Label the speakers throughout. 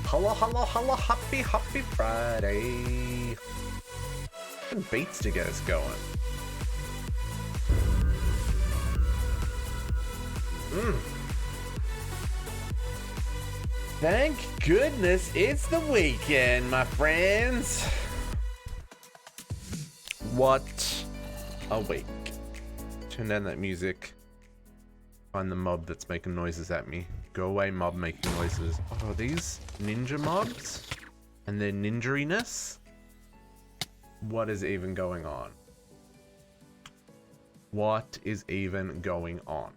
Speaker 1: Hello, hello, hello, happy Friday. Some beats to get us going. Thank goodness it's the weekend, my friends. What a week. Turn down that music. Find the mob that's making noises at me. Go away, mob making noises. Oh, are these ninja mobs? And their ninjeriness? What is even going on? What is even going on?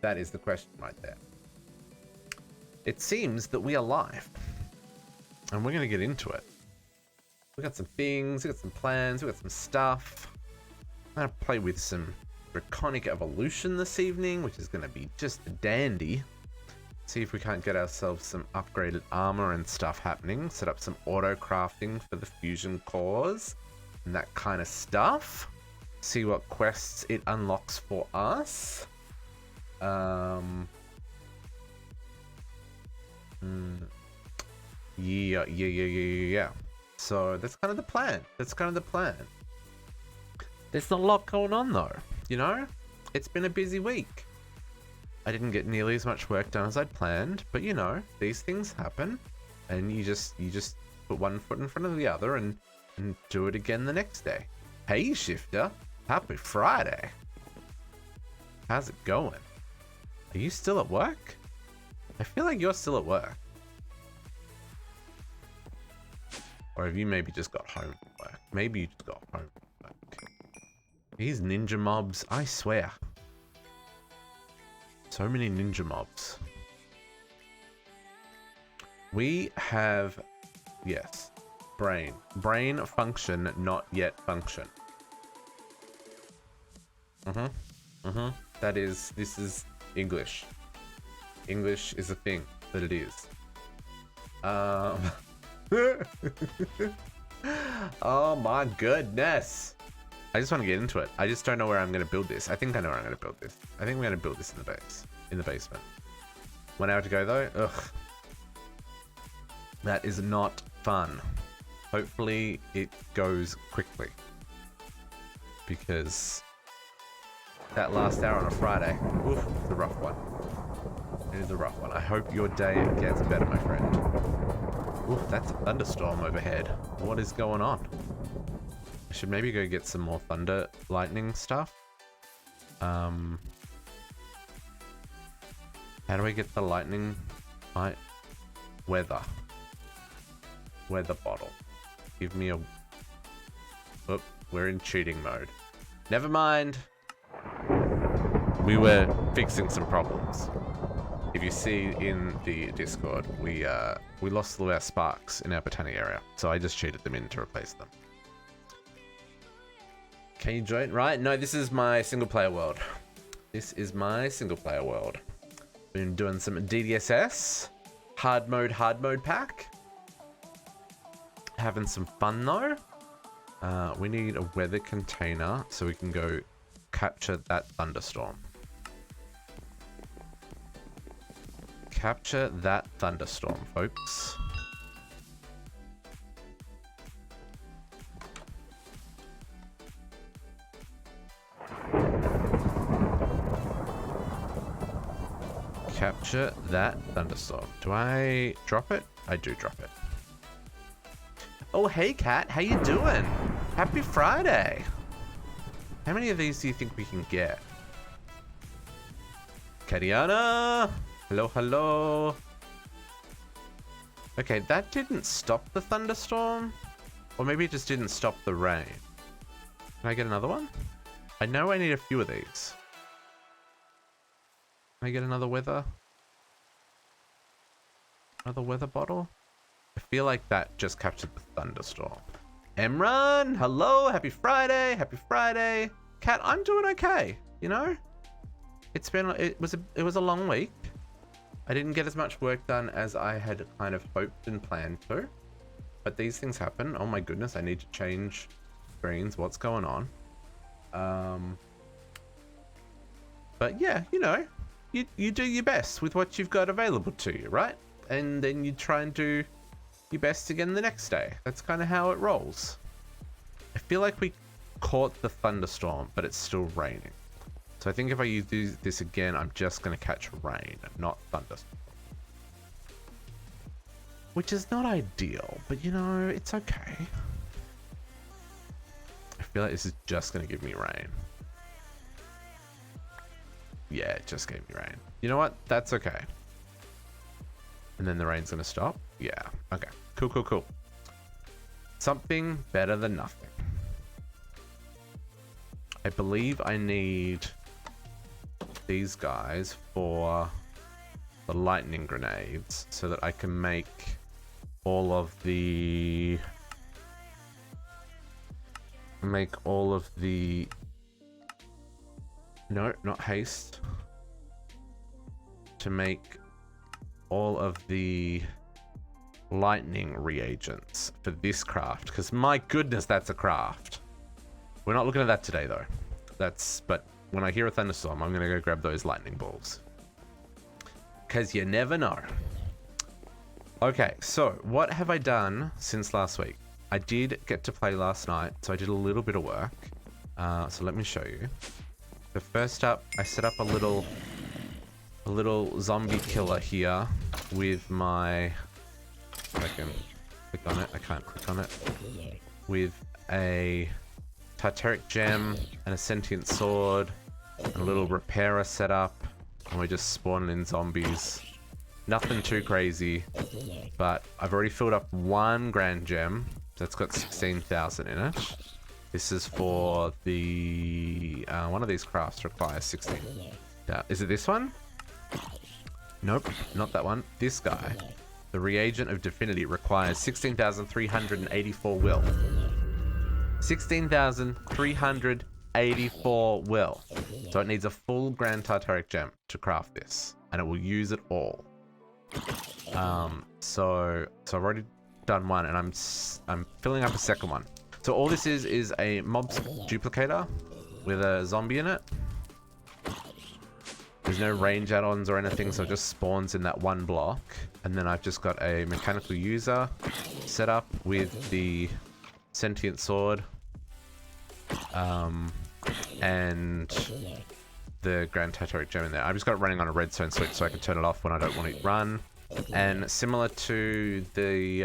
Speaker 1: That is the question right there. It seems that we are live. And we're going to get into it. We got some things, we got some plans, we got some stuff. I'm going to play with some Draconic Evolution this evening, which is going to be just a dandy. See if we can't get ourselves some upgraded armor and stuff happening. Set up some auto crafting for the fusion cores and that kind of stuff. See what quests it unlocks for us. Yeah. So that's kind of the plan. There's not a lot going on though, you know? It's been a busy week. I didn't get nearly as much work done as I'd planned, but you know, these things happen and you just put one foot in front of the other and do it again the next day. Hey Shifter, happy Friday. How's it going? Are you still at work? I feel like you're still at work. Or have you maybe just got home from work? Maybe you just got home from work. These ninja mobs, I swear. So many ninja mobs. We have, yes, brain. Brain function, not yet function. This is English. English is a thing that it is. Oh my goodness. I just want to get into it. I just don't know where I'm going to build this. I think I know where I'm going to build this. I think we're going to build this in the basement. 1 hour to go though. Ugh. That is not fun. Hopefully it goes quickly. Because that last hour on a Friday, oof, it's a rough one. It is a rough one. I hope your day gets better, my friend. Oof, that's a thunderstorm overhead. What is going on? I should maybe go get some more thunder lightning stuff. How do I get the lightning weather bottle? Give me a... Oop, we're in cheating mode. Never mind. We were fixing some problems. If you see in the Discord, we lost all our sparks in our botany area, so I just cheated them in to replace them. Can you join? Right? No, this is my single player world. Been doing some DDSS, hard mode pack. Having some fun though. We need a weather container so we can go capture that thunderstorm. Capture that thunderstorm, folks. Capture that thunderstorm. Do I drop it? I do drop it. Oh, hey, Kat. How you doing? Happy Friday. How many of these do you think we can get? Kariana! Hello, hello. Okay, that didn't stop the thunderstorm. Or maybe it just didn't stop the rain. Can I get another one? I know I need a few of these. Can I get another weather bottle? I feel like that just captured the thunderstorm. Emran, hello, happy Friday. Kat, I'm doing okay, you know? It was a long week. I didn't get as much work done as I had kind of hoped and planned to. But these things happen. Oh my goodness, I need to change screens. What's going on? But yeah, you know, you do your best with what you've got available to you, right? and then you try and do your best again the next day. That's kind of how it rolls. I feel like we caught the thunderstorm, but it's still raining. So I think if I use this again, I'm just going to catch rain, not thunderstorm. Which is not ideal, but you know, it's okay. I feel like this is just going to give me rain. Yeah, it just gave me rain. You know what? That's okay. And then the rain's going to stop? Yeah. Okay. Cool, cool, cool. Something better than nothing. I believe I need these guys for the lightning grenades so that I can make all of the... No, not haste. To make all of the lightning reagents for this craft, because my goodness, that's a craft. We're not looking at that today though. But when I hear a thunderstorm, I'm gonna go grab those lightning balls, because you never know. Okay, so what have I done since last week? I did get to play last night, so I did a little bit of work. So let me show you. So first up, I set up a little zombie killer here with my... I can click on it. I can't click on it. With a Titanic gem and a sentient sword and a little repairer set up, and we're just spawning in zombies. Nothing too crazy, but I've already filled up one grand gem that's got 16,000 in it. This is for the one of these crafts requires 16. Is it this one? Nope, not that one. This guy. The reagent of divinity requires 16,384 will. 16,384 will. So it needs a full grand Titanic gem to craft this, and it will use it all. So I've already done one, and I'm filling up a second one. So all this is a mob duplicator with a zombie in it. There's no range add-ons or anything, so it just spawns in that one block. And then I've just got a mechanical user set up with the sentient sword and the grand Titanic gem in there. I've just got it running on a redstone switch so I can turn it off when I don't want it to run. And similar to the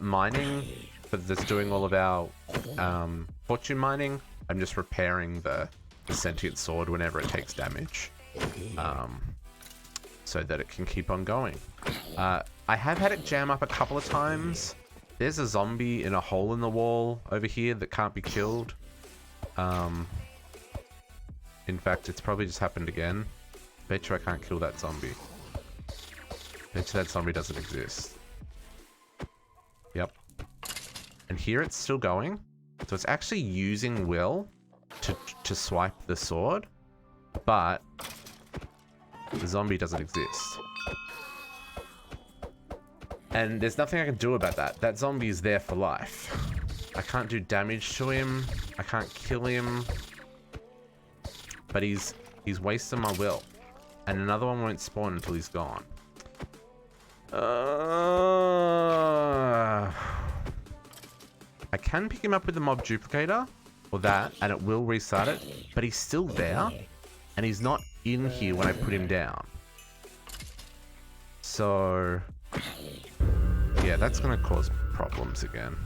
Speaker 1: mining that's doing all of our fortune mining, I'm just repairing the sentient sword whenever it takes damage, so that it can keep on going. I have had it jam up a couple of times. There's a zombie in a hole in the wall over here that can't be killed. In fact, it's probably just happened again. Bet you I can't kill that zombie. Bet you that zombie doesn't exist. Yep. And here it's still going. So it's actually using will to swipe the sword, but the zombie doesn't exist. And there's nothing I can do about that. That zombie is there for life. I can't do damage to him. I can't kill him. But he's wasting my will. And another one won't spawn until he's gone. I can pick him up with the mob duplicator, or that, and it will restart it, but he's still there, and he's not in here when I put him down. So, yeah, that's gonna cause problems again.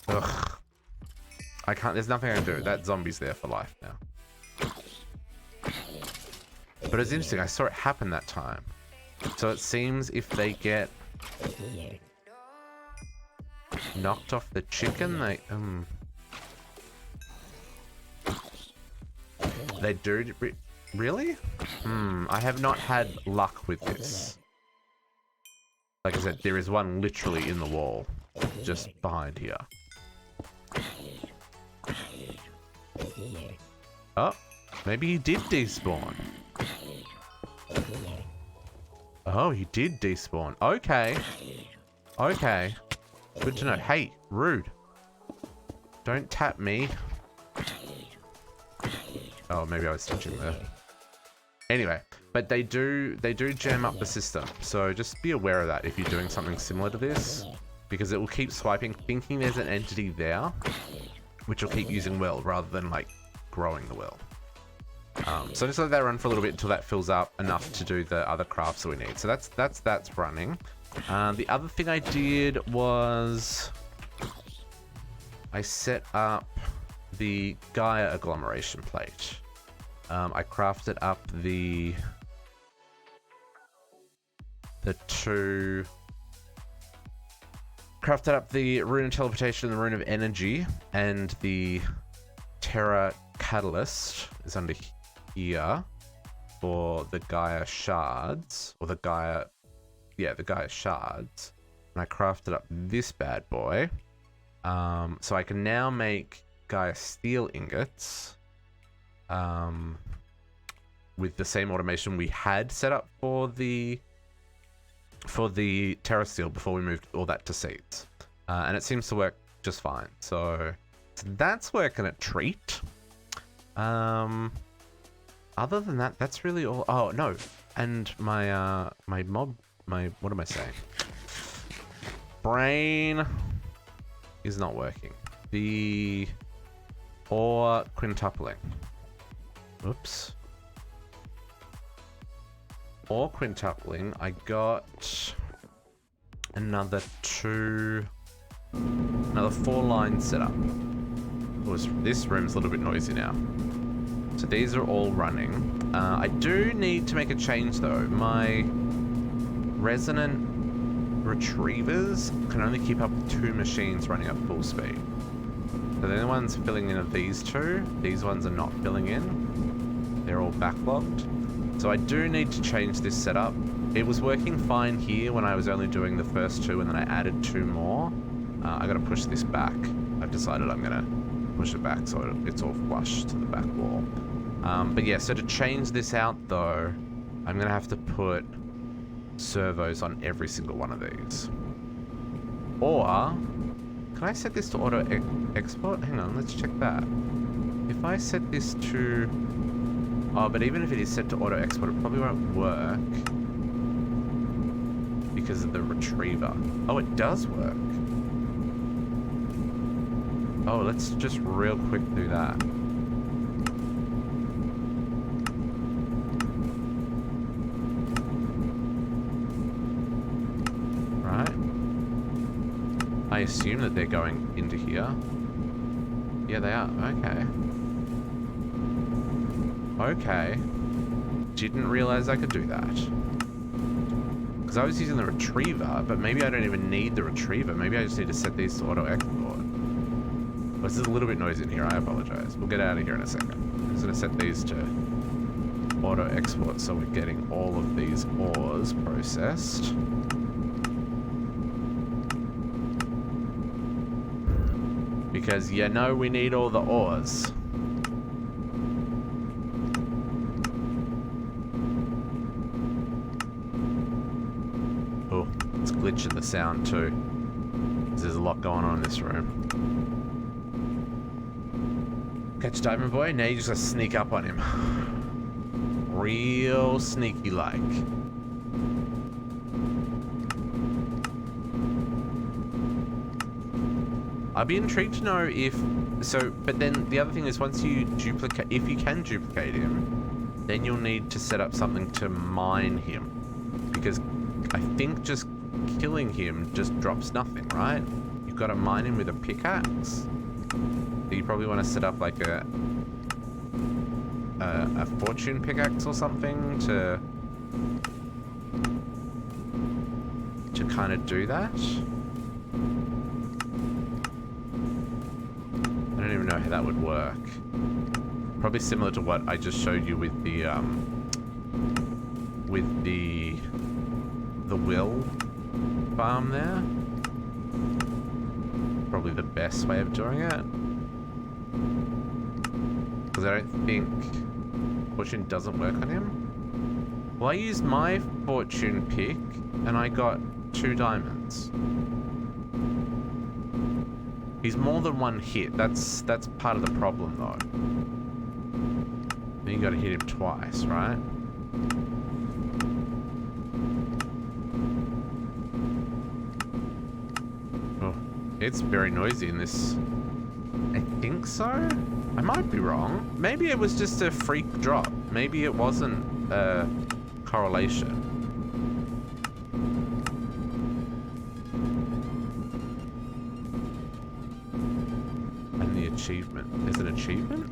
Speaker 1: Ugh. I can't, there's nothing I can do. That zombie's there for life now. But it's interesting, I saw it happen that time. So it seems if they get knocked off the chicken, they do. Really? I have not had luck with this. Like I said, there is one literally in the wall, just behind here. Oh, maybe he did despawn. Oh, he did despawn. Okay. Okay. Good to know. Hey, rude. Don't tap me. Oh, maybe I was touching there. Anyway, but they do jam up the system. So just be aware of that if you're doing something similar to this, because it will keep swiping, thinking there's an entity there, which will keep using well rather than like growing the well. So just let that run for a little bit until that fills up enough to do the other crafts that we need. So that's running. The other thing I did was I set up the Gaia agglomeration plate. I crafted up the Rune of Teleportation and the Rune of Energy, and the Terra Catalyst is under here for the Gaia shards, or the Gaia shards. And I crafted up this bad boy. So I can now make Gaia steel ingots with the same automation we had set up for the Terra Steel before we moved all that to seeds. And it seems to work just fine. So that's working a treat. Other than that, that's really all. Oh, no. And my what am I saying? Brain is not working. The ore quintupling. Oops. Ore quintupling, I got another 4 lines set up. This room's a little bit noisy now. So these are all running. I do need to make a change though. My resonant retrievers can only keep up 2 machines running at full speed. So the only ones filling in are these 2. These ones are not filling in. They're all backlogged. So I do need to change this setup. It was working fine here when I was only doing the first 2 and then I added 2 more. I gotta push this back. I've decided I'm gonna push it back so it's all flush to the back wall. But yeah, so to change this out though, I'm gonna have to put servos on every single one of these. Or, can I set this to auto export? Hang on, let's check that. If I set this to... Oh, but even if it is set to auto export, it probably won't work because of the retriever. Oh, it does work. Oh, let's just real quick do that. Right. I assume that they're going into here. Yeah, they are. Okay. Okay. Didn't realize I could do that. Because I was using the retriever, but maybe I don't even need the retriever. Maybe I just need to set these to auto export. Well, this is a little bit noisy in here, I apologize. We'll get out of here in a second. I'm just going to set these to auto export so we're getting all of these ores processed. Because you know we need all the ores. Oh, it's glitching the sound too. There's a lot going on in this room. Catch Diamond Boy? Now you just gotta sneak up on him. Real sneaky like. I'd be intrigued to know if... So, but then the other thing is once you duplicate... If you can duplicate him, then you'll need to set up something to mine him. Because I think just killing him just drops nothing, right? You've got to mine him with a pickaxe. You probably want to set up like a fortune pickaxe or something to kind of do that. I don't even know how that would work. Probably similar to what I just showed you with the will farm there. Probably the best way of doing it. Because I don't think fortune doesn't work on him. Well, I used my fortune pick and I got 2 diamonds. He's more than 1 hit. That's part of the problem though. You gotta hit him twice, right? Oh, it's very noisy in this. I think so? I might be wrong. Maybe it was just a freak drop. Maybe it wasn't a correlation. And the achievement. There's an achievement?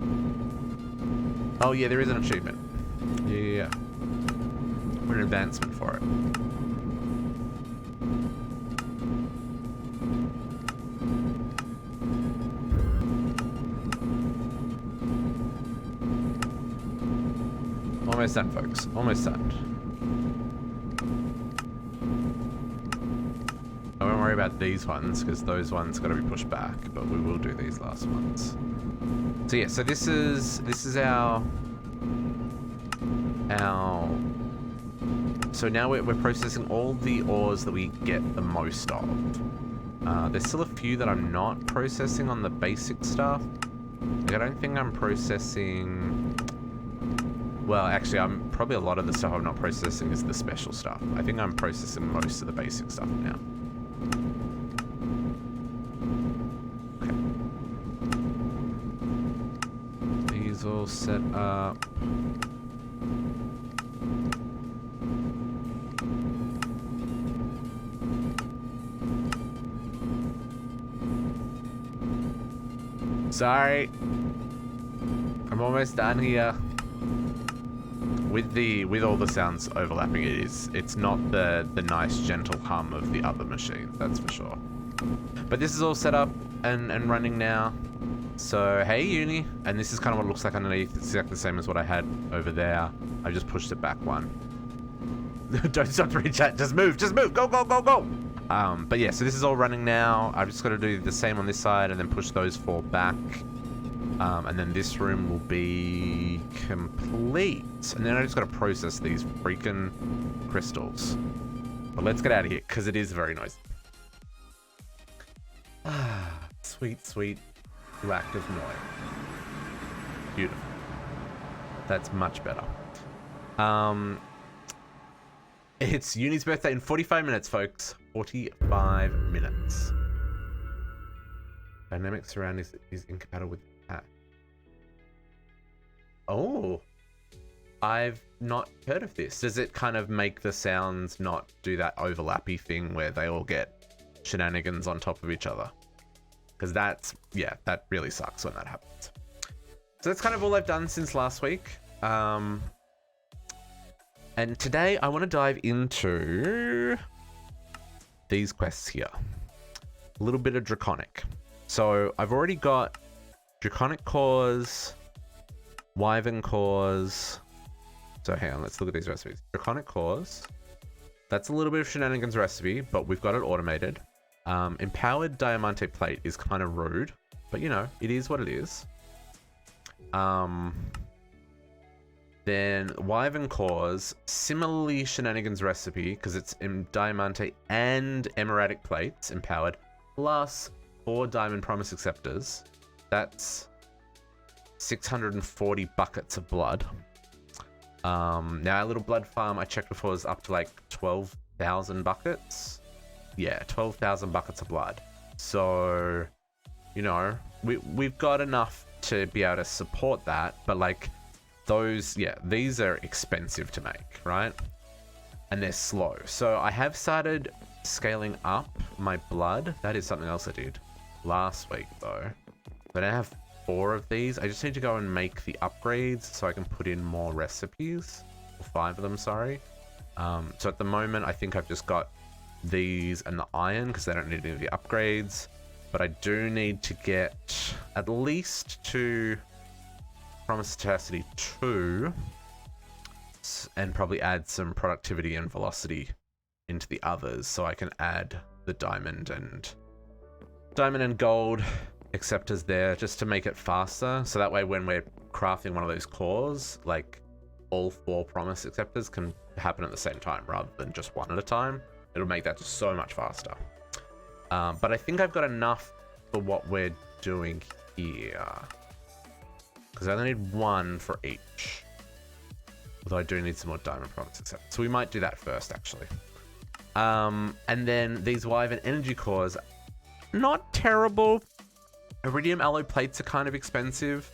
Speaker 1: Oh yeah, there is an achievement. Yeah. We're an advancement for it. Almost done, folks. Almost done. I won't worry about these ones, because those ones got to be pushed back, but we will do these last ones. So yeah, so this is our so now we're processing all the ores that we get the most of. There's still a few that I'm not processing on the basic stuff. Like, I don't think I'm processing. Well, actually, I'm probably a lot of the stuff I'm not processing is the special stuff. I think I'm processing most of the basic stuff now. Okay. These all set up. Sorry. I'm almost done here. With all the sounds overlapping, it's not the nice gentle hum of the other machines, that's for sure. But this is all set up and running now. So hey uni, and this is kind of what it looks like underneath. It's exactly the same as what I had over there. I just pushed it back one. Don't stop to read chat. Just move. Go, go, go, go. But yeah, so this is all running now. I've just got to do the same on this side and then push those four back. And then this room will be complete. And then I just got to process these freaking crystals. But let's get out of here, because it is very noisy. Ah, sweet, sweet lack of noise. Beautiful. That's much better. It's Uni's birthday in 45 minutes, folks. 45 minutes. Dynamic surround is incompatible with cat. Oh, I've not heard of this. Does it kind of make the sounds not do that overlappy thing where they all get shenanigans on top of each other? Because that's, yeah, that really sucks when that happens. So that's kind of all I've done since last week. And today I want to dive into these quests here. A little bit of Draconic. So I've already got Draconic cores, Wyvern cores. So hang on, let's look at these recipes. Draconic cores. That's a little bit of shenanigans recipe, but we've got it automated. Empowered diamante plate is kind of rude, but you know, it is what it is. Then Wyvern cores, similarly shenanigans recipe, because it's in diamante and emeradic plates empowered, plus 4 diamond promise acceptors. That's 640 buckets of blood. Now our little blood farm I checked before is up to like 12,000 buckets. Yeah, 12,000 buckets of blood. So, you know, we've got enough to be able to support that, but like those, yeah, these are expensive to make, right? And they're slow. So I have started scaling up my blood. That is something else I did last week though. But I have 4 of these. I just need to go and make the upgrades so I can put in more recipes. Or 5 of them, sorry. So at the moment, I think I've just got these and the iron because they don't need any of the upgrades. But I do need to get at least 2 Promise Tenacity 2 and probably add some productivity and velocity into the others so I can add the diamond and gold acceptors there just to make it faster. So that way when we're crafting one of those cores, like all 4 promise acceptors can happen at the same time rather than just one at a time. It'll make that just so much faster. But I think I've got enough for what we're doing here. Because I only need 1 for each. Although I do need some more diamond products, etc. So we might do that first, actually. And then these Wyvern energy cores, not terrible. Iridium alloy plates are kind of expensive.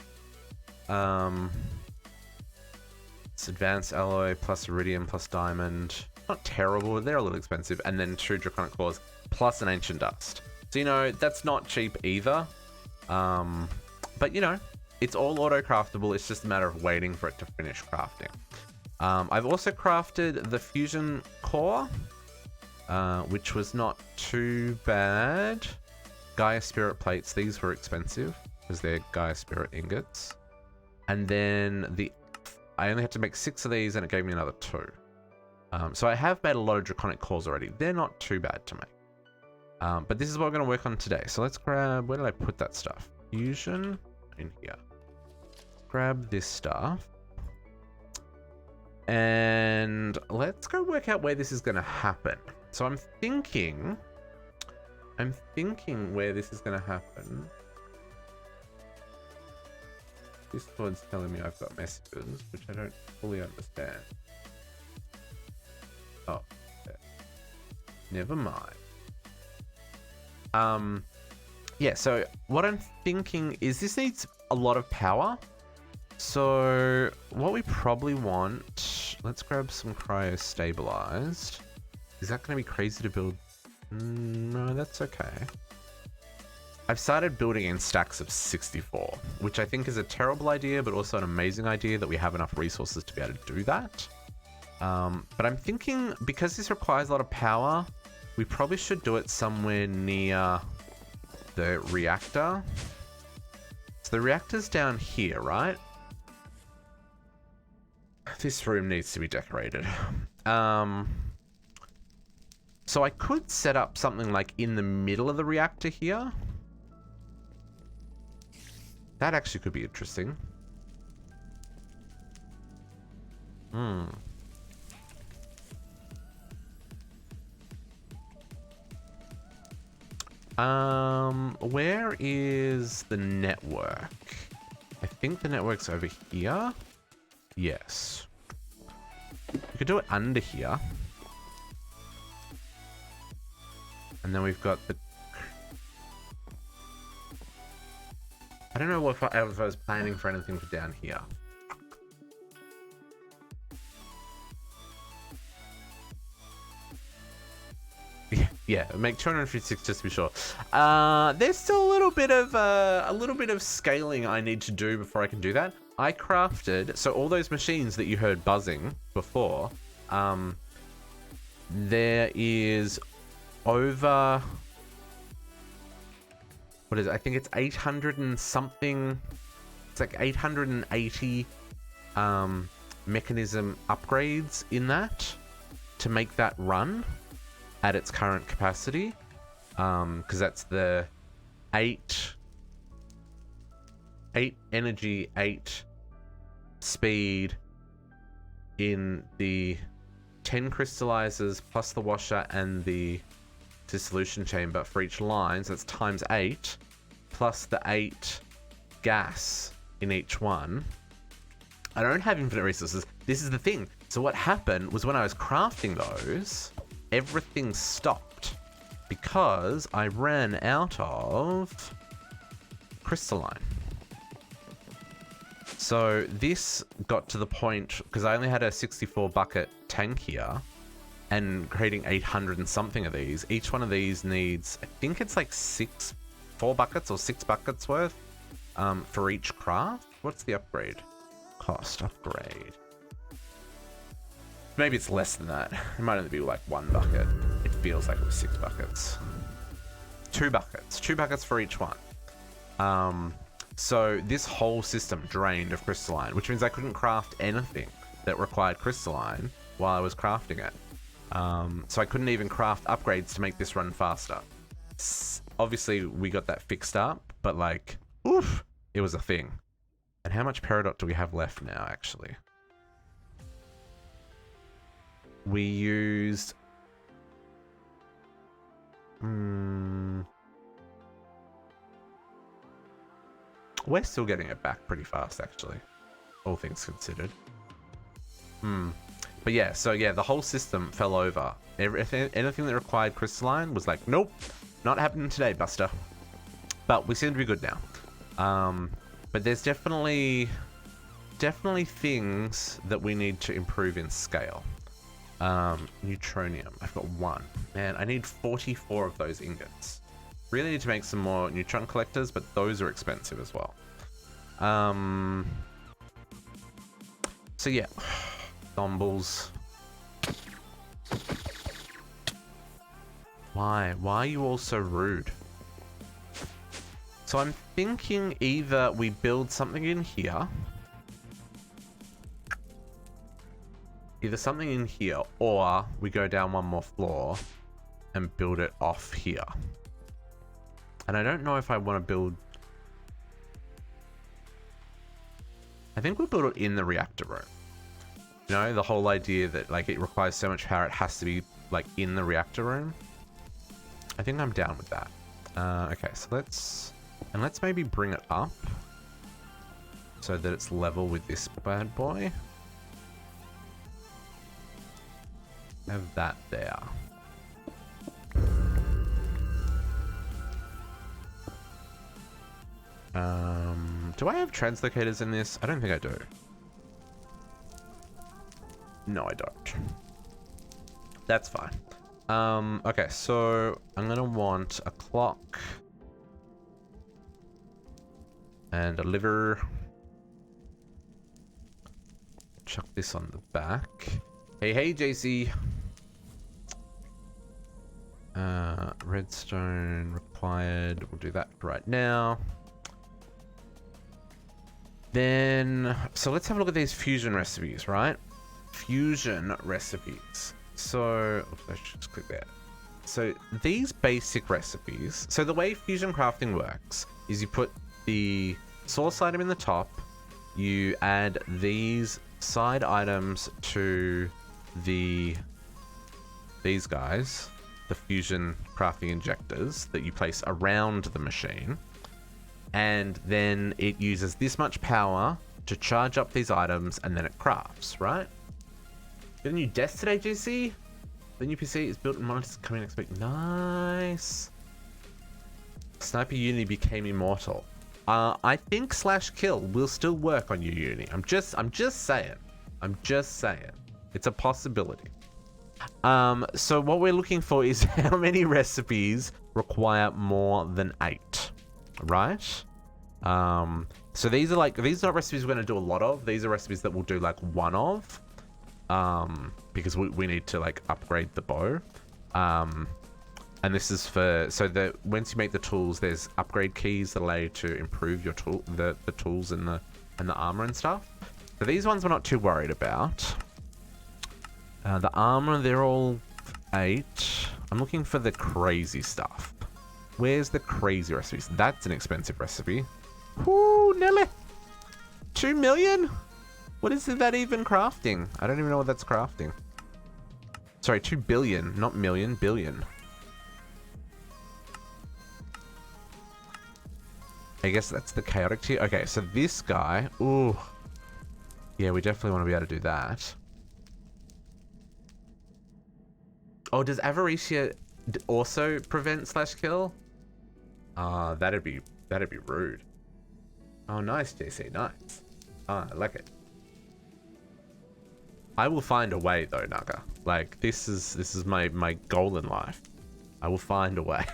Speaker 1: It's advanced alloy plus iridium plus diamond. Not terrible, they're a little expensive. And then 2 draconic cores plus an ancient dust. So, you know, that's not cheap either. But, you know, it's all auto-craftable. It's just a matter of waiting for it to finish crafting. I've also crafted the fusion core, which was not too bad. Gaia spirit plates, these were expensive because they're Gaia spirit ingots. And then I only had to make 6 of these and it gave me another 2. So I have made a lot of draconic cores already. They're not too bad to make. But this is what we're going to work on today. So let's grab, where did I put that stuff? Fusion in here. Grab this stuff. And let's go work out where this is going to happen. So I'm thinking where this is going to happen. Discord's telling me I've got messages, which I don't fully understand. Oh, okay. Never mind. Yeah, so what I'm thinking is this needs a lot of power. So what we probably want, let's grab some cryo stabilized. Is that going to be crazy to build? No, that's okay. I've started building in stacks of 64, which I think is a terrible idea, but also an amazing idea that we have enough resources to be able to do that. But I'm thinking because this requires a lot of power, we probably should do it somewhere near the reactor. So the reactor's down here, right? This room needs to be decorated. So I could set up something like in the middle of the reactor here. That actually could be interesting. Where is the network? I think the network's over here. Yes. We could do it under here. And then we've got the... I don't know if I was planning for anything for down here. Yeah, make 256 just to be sure. There's still a little bit of scaling I need to do before I can do that. I crafted, so all those machines that you heard buzzing before, there is over, what is it? I think it's 800 and something. It's like 880 mechanism upgrades in that to make that run at its current capacity, because that's the 8 energy, 8 speed in the 10 crystallizers plus the washer and the dissolution chamber for each line, so that's times 8 plus the 8 gas in each one. I don't have infinite resources. This is the thing. So what happened was when I was crafting those, everything stopped because I ran out of crystalline. So this got to the point, because I only had a 64 bucket tank here, and creating 800 and something of these. Each one of these needs, I think it's like 4 buckets or 6 buckets worth for each craft. What's the upgrade? Cost upgrade. Maybe it's less than that. It might only be like 1 bucket. It feels like it was 6 buckets. 2 buckets. 2 buckets for each one. So this whole system drained of crystalline, which means I couldn't craft anything that required crystalline while I was crafting it. So I couldn't even craft upgrades to make this run faster. Obviously, we got that fixed up, but like, oof, it was a thing. And how much Peridot do we have left now, actually? We used... We're still getting it back pretty fast, actually. All things considered. But yeah, so yeah, the whole system fell over. Anything that required crystalline was like, nope, not happening today, Buster. But we seem to be good now. But there's definitely things that we need to improve in scale. Neutronium, I've got 1. Man, I need 44 of those ingots. Really need to make some more neutron collectors, but those are expensive as well. So yeah, Thombles. Why are you all so rude? So I'm thinking either we build something in here. Either something in here, or we go down one more floor and build it off here. And I don't know if I want to build... I think we'll build it in the reactor room. You know, the whole idea that like it requires so much power, it has to be like in the reactor room. I think I'm down with that. Okay, so let's maybe bring it up so that it's level with this bad boy. Have that there. Do I have translocators in this? I don't think I do. No, I don't. That's fine. Okay, so I'm gonna want a clock and a liver. Chuck this on the back. Hey, JC. Redstone required. We'll do that right now. Then, so let's have a look at these fusion recipes, right? Fusion recipes. So, oops, I should just click that. So these basic recipes. So the way fusion crafting works is you put the source item in the top. You add these side items to these guys, the fusion crafting injectors that you place around the machine. And then it uses this much power to charge up these items, and then it crafts, right? Get a new desk today, JC? The new PC is built and monitors coming next week. Nice. Sniper Uni became immortal. I think /kill will still work on your Uni. I'm just saying. I'm just saying. It's a possibility. So what we're looking for is how many recipes require more than 8. Right? So these are not recipes we're going to do a lot of. These are recipes that we'll do like one of. Because we need to like upgrade the bow. And this is for, so that once you make the tools, there's upgrade keys that allow you to improve your tool, the tools and the armor and stuff. So these ones we're not too worried about. The armor, they're all 8. I'm looking for the crazy stuff. Where's the crazy recipes? That's an expensive recipe. Whoo, Nelly! 2 million? What is that even crafting? I don't even know what that's crafting. Sorry, 2 billion, not million, billion. I guess that's the chaotic tier. Okay, so this guy, ooh. Yeah, we definitely want to be able to do that. Oh, does Avaricia also prevent /kill? That'd be rude. Oh, nice, JC, nice. I like it. I will find a way though, Naga. Like this is my goal in life. I will find a way.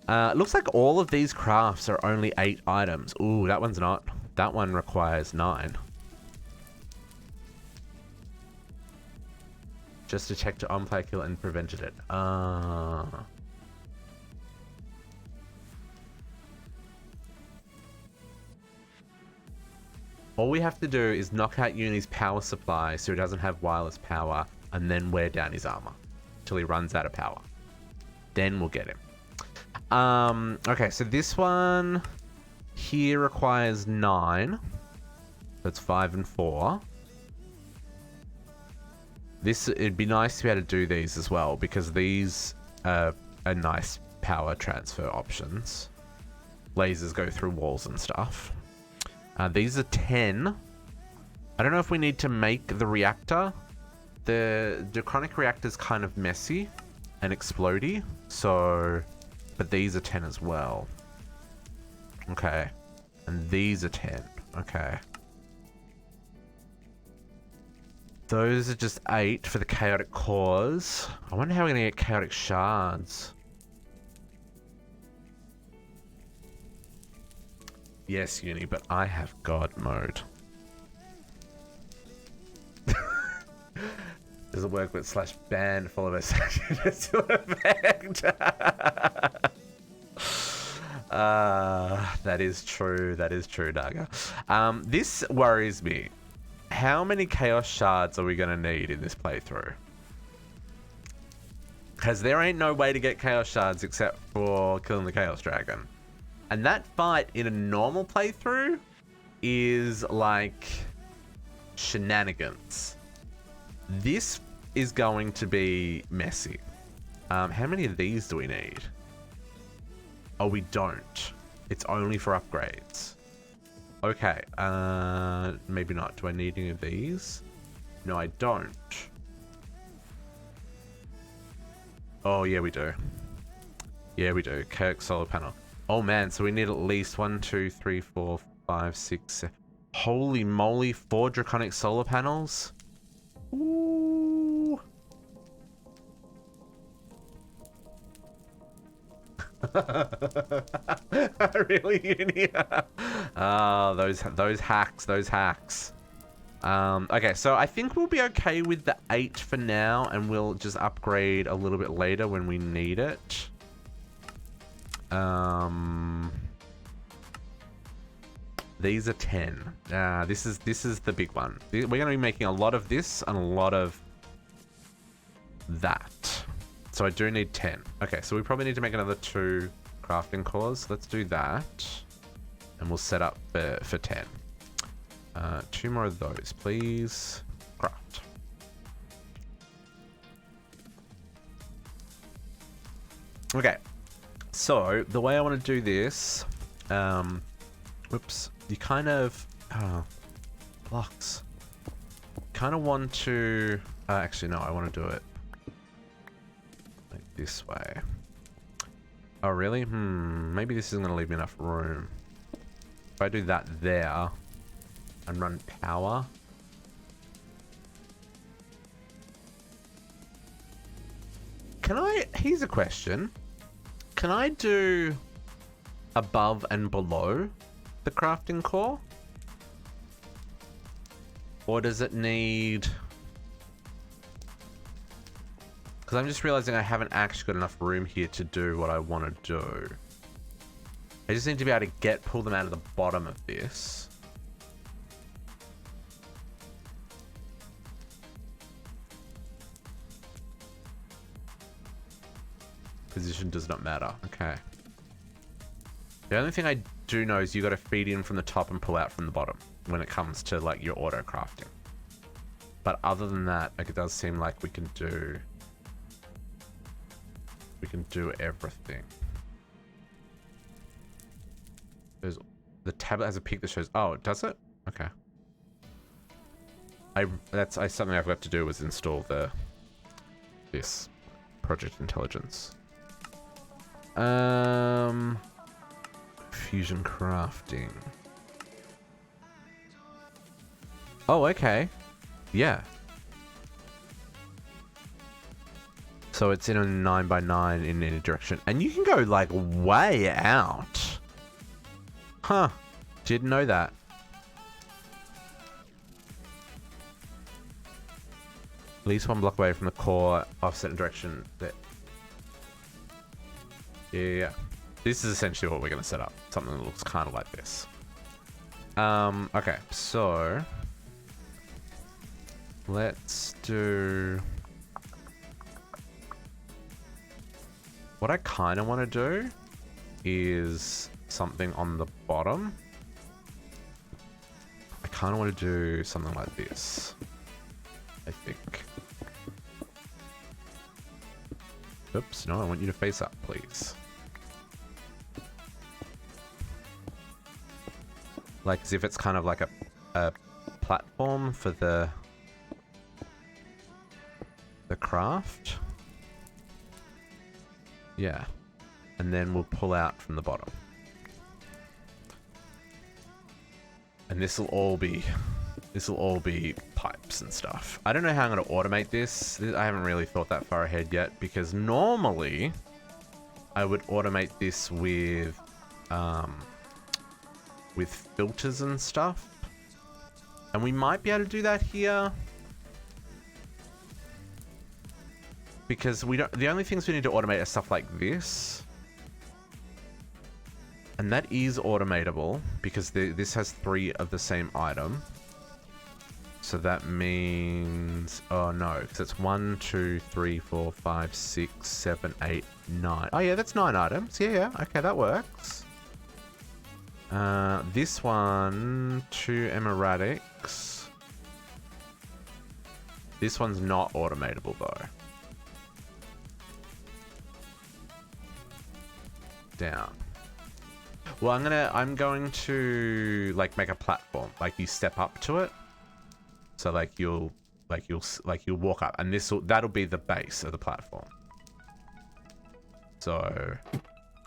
Speaker 1: Looks like all of these crafts are only 8 items. Ooh, that one's not. That one requires 9. Just to check to on-play kill and prevented it. All we have to do is knock out Uni's power supply so he doesn't have wireless power, and then wear down his armor till he runs out of power. Then we'll get him. Okay, so this one here requires 9. That's 5 and 4. It'd be nice to be able to do these as well, because these are nice power transfer options. Lasers go through walls and stuff. These are 10. I don't know if we need to make the reactor. The Draconic reactor is kind of messy and explodey, so... But these are 10 as well. Okay. And these are 10. Okay. Those are just 8 for the chaotic cores. I wonder how we're gonna get chaotic shards. Yes, Uni, but I have God mode. Does it work with /ban follow section to effect? That is true. That is true, Daga. This worries me. How many chaos shards are we going to need in this playthrough? Because there ain't no way to get chaos shards except for killing the chaos dragon. And that fight in a normal playthrough is like shenanigans. This is going to be messy. How many of these do we need? Oh, we don't. It's only for upgrades. Okay, maybe not. Do I need any of these? No, I don't. Oh, yeah, we do. Yeah, we do. Chaotic solar panel. Oh, man, so we need at least 1, 2, 3, 4, 5, 6, 7. Holy moly, 4 draconic solar panels? Ooh. Really, Uni? Those hacks. Okay, so I think we'll be okay with the 8 for now, and we'll just upgrade a little bit later when we need it. These are 10. This is the big one. We're going to be making a lot of this and a lot of that. So I do need 10. Okay, so we probably need to make another 2 crafting cores. Let's do that. And we'll set up for 10. 2 more of those, please. Craft. Okay. So, the way I want to do this... whoops. You kind of... blocks. Kind of want to... actually, no, I want to do it like this way. Oh, really? Maybe this isn't going to leave me enough room. If I do that there and run power... Can I... Here's a question. Can I do above and below the crafting core? Or does it need... Because I'm just realizing I haven't actually got enough room here to do what I want to do. I just need to be able to pull them out of the bottom of this. Position does not matter. Okay. The only thing I do know is you got to feed in from the top and pull out from the bottom when it comes to like your auto crafting. But other than that, like, it does seem like we can do everything. The tablet has a peak that shows. Oh, does it? Okay. That's something I've got to do was install this Project Intelligence. Fusion crafting. Oh, okay. Yeah. So it's in a 9x9 in any direction. And you can go like way out. Huh. Didn't know that. At least 1 block away from the core, offset in direction. Yeah. This is essentially what we're going to set up. Something that looks kind of like this. Okay, so... Let's do... What I kind of want to do is something on the bottom. I kind of want to do something like this, I think. Oops, no, I want you to face up, please. Like as if it's kind of like a platform for the craft. Yeah. And then we'll pull out from the bottom. And this will all be pipes and stuff. I don't know how I'm going to automate this. I haven't really thought that far ahead yet, because normally I would automate this with filters and stuff. And we might be able to do that here. Because we don't, the only things we need to automate are stuff like this. And that is automatable because this has 3 of the same item. So that means, oh no, because it's 1, 2, 3, 4, 5, 6, 7, 8, 9. Oh yeah, that's 9 items. Yeah, okay, that works. This one, 2 emeratics. This one's not automatable though. Down. Well, I'm going to like make a platform. Like you step up to it. So like you'll walk up, and that'll be the base of the platform. So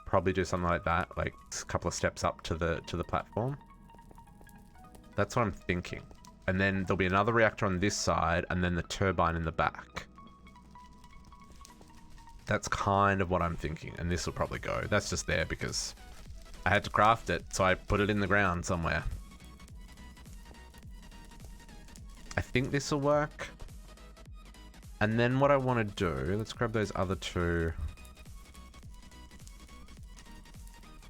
Speaker 1: probably do something like that, like a couple of steps up to the platform. That's what I'm thinking. And then there'll be another reactor on this side, and then the turbine in the back. That's kind of what I'm thinking, and this will probably go. That's just there because I had to craft it, so I put it in the ground somewhere. I think this will work. And then what I want to do, let's grab those other 2.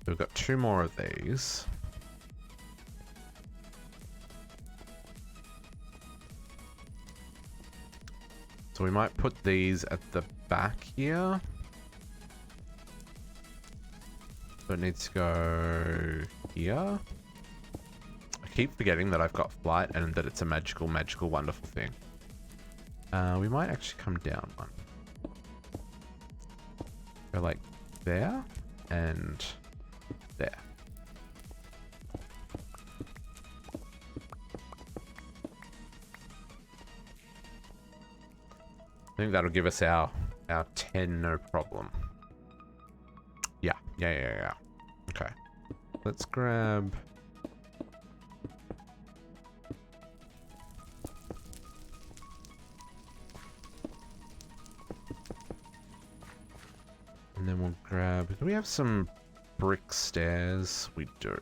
Speaker 1: We've got 2 more of these. So we might put these at the back here. So it needs to go here. I keep forgetting that I've got flight and that it's a magical, wonderful thing. We might actually come down one. Go like there and there. I think that'll give us our 10, no problem. Yeah. Okay. Let's grab... And then we'll grab... Do we have some brick stairs? We do.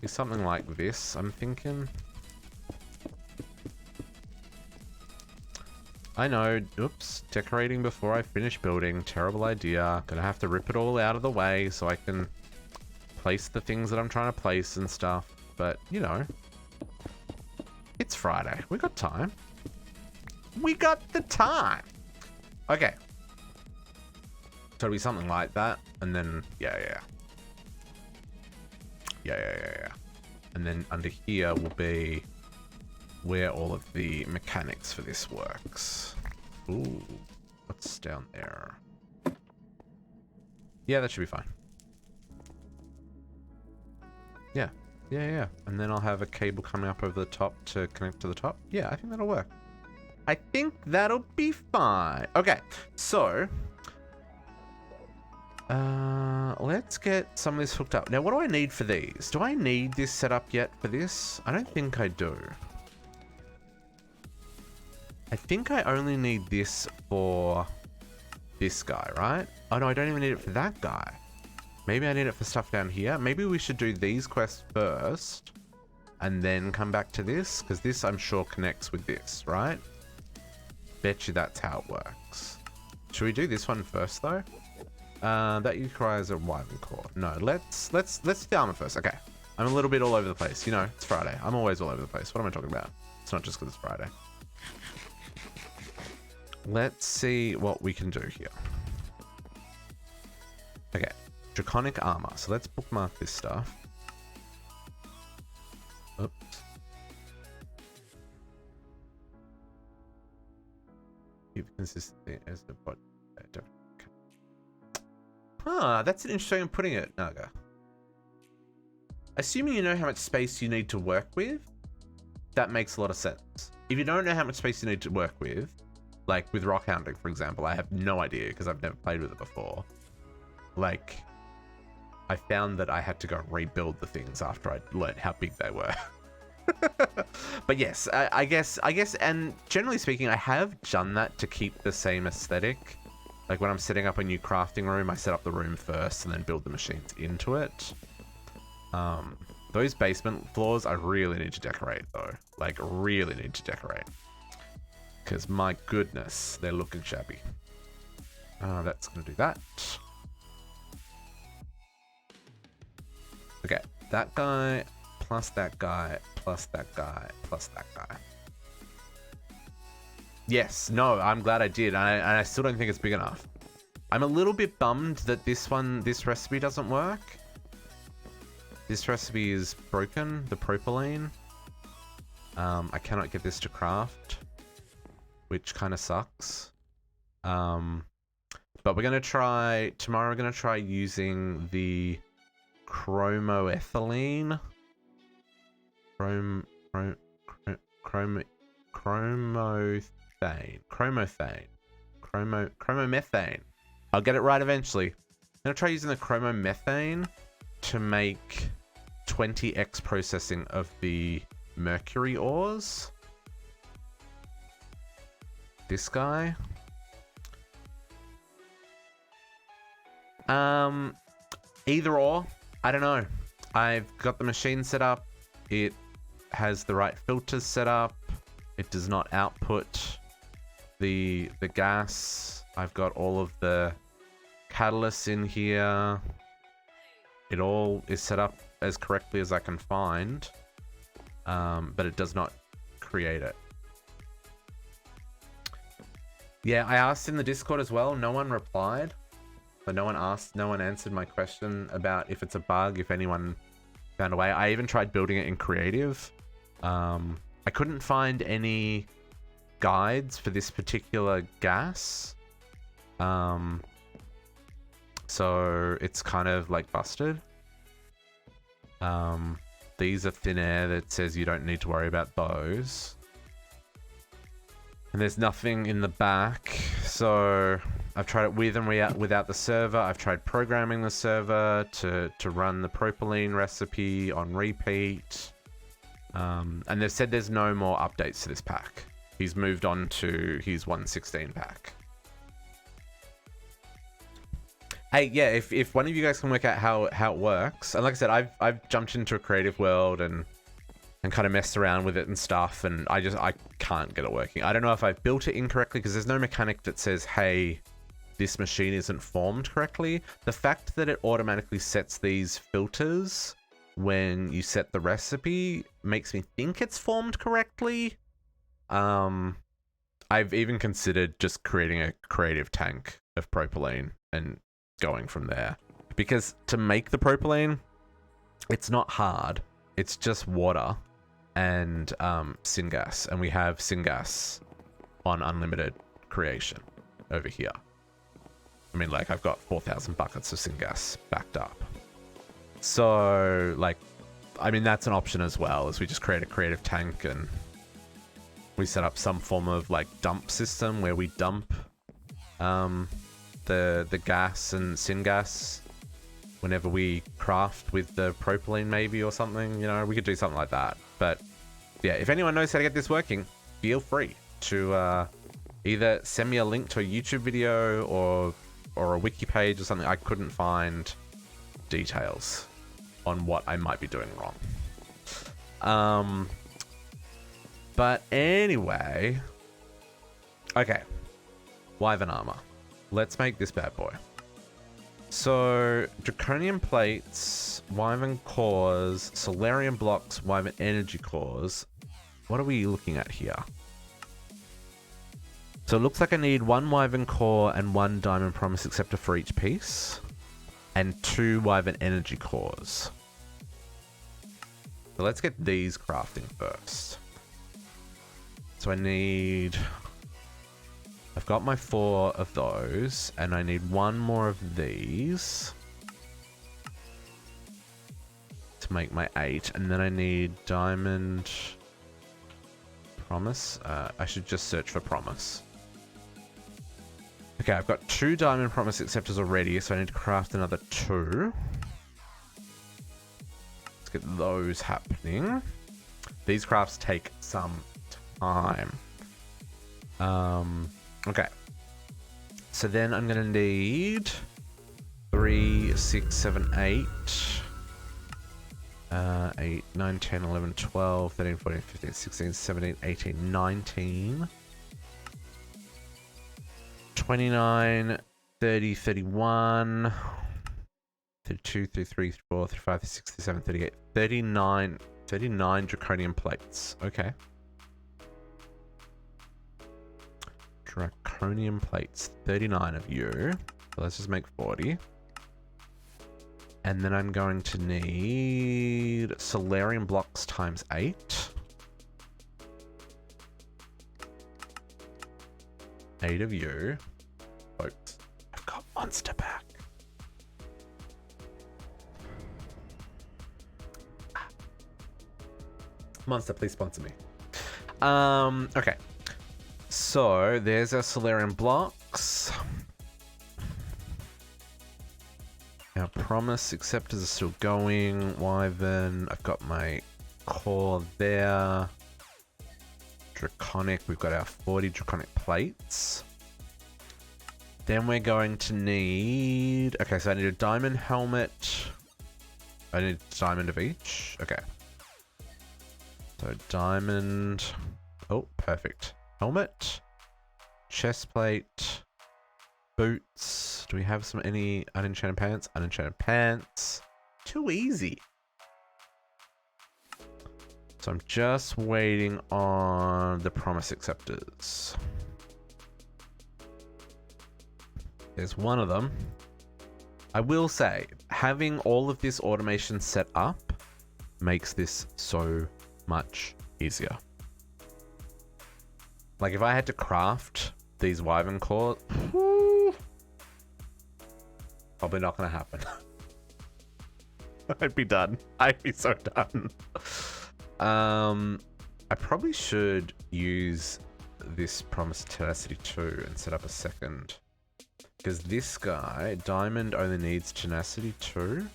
Speaker 1: Is something like this, I'm thinking. I know, oops, decorating before I finish building, terrible idea. Gonna have to rip it all out of the way so I can place the things that I'm trying to place and stuff. But, you know, it's Friday. We got time. We got the time. Okay. So it'll be something like that. And then, yeah. And then under here will be where all of the mechanics for this works. Ooh, what's down there? Yeah, that should be fine. Yeah. And then I'll have a cable coming up over the top to connect to the top. Yeah, I think that'll work. I think that'll be fine. Okay, so let's get some of this hooked up. Now, what do I need for these? Do I need this set up yet for this? I don't think I do. I think I only need this for this guy, right? Oh no, I don't even need it for that guy. Maybe I need it for stuff down here. Maybe we should do these quests first and then come back to this, because this I'm sure connects with this, right? Bet you that's how it works. Should we do this one first though? That requires a Wyvern core. No, let's do armor first. Okay. I'm a little bit all over the place. You know, it's Friday. I'm always all over the place. What am I talking about? It's not just because it's Friday. Let's see what we can do here. Okay, Draconic Armor. So let's bookmark this stuff. Oops. Keep consistency as the body. Huh, that's an interesting way of putting it, Naga. assuming you know how much space you need to work with, that makes a lot of sense. If you don't know how much space you need to work with, like with rock hounding, for example, I have no idea because I've never played with it before. Like, I found that I had to go and rebuild the things after I learned how big they were. But yes, I guess, and generally speaking, I have done that to keep the same aesthetic. Like when I'm setting up a new crafting room, I set up the room first and then build the machines into it. Those basement floors, I really need to decorate though. Like, really need to decorate. Because my goodness, they're looking shabby. That's going to do that. Okay, that guy, plus that guy, plus that guy, plus that guy. Yes, no, I'm glad I did, and I still don't think it's big enough. I'm a little bit bummed that this recipe doesn't work. This recipe is broken, the propylene. I cannot get this to craft, which kind of sucks. But we're going to try, tomorrow we're going to try using the chromoethylene. Chromomethane. I'll get it right eventually. I'm going to try using the chromomethane to make 20x processing of the mercury ores. This guy. Either or, I don't know. I've got the machine set up. It has the right filters set up. It does not output the gas. I've got all of the catalysts in here. It all is set up as correctly as I can find, but it does not create it. Yeah, I asked in the Discord as well. No one replied. But no one answered my question about if it's a bug, if anyone found a way. I even tried building it in creative. I couldn't find any guides for this particular gas. So it's kind of like busted. These are thin air that says you don't need to worry about those. And there's nothing in the back, so I've tried it with and without the server. I've tried programming the server to run the propylene recipe on repeat. And they've said there's no more updates to this pack. He's moved on to his 1.16 pack. Hey, yeah, if one of you guys can work out how it works, and like I said, I've jumped into a creative world and kind of messed around with it and stuff, and I can't get it working. I don't know if I've built it incorrectly because there's no mechanic that says, hey, this machine isn't formed correctly. The fact that it automatically sets these filters when you set the recipe makes me think it's formed correctly. I've even considered just creating a creative tank of propylene and going from there. Because to make the propylene, it's not hard. It's just water and syngas, and we have syngas on unlimited creation over here. I mean, like, I've got 4,000 buckets of syngas backed up. So, like, I mean, that's an option as well, as we just create a creative tank and we set up some form of, like, dump system where we dump the gas and syngas whenever we craft with the propylene maybe or something. You know, we could do something like that. But yeah, if anyone knows how to get this working, feel free to either send me a link to a YouTube video or a wiki page or something. I couldn't find details on what I might be doing wrong. But anyway, okay, Wyvern Armor. Let's make this bad boy. So, Draconian plates, Wyvern cores, Solarium blocks, Wyvern energy cores. What are we looking at here? So it looks like I need 1 Wyvern core and 1 Diamond Promise Acceptor for each piece. And 2 Wyvern energy cores. So let's get these crafting first. So I've got my 4 of those, and I need 1 more of these to to make my 8. And then I need diamond promise. I should just search for promise. Okay, I've got 2 diamond promise acceptors already, so I need to craft another 2. Let's get those happening. These crafts take some time. Okay. So then I'm going to need 3, 6, 7, 8. 8, 9, 10, 11, 12, 13, 14, 15, 16, 17, 18, 19. 29, 30, 31, 32, 33, 34, 35, 36, 37, 38, 39 Draconian plates. Okay. Draconian plates, 39 of you. So let's just make 40. And then I'm going to need Solarium blocks times 8. 8 of you. Folks, I've got monster pack. Monster, please sponsor me. Okay. So there's our Solarium blocks. Our promise acceptors are still going. Wyvern, I've got my core there. Draconic, we've got our 40 Draconic plates. Then we're going to need... Okay, so I need a diamond helmet. I need a diamond of each. Okay. So diamond... Oh, perfect. Helmet. Chest plate. Boots. Do we have any unenchanted pants? Unenchanted pants. Too easy. So I'm just waiting on the promise acceptors. There's one of them. I will say, having all of this automation set up makes this so much easier. Like if I had to craft these Wyvern cores, probably not going to happen. I'd be done. I'd be so done. I probably should use this promise tenacity 2 and set up a second. Because this guy, diamond, only needs tenacity 2.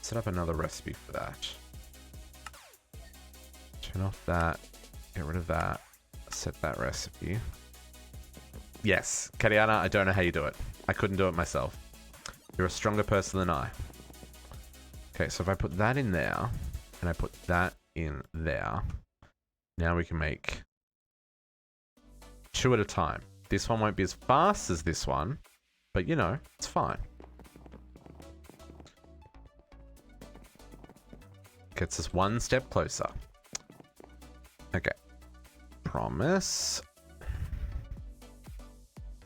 Speaker 1: Set up another recipe for that. Turn off that. Get rid of that. Set that recipe. Yes, Kariana, I don't know how you do it. I couldn't do it myself. You're a stronger person than I. Okay, so if I put that in there, and I put that in there, now we can make 2 at a time. This one won't be as fast as this one, but you know, it's fine. Gets us one step closer. Okay. Promise.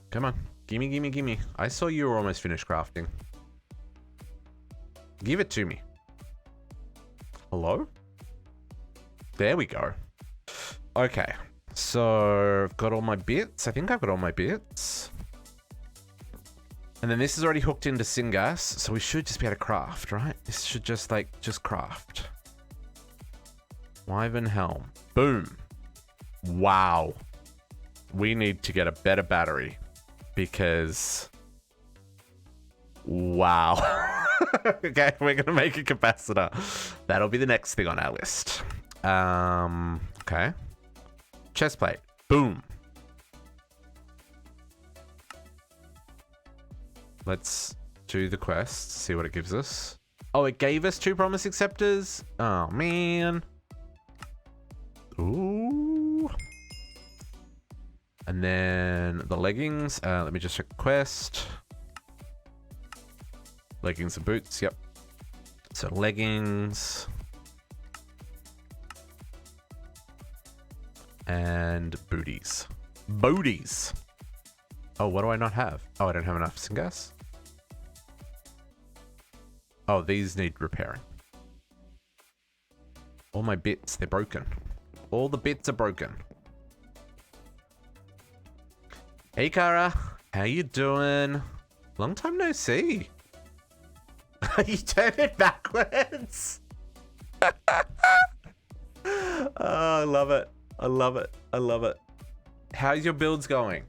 Speaker 1: Come on. Gimme, gimme, gimme. I saw you were almost finished crafting. Give it to me. Hello? There we go. Okay. So, I've got all my bits. I think I've got all my bits. And then this is already hooked into Syngas, so we should just be able to craft, right? This should just, just craft. Wyvern helm. Boom. Wow. We need to get a better battery. Because... Wow. Okay, we're going to make a capacitor. That'll be the next thing on our list. Okay. Chest plate. Boom. Let's do the quest, see what it gives us. Oh, it gave us 2 promise acceptors? Oh, man. Ooh. And then the leggings. Let me just check the quest. Leggings and boots, yep. So leggings. And booties. Booties! Oh, what do I not have? Oh, I don't have enough Syngas? Oh, these need repairing. All my bits, they're broken. All the bits are broken. Hey, Kara. How you doing? Long time no see. You turn it backwards. Oh, I love it. I love it. I love it. How's your builds going?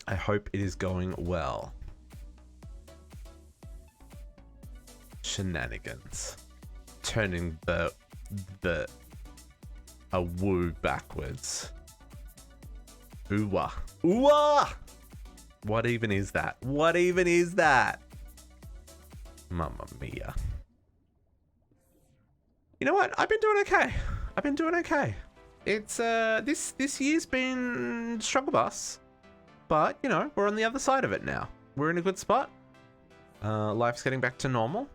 Speaker 1: I hope it is going well. Shenanigans. Turning the a woo backwards. Ooh-wah. Ooh-wah! What even is that? What even is that? Mamma mia. You know what? I've been doing okay. I've been doing okay. It's this year's been struggle bus, but you know, we're on the other side of it now. We're in a good spot. Life's getting back to normal.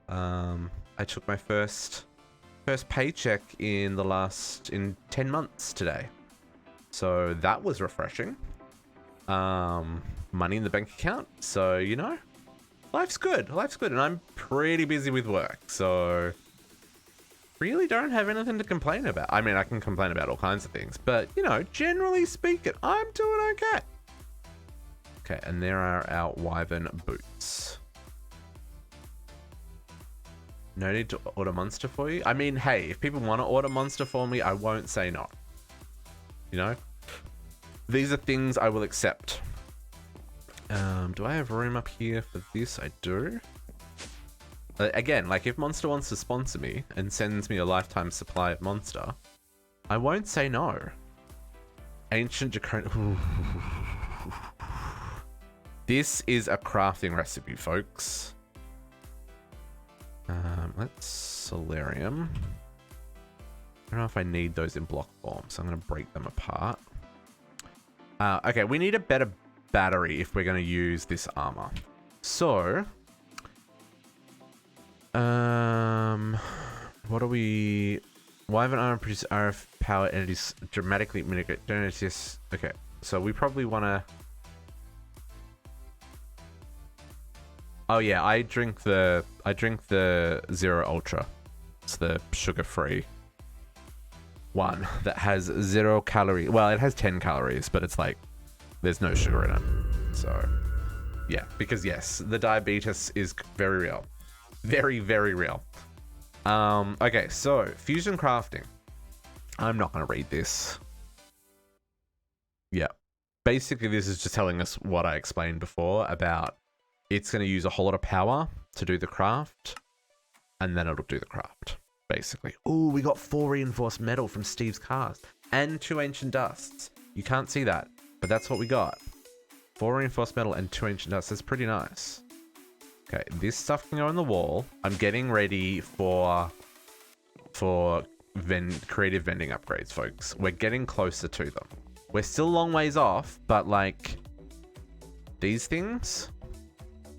Speaker 1: I took my first paycheck in 10 months today. So that was refreshing. Money in the bank account. So, you know, life's good. Life's good. And I'm pretty busy with work. So really don't have anything to complain about. I mean, I can complain about all kinds of things, but you know, generally speaking, I'm doing okay. Okay. And there are our Wyvern boots. No need to order monster for you. I mean, hey, if people want to order monster for me, I won't say no. You know, these are things I will accept. Do I have room up here for this? I do. Again, like if Monster wants to sponsor me and sends me a lifetime supply of Monster, I won't say no. Ancient Draconic. This is a crafting recipe, folks. Let's Solarium. I don't know if I need those in block form, so I'm going to break them apart. Okay, we need a better battery if we're going to use this armor. So, what do we... Wyvern Armor produces RF power entities dramatically mitigate. Yes. Okay, so we probably want to... Oh yeah, I drink the Zero Ultra. It's the sugar-free one that has 0 calories. Well, it has 10 calories, but it's like there's no sugar in it. So yeah, because yes, the diabetes is very real. Very, very real. Okay, so fusion crafting. I'm not going to read this. Yeah. Basically, this is just telling us what I explained before about it's going to use a whole lot of power to do the craft, and then it'll do the craft, basically. Oh, we got 4 reinforced metal from Steve's cast and 2 ancient dusts. You can't see that, but that's what we got. 4 reinforced metal and 2 ancient dusts. That's pretty nice. Okay, this stuff can go on the wall. I'm getting ready for creative vending upgrades, folks. We're getting closer to them. We're still a long ways off, but like these things,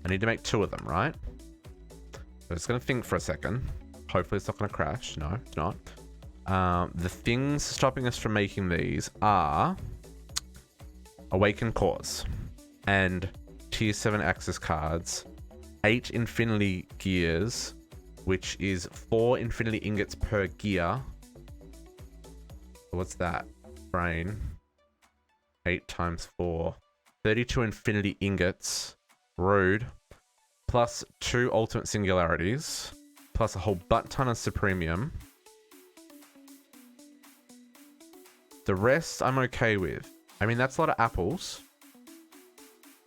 Speaker 1: I need to make 2 of them, right? I'm just going to think for a second. Hopefully it's not going to crash. No, it's not. The things stopping us from making these are Awakened Cores and Tier 7 Axis cards, 8 Infinity Gears, which is 4 Infinity Ingots per gear. What's that? Brain. 8 times 4. 32 Infinity Ingots. Rude. Plus 2 Ultimate Singularities. Plus a whole butt ton of Supremium. The rest I'm okay with. I mean, that's a lot of apples.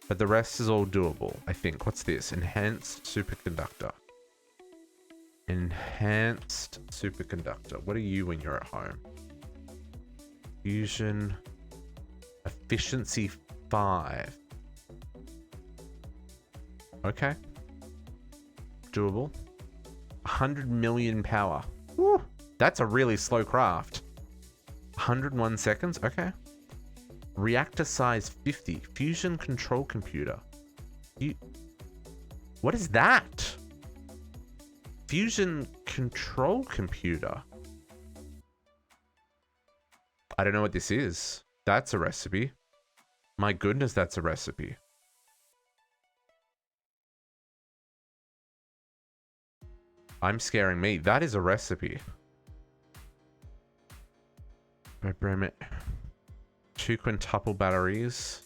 Speaker 1: But the rest is all doable, I think. What's this? Enhanced Superconductor. Enhanced Superconductor. What are you when you're at home? Fusion. Efficiency 5. Okay. Doable. 100 million power. Woo, that's a really slow craft. 101 seconds. Okay. Reactor size 50. Fusion control computer. What is that? Fusion control computer. I don't know what this is. That's a recipe. My goodness, that's a recipe. I'm scaring me. That is a recipe. 2 quintuple batteries.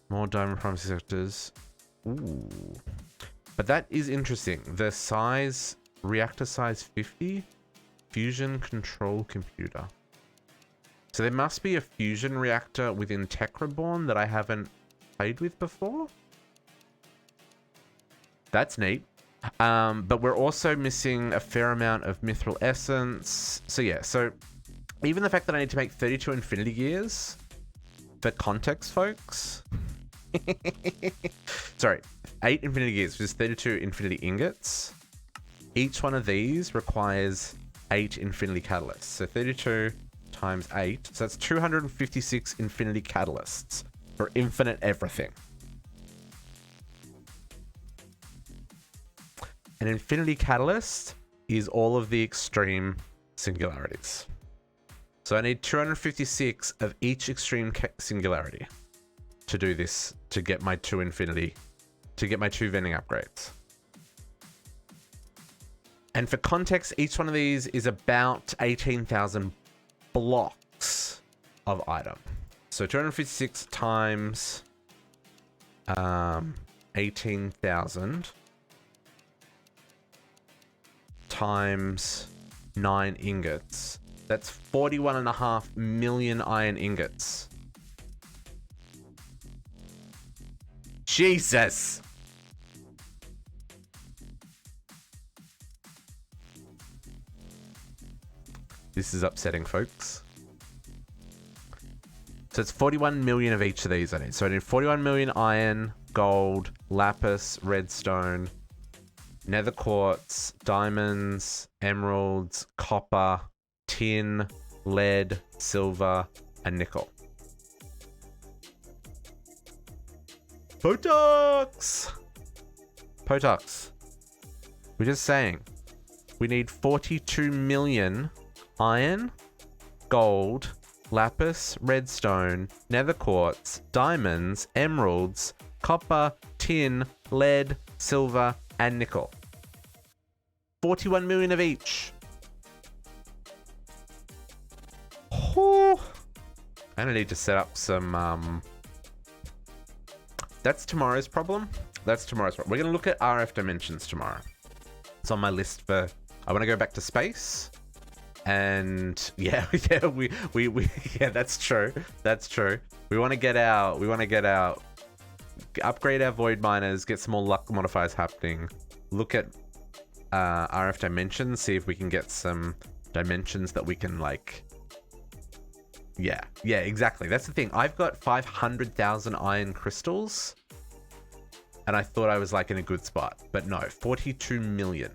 Speaker 1: More diamond primacy sectors. Ooh. But that is interesting. The size, reactor size 50, fusion control computer. So there must be a fusion reactor within Tech Reborn that I haven't played with before. That's neat. But we're also missing a fair amount of mithril essence. So yeah, so even the fact that I need to make 32 infinity gears, for context, folks. Sorry, 8 infinity gears, which is 32 infinity ingots. Each one of these requires 8 infinity catalysts. So 32 times 8. So that's 256 infinity catalysts for infinite everything. An infinity catalyst is all of the extreme singularities. So I need 256 of each extreme singularity to do this, to get my 2 infinity, to get my 2 vending upgrades. And for context, each one of these is about 18,000 blocks of item. So 256 times 18,000 times 9 ingots. That's 41.5 million iron ingots. Jesus! This is upsetting, folks. So it's 41 million of each of these I need. So I need 41 million iron, gold, lapis, redstone, nether quartz, diamonds, emeralds, copper, tin, lead, silver, and nickel. Potox! Potox. We're just saying. We need 42 million iron, gold, lapis, redstone, nether quartz, diamonds, emeralds, copper, tin, lead, silver, and nickel. 41 million of each. Oh. I'm gonna need to set up some that's tomorrow's problem. That's tomorrow's problem. We're gonna look at RF dimensions tomorrow. It's on my list for, I want to go back to space. And yeah, we yeah, that's true. That's true. We want to get out, upgrade our void miners, get some more luck modifiers happening. Look at RF dimensions, see if we can get some dimensions that we can like. Yeah, exactly. That's the thing. I've got 500,000 iron crystals, and I thought I was like in a good spot, but no, 42 million.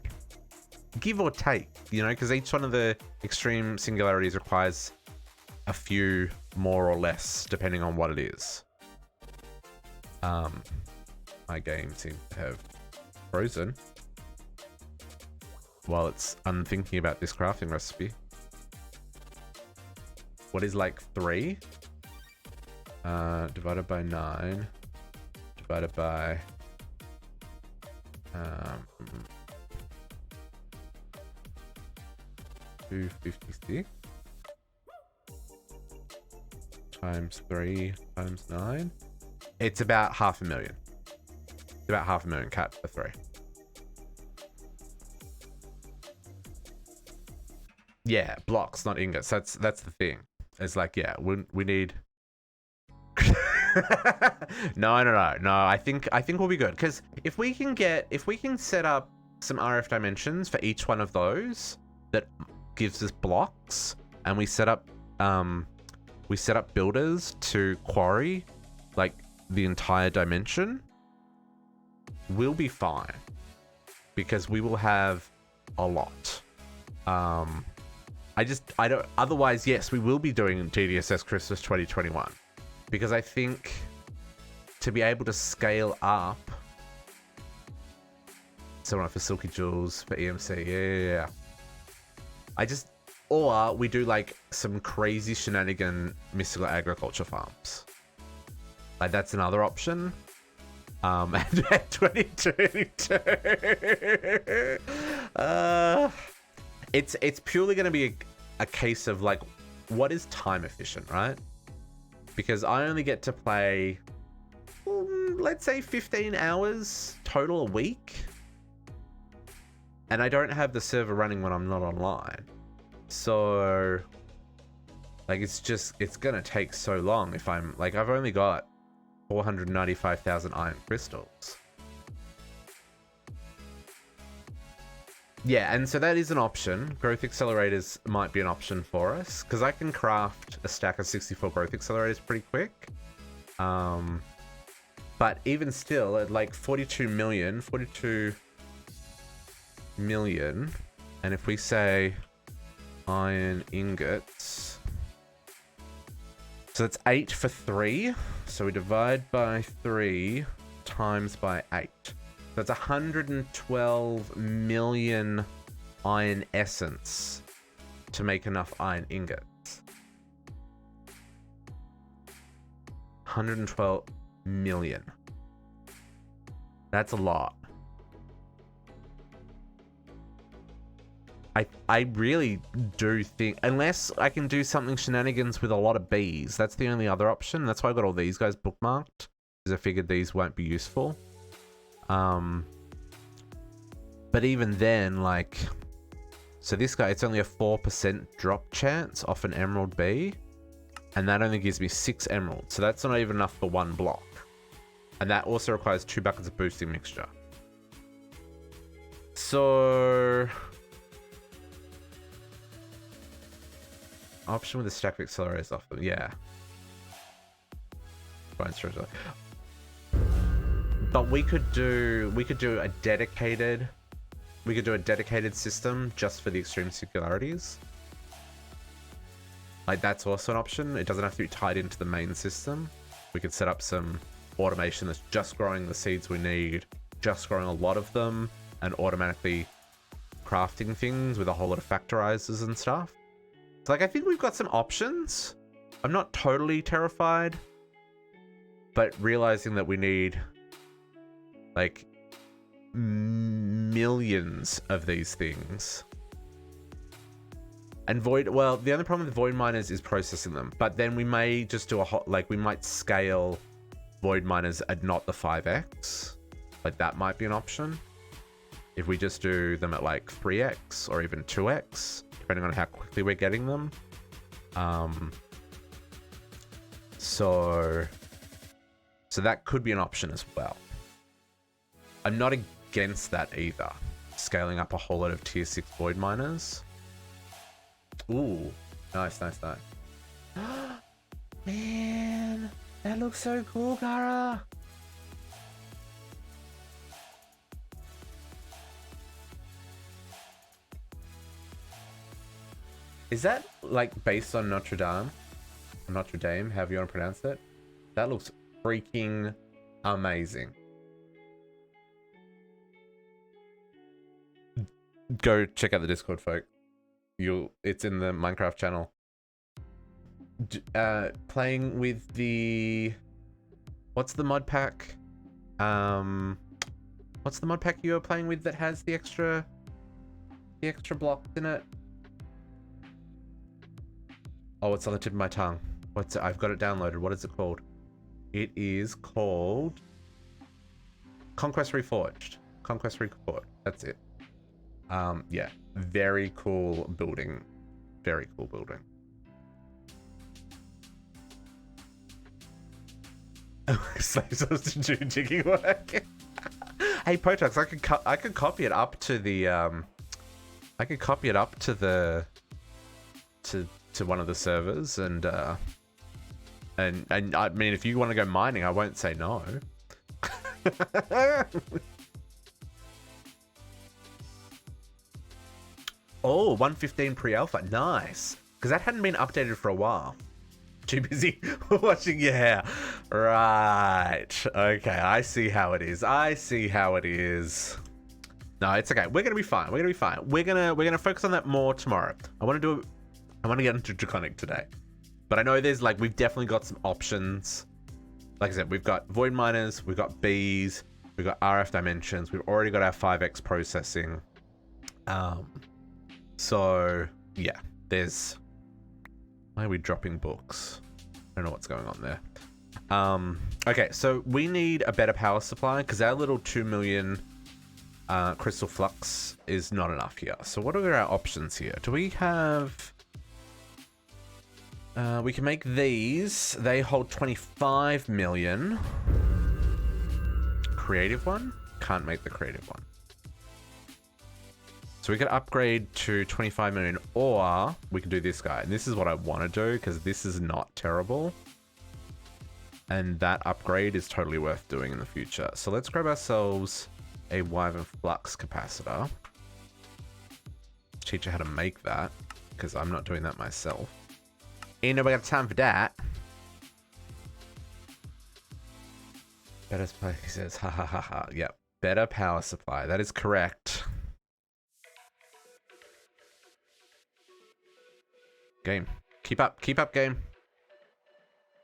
Speaker 1: Give or take, you know, because each one of the extreme singularities requires a few more or less, depending on what it is. My game seems to have frozen while it's unthinking about this crafting recipe. What is like 3? Divided by 9. Divided by... 256 times 3 times 9. It's about 500,000. It's about 500,000 cat for 3. Yeah, blocks, not ingots. That's the thing. It's like, yeah, we need. No. I think we'll be good, because if we can set up some RF dimensions for each one of those that gives us blocks, and we set up builders to quarry like the entire dimension, we'll be fine, because we will have a lot. I don't, otherwise, yes, we will be doing DDSS Christmas 2021, because I think to be able to scale up, so for Silky Jewels, for EMC, yeah. Or we do like some crazy shenanigan mystical agriculture farms. Like that's another option. And 2022. It's purely going to be a case of like, what is time efficient, right? Because I only get to play let's say 15 hours total a week. And I don't have the server running when I'm not online. So, like, it's gonna take so long if I'm, like, I've only got 495,000 iron crystals. Yeah, and so that is an option. Growth accelerators might be an option for us, because I can craft a stack of 64 growth accelerators pretty quick. But even still, at like 42 million, and if we say iron ingots, so that's 8 for 3. So we divide by 3 times by 8. That's 112 million iron essence to make enough iron ingots. 112 million. That's a lot. I really do think, unless I can do something shenanigans with a lot of bees, that's the only other option. That's why I got all these guys bookmarked, because I figured these won't be useful. But even then, like, so this guy, it's only a 4% drop chance off an emerald bee, and that only gives me 6 emeralds, so that's not even enough for 1 block. And that also requires 2 buckets of boosting mixture. So, option with a stack of accelerators off them, yeah. But we could do a dedicated system just for the extreme singularities. Like, that's also an option. It doesn't have to be tied into the main system. We could set up some automation that's just growing the seeds we need, just growing a lot of them, and automatically crafting things with a whole lot of factorizers and stuff. So, like, I think we've got some options. I'm not totally terrified, but realizing that we need, like, millions of these things. And void, well, the only problem with void miners is processing them, but then we may just do we might scale void miners at not the 5x. Like, that might be an option. If we just do them at like 3x or even 2x, depending on how quickly we're getting them. So that could be an option as well. I'm not against that either. Scaling up a whole lot of tier 6 void miners. Ooh, nice. Man, that looks so cool, Gara. Is that like based on Notre Dame, however you want to pronounce it? That looks freaking amazing. Go check out the Discord, folk. It's in the Minecraft channel. Playing with the, what's the mod pack? What's the mod pack you were playing with that has the extra blocks in it? Oh, it's on the tip of my tongue. What's it? I've got it downloaded. What is it called? It is called Conquest Reforged. That's it. Yeah, very cool building. Very cool building. Slaves us to do digging work. Hey, Potox, I could copy it up to the to one of the servers, and I mean, if you want to go mining, I won't say no. Oh, 115 pre-alpha, nice. Because that hadn't been updated for a while. Too busy washing your hair. Right. Okay, I see how it is. No, it's okay. We're gonna be fine. We're gonna focus on that more tomorrow. I want to get into Draconic today. But I know we've definitely got some options. Like I said, we've got void miners, we've got bees, we've got RF dimensions, we've already got our 5x processing. So yeah, why are we dropping books? I don't know what's going on there. Okay, so we need a better power supply because our little 2 million crystal flux is not enough here. So what are our options here? Do we have... we can make these. They hold 25 million. Creative one? Can't make the creative one. So we could upgrade to 25 million, or we can do this guy. And this is what I want to do because this is not terrible. And that upgrade is totally worth doing in the future. So let's grab ourselves a Wyvern flux capacitor. Teach you how to make that because I'm not doing that myself. Ain't nobody got time for that. Better supply, he says, ha ha ha ha. Yep, better power supply. That is correct. Game. Keep up, game.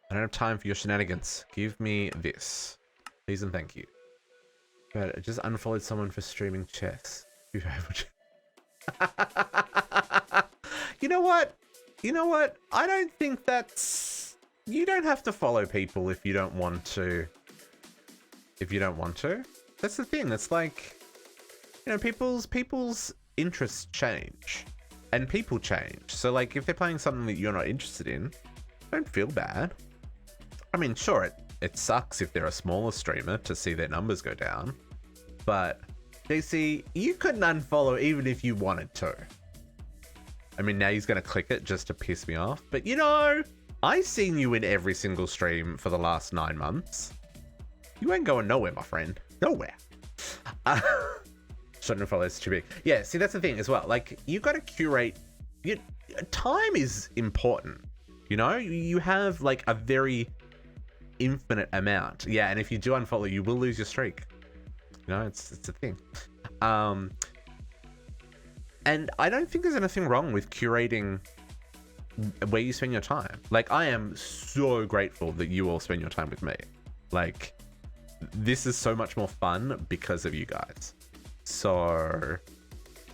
Speaker 1: I don't have time for your shenanigans. Give me this. Please and thank you. But I just unfollowed someone for streaming chess. You know what? You know what? I don't think that's... You don't have to follow people if you don't want to. If you don't want to. That's the thing. It's like, you know, people's interests change. And people change. So, like, if they're playing something that you're not interested in, don't feel bad. I mean, sure, it sucks if they're a smaller streamer to see their numbers go down. But, JC, you couldn't unfollow even if you wanted to. I mean, now he's going to click it just to piss me off. But, you know, I've seen you in every single stream for the last 9 months. You ain't going nowhere, my friend. Nowhere. Shouldn't follow this too big. Yeah, see, that's the thing as well. Like, you got to curate. Time is important. You know, you have like a very infinite amount. Yeah, and if you do unfollow, you will lose your streak. You know, it's a thing. And I don't think there's anything wrong with curating where you spend your time. Like, I am so grateful that you all spend your time with me. Like, this is so much more fun because of you guys. So,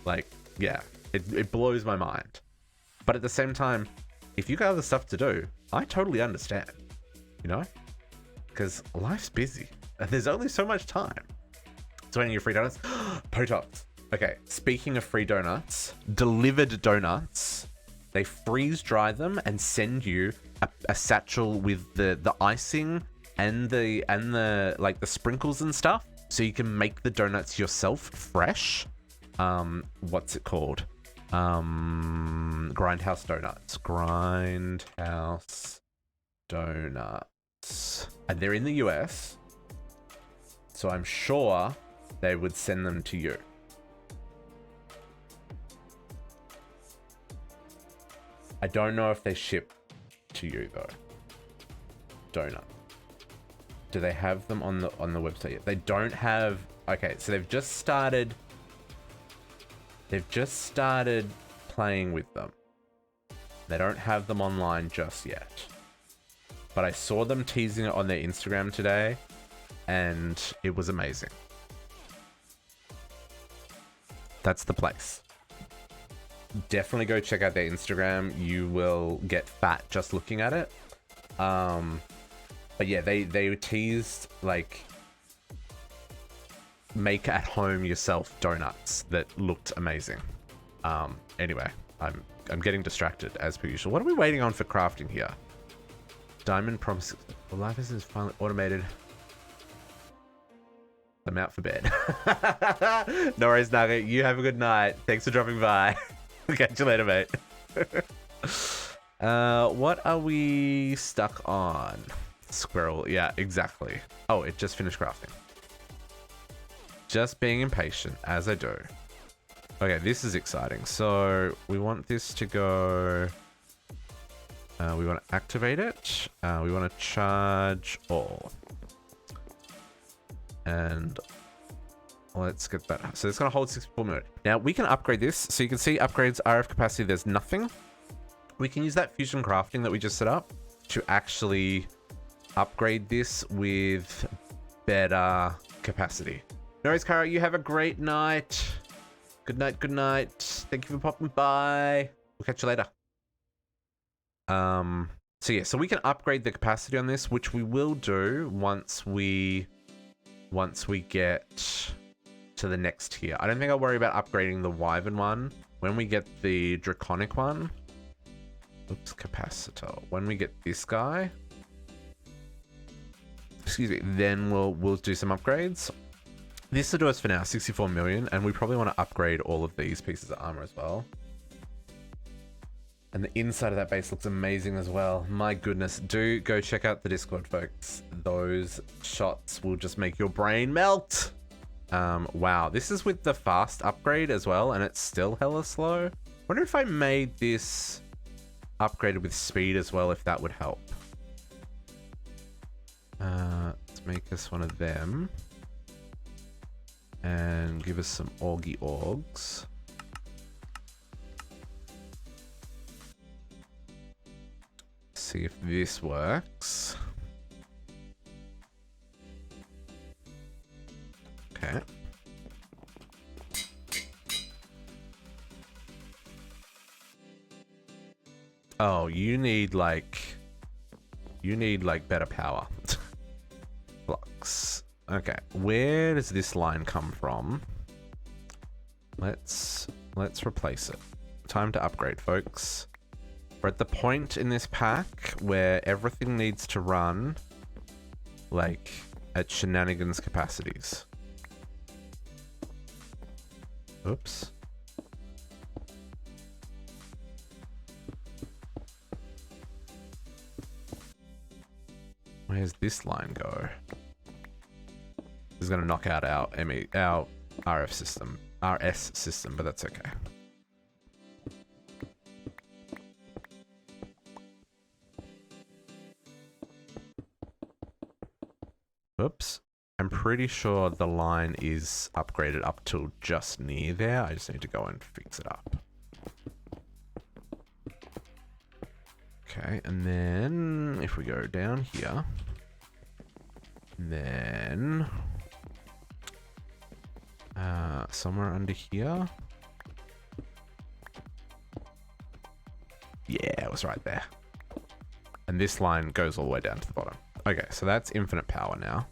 Speaker 1: like, yeah, it blows my mind. But at the same time, if you got other stuff to do, I totally understand, you know? Because life's busy and there's only so much time. So any of your free donuts? Potops. Okay, speaking of free donuts, delivered donuts, they freeze dry them and send you a satchel with the icing and the like the sprinkles and stuff, so you can make the donuts yourself fresh. What's it called? Grindhouse donuts. Grindhouse donuts. And they're in the US, so I'm sure they would send them to you. I don't know if they ship to you though. Donut. Do they have them on the website yet? They don't have. Okay, so they've just started playing with them. They don't have them online just yet. But I saw them teasing it on their Instagram today, and it was amazing. That's the place. Definitely go check out their Instagram. You will get fat just looking at it. But yeah, they teased like make at home yourself donuts that looked amazing. Anyway, I'm getting distracted as per usual. What are we waiting on for crafting here? Diamond promise. Well, life is finally automated. I'm out for bed. No worries, Nugget. You have a good night. Thanks for dropping by. Catch you later, mate. What are we stuck on? Squirrel. Yeah, exactly. Oh, it just finished crafting. Just being impatient, as I do. Okay, this is exciting. So we want this to go... we want to activate it. We want to charge all. And let's get that. So it's going to hold 64 minutes. Now we can upgrade this. So you can see upgrades RF capacity. There's nothing. We can use that fusion crafting that we just set up to actually upgrade this with better capacity. No worries, Kara. You have a great night. Good night. Good night. Thank you for popping by. We'll catch you later. So yeah, so we can upgrade the capacity on this, which we will do once we get to the next tier. I don't think I'll worry about upgrading the Wyvern one. When we get the Draconic one, oops, capacitor. When we get this guy, excuse me, then we'll do some upgrades. This will do us for now 64 million, and we probably want to upgrade all of these pieces of armor as well. And the inside of that base looks amazing as well. My goodness, do go check out the Discord, folks. Those shots will just make your brain melt. Wow, this is with the fast upgrade as well, and it's still hella slow. Wonder if I made this upgraded with speed as well, if that would help. Let's make us one of them. And give us some Augie Orgs. See if this works. Okay. Oh, you need like better power. Flux. Okay, where does this line come from? Let's replace it. Time to upgrade, folks. We're at the point in this pack where everything needs to run like at shenanigans capacities. Oops. Where's this line go? This is going to knock out our RF system, RS system, but that's okay. Oops. I'm pretty sure the line is upgraded up till just near there. I just need to go and fix it up. Okay, and then if we go down here, then somewhere under here. Yeah, it was right there. And this line goes all the way down to the bottom. Okay, so that's infinite power now.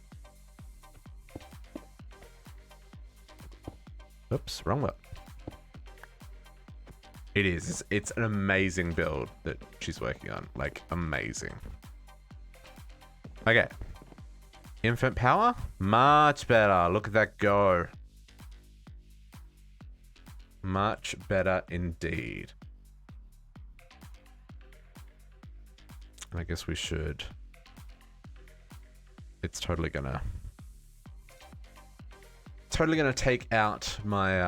Speaker 1: Oops, wrong one. It is. It's an amazing build that she's working on. Like, amazing. Okay. Infinite power? Much better. Look at that go. Much better indeed. I guess we should... It's totally gonna take out my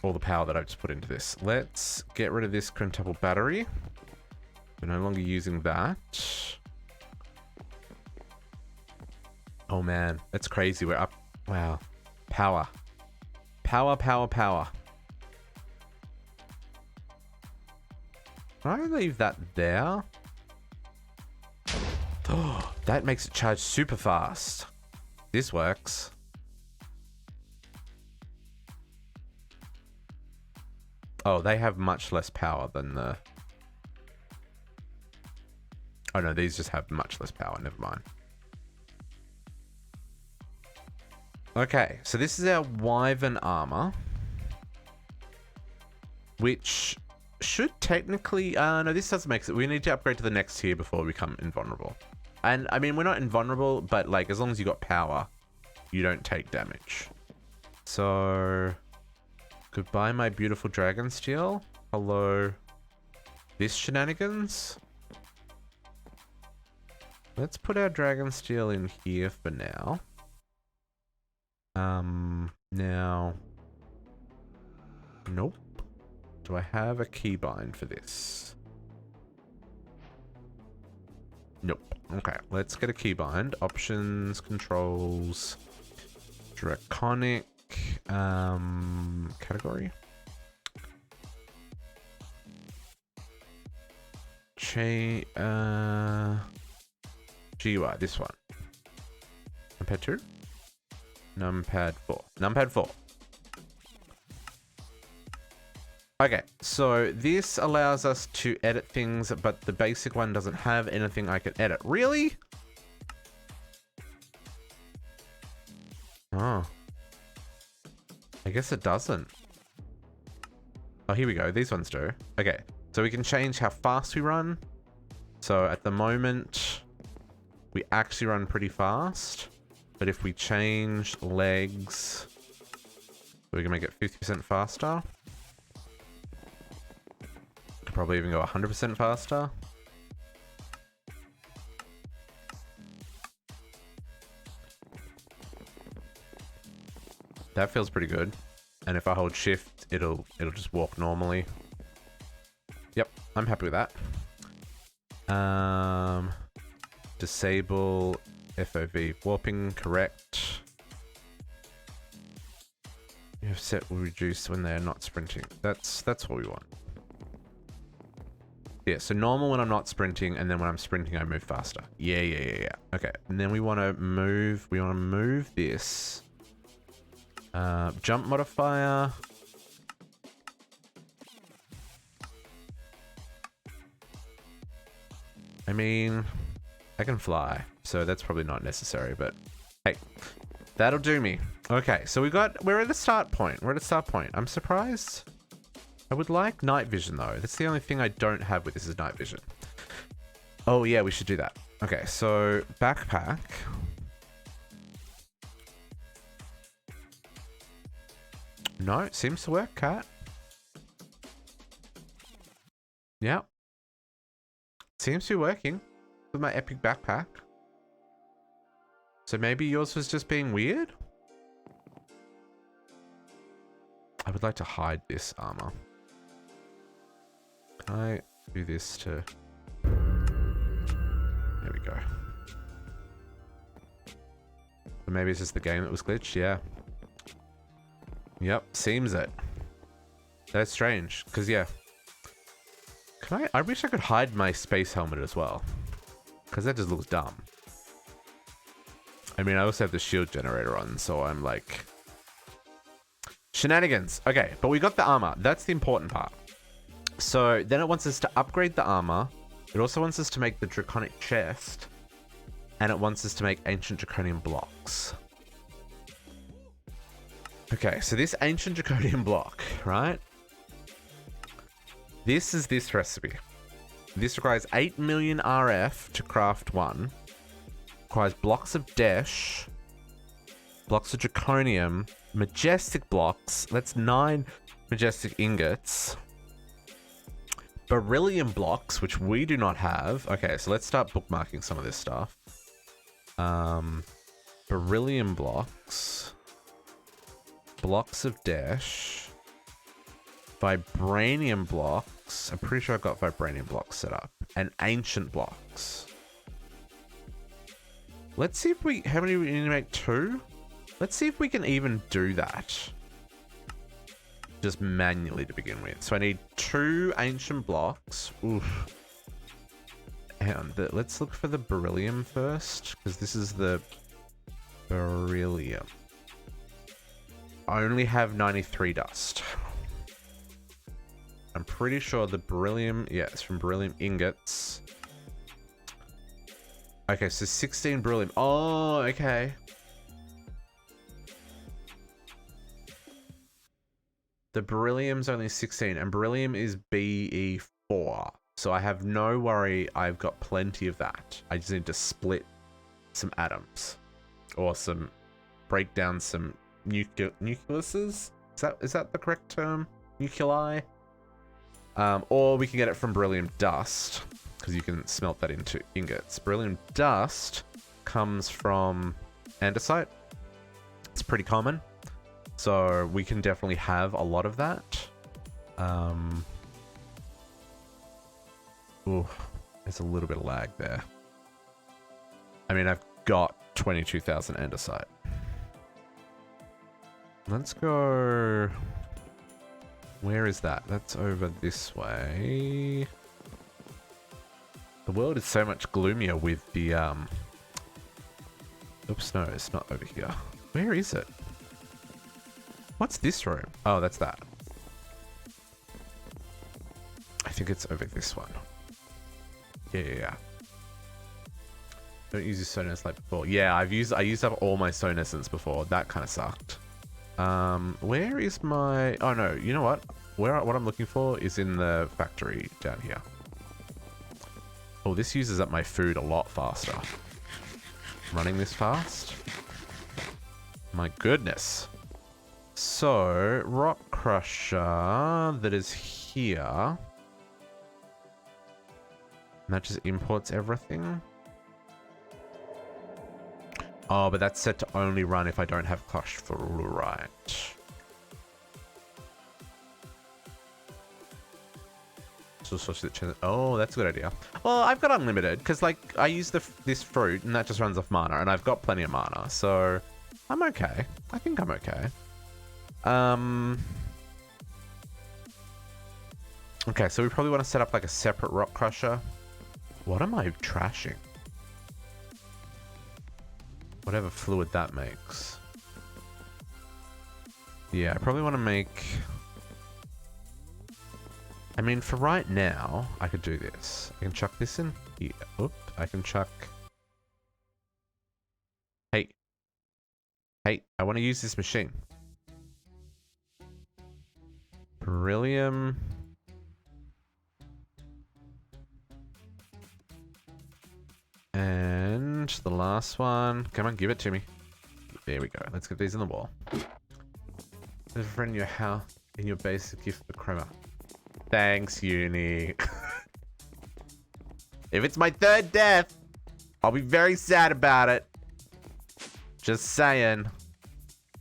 Speaker 1: all the power that I've just put into this. Let's get rid of this quintuple battery. We're no longer using that. Oh man, that's crazy. We're up. Wow. Power. Power, power, power. Can I leave that there? Oh, that makes it charge super fast. This works. Oh, they have much less power than the... Oh no, these just have much less power. Never mind. Okay, so this is our Wyvern Armor. Which should technically... no, this doesn't make sense. We need to upgrade to the next tier before we become invulnerable. And, I mean, we're not invulnerable, but, like, as long as you got power, you don't take damage. So... Goodbye, my beautiful dragon steel. Hello. This shenanigans. Let's put our dragon steel in here for now. Now... Nope. Do I have a keybind for this? Nope. Okay, let's get a keybind. Options, controls, Draconic, category. GUI, this one. Numpad 2? Numpad 4. Numpad 4. Okay, so this allows us to edit things, but the basic one doesn't have anything I can edit. Really? Oh. I guess it doesn't. Oh, here we go. These ones do. Okay, so we can change how fast we run. So at the moment, we actually run pretty fast. But if we change legs, we can make it 50% faster. Could probably even go 100% faster. That feels pretty good. And if I hold shift, it'll just walk normally. Yep, I'm happy with that. Disable FOV warping, correct. You have set will reduce when they're not sprinting. That's what we want. Yeah, so normal when I'm not sprinting, and then when I'm sprinting, I move faster. Yeah. Okay, and then we want to move this. Jump modifier. I mean, I can fly, so that's probably not necessary, but hey, that'll do me. Okay, so we're at the start point. I'm surprised. I would like night vision though. That's the only thing I don't have with this is night vision. Oh yeah, we should do that. Okay, so backpack. No, it seems to work, cat. Yeah. Seems to be working with my epic backpack. So maybe yours was just being weird? I would like to hide this armor. Can I do this to... There we go. So maybe it's just the game that was glitched, yeah. Yep, seems it. That's strange, because yeah. I wish I could hide my space helmet as well. Because that just looks dumb. I mean, I also have the shield generator on, so I'm like... Shenanigans. Okay, but we got the armor. That's the important part. So then it wants us to upgrade the armor. It also wants us to make the Draconic chest. And it wants us to make ancient Draconian blocks. Okay, so this ancient Draconian block, right? This is this recipe. This requires 8 million RF to craft one. Requires blocks of Desh, blocks of Draconium, majestic blocks. That's 9 majestic ingots. Beryllium blocks, which we do not have. Okay, so let's start bookmarking some of this stuff. Beryllium blocks. Blocks of Desh. Vibranium blocks. I'm pretty sure I've got vibranium blocks set up. And ancient blocks. Let's see if how many we need to make? 2? Let's see if we can even do that. Just manually to begin with. So I need 2 ancient blocks. Oof. And let's look for the beryllium first, because this is the beryllium. I only have 93 dust. I'm pretty sure the beryllium, yeah, it's from beryllium ingots. Okay, so 16 beryllium. Oh, okay. The beryllium's only 16, and beryllium is BE4. So I have no worry, I've got plenty of that. I just need to split some atoms. Or break down some nucleuses? Is that the correct term? Nuclei? Or we can get it from beryllium dust, because you can smelt that into ingots. Beryllium dust comes from andesite. It's pretty common. So we can definitely have a lot of that. Ooh, there's a little bit of lag there. I mean, I've got 22,000 andesite. Let's go... Where is that? That's over this way. The world is so much gloomier with the, Oops, no, it's not over here. Where is it? What's this room? Oh, that's that. I think it's over this one. Yeah. Don't use your sonus like before. Yeah, I used up all my stone essence before. That kind of sucked. Where is my... Oh no, you know what? What I'm looking for is in the factory down here. Oh, this uses up my food a lot faster. Running this fast. My goodness. So, rock crusher that is here. And that just imports everything. Oh, but that's set to only run if I don't have crushed fluorite. Oh, that's a good idea. Well, I've got unlimited because, like, I use this fruit and that just runs off mana, and I've got plenty of mana, so I'm okay. I think I'm okay. Okay, so we probably want to set up like a separate rock crusher. What am I trashing? Whatever fluid that makes. Yeah, I probably want to make... I mean, for right now, I could do this. I can chuck this in here. Oop, I can chuck... Hey, I want to use this machine. Beryllium. And the last one. Come on, give it to me. There we go. Let's get these in the wall. There's a friend in your house, in your base, gift for Chroma. Thanks, Uni. If it's my third death, I'll be very sad about it. Just saying.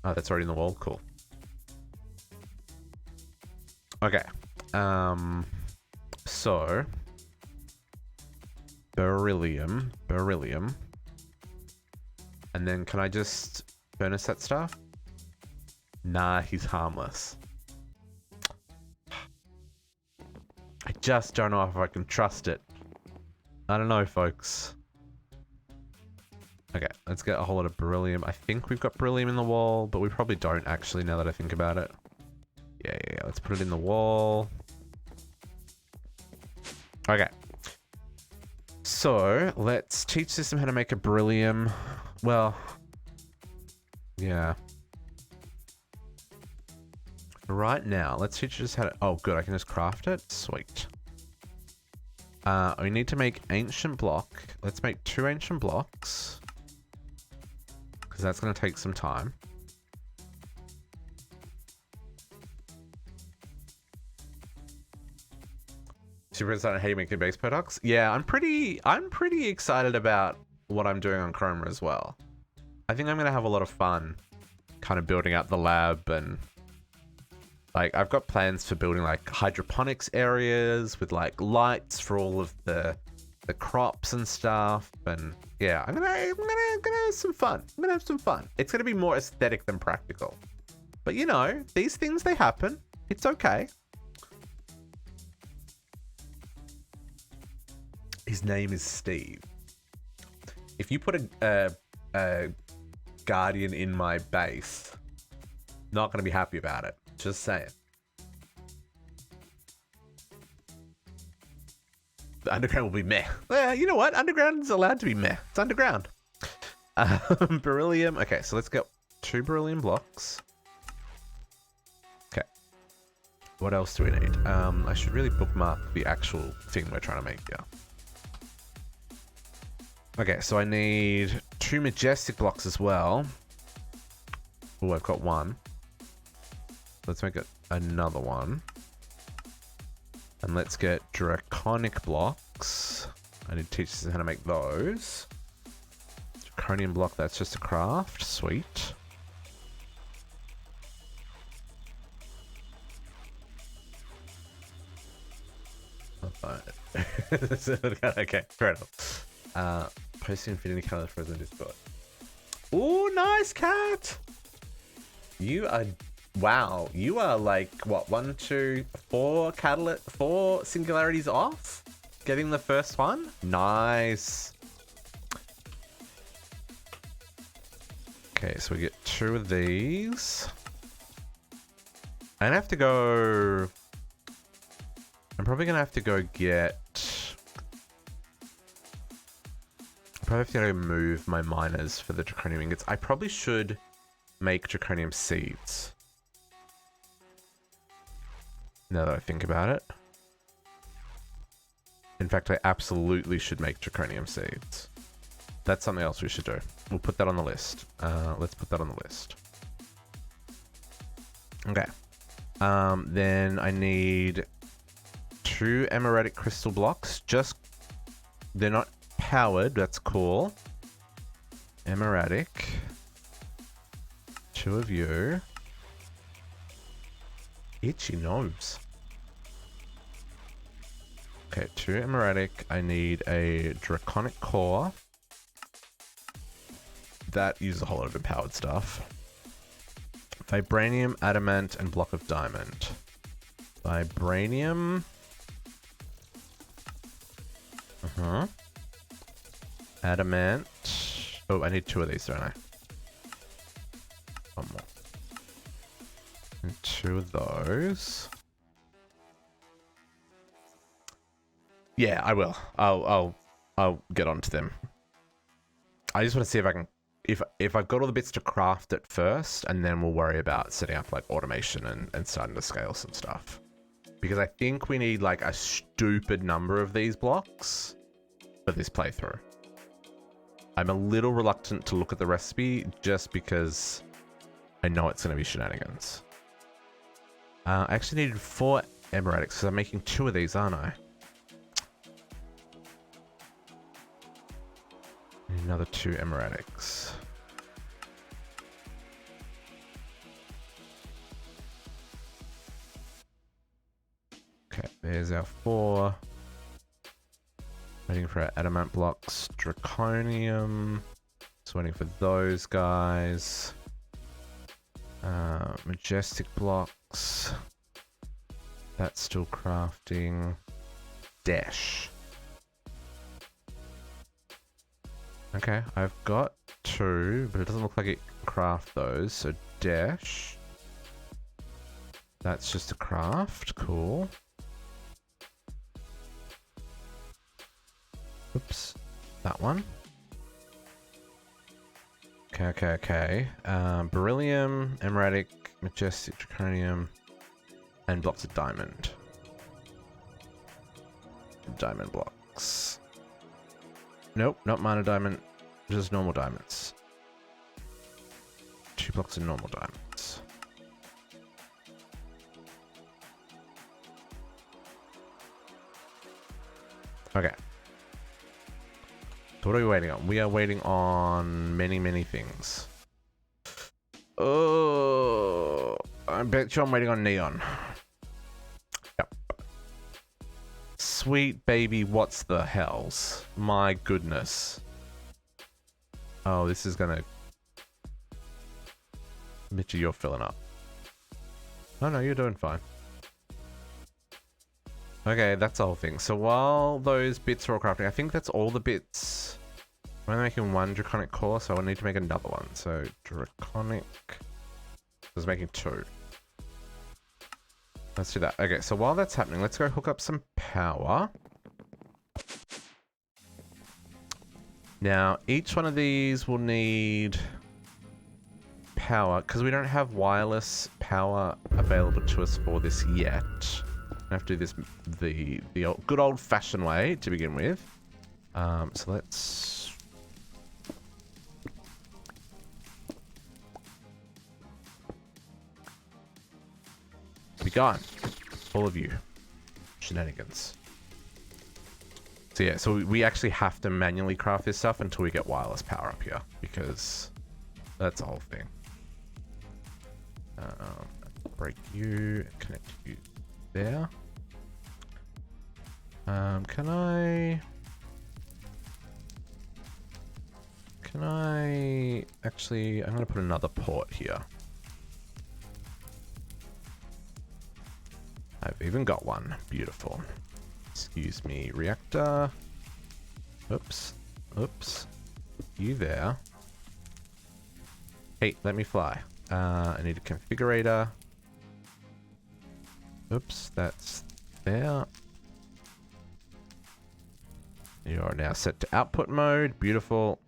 Speaker 1: Oh, that's already in the wall. Cool. Okay. So beryllium. And then can I just furnace that stuff? Nah, he's harmless. I just don't know if I can trust it. I don't know, folks. Okay, let's get a whole lot of beryllium. I think we've got beryllium in the wall, but we probably don't actually now that I think about it. Yeah. Let's put it in the wall. Okay. So, let's teach system how to make a beryllium. Well, yeah. Right now, let's teach us how to... Oh, good. I can just craft it. Sweet. We need to make ancient block. Let's make 2 ancient blocks. Because that's going to take some time. Super excited how you make your base products. Yeah, I'm pretty excited about what I'm doing on Chroma as well. I think I'm going to have a lot of fun kind of building out the lab, and like I've got plans for building like hydroponics areas with like lights for all of the crops and stuff. And yeah, I'm gonna have some fun. I'm gonna have some fun. It's gonna be more aesthetic than practical. But you know, these things, they happen. It's okay. His name is Steve. If you put a guardian in my base, not going to be happy about it. Just saying. The underground will be meh. Well, you know what? Underground's allowed to be meh. It's underground. Beryllium. Okay, so let's get 2 beryllium blocks. Okay. What else do we need? I should really bookmark the actual thing we're trying to make here. Okay, so I need 2 majestic blocks as well. Oh, I've got 1. Let's make it another one. And let's get draconic blocks. I need to teach us how to make those. Draconian block, that's just a craft. Sweet. Okay, fair enough. Posting infinity color frozen Discord. Oh, nice cat. You are, wow. You are like what? 1, 2, 4 4 singularities off getting the first one. Nice. Okay, so we get 2 of these. I'd have to go. I'm probably gonna have to go get... probably have to go move my miners for the Draconium ingots. I probably should make Draconium seeds. Now that I think about it. In fact, I absolutely should make Draconium seeds. That's something else we should do. We'll put that on the list. Let's put that on the list. Okay. Then I need 2 emeradic crystal blocks. Just... they're not powered. That's cool. Emeradic. 2 of you. Itchy nose. Okay, 2 emeradic. I need a draconic core. That uses a whole lot of empowered stuff. Vibranium, adamant, and block of diamond. Vibranium. Adamant. Oh, I need 2 of these, don't I? One more. And 2 of those. Yeah, I will. I'll get onto them. I just want to see if I can, if I've got all the bits to craft it first, and then we'll worry about setting up like automation and starting to scale some stuff. Because I think we need like a stupid number of these blocks for this playthrough. I'm a little reluctant to look at the recipe just because I know it's going to be shenanigans. I actually needed 4 emeradics because I'm making 2 of these, aren't I? Another 2 emeradics. Okay, there's our 4. Waiting for our adamant blocks. Draconium. Just waiting for those guys. Majestic blocks. That's still crafting. Dash. Okay, I've got 2, but it doesn't look like it can craft those. So dash. That's just a craft. Cool. Oops. That one. Okay. Beryllium, emeradic, majestic, draconium, and blocks of diamond. Diamond blocks. Nope, not minor diamond, just normal diamonds. 2 blocks of normal diamonds. Okay. So what are we waiting on? We are waiting on many, many things. Oh, I bet you I'm waiting on neon. Yep. Sweet baby, what's the hells? My goodness. Oh, this is gonna... bet you you're filling up. Oh no, you're doing fine. Okay, that's the whole thing. So while those bits are all crafting, I think that's all the bits. I'm only making 1 draconic core, so I need to make another one. So draconic... I was making 2. Let's do that. Okay, so while that's happening, let's go hook up some power. Now, each one of these will need power, because we don't have wireless power available to us for this yet. I have to do this the good old-fashioned way to begin with. So let's... be gone. All of you. Shenanigans. So yeah, so we actually have to manually craft this stuff until we get wireless power up here, because that's the whole thing. Break you, connect you there. Can I actually, I'm gonna put another port here. I've even got one. Beautiful. Excuse me, reactor. Oops. Oops. You there. Hey, let me fly. I need a configurator. Oops, that's there. You are now set to output mode. Beautiful.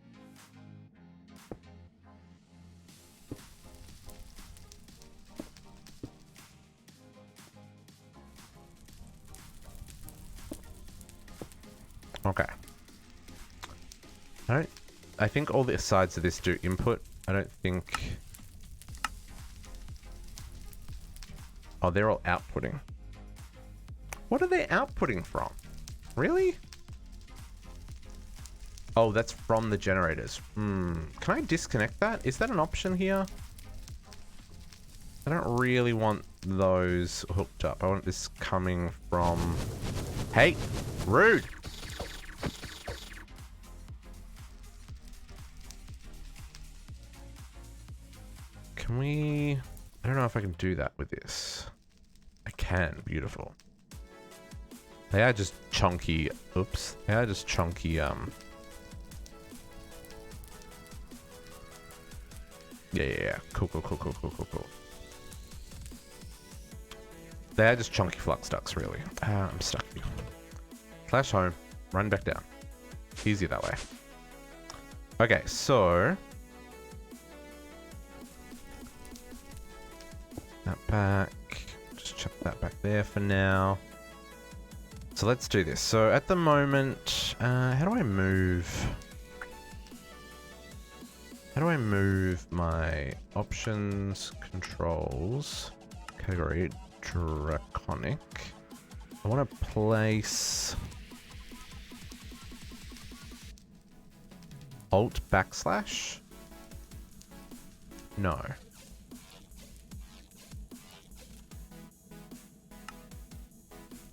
Speaker 1: Okay. I think all the sides of this do input. I don't think... Oh, they're all outputting. What are they outputting from? Really? Oh, that's from the generators. Can I disconnect that? Is that an option here? I don't really want those hooked up. I want this coming from... Hey! Rude! Can we... I don't know if I can do that with this. I can. Beautiful. They are just chunky... Oops. They are just chunky, Yeah. Cool. They are just chunky flux ducts, really. I'm stuck here. Flash home. Run back down. Easier that way. Okay, so... That back. Just chuck that back there for now. So let's do this. So at the moment... how do I move... How do I move my options, controls, category, Draconic? I want to place Alt /? No.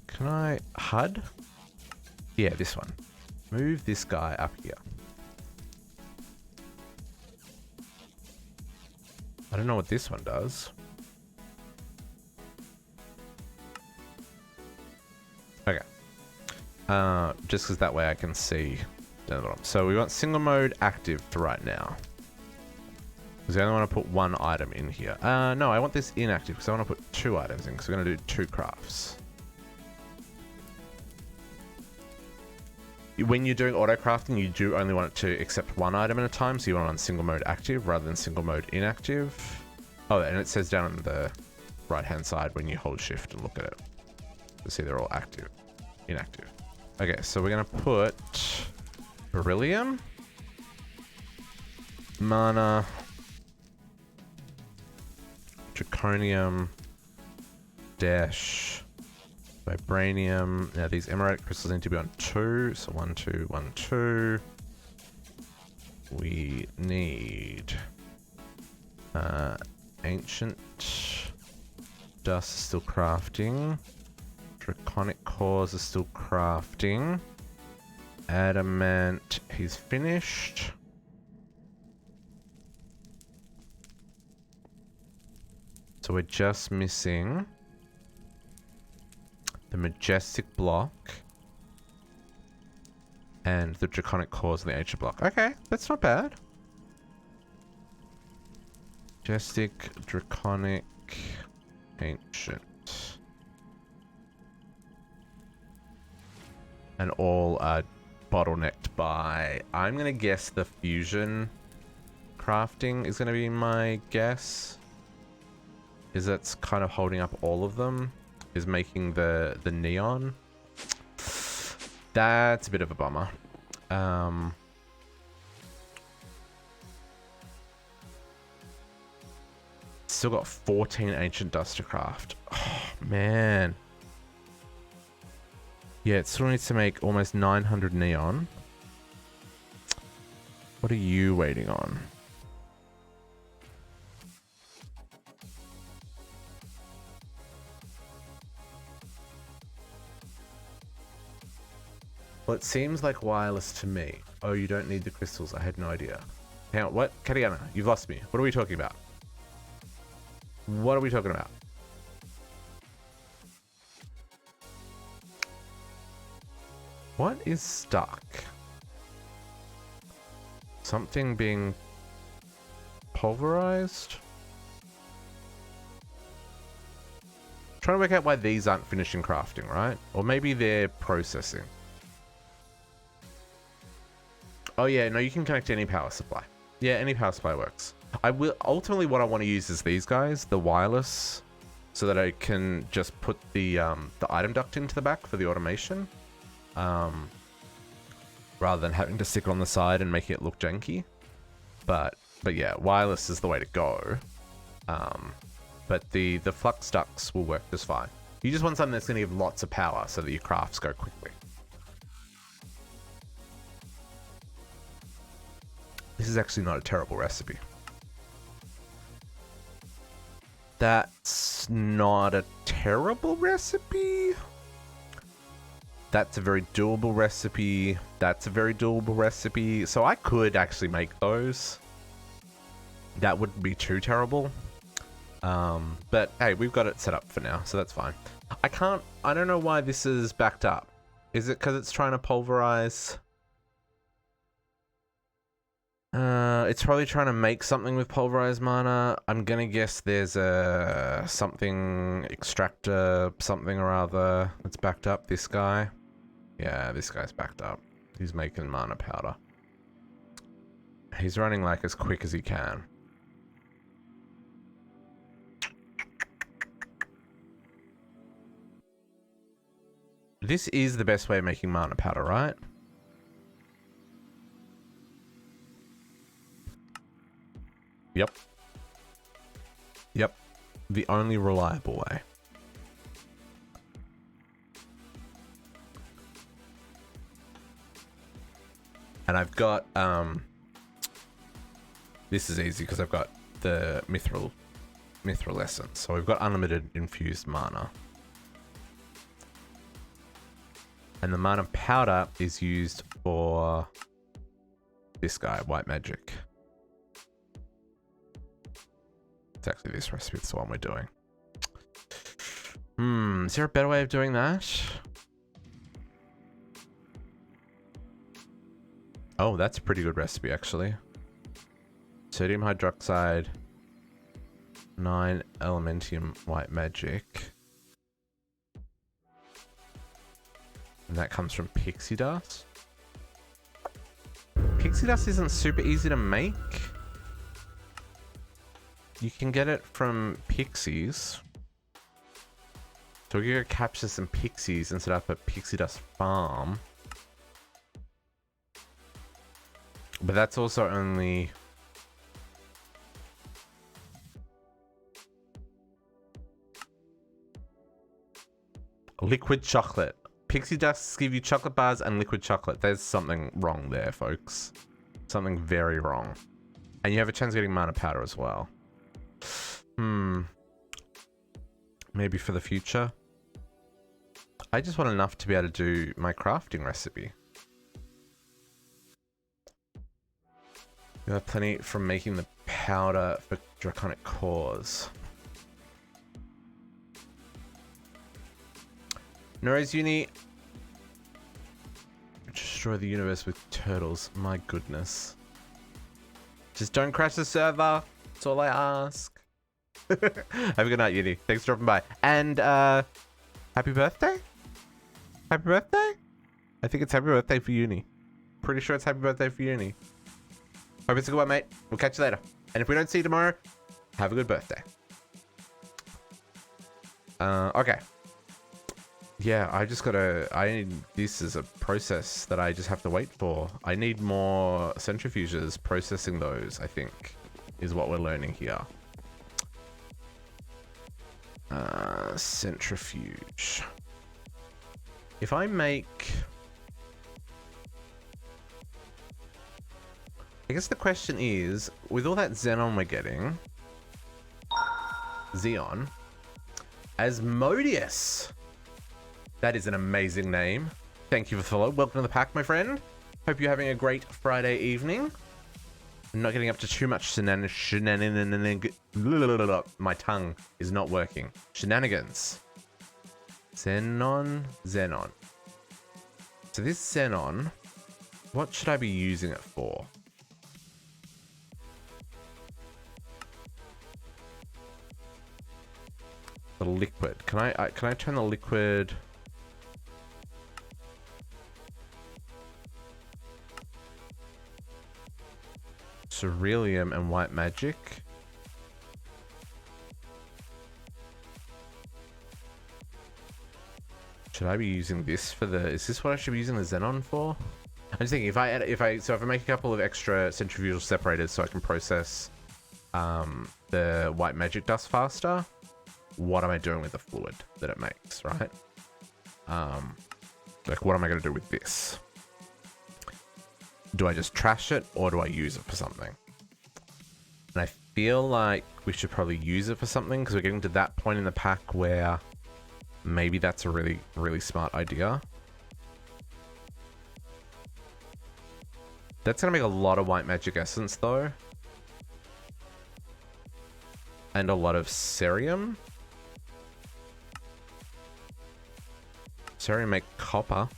Speaker 1: Can I HUD? Yeah, this one. Move this guy up here. I don't know what this one does. Okay. Just because that way I can see down the bottom. So we want single mode active for right now. Because I only want to put one item in here. No, I want this inactive because I want to put 2 items in because we're going to do 2 crafts. When you're doing auto crafting, you do only want it to accept 1 item at a time, so you want it on single mode active rather than single mode inactive. Oh, and it says down on the right-hand side when you hold shift and look at it. You see they're all active, inactive. Okay, so we're gonna put beryllium, mana, draconium, dash, vibranium. Now these emerald crystals need to be on 2, so 1, 2, 1, 2. We need ancient dust is still crafting. Draconic cores are still crafting. Adamant, he's finished. So we're just missing the majestic block and the draconic cores in the ancient block. Okay, that's not bad. Majestic, draconic, ancient. And all are bottlenecked by... I'm going to guess the fusion crafting is going to be my guess. Is that's kind of holding up all of them. Is making the neon. That's a bit of a bummer. Still got 14 ancient dust to craft. Oh, man. Yeah, it still needs to make almost 900 neon. What are you waiting on? Well, it seems like wireless to me. Oh, you don't need the crystals. I had no idea. Hang on, what? Katiana, you've lost me. What are we talking about? What are we talking about? What is stuck? Something being pulverized? Trying to work out why these aren't finishing crafting, right? Or maybe they're processing. Oh yeah, no, you can connect to any power supply. Yeah, any power supply works. I will ultimately what I want to use is these guys, the wireless, so that I can just put the item duct into the back for the automation, rather than having to stick it on the side and making it look janky. But yeah, wireless is the way to go. But the flux ducts will work just fine. You just want something that's going to give lots of power so that your crafts go quickly. This is actually not a terrible recipe. That's not a terrible recipe. That's a very doable recipe. That's a very doable recipe. So I could actually make those. That wouldn't be too terrible. But hey, we've got it set up for now, so that's fine. I don't know why this is backed up. Is it because it's trying to pulverize? It's probably trying to make something with pulverized mana. I'm gonna guess there's a something extractor, something or other that's backed up. This guy. Yeah, this guy's backed up. He's making mana powder. He's running like as quick as he can. This is the best way of making mana powder, right? Yep. Yep. The only reliable way. And I've got, this is easy because I've got the mithril essence. So we've got unlimited infused mana. And the mana powder is used for this guy, white magic. It's actually this recipe, it's the one we're doing. Is there a better way of doing that? Oh, that's a pretty good recipe, actually. Sodium hydroxide, 9 elementium white magic. And that comes from pixie dust. Pixie dust isn't super easy to make. You can get it from pixies. So we're gonna capture some pixies and set up a pixie dust farm. But that's also only... liquid chocolate. Pixie dusts give you chocolate bars and liquid chocolate. There's something wrong there, folks. Something very wrong. And you have a chance of getting mana powder as well. Maybe for the future. I just want enough to be able to do my crafting recipe. You have plenty from making the powder for draconic cores. Nora's Uni. Destroy the universe with turtles. My goodness. Just don't crash the server. That's all I ask. Have a good night, Uni. Thanks for dropping by. And happy birthday? Happy birthday? I think it's happy birthday for Uni. Pretty sure it's happy birthday for Uni. Hope it's a good one, mate. We'll catch you later. And if we don't see you tomorrow, have a good birthday. Okay. Yeah, I just gotta... this is a process that I just have to wait for. I need more centrifuges processing those, I think, is what we're learning here. Centrifuge. If I make... I guess the question is, with all that Xenon we're getting... Xeon... Asmodeus! That is an amazing name. Thank you for the follow. Welcome to the pack, my friend. Hope you're having a great Friday evening. I'm not getting up to too much shenanigans. My tongue is not working. Shenanigans. Xenon. So this Xenon, what should I be using it for? The liquid. Can I turn the liquid? Ceruleum and white magic. Should I be using this for the... Is this what I should be using the Xenon for? I'm just thinking, if I make a couple of extra centrifugal separators so I can process the white magic dust faster, what am I doing with the fluid that it makes, right? Like, what am I going to do with this? Do I just trash it, or do I use it for something? And I feel like we should probably use it for something, because we're getting to that point in the pack where maybe that's a really, really smart idea. That's going to make a lot of white magic essence, though. And a lot of cerium. Cerium make copper.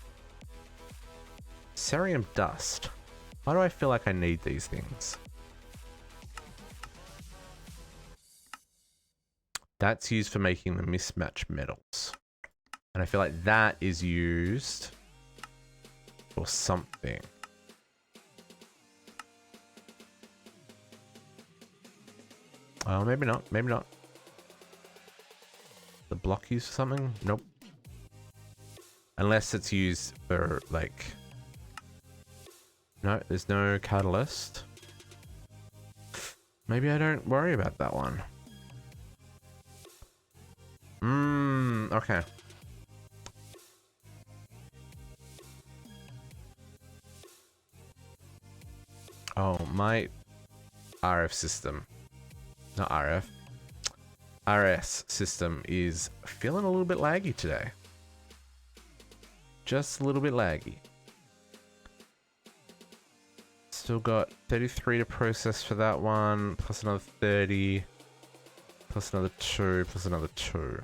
Speaker 1: Cerium dust. Why do I feel like I need these things? That's used for making the mismatch metals. And I feel like that is used for something. Oh, maybe not. Maybe not. The block used for something? Nope. Unless it's used for, like... No, there's no catalyst. Maybe I don't worry about that one. Okay. Oh, my RF system. Not RF. RS system is feeling a little bit laggy today. Just a little bit laggy. Still got 33 to process for that one, plus another 30, plus another 2, plus another 2.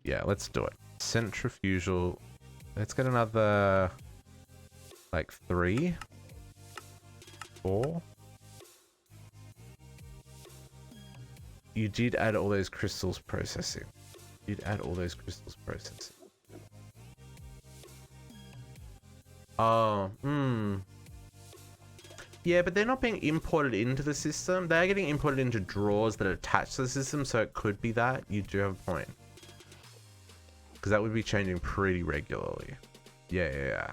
Speaker 1: Yeah, let's do it. Centrifugal. Let's get another, like, 3, 4. You did add all those crystals processing. You did add all those crystals processing. Oh, yeah, but they're not being imported into the system. They're getting imported into drawers that are attached to the system, so it could be that. You do have a point. Because that would be changing pretty regularly. Yeah.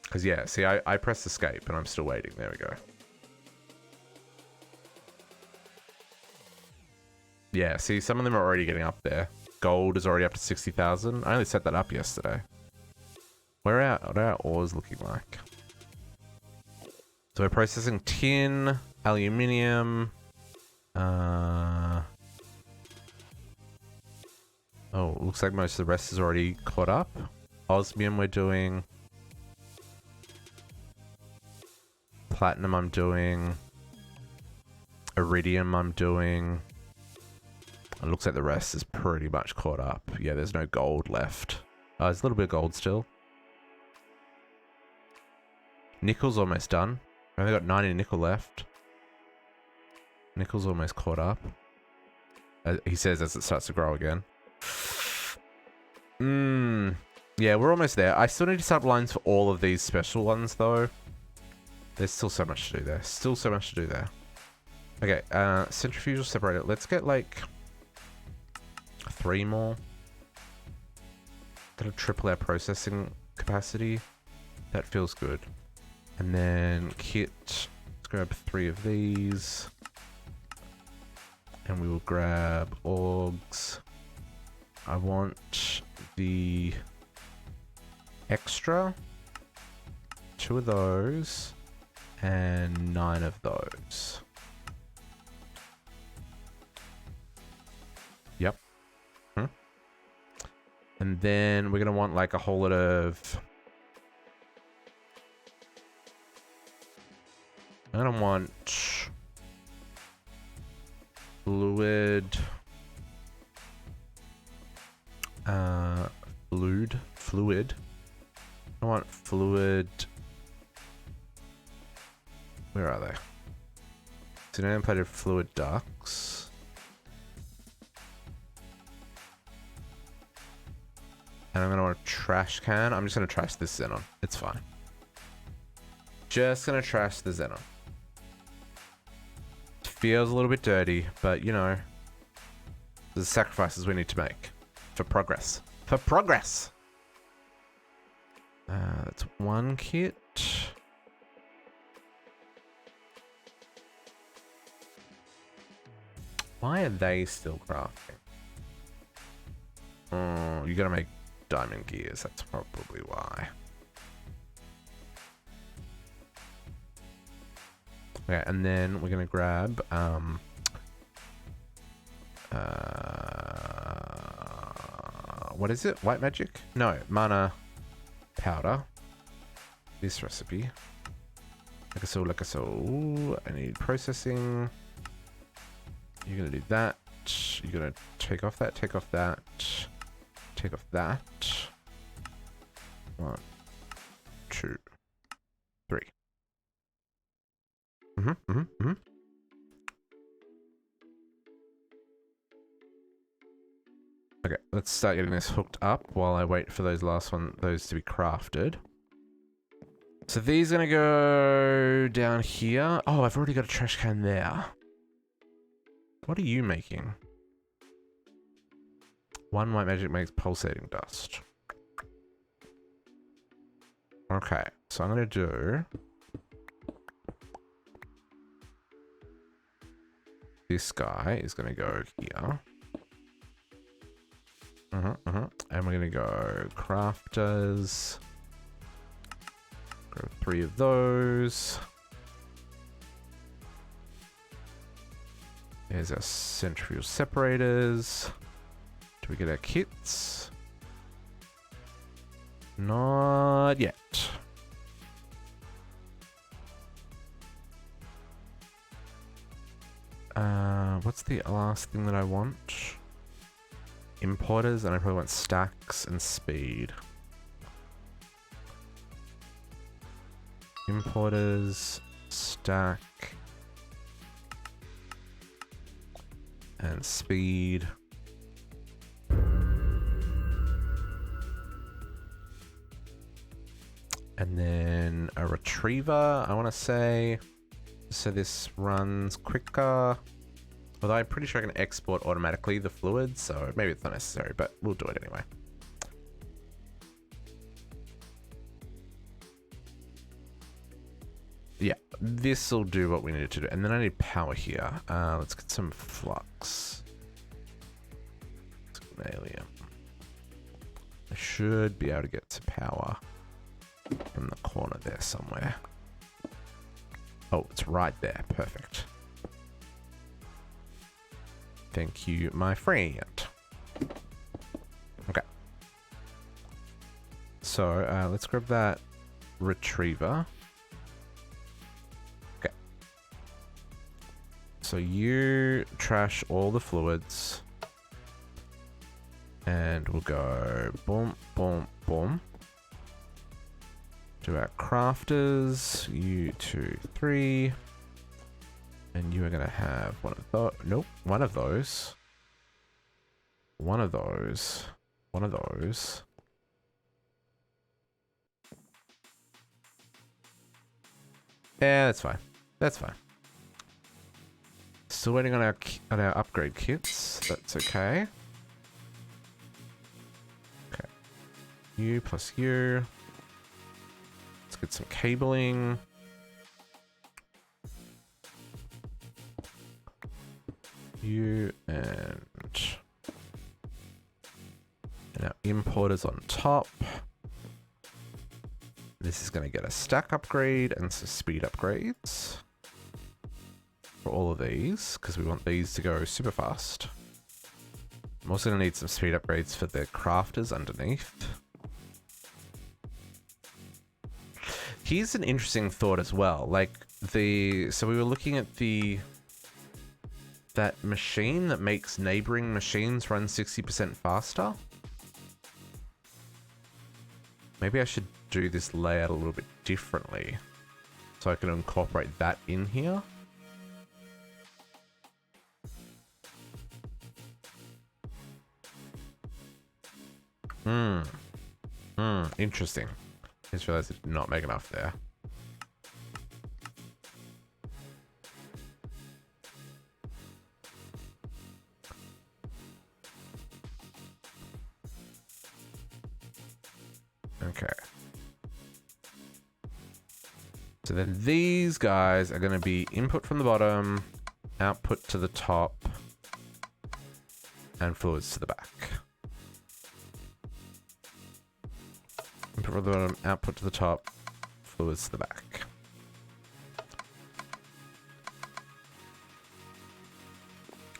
Speaker 1: Because, yeah, see, I pressed escape, and I'm still waiting. There we go. Yeah, see, some of them are already getting up there. Gold is already up to 60,000. I only set that up yesterday. What are our ores looking like? So we're processing tin, aluminium. Oh, looks like most of the rest is already caught up. Osmium we're doing. Platinum I'm doing. Iridium I'm doing. It looks like the rest is pretty much caught up. Yeah, there's no gold left. There's a little bit of gold still. Nickel's almost done. I only got 90 nickel left. Nickel's almost caught up. He says as it starts to grow again. Yeah, we're almost there. I still need to set up lines for all of these special ones, though. There's still so much to do there. Still so much to do there. Okay, centrifugal separator. Let's get, like, 3 more. That'll triple our processing capacity. That feels good. And then kit, let's grab 3 of these. And we will grab orgs. I want the extra, 2 of those, and 9 of those. Yep. And then we're going to want like a whole lot of... I don't want fluid, fluid. I want fluid. Where are they? So now I plated fluid ducts. And I'm gonna want a trash can. I'm just gonna trash this Xenon. It's fine. just gonna trash the Xenon. Feels a little bit dirty, but you know, there's sacrifices we need to make for progress. For progress! That's one kit. Why are they still crafting? Oh, you gotta make diamond gears, that's probably why. Okay, and then we're gonna grab what is it? White magic? No, mana powder. This recipe. Like so. I need processing. You're gonna do that. You're gonna take off that, take off that, take off that. 1, 2, 3. Okay, let's start getting this hooked up while I wait for those those to be crafted. So these are gonna go down here. Oh, I've already got a trash can there. What are you making? 1 white magic makes pulsating dust. Okay, so I'm gonna do this guy is gonna go here. And we're gonna go crafters. Grab 3 of those. There's our centrifugal separators. Do we get our kits? Not yet. What's the last thing that I want? Importers, and I probably want stacks and speed. Importers, stack, and speed. And then a retriever, I want to say, so this runs quicker. Although I'm pretty sure I can export automatically the fluids, so maybe it's not necessary, but we'll do it anyway. Yeah, this will do what we need to do. And then I need power here. Let's get some flux. Let's get an alien. I should be able to get to power from the corner there somewhere. Oh, it's right there. Perfect. Thank you, my friend. Okay. So, let's grab that retriever. Okay. So you trash all the fluids. And we'll go boom, boom, boom. Do our crafters. You 2, 3. And you are going to have one of those. Nope. One of those. One of those. One of those. Yeah, that's fine. That's fine. Still waiting on our upgrade kits. That's okay. Okay. You plus you. Let's get some cabling. You and our importers on top. This is going to get a stack upgrade and some speed upgrades for all of these, because we want these to go super fast. I'm also going to need some speed upgrades for the crafters underneath. Here's an interesting thought as well. Like so we were looking at that machine that makes neighboring machines run 60% faster. Maybe I should do this layout a little bit differently so I can incorporate that in here. Interesting. I just realized I did not make enough there. Okay. So then these guys are going to be input from the bottom, output to the top, and fluids to the back. Input from the bottom, output to the top, fluids to the back.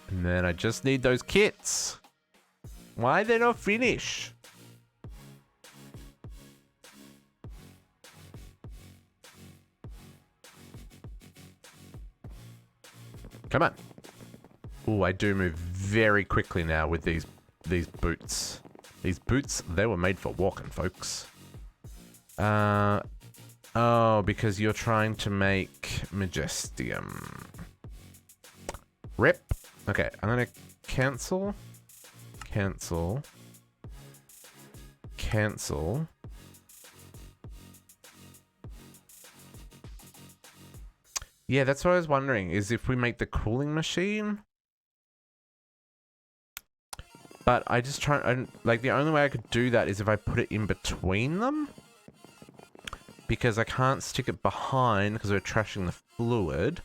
Speaker 1: And then I just need those kits. Why they not finish? Come on. Oh, I do move very quickly now with these boots. These boots, they were made for walking, folks. Oh, because you're trying to make Majestium. Rip. Okay, I'm gonna cancel. Cancel. Cancel. Yeah, that's what I was wondering, is if we make the cooling machine. But I just like, the only way I could do that is if I put it in between them. Because I can't stick it behind because we're trashing the fluid.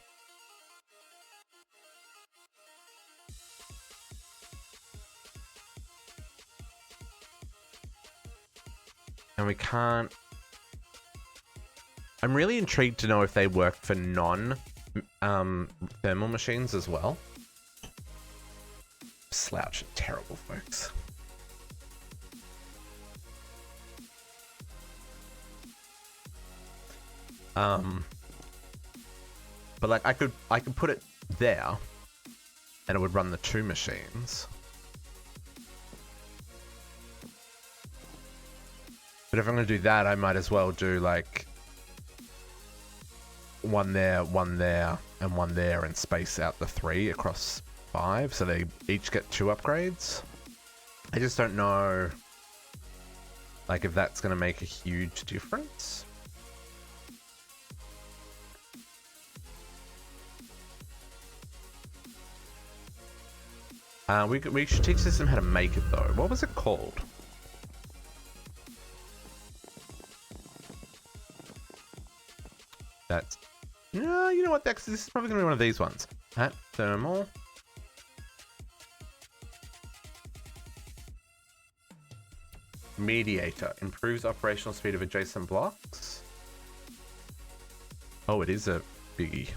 Speaker 1: And we can't... I'm really intrigued to know if they work for non-thermal machines as well. Slouch are terrible, folks. But like I could put it there, and it would run the two machines. But if I'm going to do that, I might as well do like one there, and one there, and space out the 3 across 5, so they each get 2 upgrades. I just don't know, like, if that's going to make a huge difference. We should teach them how to make it though. What was it called? That's... No, you know what, Dex? This is probably going to be one of these ones. At thermal. Mediator. Improves operational speed of adjacent blocks. Oh, it is a biggie.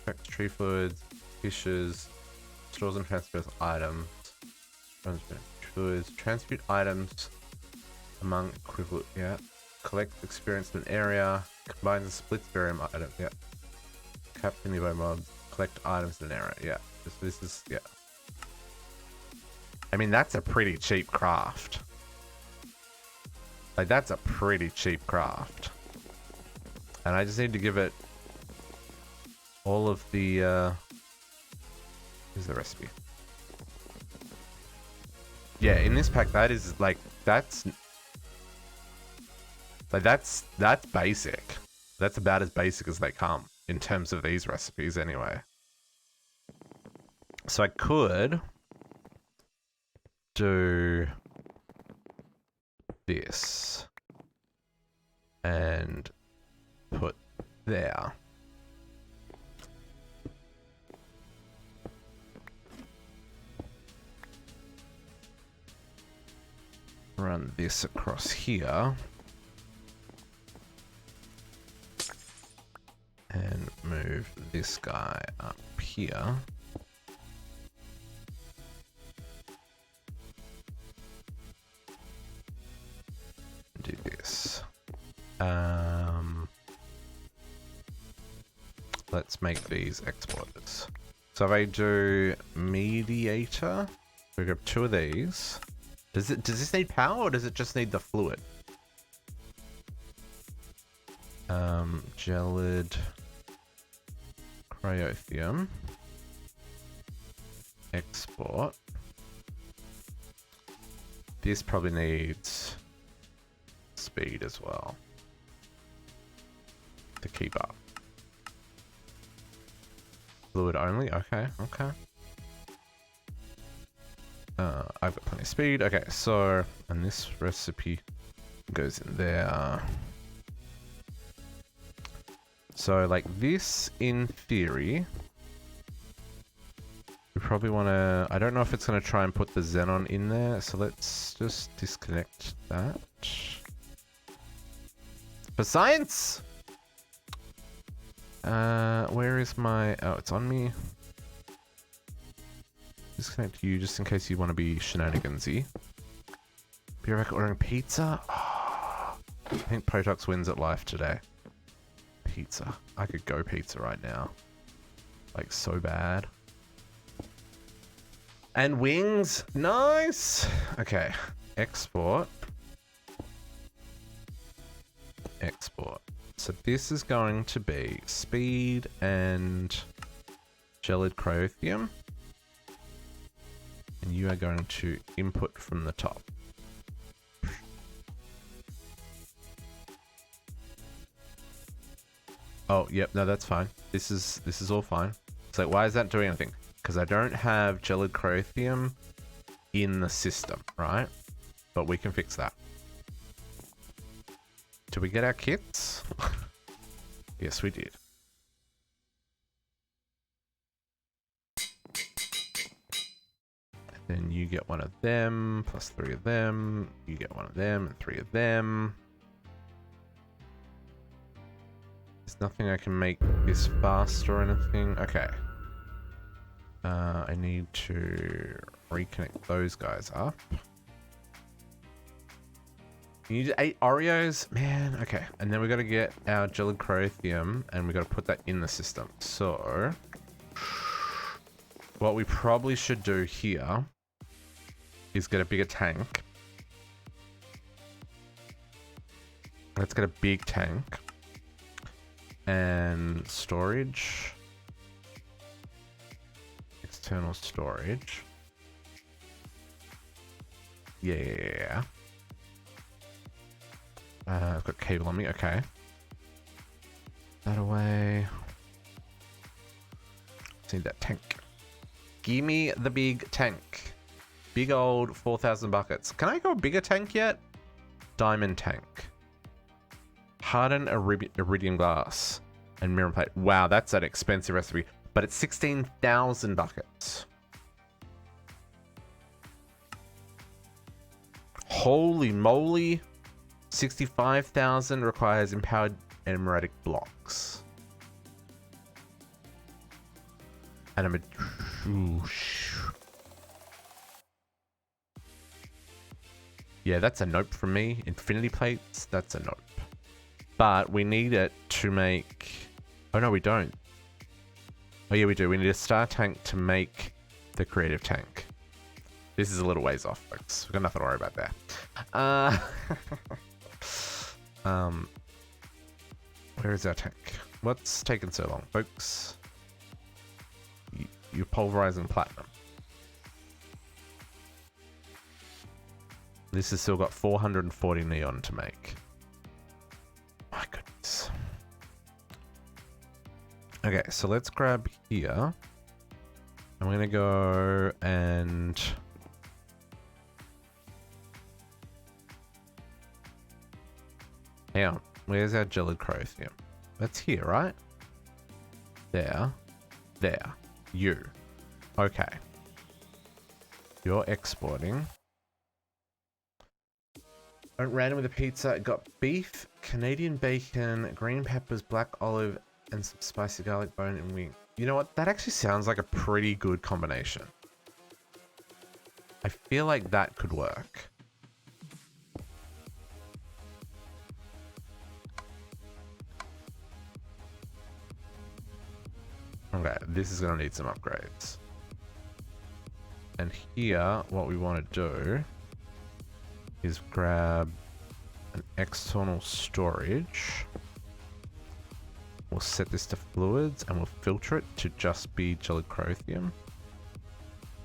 Speaker 1: Affects tree fluids, fishes, stores and transfers items. Transmute fluids. Transmute items among equivalent, yeah. Collect experience in an area. Combines and splits varium items, yeah. Capture nearby mobs. Collect items in an area, yeah. This is, yeah. I mean, that's a pretty cheap craft. Like, that's a pretty cheap craft. And I just need to give it all of the, here's the recipe. Yeah, in this pack, that is, like, that's basic. That's about as basic as they come, in terms of these recipes, anyway. So I could do this and put there. Run this across here. And move this guy up here. Do this. Let's make these exporters. So if I do mediator, we grab 2 of these. Does this need power or does it just need the fluid? Gelid Cryothium. Export. This probably needs speed as well to keep up. Fluid only? Okay, okay. I've got plenty of speed. Okay, so, and this recipe goes in there. So, like this, in theory, we probably want to... I don't know if it's going to try and put the xenon in there, so let's just disconnect that. For science! Where is my... Oh, it's on me. Disconnect you just in case you want to be shenanigansy. Be right back ordering pizza? Oh, I think Protox wins at life today. Pizza. I could go pizza right now. Like, so bad. And wings. Nice. Okay. Export. Export. So this is going to be speed and gelid cryothium. And you are going to input from the top. Oh, yep, no, that's fine. This is all fine. It's like, why is that doing anything? Because I don't have gelid cryothium in the system, right? But we can fix that. Did we get our kits? Yes, we did. Then you get one of them, plus 3 of them. You get one of them and 3 of them. There's nothing I can make this fast or anything. Okay. I need to reconnect those guys up. You need 8 Oreos? Man, okay. And then we got to get our gelid cryothium and we got to put that in the system. So, what we probably should do here is get a bigger tank. Let's get a big tank. And storage. External storage. Yeah. I've got cable on me. Okay. That away. Need that tank. Give me the big tank. Big old 4,000 buckets. Can I go a bigger tank yet? Diamond tank. Hardened iridium glass and mirror plate. Wow, that's an expensive recipe. But it's 16,000 buckets. Holy moly. 65,000 requires empowered emeretic blocks. And yeah, that's a nope from me. Infinity plates, that's a nope. But we need it to make... Oh, no, we don't. Oh, yeah, we do. We need a star tank to make the creative tank. This is a little ways off, folks. We've got nothing to worry about there. Where is our tank? What's taking so long, folks? You're pulverizing platinum. This has still got 440 neon to make. My goodness. Okay, so let's grab here. I'm gonna go and... Hang on, where's our gelid cryothium? That's here, right? There. There. You. Okay. You're exporting. Went random with a pizza. It got beef, Canadian bacon, green peppers, black olive, and some spicy garlic bone and wing. You know what? That actually sounds like a pretty good combination. I feel like that could work. Okay, this is going to need some upgrades. And here, what we want to do is grab an external storage. We'll set this to fluids and we'll filter it to just be gelid cryothium.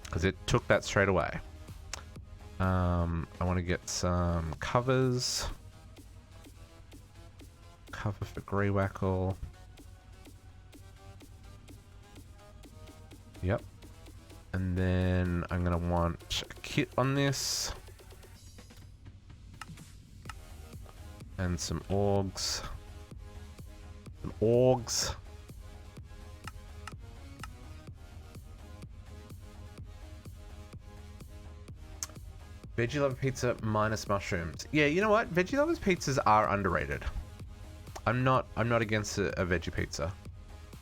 Speaker 1: Because it took that straight away. I want to get some covers. Cover for greywackle. Yep. And then I'm going to want a kit on this. And some orgs. Some orgs. Veggie lover pizza minus mushrooms. Yeah, you know what? Veggie lovers pizzas are underrated. I'm not against a veggie pizza.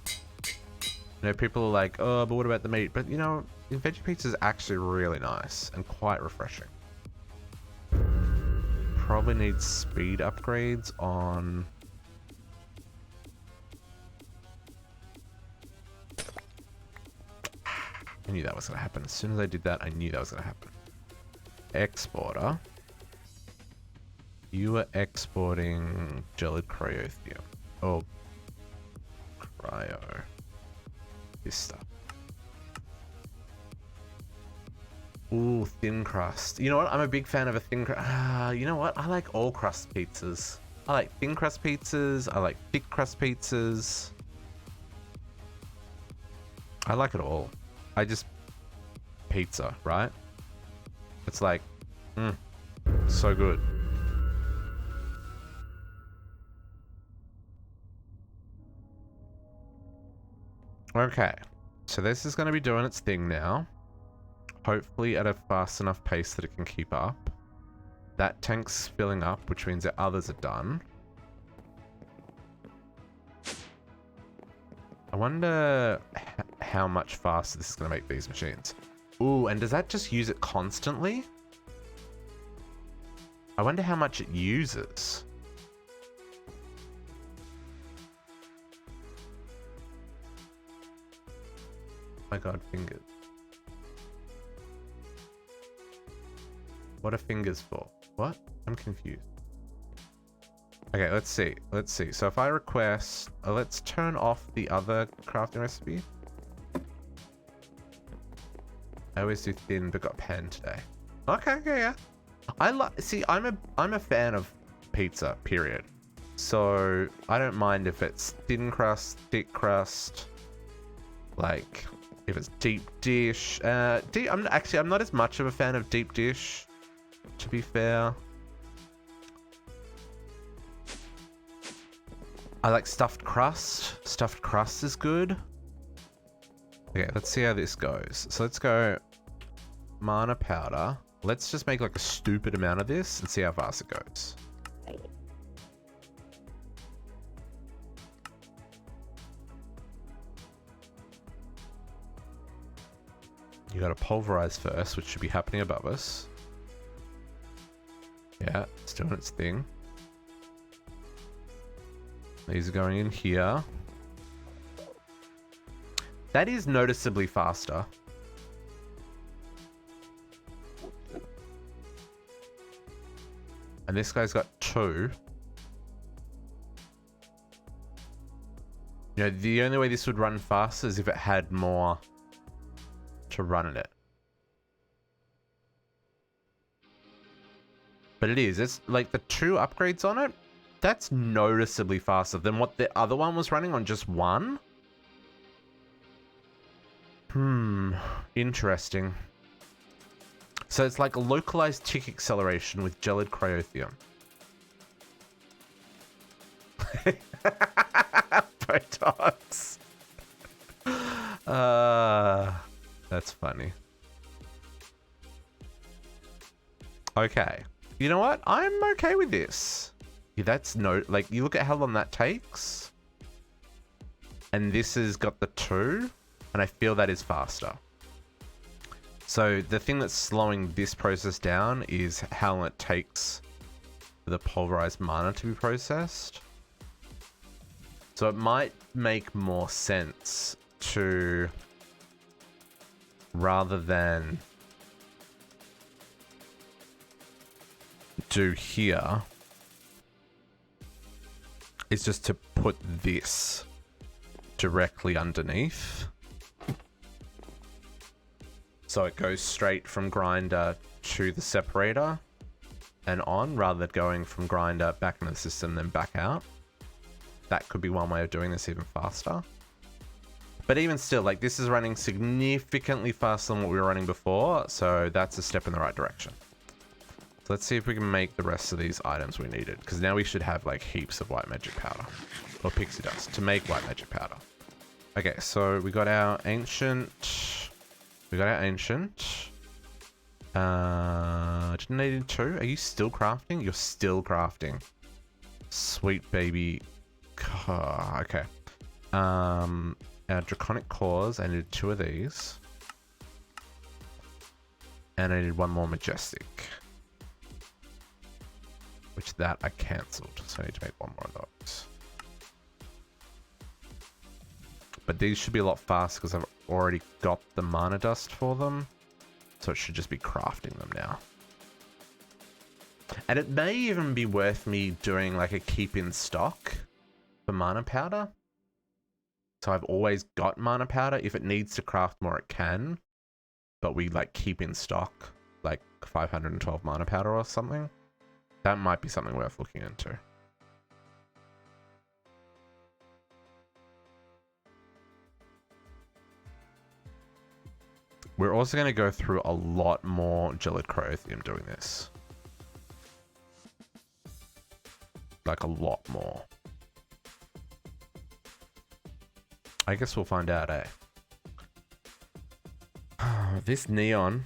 Speaker 1: You know, people are like, oh, but what about the meat? But you know, veggie pizza is actually really nice and quite refreshing. Probably need speed upgrades on. I knew that was gonna happen. As soon as I did that, I knew that was gonna happen. Exporter. You are exporting gelid cryothium. Oh, cryo. This stuff. Ooh, thin crust. You know what? I'm a big fan of a thin crust. You know what? I like all crust pizzas. I like thin crust pizzas. I like thick crust pizzas. I like it all. I just... Pizza, right? It's like... so good. Okay. So this is going to be doing its thing now. Hopefully at a fast enough pace that it can keep up. That tank's filling up, which means that others are done. I wonder how much faster this is going to make these machines. Ooh, and does that just use it constantly? I wonder how much it uses. Oh my god, fingers. What are fingers for? What? I'm confused. Okay, let's see. Let's see. So if I request... let's turn off the other crafting recipe. I always do thin, but got pan today. Okay, yeah. See, I'm a fan of pizza, period. So I don't mind if it's thin crust, thick crust, like if it's deep dish. I'm not as much of a fan of deep dish, to be fair. I like stuffed crust. Stuffed crust is good. Okay, let's see how this goes. So let's go mana powder. Let's just make like a stupid amount of this and see how fast it goes. You gotta pulverize first, which should be happening above us. Yeah, it's doing its thing. These are going in here. That is noticeably faster. And this guy's got 2. You know, the only way this would run faster is if it had more to run in it. But it is. It's like the 2 upgrades on it. That's noticeably faster than what the other one was running on just 1. Interesting. So it's like a localized tick acceleration with gelid cryothium. Botox. That's funny. Okay. You know what? I'm okay with this. Yeah, that's like, you look at how long that takes. And this has got the 2. And I feel that is faster. So the thing that's slowing this process down is how long it takes for the pulverized mana to be processed. So it might make more sense to, rather than do here, is just to put this directly underneath. So it goes straight from grinder to the separator and on, rather than going from grinder back into the system then back out. That could be one way of doing this even faster. But even still, like, this is running significantly faster than what we were running before, so that's a step in the right direction. So let's see if we can make the rest of these items we needed, because now we should have, like, heaps of white magic powder, or pixie dust, to make white magic powder. Okay, so we got our ancient... Didn't need 2? Are you still crafting? You're still crafting. Sweet baby. Okay. Our Draconic Cores, I needed 2 of these. And I needed 1 more Majestic. Which that I cancelled, so I need to make 1 more of those. But these should be a lot faster because I've already got the mana dust for them. So it should just be crafting them now. And it may even be worth me doing like a keep in stock for mana powder. So I've always got mana powder. If it needs to craft more, it can. But we like keep in stock like 512 mana powder or something. That might be something worth looking into. We're also going to go through a lot more Gelid Crothium doing this. Like a lot more. I guess we'll find out, eh? This neon.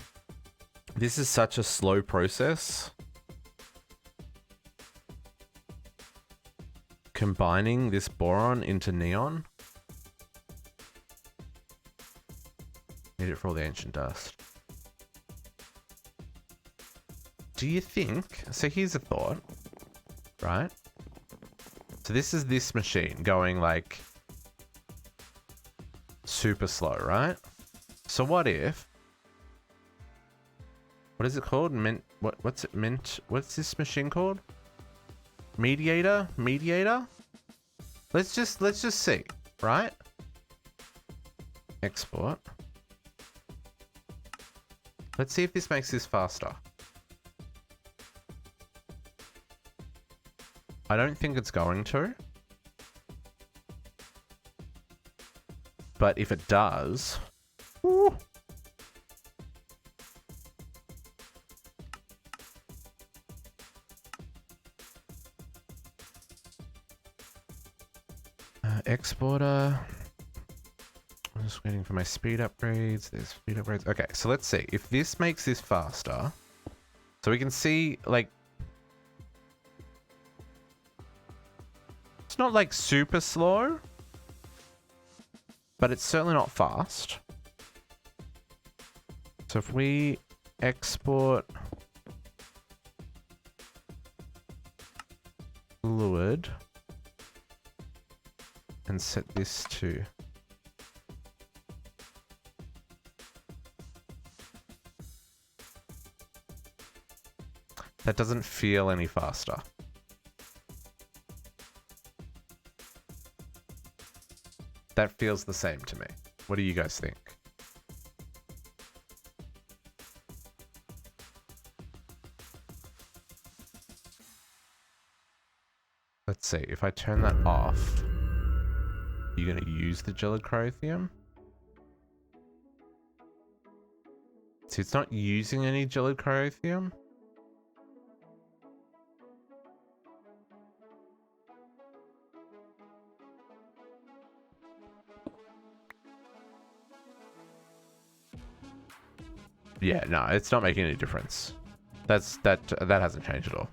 Speaker 1: This is such a slow process. Combining this boron into neon. Need it for all the ancient dust. Do you think... So here's a thought. Right? So this is this machine going like... super slow, right? So what if... What is it called? What's it meant? What's this machine called? Mediator? Let's just see, right? Export. Let's see if this makes this faster. I don't think it's going to. But if it does... Woo, exporter. I'm just waiting for my speed upgrades. There's speed upgrades. Okay, so let's see. If this makes this faster... So we can see, like... It's not, like, super slow. But it's certainly not fast. So if we export... Fluid... and set this to... That doesn't feel any faster. That feels the same to me. What do you guys think? Let's see. If I turn that off, you're going to use the Gelid Crothium? See, it's not using any Gelid Crothium. Yeah, no, it's not making any difference. That hasn't changed at all.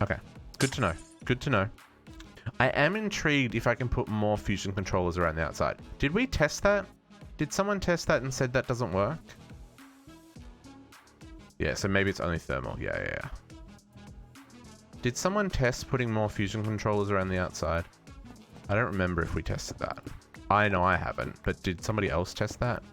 Speaker 1: Okay, good to know. Good to know. I am intrigued if I can put more fusion controllers around the outside. Did we test that? Did someone test that and said that doesn't work? Yeah, so maybe it's only thermal. Yeah. Did someone test putting more fusion controllers around the outside? I don't remember if we tested that. I know I haven't, but did somebody else test that?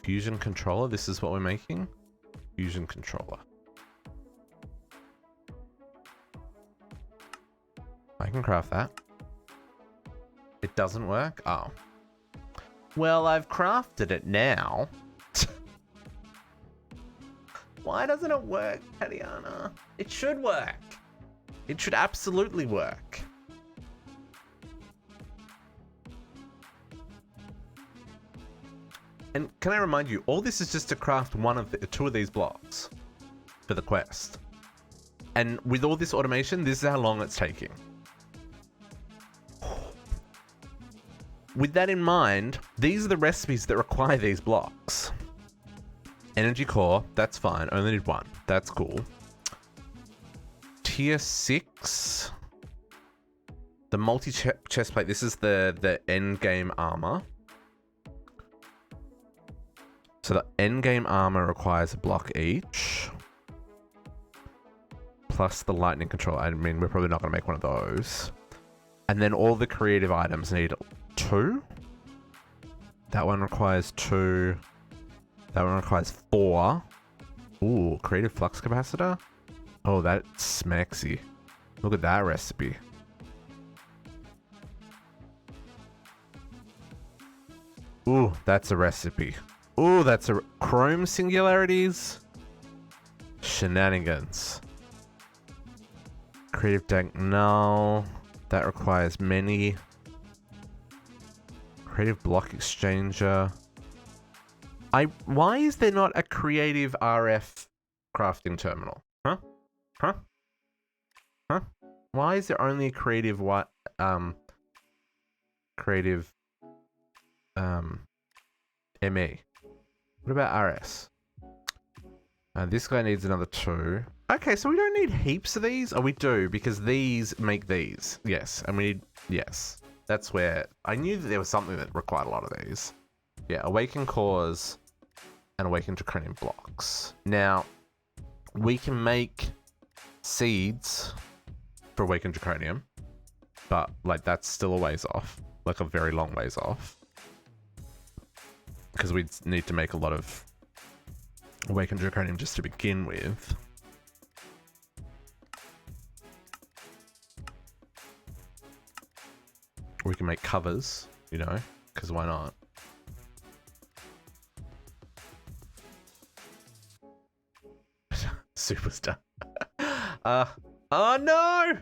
Speaker 1: Fusion controller. This is what we're making. Fusion controller. I can craft that. It doesn't work? Oh. Well, I've crafted it now. Why doesn't it work, Tatiana? It should work. It should absolutely work. And can I remind you, all this is just to craft two of these blocks for the quest. And with all this automation, this is how long it's taking. With that in mind, these are the recipes that require these blocks. Energy core, that's fine. Only need one. That's cool. Tier 6. The multi-chest plate. This is the end game armor. So the end game armor requires a block each. Plus the lightning control. I mean, we're probably not going to make one of those. And then all the creative items need 2. That one requires 2. That one requires 4. Ooh, creative flux capacitor. Oh, that's smexy. Look at that recipe. Ooh, that's a recipe. Ooh, that's a chrome singularities. Shenanigans. Creative dank null. That requires many. Creative block exchanger. Why is there not a creative RF crafting terminal? Huh? Huh? Huh? Why is there only a creative ME? What about RS? This guy needs another 2. Okay, so we don't need heaps of these. Oh, we do, because these make these. Yes, and we need... Yes. That's where... I knew that there was something that required a lot of these. Yeah, Awaken Cores and Awaken Draconian blocks. Now, we can make seeds for Awaken Draconian, but, like, that's still a ways off. Like, a very long ways off. Because we need to make a lot of Awaken Draconian just to begin with. We can make covers, you know, because why not? Superstar. Oh no!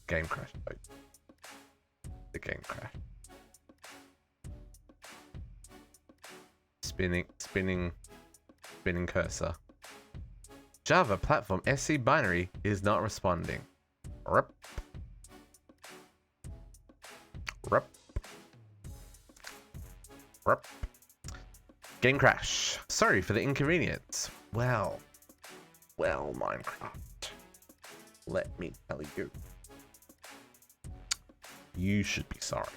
Speaker 1: Game crash. The game crash. Spinning cursor. Java platform SC binary is not responding. Rup. Rup. Rup. Game crash. Sorry for the inconvenience. Well, Minecraft. Let me tell you. You should be sorry.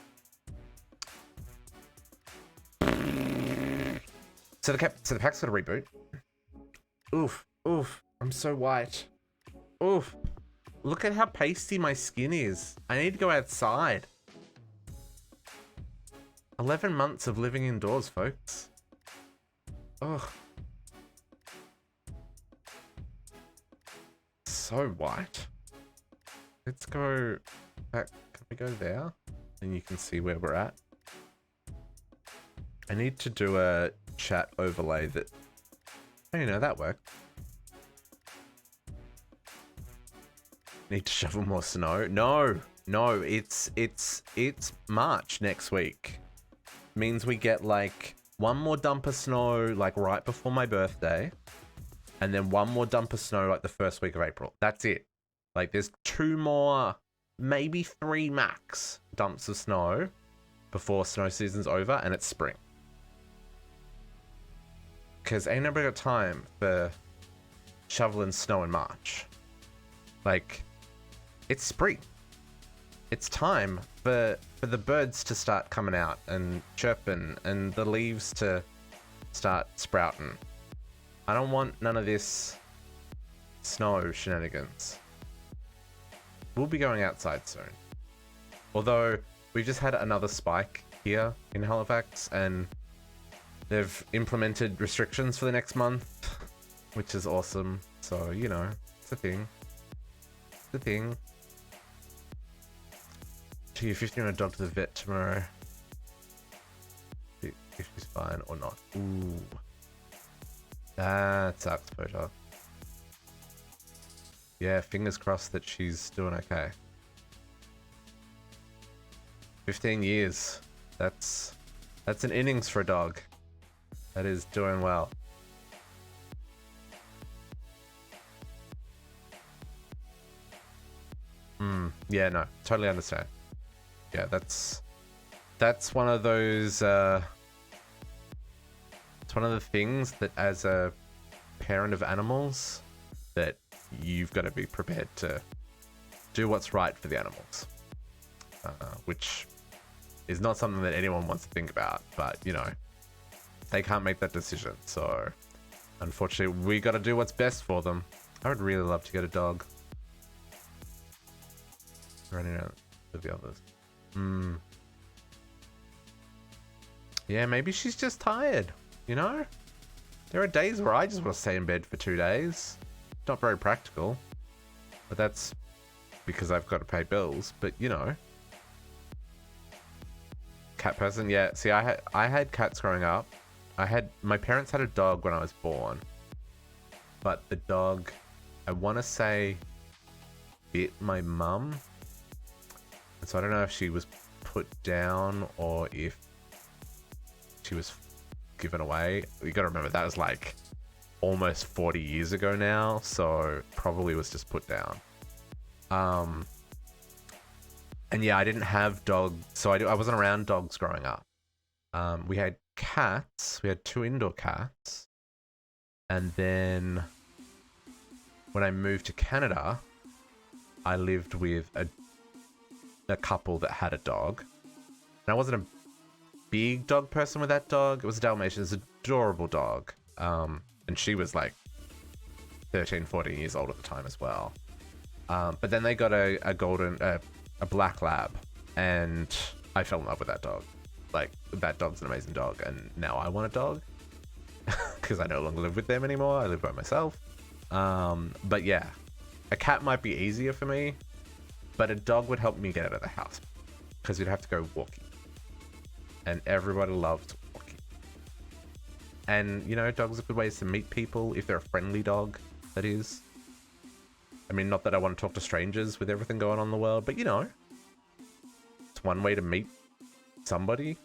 Speaker 1: So the pack's got a reboot. Oof. Oof. I'm so white. Oof. Look at how pasty my skin is. I need to go outside. 11 months of living indoors, folks. Ugh. So white. Let's go back. Can we go there? And you can see where we're at. I need to do a chat overlay that... Oh, you know, that worked. Need to shovel more snow. No, it's March next week. Means we get like one more dump of snow like right before my birthday, and then one more dump of snow like the first week of April. That's it. Like there's 2 more, maybe 3 max dumps of snow before snow season's over and it's spring. Because ain't nobody got time for shoveling snow in March. Like, it's spring. It's time for the birds to start coming out and chirping and the leaves to start sprouting. I don't want none of this snow shenanigans. We'll be going outside soon. Although, we've just had another spike here in Halifax and they've implemented restrictions for the next month, which is awesome. So, you know, it's a thing. It's a thing. You're 15 on a dog to the vet tomorrow. If she's fine or not. Ooh. That sucks, Botox. Yeah, fingers crossed that she's doing okay. 15 years. That's an innings for a dog. That is doing well. Yeah, no, totally understand. Yeah, that's one of those it's one of the things that as a parent of animals that you've got to be prepared to do what's right for the animals, which is not something that anyone wants to think about, but you know, they can't make that decision, so unfortunately we got to do what's best for them. I would really love to get a dog. Running out with the others. Yeah, maybe she's just tired, you know? There are days where I just want to stay in bed for 2 days. Not very practical, but that's because I've got to pay bills, but you know. Cat person, yeah. See, I had cats growing up. My parents had a dog when I was born, but the dog, I want to say, bit my mum. So I don't know if she was put down or if she was given away. You got to remember that was like almost 40 years ago now, so probably was just put down. And yeah, I didn't have dogs, so I wasn't around dogs growing up. We had cats. We had 2 indoor cats, and then when I moved to Canada, I lived with a couple that had a dog. And I wasn't a big dog person with that dog. It was a Dalmatian. It's an adorable dog. And she was like 13, 14 years old at the time as well. But then they got a black lab, and I fell in love with that dog. Like, that dog's an amazing dog, and now I want a dog because I no longer live with them anymore. I live by myself. But yeah, a cat might be easier for me, but a dog would help me get out of the house because you'd have to go walking. And everybody loves walking. And, you know, dogs are good ways to meet people if they're a friendly dog, that is. I mean, not that I want to talk to strangers with everything going on in the world, but, you know, it's one way to meet somebody,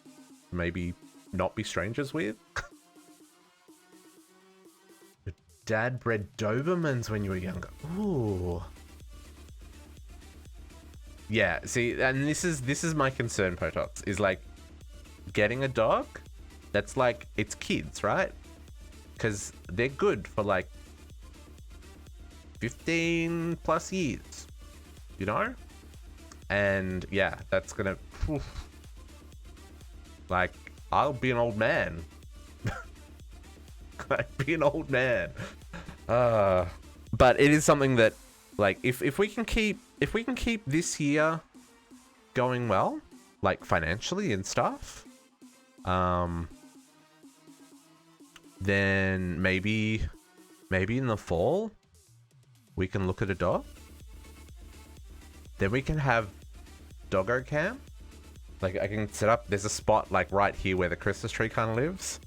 Speaker 1: maybe not be strangers with. Your dad bred Dobermans when you were younger. Ooh. Yeah, see, and this is my concern, Potox, is like getting a dog that's like, it's kids, right? Because they're good for like 15 plus years, you know? And yeah, that's gonna, like, I'll be an old man. I'd be an old man. But it is something that, like, if we can keep this year going well, like financially and stuff, then maybe in the fall we can look at a dog. Then we can have doggo camp. Like, I can set up, there's a spot like right here where the Christmas tree kind of lives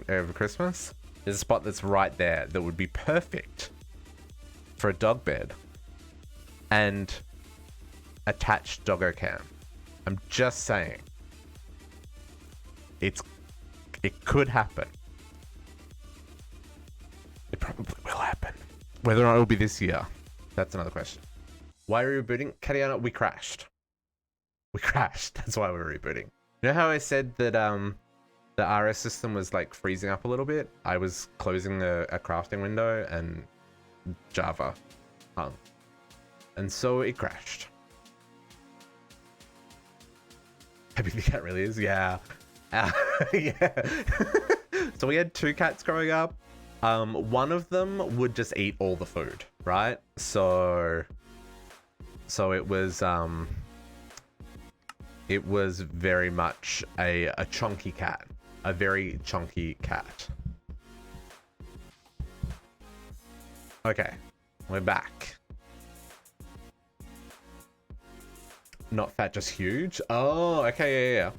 Speaker 1: over Christmas. There's a spot that's right there that would be perfect for a dog bed and attached doggo cam. I'm just saying, it could happen. It probably will happen. Whether or not it will be this year, that's another question. Why are we rebooting? Katiana, we crashed. That's why we're rebooting. You know how I said that the RS system was like freezing up a little bit? I was closing a crafting window and Java hung. And so it crashed. Happy the cat really is? Yeah. Yeah. So we had 2 cats growing up. One of them would just eat all the food, right? So it was very much a chunky cat. A very chunky cat. Okay, we're back. Not fat, just huge. Oh, okay, yeah.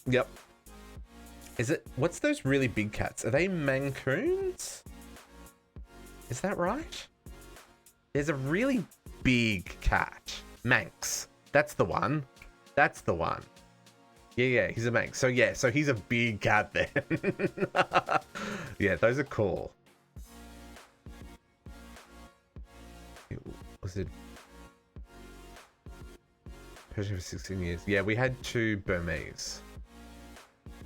Speaker 1: Yep. Is it, what's those really big cats? Are they Mancoons? Is that right? There's a really big cat. Manx. That's the one. That's the one. Yeah, he's a Manx. So yeah, so he's a big cat then. Yeah, those are cool. Was it Persian for 16 years? Yeah, we had 2 Burmese.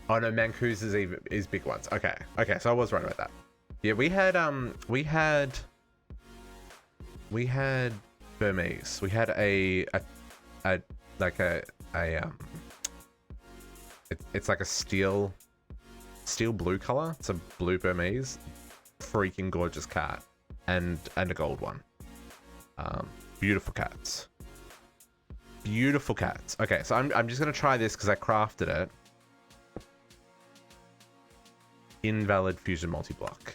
Speaker 1: Oh no, Mancoos is big ones. Okay, so I was right about that. Yeah, we had Burmese. We had it's like a steel blue color. It's a blue Burmese, freaking gorgeous cat, and a gold one. Beautiful cats. Beautiful cats. Okay, so I'm just gonna try this because I crafted it. Invalid fusion multi-block.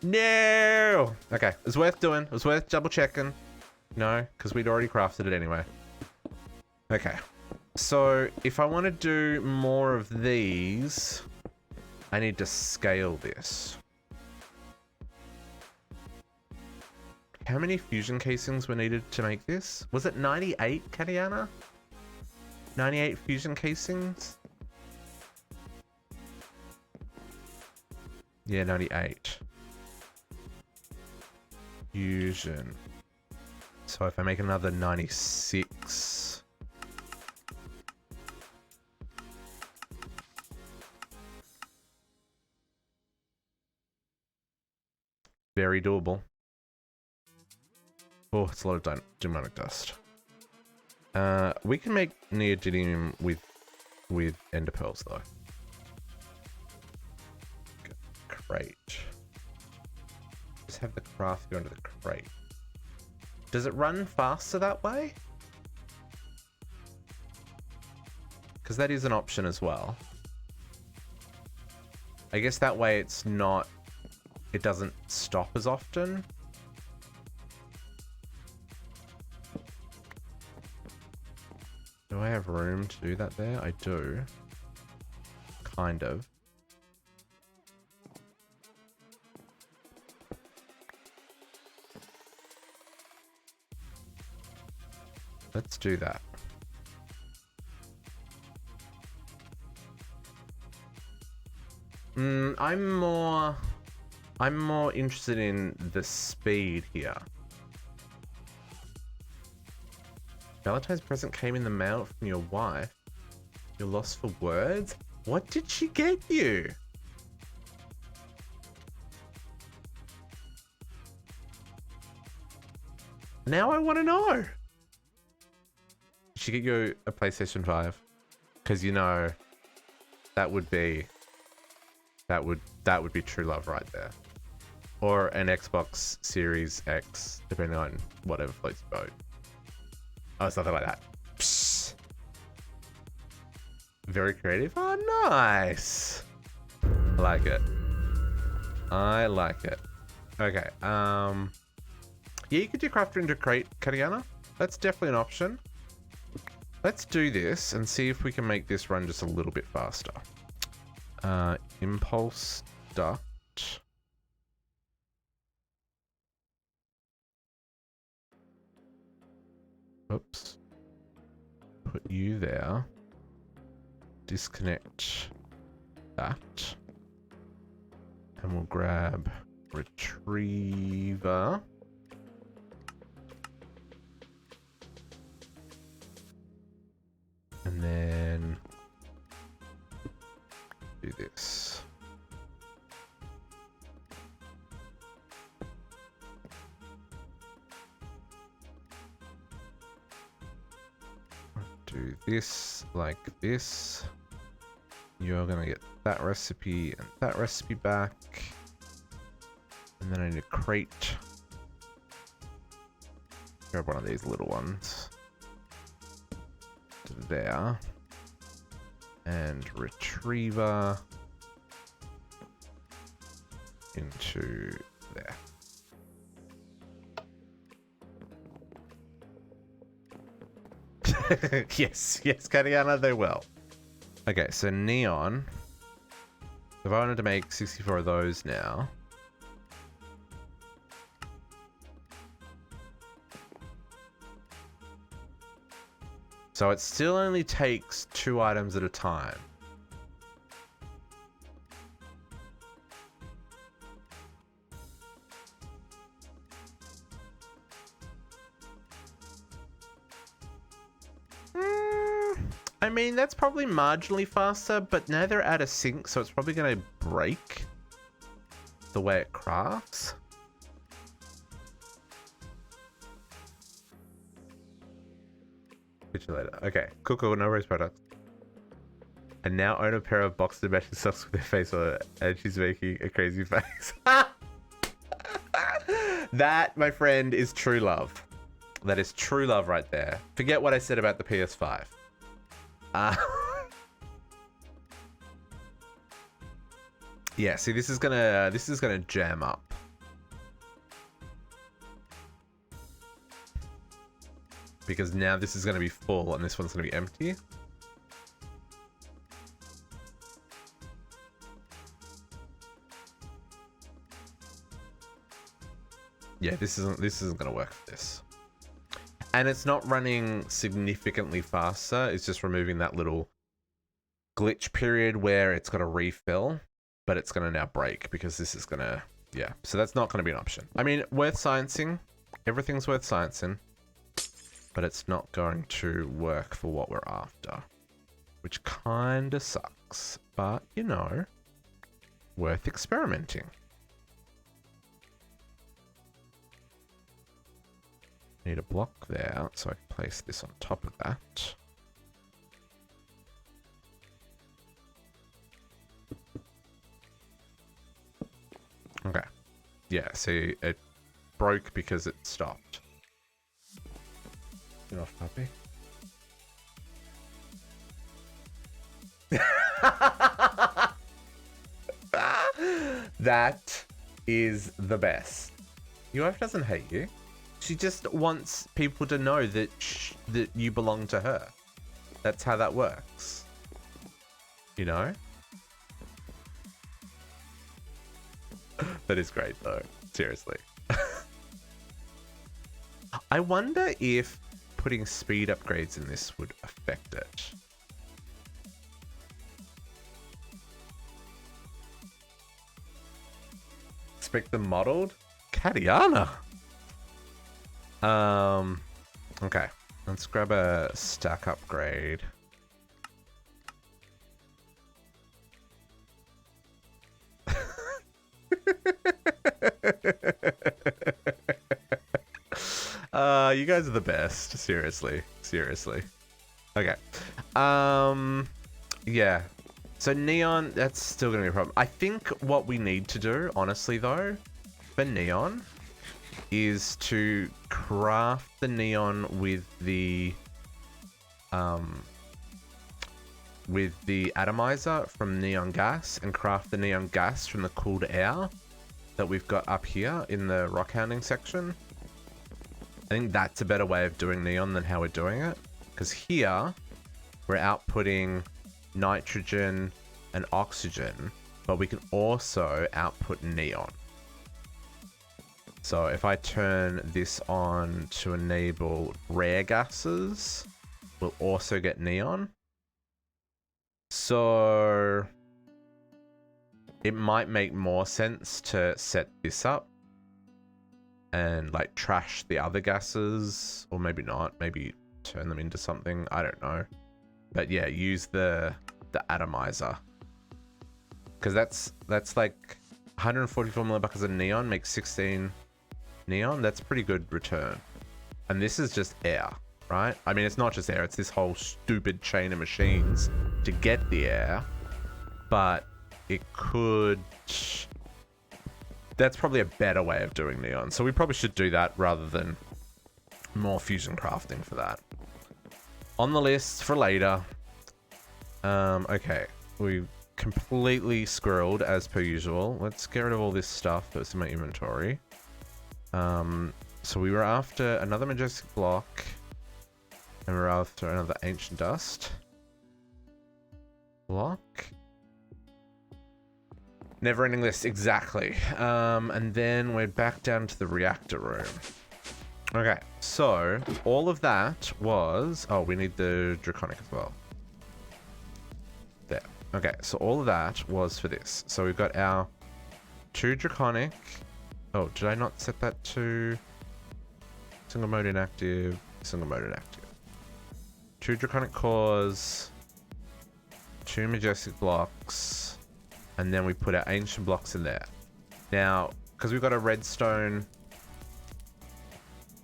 Speaker 1: No! Okay, it's worth doing. It was worth double checking. No, because we'd already crafted it anyway. Okay, so if I want to do more of these, I need to scale this. How many fusion casings were needed to make this? Was it 98, Katiana? 98 fusion casings? Yeah, 98. Fusion. So if I make another 96... Very doable. Oh, it's a lot of demonic dust. We can make neodymium with ender pearls though. Crate. Just have the craft go into the crate. Does it run faster that way? Because that is an option as well. I guess that way it's not... It doesn't stop as often. Do I have room to do that there? I do. Kind of. Let's do that. I'm more interested in the speed here. Valentine's present came in the mail from your wife. You're lost for words? What did she get you? Now I want to know. Did she get you a PlayStation 5? Because you know that would be true love right there. Or an Xbox Series X, depending on whatever floats your boat. Oh, something like that. Psst. Very creative. Oh, nice. I like it. I like it. Okay. Yeah, you could do crafter into crate, Katiana. That's definitely an option. Let's do this and see if we can make this run just a little bit faster. Impulse duct. Oops. Put you there. Disconnect that. And we'll grab retriever. And then do this. Do this like this. You're gonna get that recipe and that recipe back. And then I need a crate. Grab one of these little ones. To there. And retriever into there. Yes, Katiana, they will. Okay, so neon. If I wanted to make 64 of those now. So it still only takes 2 items at a time. I mean, that's probably marginally faster, but now they're out of sync, so it's probably going to break the way it crafts. Picture later. Okay, cool, no worries, products. And now own a pair of boxer matching socks with their face on it, and she's making a crazy face. That, my friend, is true love. That is true love right there. Forget what I said about the PS5. Yeah, see, this is gonna jam up. Because now this is gonna be full and this one's gonna be empty. Yeah, this isn't gonna work for this. And it's not running significantly faster. It's just removing that little glitch period where it's got to refill, but it's going to now break because this is going to, yeah. So that's not going to be an option. I mean, worth sciencing. Everything's worth sciencing, but it's not going to work for what we're after, which kind of sucks, but you know, worth experimenting. Need a block there, so I can place this on top of that. Okay. Yeah, see, it broke because it stopped. Get off, puppy. That is the best. Your wife doesn't hate you. She just wants people to know that that you belong to her. That's how that works. You know? That is great though. Seriously. I wonder if putting speed upgrades in this would affect it. Expect them modeled? Katiana! Okay. Let's grab a stack upgrade. You guys are the best. Seriously. Seriously. Okay. Yeah. So neon, that's still gonna be a problem. I think what we need to do, honestly though, for neon, is to craft the neon with the atomizer from neon gas and craft the neon gas from the cooled air that we've got up here in the rock hounding section. I think that's a better way of doing neon than how we're doing it, because here we're outputting nitrogen and oxygen, but we can also output neon. So if I turn this on to enable rare gases, we'll also get neon. So it might make more sense to set this up and like trash the other gases, or maybe not, maybe turn them into something, I don't know. But yeah, use the atomizer, because that's like 144 millibuckets of neon makes 16 neon. That's pretty good return. And this is just air, right? I mean, it's not just air, it's this whole stupid chain of machines to get the air, but it could... That's probably a better way of doing neon. So we probably should do that rather than more fusion crafting for that. On the list for later. Okay, we completely squirreled as per usual. Let's get rid of all this stuff that's in my inventory. So we were after another majestic block, and we're after another ancient dust block. Never ending list, exactly. And then we're back down to the reactor room. Okay, so all of that was... Oh, we need the Draconic as well. There. Okay, so all of that was for this. So we've got our 2 Draconic. Oh, did I not set that to single mode inactive, single mode inactive? 2 Draconic cores, 2 Majestic blocks, and then we put our Ancient blocks in there. Now, because we've got a redstone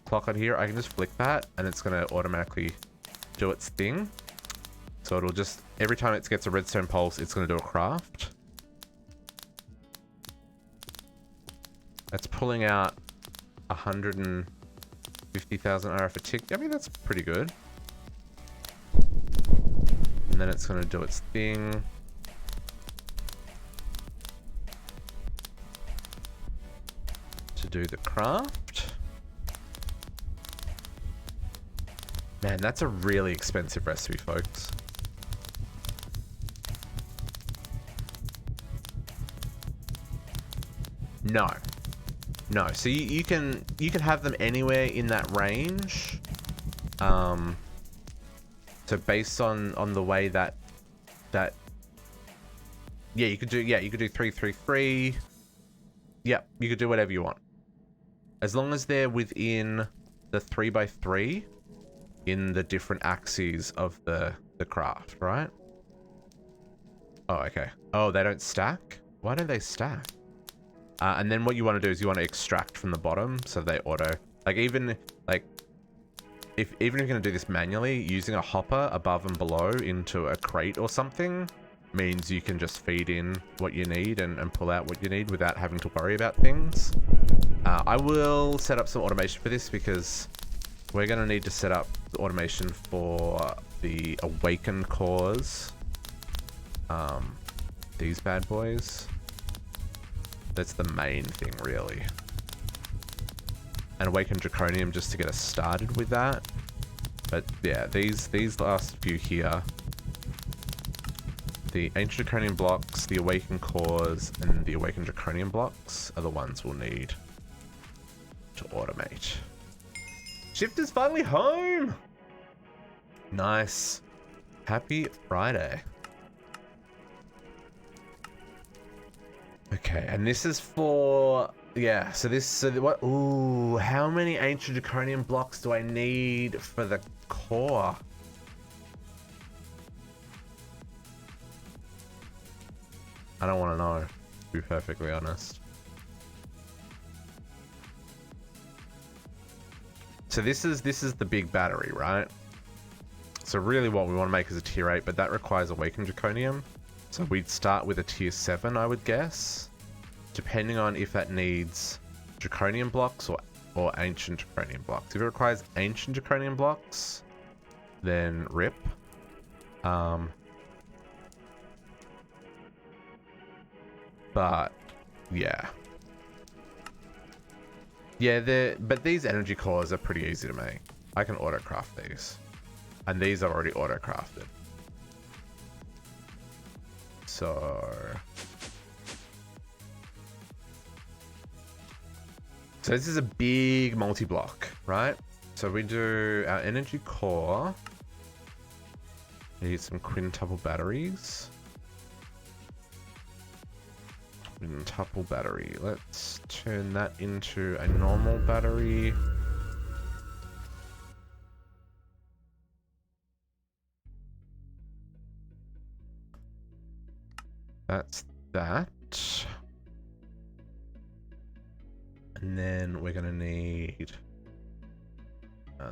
Speaker 1: clock on here, I can just flick that and it's going to automatically do its thing. So it'll just, every time it gets a redstone pulse, it's going to do a craft. That's pulling out 150,000 RF a tick. I mean, that's pretty good. And then it's going to do its thing. To do the craft. Man, that's a really expensive recipe, folks. No. No, so you can have them anywhere in that range. So based on the way that you could do 333. Yep, you could do whatever you want. As long as they're within the 3x3 in the different axes of the craft, right? Oh, okay. Oh, they don't stack? Why don't they stack? And then what you want to do is you want to extract from the bottom so they auto, like, even if you're going to do this manually, using a hopper above and below into a crate or something means you can just feed in what you need and pull out what you need without having to worry about things. I will set up some automation for this because we're going to need to set up the automation for the awakened cores. These bad boys. That's the main thing, really. And awakened Draconium just to get us started with that. But yeah, these last few here, the ancient Draconian blocks, the awakened cores, and the awakened Draconian blocks are the ones we'll need to automate. Shifter's finally home! Nice. Happy Friday. Okay, and this is for... Yeah, so what... Ooh, how many ancient Draconian blocks do I need for the core? I don't want to know, to be perfectly honest. So this is the big battery, right? So really what we want to make is a tier 8, but that requires awakened Draconium. So we'd start with a tier 7, I would guess. Depending on if that needs Draconian blocks or ancient Draconian blocks. If it requires ancient Draconian blocks, then rip. But yeah. Yeah, but these energy cores are pretty easy to make. I can auto-craft these. And these are already auto-crafted. So this is a big multi-block, right? So we do our energy core. We need some quintuple batteries. Quintuple battery. Let's turn that into a normal battery. That's that. And then we're going to need...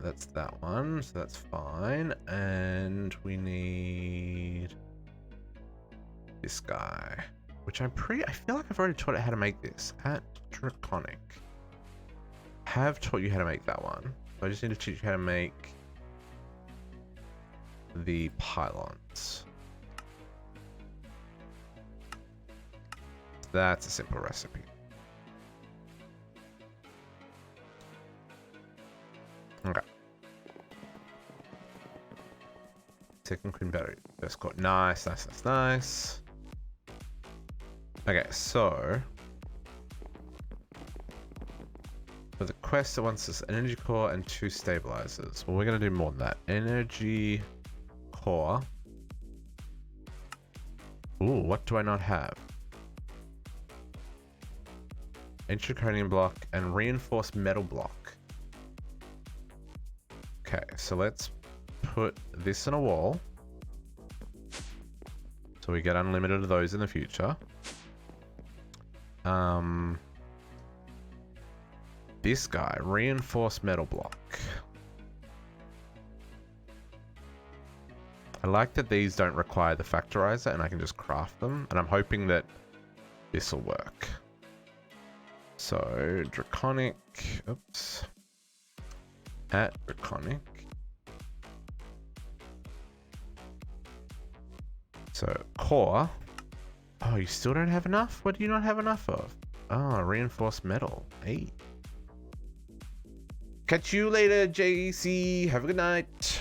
Speaker 1: that's that one, so that's fine. And we need this guy, which I feel like I've already taught it how to make this at Draconic. Have taught you how to make that one. So I just need to teach you how to make the pylons. That's a simple recipe. Okay. Second queen battery. First core. Nice, nice, nice, nice. Okay, so for the quest that wants this energy core and 2 stabilizers. Well, we're gonna do more than that. Energy core. Ooh, what do I not have? Ancient Draconian block and reinforced metal block. Okay, so let's put this in a wall. So we get unlimited of those in the future. This guy, reinforced metal block. I like that these don't require the factorizer and I can just craft them. And I'm hoping that this will work. So, Draconic, oops. At Draconic. So, core. Oh, you still don't have enough? What do you not have enough of? Oh, reinforced metal. Hey. Catch you later, JC. Have a good night.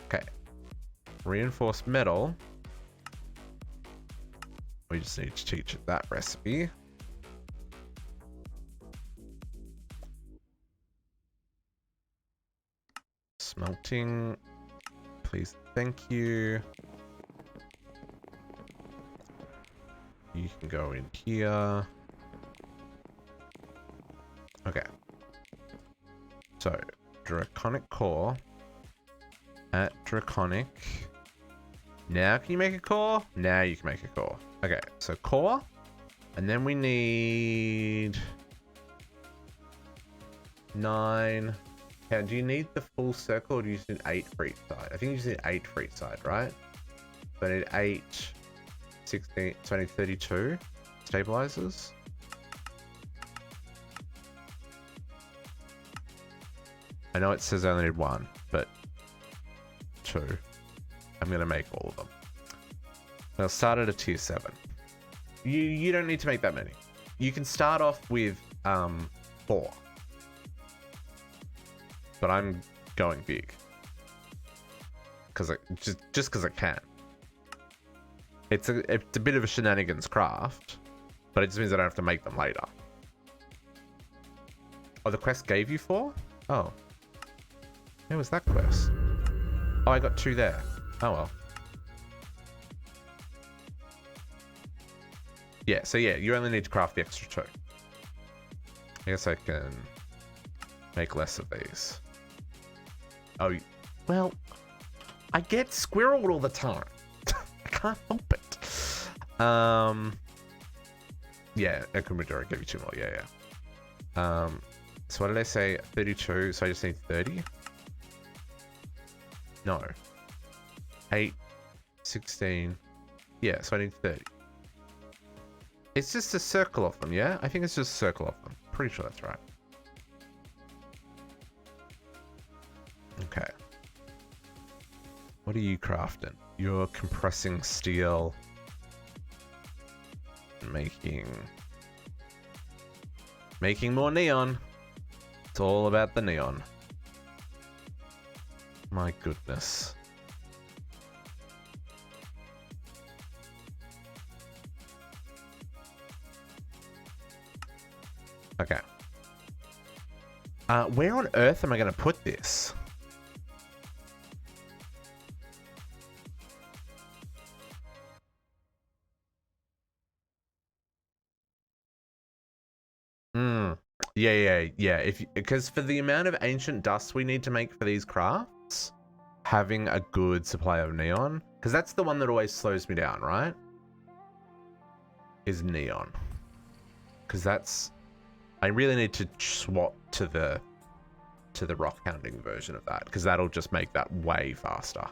Speaker 1: Okay. Reinforced metal. We just need to teach it that recipe. Smelting. Please, thank you. You can go in here. Okay. So, Draconic core. At Draconic. Now can you make a core? Now you can make a core. Okay, so core. And then we need 9. Yeah, do you need the full circle or do you just need 8 for each side? I think you just need 8 for each side, right? So I need 8, 16, so I need 32 stabilizers. I know it says I only need 1, but 2. I'm gonna make all of them. I'll start at a tier 7. You don't need to make that many. You can start off with 4. But I'm going big. Cause just because I can. It's a bit of a shenanigans craft, but it just means I don't have to make them later. Oh, the quest gave you 4? Oh. Where was that quest? Oh, I got 2 there. Oh well. Yeah, so yeah, you only need to craft the extra 2. I guess I can make less of these. Oh, well, I get squirreled all the time. I can't help it. Yeah, Equimodora gave you 2 more. Yeah. So what did I say? 32. So I just need 30. No. 8, 16. Yeah, so I need 30. It's just a circle of them, yeah? I think it's just a circle of them. Pretty sure that's right. Okay. What are you crafting? You're compressing steel. Making more neon. It's all about the neon. My goodness. Okay. Where on earth am I going to put this? Yeah. Because for the amount of ancient dust we need to make for these crafts, having a good supply of neon, because that's the one that always slows me down, right? Is neon. Because that's... I really need to swap to the rock hounding version of that, because that'll just make that way faster.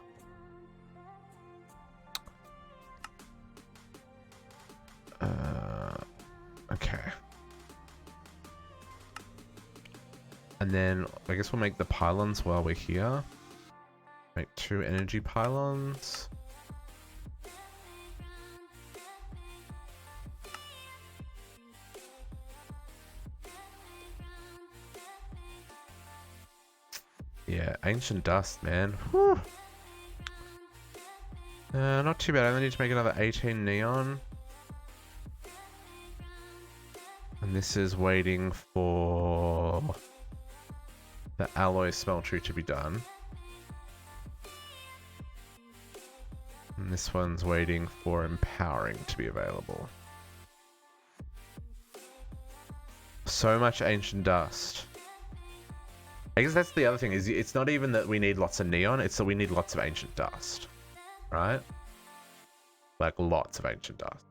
Speaker 1: Okay. And then I guess we'll make the pylons while we're here. Make 2 energy pylons. Yeah, ancient dust, man. Whew. Not too bad. I only need to make another 18 neon. And this is waiting for the alloy smeltery to be done. And this one's waiting for empowering to be available. So much ancient dust. I guess that's the other thing, is it's not even that we need lots of neon, it's that we need lots of ancient dust. Right? Like lots of ancient dust.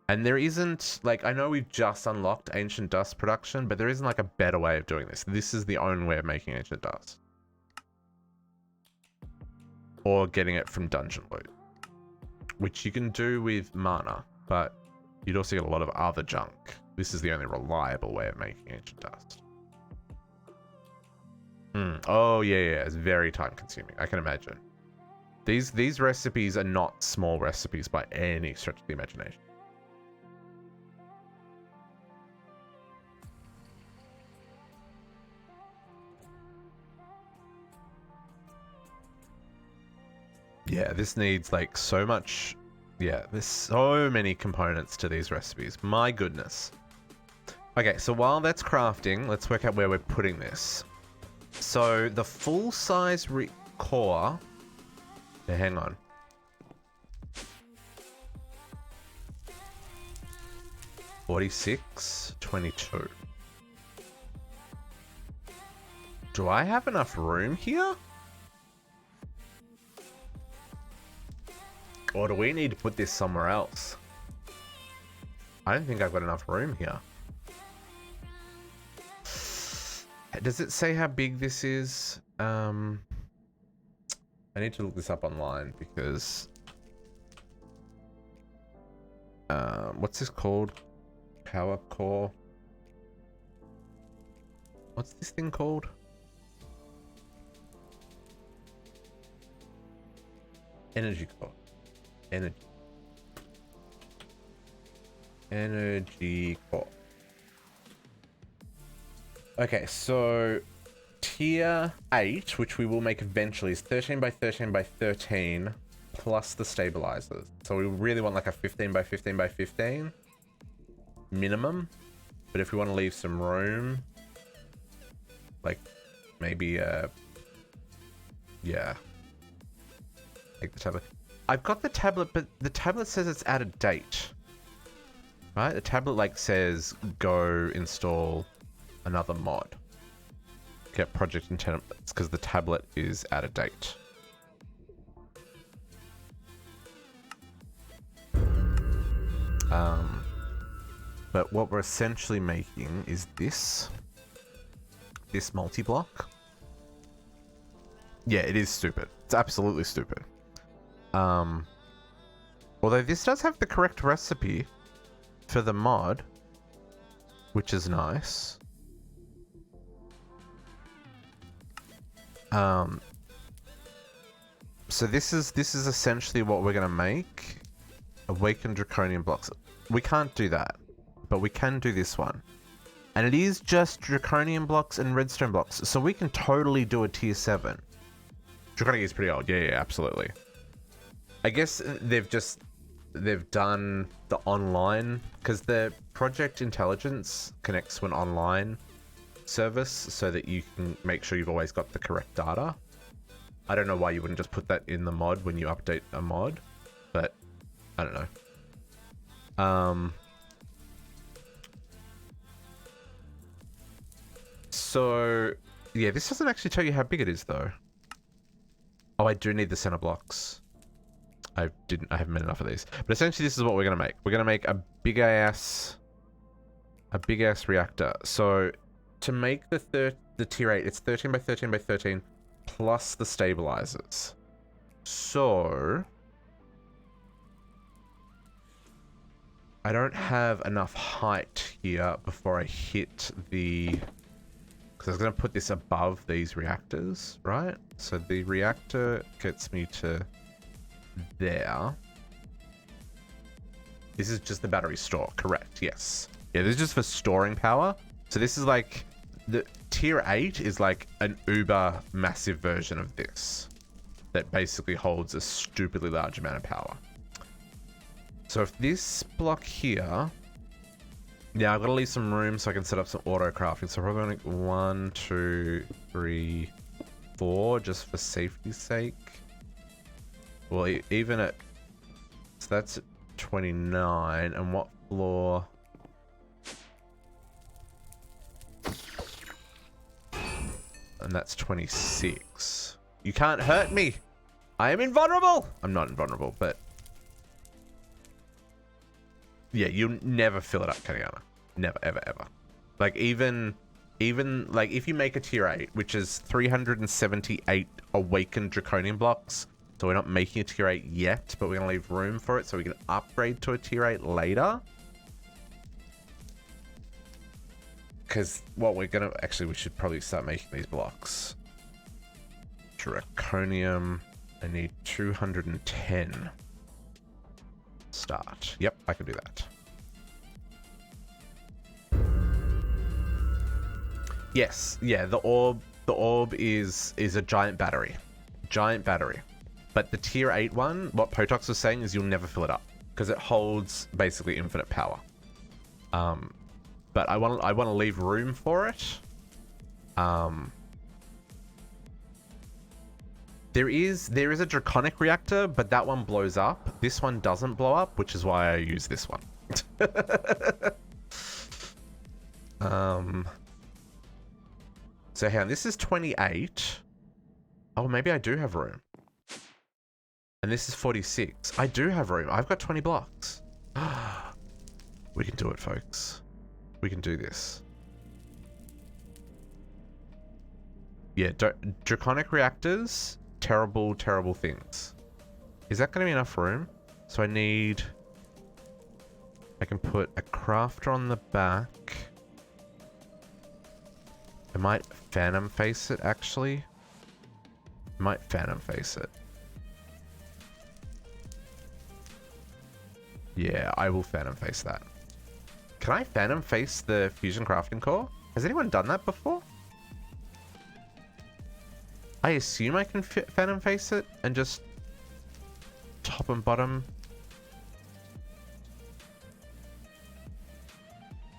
Speaker 1: And there isn't, like, I know we've just unlocked ancient dust production, but there isn't like a better way of doing this. This is the only way of making ancient dust. Or getting it from dungeon loot. Which you can do with mana, but you'd also get a lot of other junk. This is the only reliable way of making ancient dust. Oh yeah, it's very time consuming, I can imagine. These recipes are not small recipes by any stretch of the imagination. Yeah, this needs like so much. Yeah, there's so many components to these recipes. My goodness. Okay, so while that's crafting, let's work out where we're putting this. So the full size core. Yeah, hang on. $46, $22. Do I have enough room here? Or do we need to put this somewhere else? I don't think I've got enough room here. Does it say how big this is? I need to look this up online because... what's this called? Power core? What's this thing called? Energy core. Energy core. Okay, so tier 8, which we will make eventually, is 13 by 13 by 13 plus the stabilizers. So we really want like a 15 by 15 by 15 minimum. But if we want to leave some room, like maybe yeah. Take the tablet. I've got the tablet, but the tablet says it's out of date. Right? The tablet like says go install another mod. Get project and templates because the tablet is out of date. But what we're essentially making is this multi-block. Yeah, it is stupid. It's absolutely stupid. Although this does have the correct recipe for the mod, which is nice. So this is essentially what we're gonna make. Awakened Draconian blocks. We can't do that, but we can do this one. And it is just Draconian blocks and redstone blocks, so we can totally do a tier 7. Draconic is pretty old, yeah, absolutely. I guess they've done the online, because the Project Intelligence connects to an online service so that you can make sure you've always got the correct data. I don't know why you wouldn't just put that in the mod when you update a mod, but I don't know. So yeah, this doesn't actually tell you how big it is though. Oh, I do need the center blocks. I haven't made enough of these. But essentially this is what we're gonna make. We're gonna make a big ass reactor. So to make the tier 8, it's 13 by 13 by 13 plus the stabilizers. So I don't have enough height here before I hit the... Because I was going to put this above these reactors, right? So the reactor gets me to there. This is just the battery store, correct? Yes. Yeah, this is just for storing power. So this is like... The tier 8 is like an uber massive version of this. that basically holds a stupidly large amount of power. So if this block here, yeah, I've got to leave some room so I can set up some auto crafting. So probably like 1, 2, 3, 4, just for safety's sake. Well, even at, so that's at 29, and what floor? And that's 26. You can't hurt me. I am invulnerable. I'm not invulnerable, but yeah, you never fill it up, Kaniana. Never, ever, ever. Like even like if you make a tier 8, which is 378 awakened Draconian blocks, so we're not making a tier 8 yet, but we're gonna leave room for it so we can upgrade to a tier 8 later. Because what we're gonna, actually we should probably start making these blocks. Draconium, I need 210. Start. Yep, I can do that. Yes, yeah, the orb is a giant battery. Giant battery. But the tier 8 one, what Potox was saying is you'll never fill it up because it holds basically infinite power. But I want to leave room for it. There is a Draconic reactor, but that one blows up. This one doesn't blow up, which is why I use this one. So hang on, this is 28. Oh, maybe I do have room. And this is 46. I do have room. I've got 20 blocks. We can do it, folks. We can do this. Yeah, Draconic reactors, terrible, terrible things. Is that going to be enough room? So I can put a crafter on the back. I might phantom face it, actually. I might phantom face it. Yeah, I will phantom face that. Can I phantom face the fusion crafting core? Has anyone done that before? I assume I can phantom face it and just top and bottom.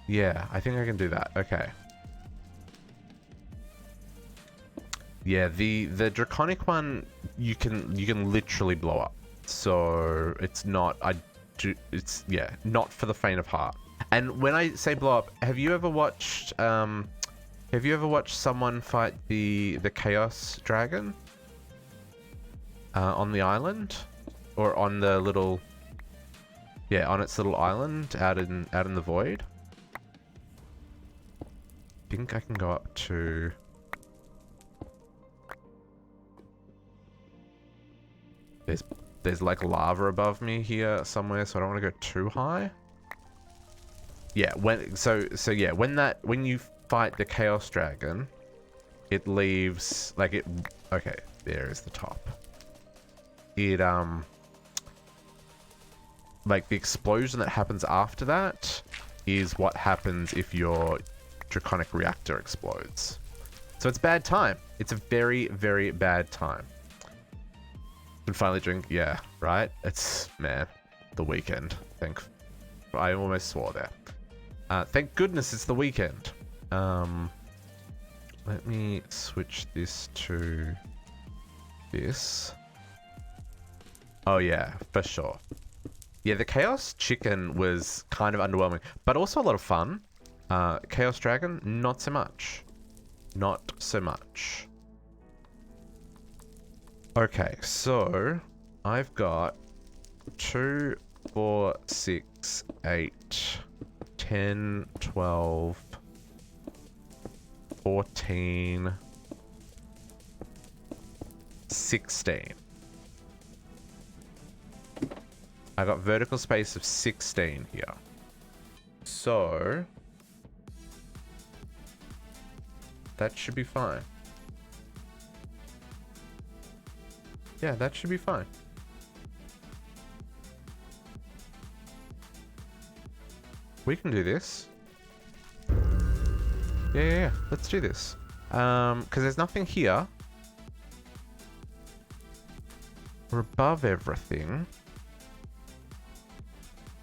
Speaker 1: Yeah, I think I can do that. Okay. Yeah, the Draconic one you can literally blow up. So it's not it's yeah, not for the faint of heart. And when I say blow up, have you ever watched someone fight the Chaos Dragon on the island, or on the little, yeah, on its little island out in the void? I think I can go up to, there's like lava above me here somewhere, so I don't want to go too high. Yeah, when you fight the Chaos Dragon, it leaves like it. Okay, there is the top. It like the explosion that happens after that is what happens if your Draconic reactor explodes. So it's bad time. It's a very, very bad time. Can finally drink. Yeah, right. It's, man, the weekend. I almost swore there. Thank goodness it's the weekend. Let me switch this to this. Oh yeah, for sure. Yeah, the Chaos Chicken was kind of underwhelming, but also a lot of fun. Chaos Dragon, not so much. Not so much. Okay, so I've got 2, 4, 6, 8, 10, 12, 14, 16. I got vertical space of 16 here. So that should be fine. Yeah, that should be fine. We can do this. Yeah. Let's do this. Because there's nothing here. We're above everything.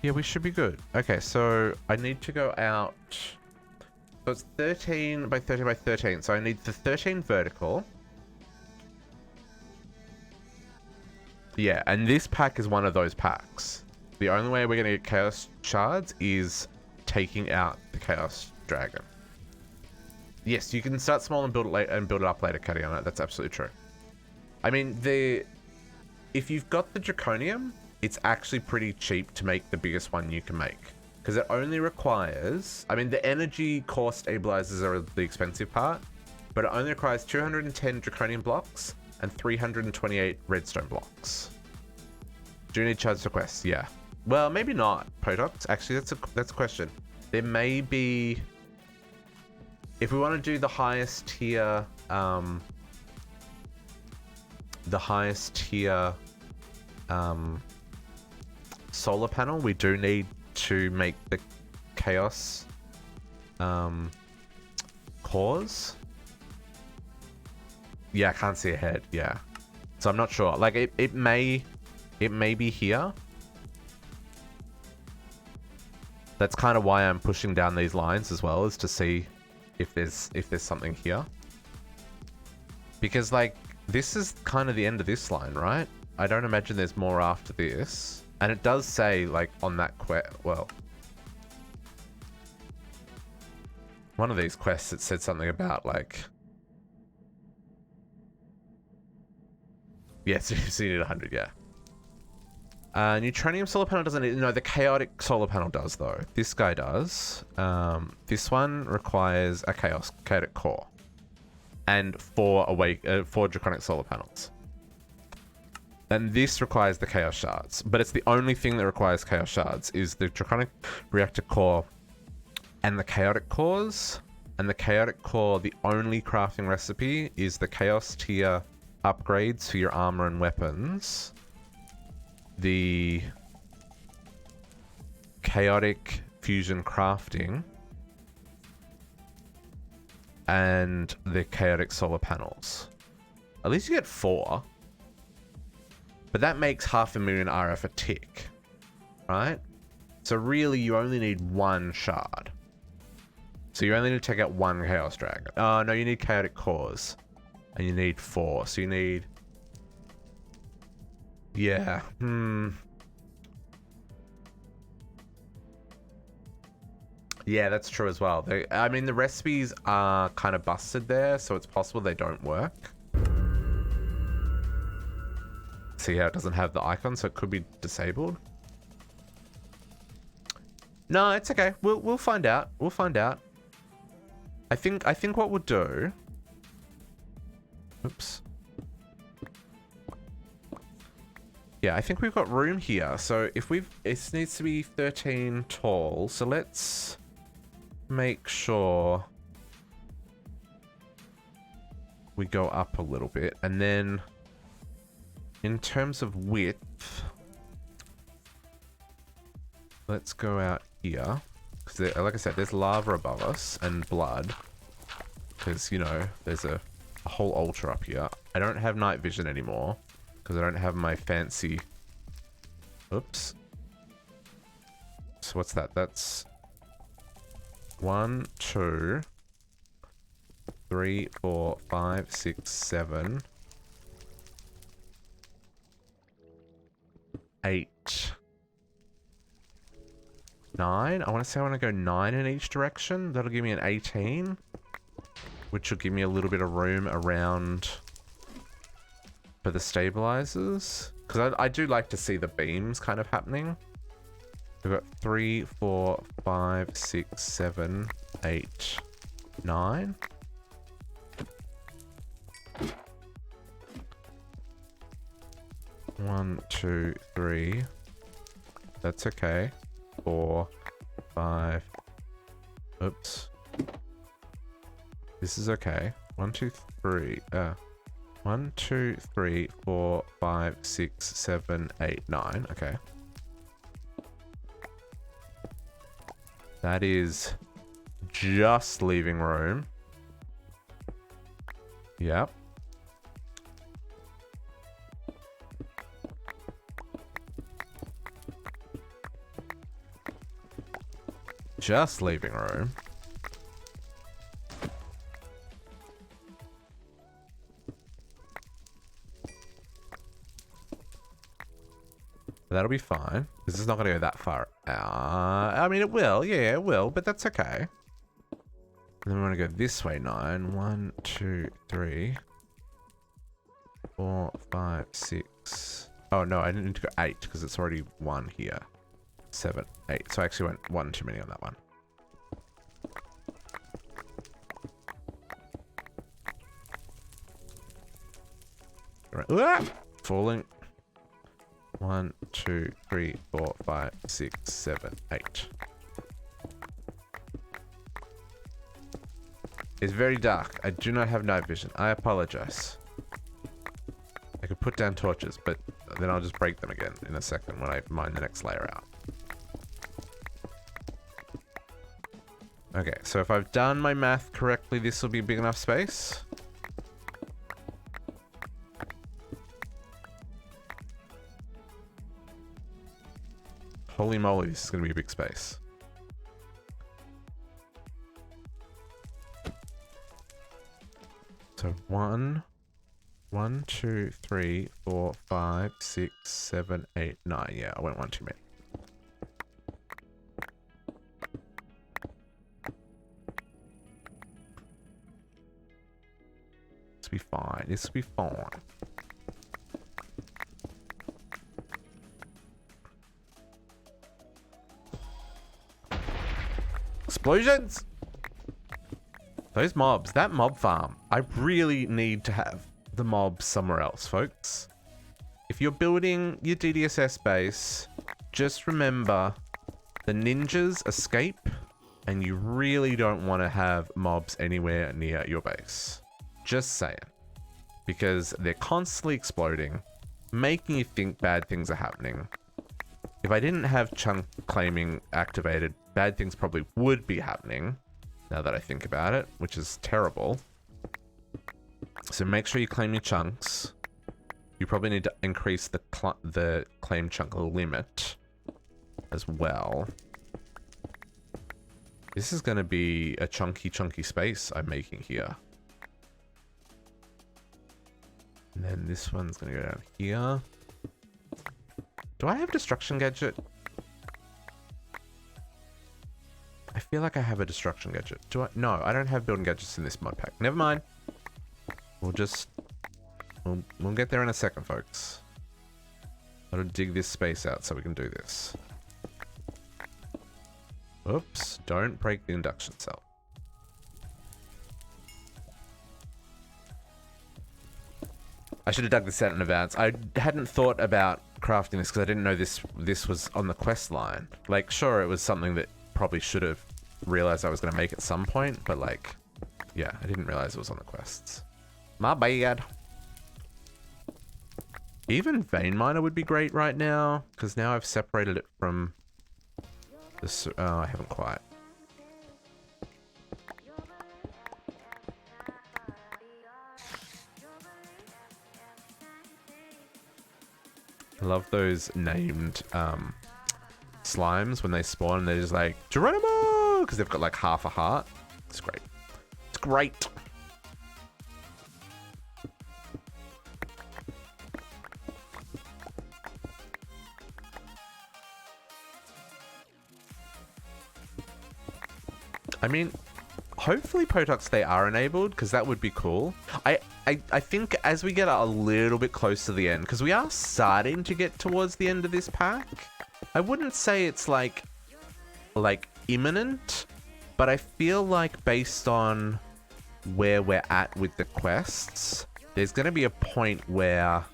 Speaker 1: Yeah, we should be good. Okay, so I need to go out. So it's 13 by 13 by 13. So I need the 13 vertical. Yeah, and this pack is one of those packs. The only way we're going to get Chaos Shards is taking out the Chaos Dragon. Yes, you can start small and build it late and build it up later, Kadiana. That's absolutely true. I mean, if you've got the Draconian, it's actually pretty cheap to make the biggest one you can make. Because it only requires... I mean, the energy core stabilizers are the expensive part, but it only requires 210 Draconian blocks and 328 redstone blocks. Do you need charge requests? Yeah. Well, maybe not, Potox. Actually, that's a question. There may be... If we want to do the highest tier... solar panel, we do need to make the chaos cores. Yeah, I can't see ahead. Yeah, so I'm not sure. Like it may be here. That's kind of why I'm pushing down these lines as well, is to see if there's something here. Because like this is kind of the end of this line, right? I don't imagine there's more after this. And it does say, like, on that quest... Well... One of these quests, it said something about, like... Yeah, so you need 100, yeah. Neutronium solar panel doesn't need... No, the chaotic solar panel does, though. This guy does. This one requires a chaotic core. And 4 draconic solar panels. And this requires the Chaos Shards. But it's the only thing that requires Chaos Shards is the Draconic Reactor Core and the Chaotic Cores. And the Chaotic Core, the only crafting recipe is the Chaos tier upgrades for your armor and weapons. The Chaotic Fusion Crafting. And the Chaotic Solar Panels. At least you get 4. But that makes 500,000 RF a tick, right? So really, you only need 1 shard. So you only need to take out 1 Chaos Dragon. Oh, no, you need Chaotic Cores. And you need 4. So you need... Yeah. Yeah, that's true as well. I mean, the recipes are kind of busted there, so it's possible they don't work. See how it doesn't have the icon, so it could be disabled. No, it's okay. We'll find out. We'll find out. I think what we'll do. Oops. Yeah, I think we've got room here. So if it needs to be 13 tall. So let's make sure we go up a little bit, and then. In terms of width, let's go out here. Because, like I said, there's lava above us and blood. Because, you know, there's a whole altar up here. I don't have night vision anymore. Because I don't have my fancy... Oops. So what's that? That's... 1, 2... 3, 4, 5, 6, 7... 8, 9. I want to say I want to go 9 in each direction. That'll give me an 18, which will give me a little bit of room around for the stabilizers. Because I do like to see the beams kind of happening. We've got 3, 4, 5, 6, 7, 8, 9. One, 2, 3. That's okay. 4, 5. Oops. This is okay. 1, 2, 3. 1, 2, 3, 4, 5, 6, 7, 8, 9. Okay. That is just leaving room. Yep. just leaving room. That'll be fine. This is not going to go that far. I mean, it will. Yeah, it will, but that's okay. And then we want to go this way. 9. 1, 2, 3, 4, 5, 6. Oh, no, I didn't need to go 8 because it's already 1 here. 7, 8. So I actually went 1 too many on that one. Right. Falling. 1, 2, 3, 4, 5, 6, 7, 8. It's very dark. I do not have night vision. I apologize. I could put down torches, but then I'll just break them again in a second when I mine the next layer out. Okay, so if I've done my math correctly, this will be a big enough space. Holy moly, this is going to be a big space. So 1, 2, 3, 4, 5, 6, 7, 8, 9. Yeah, I went 1 too many. This will be fine. This will be fine. Explosions! Those mobs, that mob farm, I really need to have the mobs somewhere else, folks. If you're building your DDSS base, just remember the ninjas escape and you really don't want to have mobs anywhere near your base. Just saying. Because they're constantly exploding, making you think bad things are happening. If I didn't have chunk claiming activated, bad things probably would be happening, now that I think about it, which is terrible. So make sure you claim your chunks. You probably need to increase the claim chunk limit as well. This is going to be a chunky space I'm making here. And then this one's going to go down here. Do I have destruction gadget? I feel like I have a destruction gadget. Do I? No, I don't have building gadgets in this mod pack. Never mind. We'll get there in a second, folks. Gotta dig this space out so we can do this. Oops, don't break the induction cell. I should have dug this out in advance. I hadn't thought about crafting this because I didn't know this was on the quest line. Like, sure, it was something that probably should have realized I was going to make at some point, but like, yeah, I didn't realize it was on the quests. My bad. Even Vein Miner would be great right now, because now I've separated it from this. Oh, I haven't quite. I love those named slimes when they spawn. They're just like Geronimo because they've got like half a heart. It's great. It's great. I mean, hopefully Potox they are enabled because that would be cool. I think as we get a little bit close to the end, because we are starting to get towards the end of this pack, I wouldn't say it's like imminent, but I feel like based on where we're at with the quests, there's going to be a point where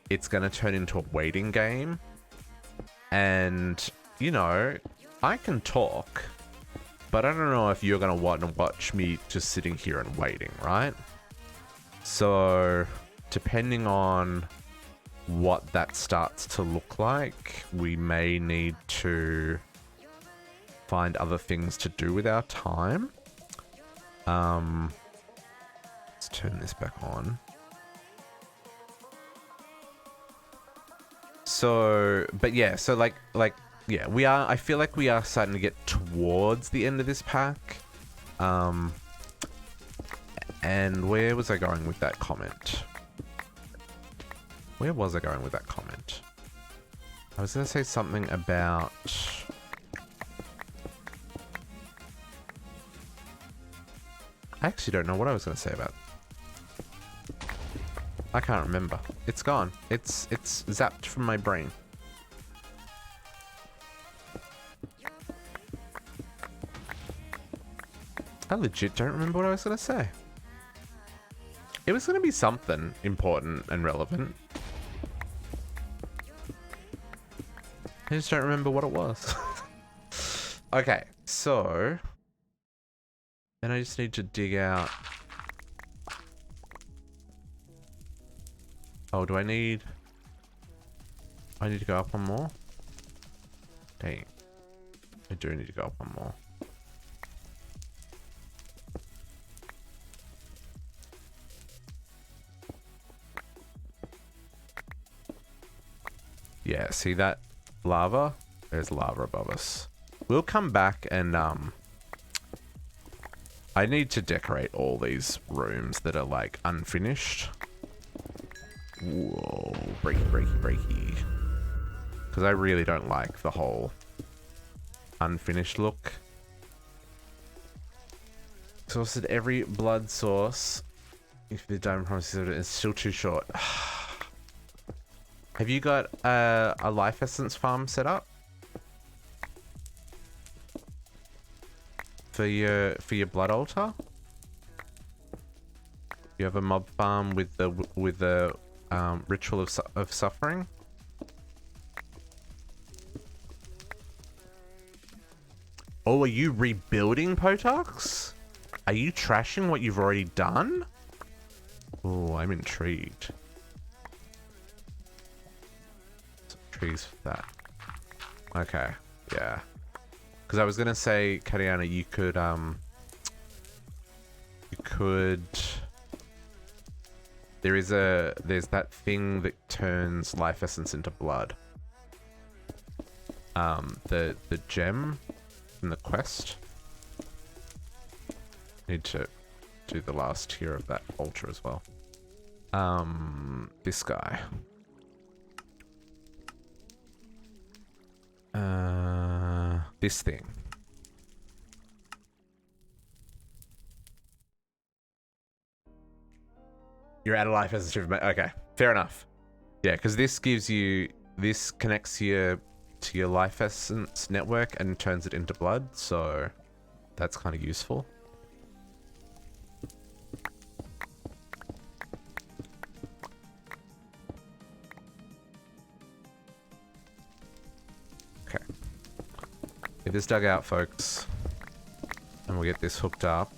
Speaker 1: it's going to turn into a waiting game. And, you know, I can talk, but I don't know if you're going to want to watch me just sitting here and waiting, right? So, depending on what that starts to look like, we may need to find other things to do with our time. Let's turn this back on. So, but yeah, so like yeah, we are. I feel like we are starting to get towards the end of this pack. And where was I going with that comment? Where was I going with that comment? I was going to say something about... I actually don't know what I was going to say about... I can't remember. It's gone. It's zapped from my brain. I legit don't remember what I was going to say. It was going to be something important and relevant. I just don't remember what it was. Okay, so... Then I just need to dig out... Oh, do I need... I need to go up one more? Dang. I do need to go up one more. Yeah, see that lava? There's lava above us. We'll come back and, I need to decorate all these rooms that are, like, unfinished. Whoa, breaky, breaky, breaky. Because I really don't like the whole unfinished look. Exhausted every blood source. If the diamond promises it's still too short. Have you got a life essence farm set up for your blood altar? You have a mob farm with the ritual of suffering. Oh, are you rebuilding, Potox? Are you trashing what you've already done? Oh, I'm intrigued. Trees for that. Okay, yeah. Because I was gonna say, Kariana, you could there's that thing that turns life essence into blood. The gem in the quest. Need to do the last tier of that altar as well. This guy. This thing. You're out of life as a super. Okay, fair enough. Yeah, because this gives you, this connects to your life essence network and turns it into blood, so that's kind of useful. Okay. Get this dug out, folks. And we'll get this hooked up.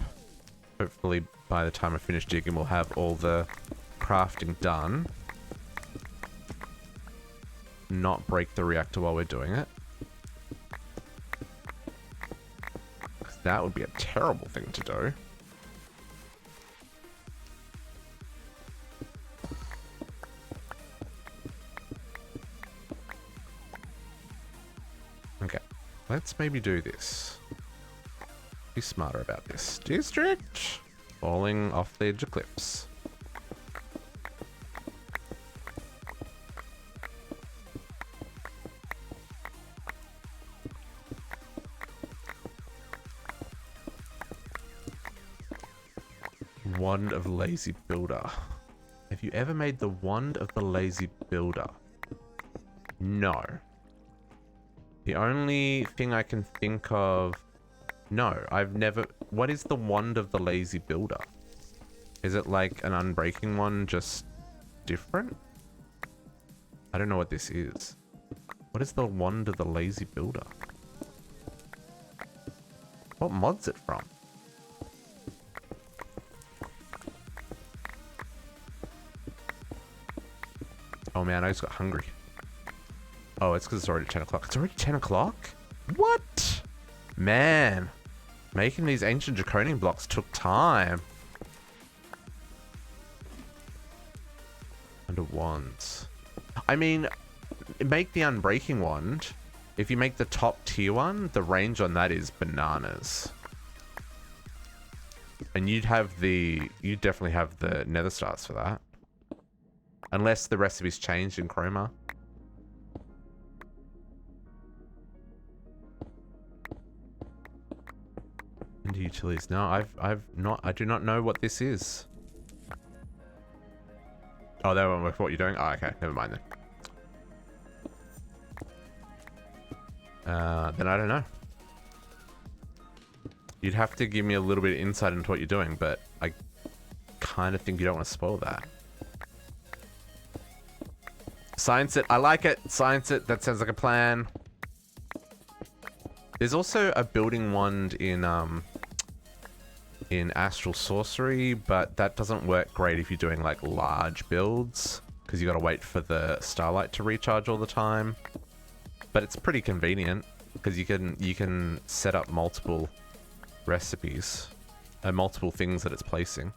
Speaker 1: Hopefully by the time I finish digging, we'll have all the crafting done. Not break the reactor while we're doing it. That would be a terrible thing to do. Okay, let's maybe do this. Be smarter about this. District! Falling off the edge of cliffs. Wand of Lazy Builder. Have you ever made the Wand of the Lazy Builder? No. The only thing I can think of... No, I've never... What is the Wand of the Lazy Builder? Is it like an unbreaking one, just different? I don't know what this is. What is the Wand of the Lazy Builder? What mod's it from? Oh man, I just got hungry. Oh, it's because it's already 10 o'clock. It's already 10 o'clock? What? Man. Making these ancient Draconian blocks took time. Under wands. I mean, make the unbreaking wand. If you make the top tier one, the range on that is bananas. And you'd definitely have the nether stars for that. Unless the recipe's changed in Chroma. Into utilities. No, I do not know what this is. Oh, that one with what you're doing? Oh, okay. Never mind then. Then I don't know. You'd have to give me a little bit of insight into what you're doing, but I kind of think you don't want to spoil that. Science it. I like it. Science it. That sounds like a plan. There's also a building wand in Astral Sorcery, but that doesn't work great if you're doing like large builds, because you got to wait for the starlight to recharge all the time. But it's pretty convenient because you can set up multiple recipes and multiple things that it's placing.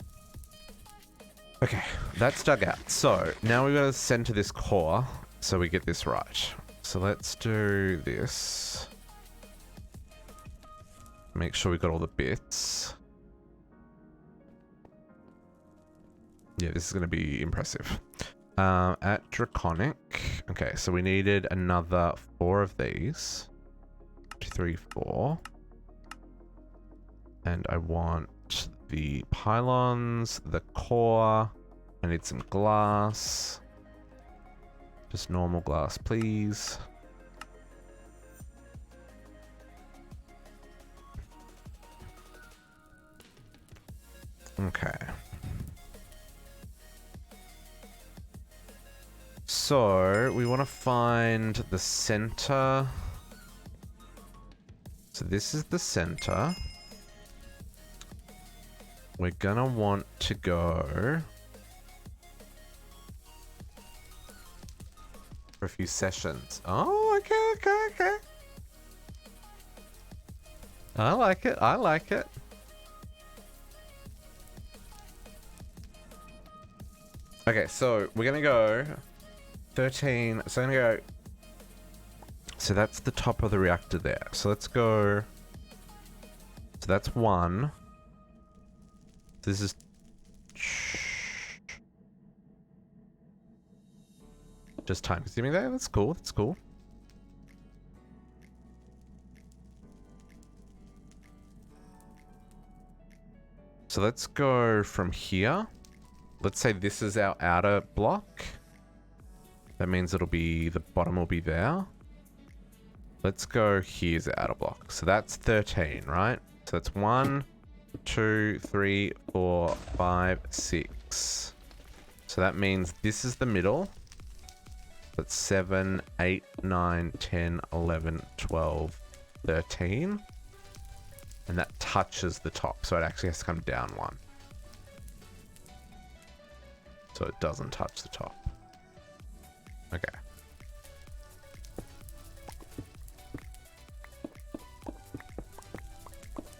Speaker 1: Okay, that's dug out. So now we've got to send to this core so we get this right. So let's do this. Make sure we got all the bits. Yeah, this is going to be impressive. At Draconic. Okay, so we needed another 4 of these. 2, 3, 4. And I want the pylons, the core. I need some glass. Just normal glass, please. Okay. So, we want to find the center. So this is the center. We're gonna want to go for a few sessions. Oh, okay. I like it. I like it. Okay, so we're gonna go 13. So I'm gonna go. So that's the top of the reactor there. So let's go. So that's 1. This is. Just time consuming there. That's cool. That's cool. So let's go from here. Let's say this is our outer block. That means it'll be, the bottom will be there. Let's go, here's the outer block. So that's 13, right? So that's 1, 2, 3, 4, 5, 6. So that means this is the middle. That's 7, 8, 9, 10, 11, 12, 13. And that touches the top. So it actually has to come down 1. So it doesn't touch the top. Okay.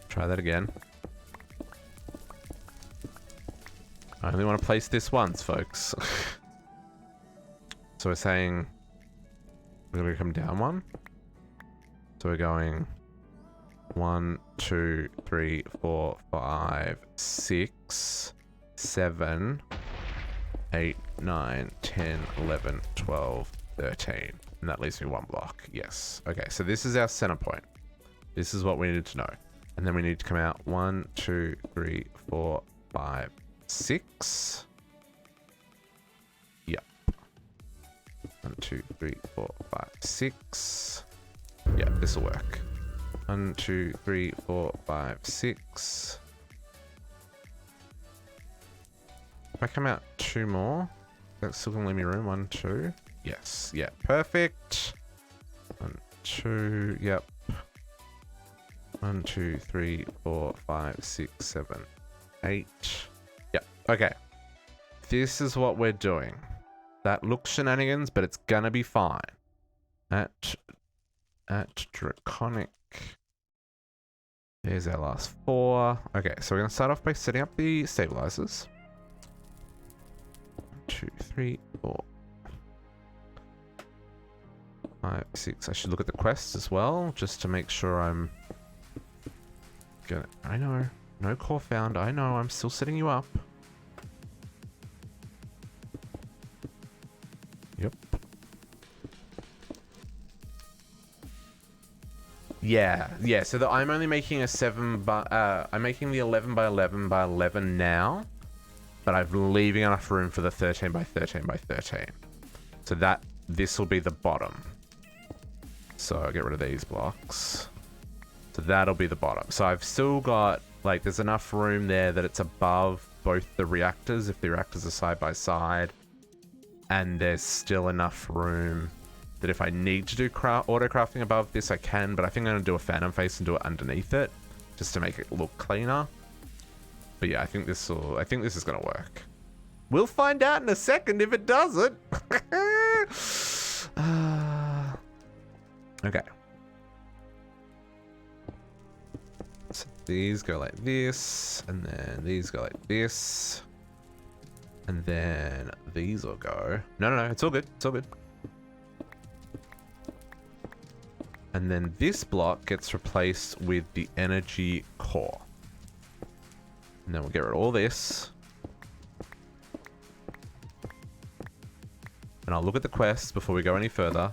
Speaker 1: Try that again. I only want to place this once, folks. So we're saying we're going to come down 1. So we're going 1, 2, 3, 4, 5, 6, 7, 8, 9, 10, 11, 12, 13. And that leaves me 1 block. Yes. Okay, so this is our center point. This is what we need to know. And then we need to come out 1, 2, 3, 4, 5, 6. Yep. 1, 2, 3, 4, 5, 6. Yeah, this will work. 1, 2, 3, 4, 5, 6. If I come out 2 more, that's still gonna leave me room. 1, 2. Yes. Yeah. Perfect. 1, 2. Yep. 1, 2, 3, 4, 5, 6, 7, 8. Yep. Okay. This is what we're doing. That looks shenanigans, but it's gonna be fine. At Draconic. There's our last 4. Okay, so we're gonna start off by setting up the stabilizers. 1, 2, 3, 4. 5, 6. I should look at the quests as well, just to make sure I'm good. I know. No core found. I know. I'm still setting you up. Yep. Yeah. So I'm only making a 7 by... I'm making the 11 by 11 by 11 now. But I'm leaving enough room for the 13 by 13 by 13. So this will be the bottom. So I'll get rid of these blocks. So that'll be the bottom. So I've still got, like, there's enough room there that it's above both the reactors, if the reactors are side by side. And there's still enough room that if I need to do auto crafting above this, I can. But I think I'm going to do a phantom face and do it underneath it, just to make it look cleaner. But yeah, I think this is going to work. We'll find out in a second if it doesn't. Okay. So these go like this, and then these go like this, and then these will go. No, it's all good. It's all good. And then this block gets replaced with the energy core. And then we'll get rid of all this. And I'll look at the quests before we go any further.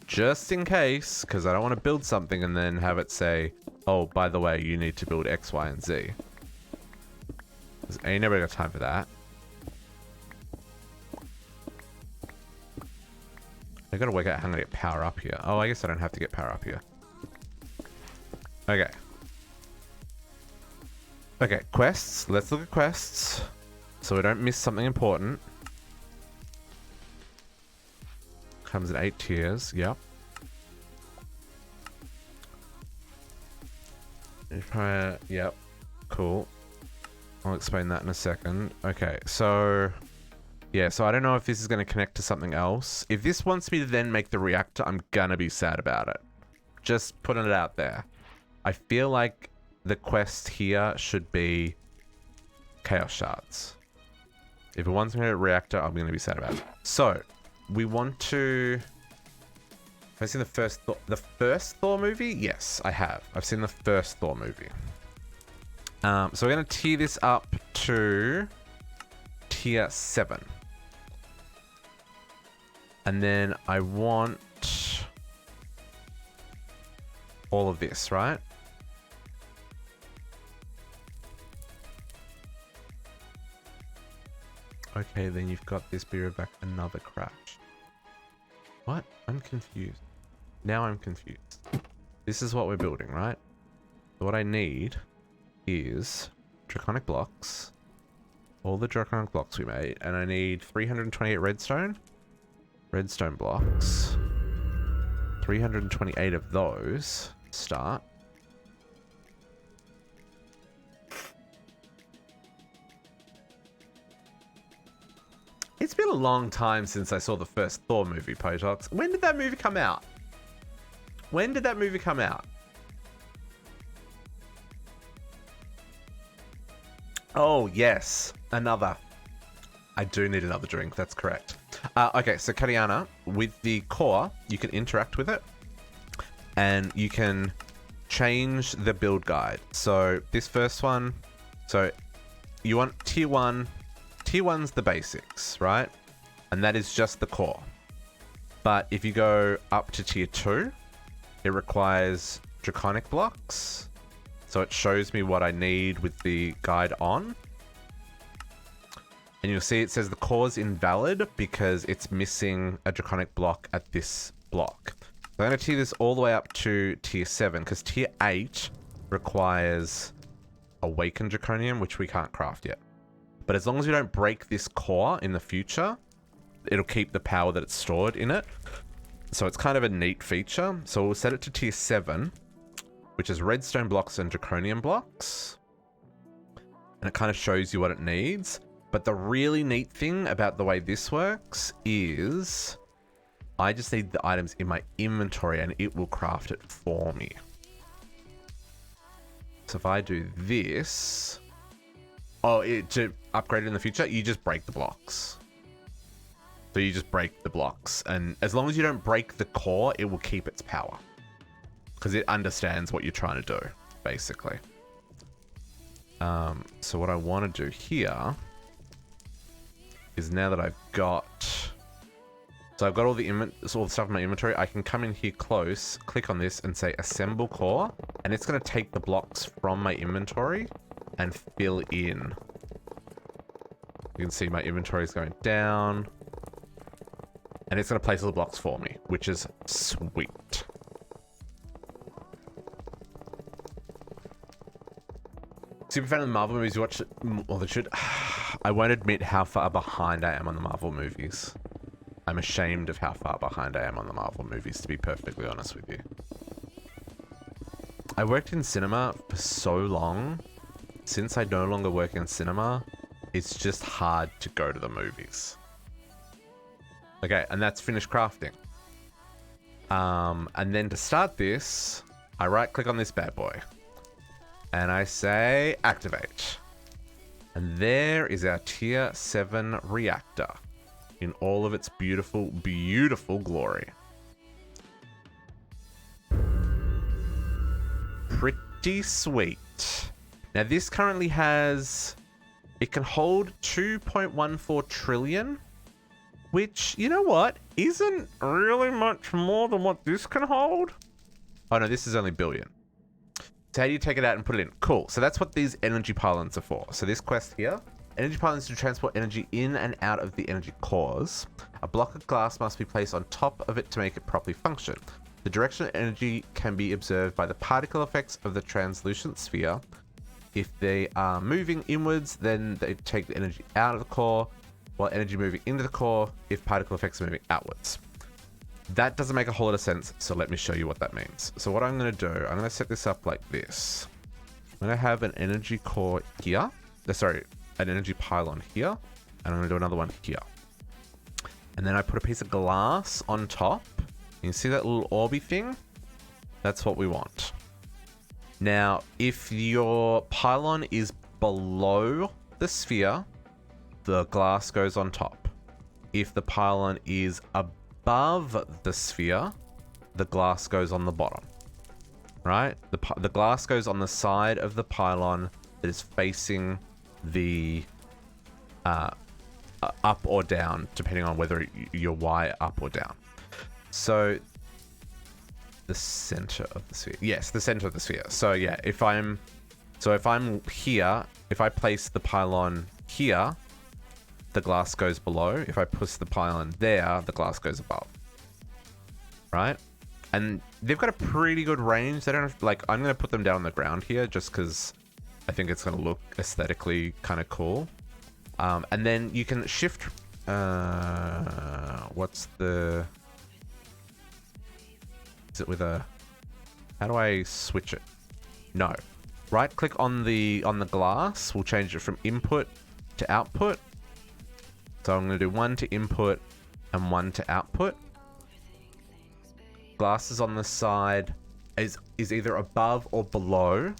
Speaker 1: Just in case, because I don't want to build something and then have it say, oh, by the way, you need to build X, Y, and Z. Because I ain't never got time for that. I gotta work out how I'm gonna get power up here. Oh, I guess I don't have to get power up here. Okay. Okay, quests. Let's look at quests. So we don't miss something important. Comes in 8 tiers. Yep. Yep. Cool. I'll explain that in a second. Okay, so... yeah, so I don't know if this is going to connect to something else. If this wants me to then make the reactor, I'm gonna be sad about it. Just putting it out there. I feel like the quest here should be Chaos Shards. If it wants me to reactor, I'm gonna be sad about it. So... we want to... have I seen the first Thor movie? Yes, I have. I've seen the first Thor movie. So we're going to tier this up to tier 7. And then I want all of this, right? Okay, then you've got this be right back another crash. What? I'm confused. Now I'm confused. This is what we're building, right? So what I need is Draconic blocks. All the Draconic blocks we made. And I need 328 redstone. Redstone blocks. 328 of those. Start. It's been a long time since I saw the first Thor movie, Potox. When did that movie come out? When did that movie come out? Oh, yes. Another. I do need another drink. That's correct. Okay, so Katiana, with the core, you can interact with it. And you can change the build guide. So this first one, so you want tier 1. Tier 1's the basics, right? And that is just the core. But if you go up to tier 2, it requires Draconic blocks. So it shows me what I need with the guide on. And you'll see it says the core's invalid because it's missing a Draconic block at this block. So I'm going to tier this all the way up to tier 7 because tier 8 requires Awakened Draconian, which we can't craft yet. But as long as we don't break this core in the future, it'll keep the power that it's stored in it. So it's kind of a neat feature. So we'll set it to tier 7, which is redstone blocks and draconian blocks. And it kind of shows you what it needs. But the really neat thing about the way this works is I just need the items in my inventory and it will craft it for me. So if I do this... oh, to upgrade it in the future, you just break the blocks. So you just break the blocks, and as long as you don't break the core, it will keep its power. Because it understands what you're trying to do, basically. So what I want to do here is, now that I've got... So I've got all the stuff in my inventory, I can come in here close, click on this and say assemble core, and it's going to take the blocks from my inventory and fill in. You can see my inventory is going down, and it's going to place all the blocks for me, which is sweet. Super fan of the Marvel movies, you watch it, well, they should. I won't admit how far behind I am on the Marvel movies. I'm ashamed of how far behind I am on the Marvel movies, to be perfectly honest with you. I worked in cinema for so long. Since I no longer work in cinema, it's just hard to go to the movies. Okay, and that's finished crafting. And then to start this, I right click on this bad boy. And I say activate. And there is our tier 7 reactor in all of its beautiful, beautiful glory. Pretty sweet. Now this currently has, it can hold 2.14 trillion, which, you know what, isn't really much more than what this can hold. Oh no, this is only billion. So how do you take it out and put it in? Cool. So that's what these energy pylons are for. So this quest here, energy pylons to transport energy in and out of the energy cores. A block of glass must be placed on top of it to make it properly function. The direction of energy can be observed by the particle effects of the translucent sphere. If they are moving inwards, then they take the energy out of the core, while energy moving into the core if particle effects are moving outwards. That doesn't make a whole lot of sense, so let me show you what that means. So what I'm going to do, I'm going to set this up like this. I'm going to have an energy core here. Sorry, an energy pylon here. And I'm going to do another one here. And then I put a piece of glass on top. You can see that little orby thing? That's what we want. Now, if your pylon is below the sphere, the glass goes on top. If the pylon is above the sphere, the glass goes on the bottom. Right? The glass goes on the side of the pylon that is facing the up or down, depending on whether you're Y up or down. So the center of the sphere. Yes, the center of the sphere. So yeah, if I'm here, if I place the pylon here, the glass goes below. If I push the pylon there, the glass goes above. Right? And they've got a pretty good range. They don't have, like, I'm going to put them down on the ground here just because I think it's going to look aesthetically kind of cool. And then you can shift. What's the... Is it with a... How do I switch it? No. Right click on the glass. We'll change it from input to output. So I'm going to do one to input and one to output. Glasses on the side is either above or below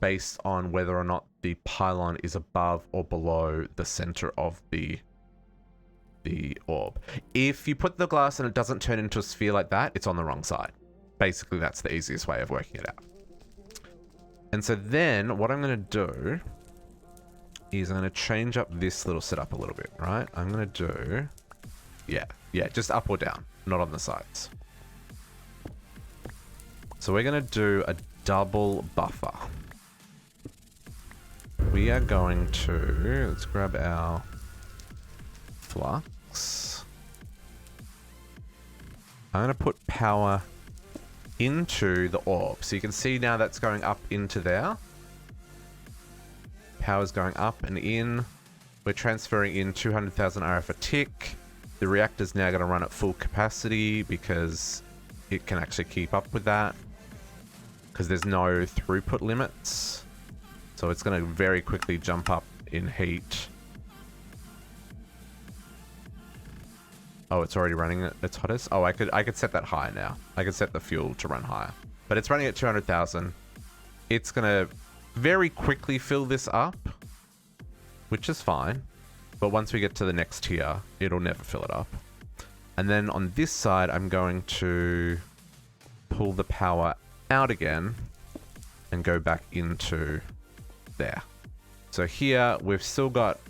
Speaker 1: based on whether or not the pylon is above or below the center of the orb. If you put the glass and it doesn't turn into a sphere like that, it's on the wrong side. Basically, that's the easiest way of working it out. And so then what I'm going to do is I'm going to change up this little setup a little bit, right? I'm going to do, yeah, just up or down, not on the sides. So we're going to do a double buffer. We are going to, let's grab our flux. I'm going to put power into the orb. So you can see now that's going up into there. Power's going up and in. We're transferring in 200,000 RF a tick. The reactor's now going to run at full capacity because it can actually keep up with that. Because there's no throughput limits. So it's going to very quickly jump up in heat. Oh, it's already running at its hottest. Oh, I could set that high now. I could set the fuel to run higher. But it's running at 200,000. It's going to very quickly fill this up, which is fine. But once we get to the next tier, it'll never fill it up. And then on this side, I'm going to pull the power out again and go back into there. So here we've got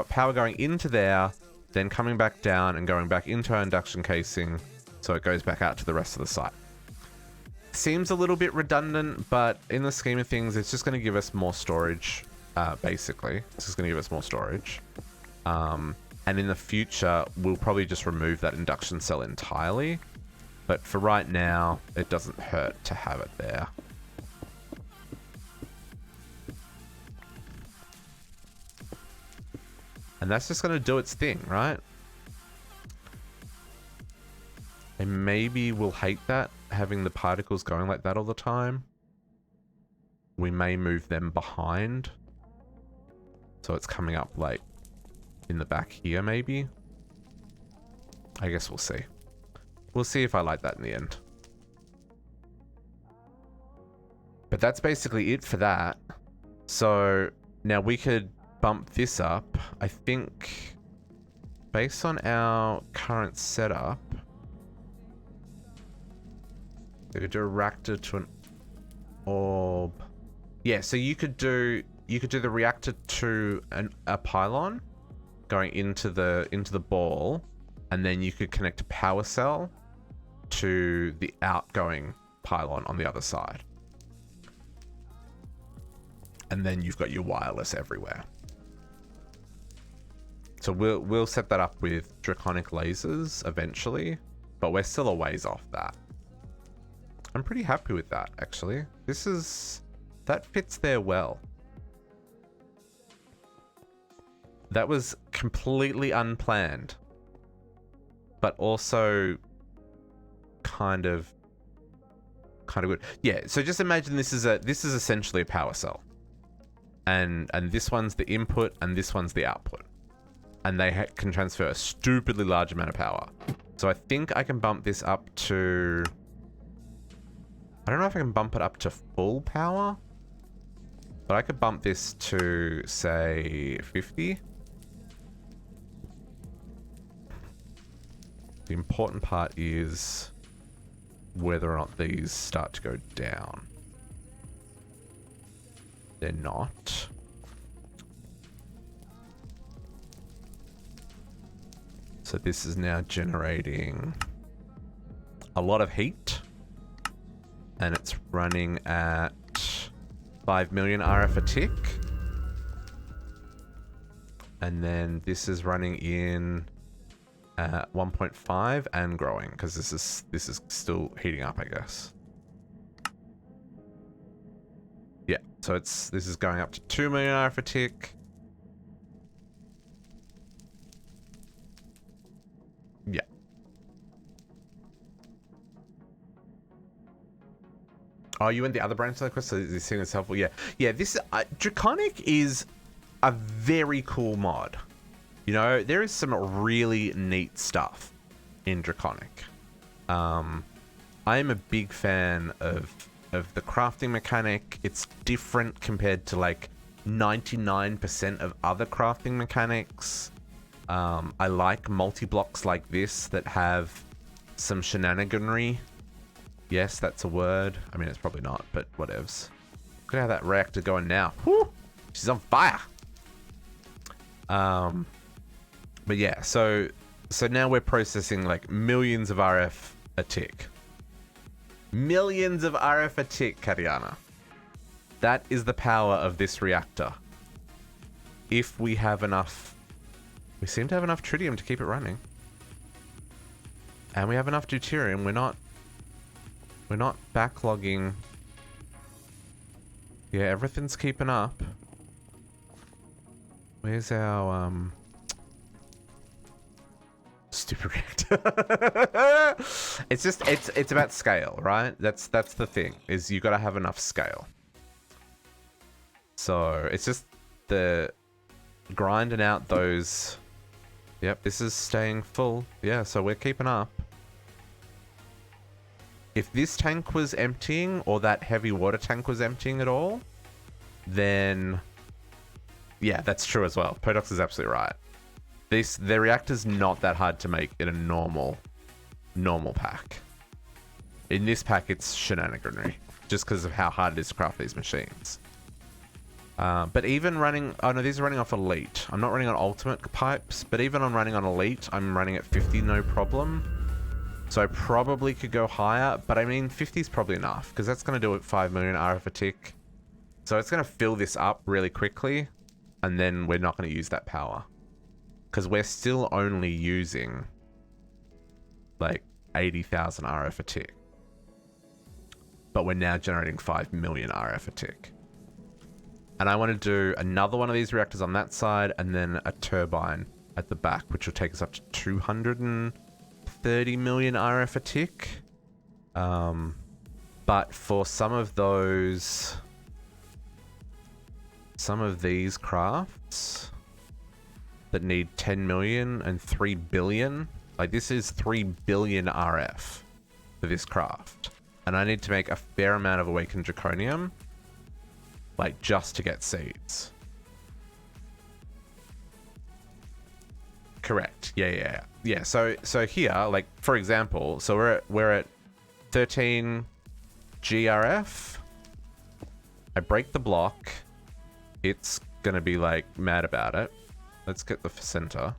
Speaker 1: power going into there, then coming back down and going back into our induction casing, so it goes back out to the rest of the site. Seems a little bit redundant, but in the scheme of things, it's just going to give us more storage, basically. It's just going to give us more storage. And in the future, we'll probably just remove that induction cell entirely. But for right now, it doesn't hurt to have it there. And that's just going to do its thing, right? And maybe we'll hate that, having the particles going like that all the time. We may move them behind. So it's coming up like in the back here, maybe. I guess we'll see. We'll see if I like that in the end. But that's basically it for that. So now we could bump this up. I think based on our current setup, we could do a reactor to an orb. Yeah, so you could do the reactor to a pylon going into the ball, and then you could connect a power cell to the outgoing pylon on the other side. And then you've got your wireless everywhere. So we'll set that up with Draconic lasers eventually, but we're still a ways off that. I'm pretty happy with that, actually. That fits there well. That was completely unplanned, but also kind of good. Yeah, so just imagine this is essentially a power cell. And this one's the input and this one's the output. And they can transfer a stupidly large amount of power. So I think I can bump this up to... I don't know if I can bump it up to full power, but I could bump this to, say, 50. The important part is whether or not these start to go down. They're not. So this is now generating a lot of heat. And it's running at 5 million RF a tick. And then this is running in at 1.5 and growing, because this is still heating up, I guess. Yeah, so this is going up to 2 million RF a tick. Yeah. Oh, you went the other branch of the quest, so this thing is helpful. Yeah, yeah. This Draconic is a very cool mod. You know, there is some really neat stuff in Draconic. I am a big fan of the crafting mechanic. It's different compared to like 99% of other crafting mechanics. I like multi-blocks like this that have some shenaniganry. Yes, that's a word. I mean, it's probably not, but whatevs. Look at how that reactor going now. Woo! She's on fire. But yeah, so now we're processing like millions of RF a tick. Millions of RF a tick, Kariana. That is the power of this reactor. If we have enough... We seem to have enough tritium to keep it running. And we have enough deuterium. We're not backlogging. Yeah, everything's keeping up. Where's our stupid reactor? it's about scale, right? That's the thing, is you gotta have enough scale. So it's just the grinding out those. Yep, this is staying full. Yeah, so we're keeping up. If this tank was emptying, or that heavy water tank was emptying at all, then Yeah, that's true as well. Podox is absolutely right. The reactor's not that hard to make in a normal pack. In this pack, it's shenaniganry, just because of how hard it is to craft these machines. But even running... Oh, no, these are running off Elite. I'm not running on Ultimate pipes, but even on running on Elite, I'm running at 50, no problem. So I probably could go higher, but I mean, 50 is probably enough, because that's going to do it 5 million RF a tick. So it's going to fill this up really quickly, and then we're not going to use that power. Because we're still only using, like, 80,000 RF a tick. But we're now generating 5 million RF a tick. And I want to do another one of these reactors on that side, and then a turbine at the back, which will take us up to 230 million RF a tick. But for some of these crafts that need 10 million and 3 billion, like this is 3 billion RF for this craft. And I need to make a fair amount of Awakened Draconium, like just to get seeds. Correct. Yeah. So here, like for example, so we're at 13 GRF. I break the block. It's gonna be like mad about it. Let's get the center.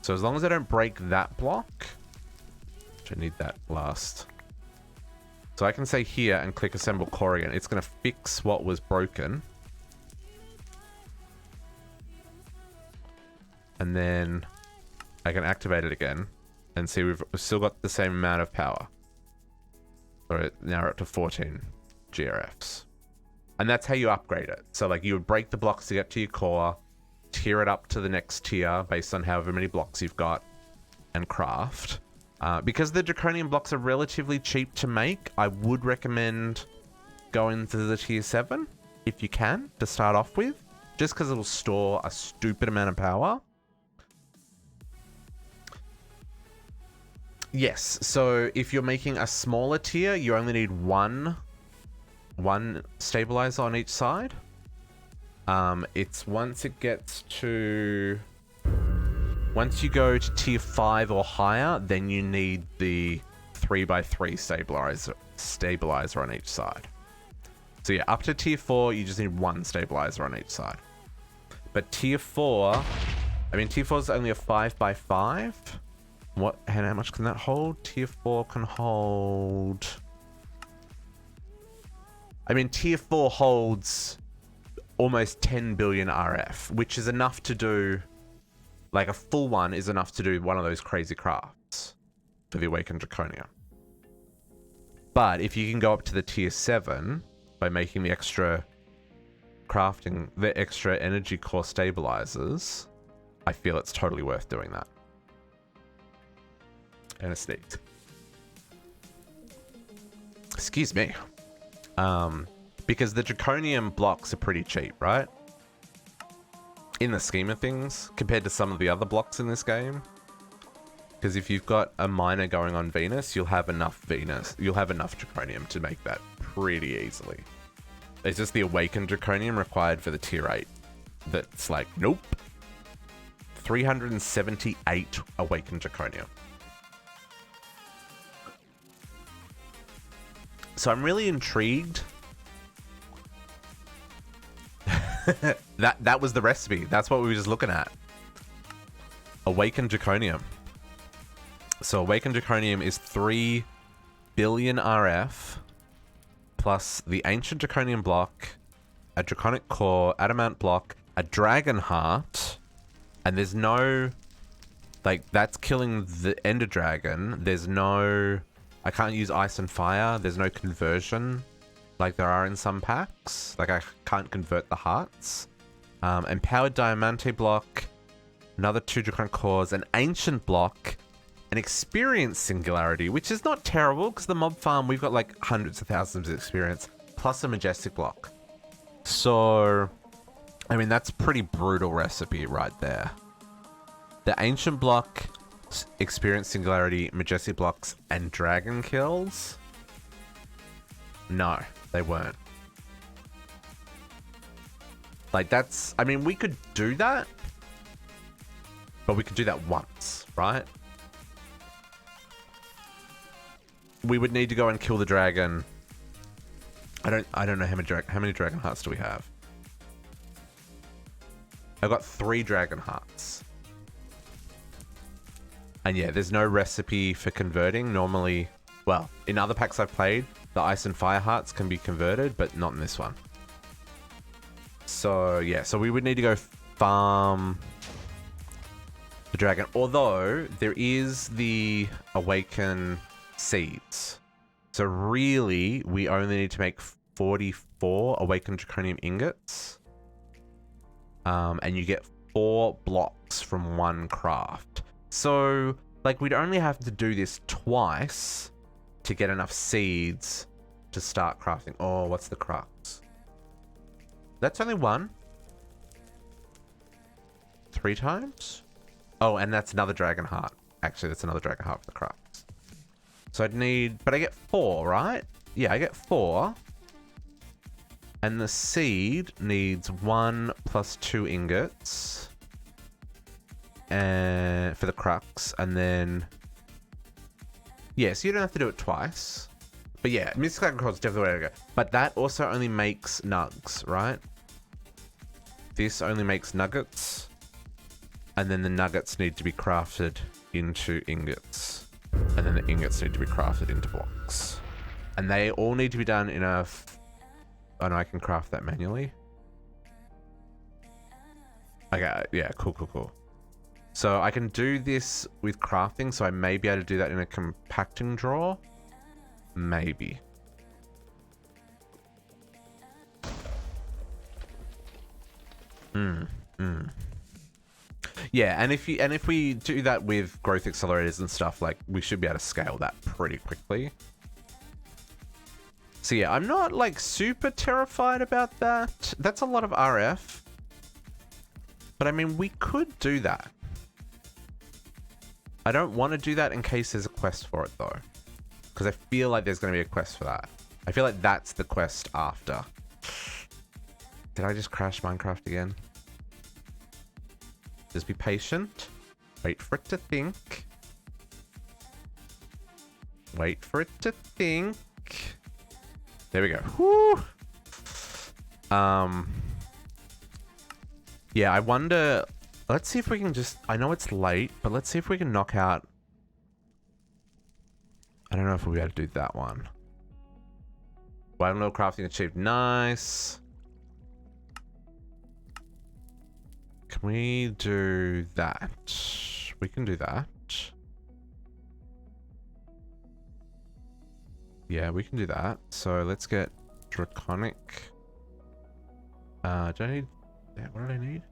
Speaker 1: So as long as I don't break that block, which I need that last. So I can say here and click assemble core again. It's going to fix what was broken. And then I can activate it again and see we've still got the same amount of power. So now we're up to 14 GRFs. And that's how you upgrade it. So like you would break the blocks to get to your core, tier it up to the next tier based on however many blocks you've got, and craft. Because the Draconian blocks are relatively cheap to make, I would recommend going to the tier 7 if you can to start off with, just because it'll store a stupid amount of power. Yes, so if you're making a smaller tier, you only need one stabilizer on each side. It's once you go to tier 5 or higher, then you need the 3x3 stabilizer on each side. So yeah, up to tier 4, you just need one stabilizer on each side. But tier 4, I mean, tier 4 is only a 5x5. How much can that hold? Tier 4 can hold... I mean, tier 4 holds almost 10 billion RF, which is enough to do... Like, a full one is enough to do one of those crazy crafts for the Awakened Draconian. But if you can go up to the tier 7 by making the extra energy core stabilizers, I feel it's totally worth doing that. And it's neat. Excuse me. Because the Draconian blocks are pretty cheap, right? In the scheme of things, compared to some of the other blocks in this game. Because if you've got a miner going on Venus, you'll have enough Draconium to make that pretty easily. It's just the Awakened Draconium required for the tier 8. That's like, nope. 378 Awakened Draconium. So I'm really intrigued. that was the recipe. That's what we were just looking at. Awakened Draconium. So Awakened Draconium is 3 billion RF plus the Ancient Draconian block, a Draconic Core, Adamant block, a Dragon Heart, and there's no... Like, that's killing the Ender Dragon. There's no... I can't use Ice and Fire. There's no conversion like there are in some packs. Like, I can't convert the hearts. Empowered Diamante block, another 2 Draconic Cores, an Ancient block, an Experience Singularity, which is not terrible because the mob farm, we've got like hundreds of thousands of experience, plus a Majestic block. So, I mean, that's a pretty brutal recipe right there. The Ancient block, Experience Singularity, Majestic blocks, and Dragon kills. No, they weren't. Like, that's... I mean, we could do that. But we could do that once, right? We would need to go and kill the dragon. I don't know how many dragon hearts do we have? I've got 3 dragon hearts. And yeah, there's no recipe for converting. Normally, well, in other packs I've played, the ice and fire hearts can be converted, but not in this one. So yeah, so we would need to go farm the dragon. Although there is the awaken seeds. So really, we only need to make 44 awakened draconium ingots. And you get 4 blocks from 1 craft. So, like, we'd only have to do this twice to get enough seeds to start crafting. Oh, what's the crux? That's only 1. 3 times? Oh, and that's another dragon heart. Actually, that's another dragon heart for the crafts. So I'd need... But I get 4, right? Yeah, I get 4. And the seed needs 1 plus 2 ingots. And for the crux. And then... Yeah, so you don't have to do it twice. But yeah, Mystical Agriculture is definitely the way to go. But that also only makes nugs, right? This only makes nuggets. And then the nuggets need to be crafted into ingots. And then the ingots need to be crafted into blocks. And they all need to be done in a... Oh no, I can craft that manually. Okay, yeah, cool. So I can do this with crafting, so I may be able to do that in a compacting drawer. Maybe. Yeah, and if we do that with growth accelerators and stuff, like, we should be able to scale that pretty quickly. So yeah, I'm not, like, super terrified about that. That's a lot of RF. But I mean, we could do that. I don't want to do that in case there's a quest for it, though. Because I feel like there's going to be a quest for that. I feel like that's the quest after. Did I just crash Minecraft again? Just be patient. Wait for it to think. Wait for it to think. There we go. Woo! Yeah, I wonder... Let's see if we can just... I know it's late, but let's see if we can knock out... I don't know if we'll be able to do that one. Wild Mill crafting achieved. Nice. Can we do that? We can do that. Yeah, we can do that. So let's get Draconic. Do I need... Yeah, what do I need?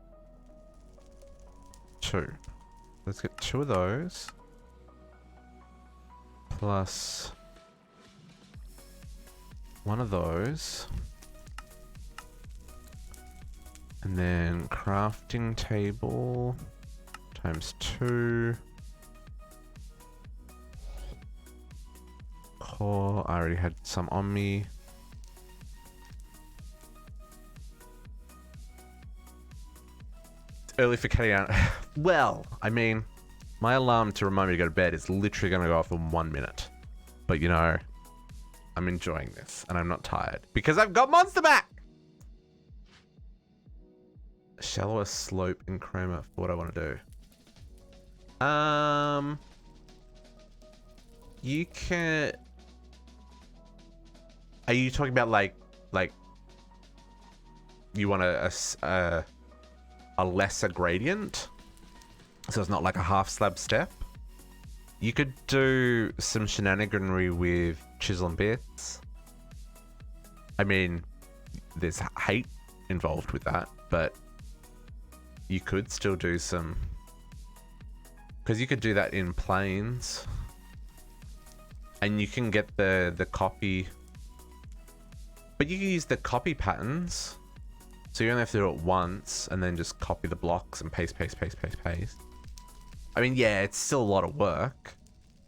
Speaker 1: 2. Let's get 2 of those. Plus 1 of those. And then crafting table times 2. Core, I already had some on me. It's early for cutting out. Well, I mean, my alarm to remind me to go to bed is literally going to go off in 1 minute. But you know, I'm enjoying this and I'm not tired because I've got Monster back! Shallower slope in chroma for what I want to do. You can... Are you talking about like you want a lesser gradient? So it's not like a half slab step? You could do some shenaniganry with chisel and bits. I mean, there's hate involved with that, but you could still do some... Because you could do that in planes. And you can get the copy... But you can use the copy patterns. So you only have to do it once, and then just copy the blocks and paste. I mean, yeah, it's still a lot of work.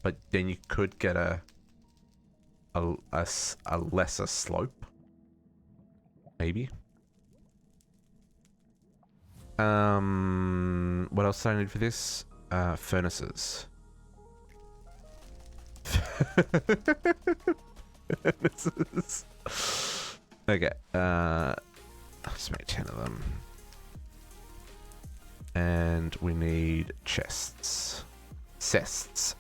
Speaker 1: But then you could get a a lesser slope. Maybe. What else do I need for this? Furnaces. Furnaces. Okay. Let's make 10 of them. And we need chests. Chests.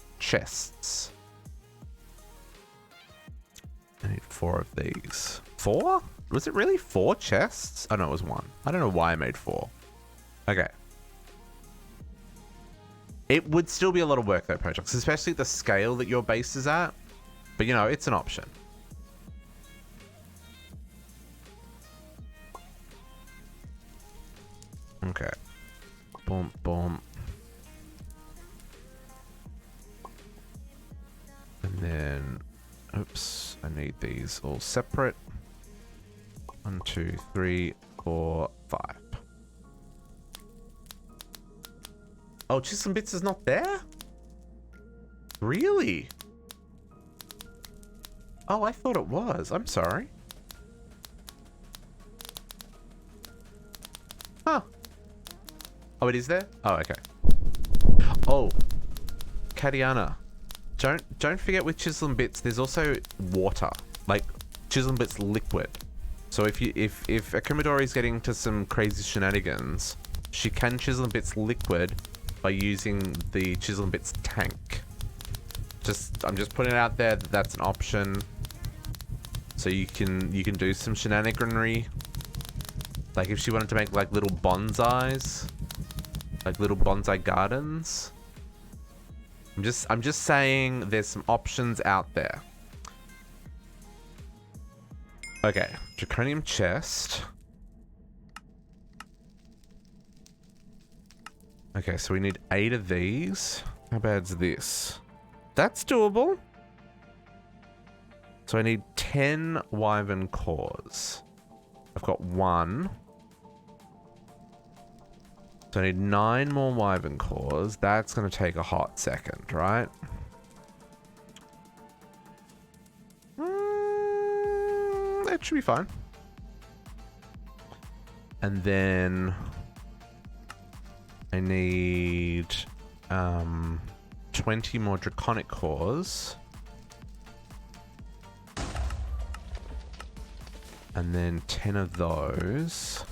Speaker 1: I need 4 of these. 4? Was it really 4 chests? Oh no, it was 1. I don't know why I made 4. Okay. It would still be a lot of work though, Projects, especially the scale that your base is at. But you know, it's an option. Okay. Boom, boom. And then, oops, I need these all separate. 1, 2, 3, 4, 5. Oh, Chisholm Bits is not there? Really? Oh, I thought it was. I'm sorry. Huh. Oh, it is there? Oh, okay. Oh, Katiana. Don't forget with Chisholm Bits, there's also water. Like, Chisholm Bits liquid. So if Akumadori's getting to some crazy shenanigans, she can Chisholm Bits liquid by using the Chisholm Bits tank. I'm just putting it out there that that's an option. So you can do some shenaniganry. Like if she wanted to make like little bonsais, like little bonsai gardens. I'm just saying there's some options out there. Okay, Draconium chest. Okay, so we need 8 of these. How bad's this? That's doable. So I need 10 Wyvern cores. I've got 1. So I need 9 more Wyvern cores. That's going to take a hot second, right? It should be fine. And then I need 20 more Draconic cores. And then 10 of those.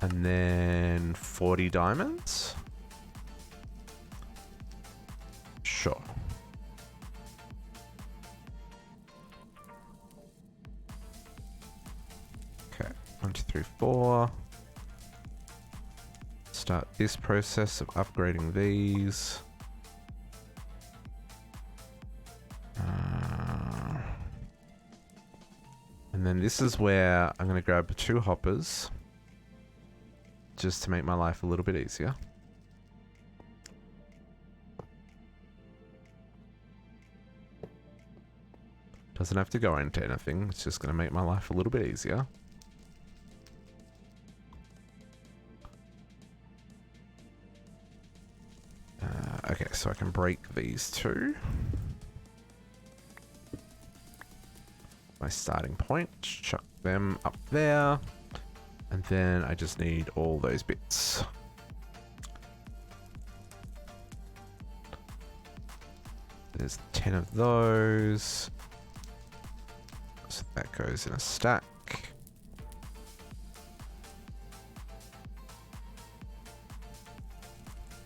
Speaker 1: And then 40 diamonds. Sure. Okay, 1, 2, 3, 4. Start this process of upgrading these. And then this is where I'm going to grab 2 hoppers. Just to make my life a little bit easier. Doesn't have to go into anything. It's just going to make my life a little bit easier. Okay, so I can break these 2. My starting point. Chuck them up there. And then I just need all those bits. There's 10 of those. So that goes in a stack.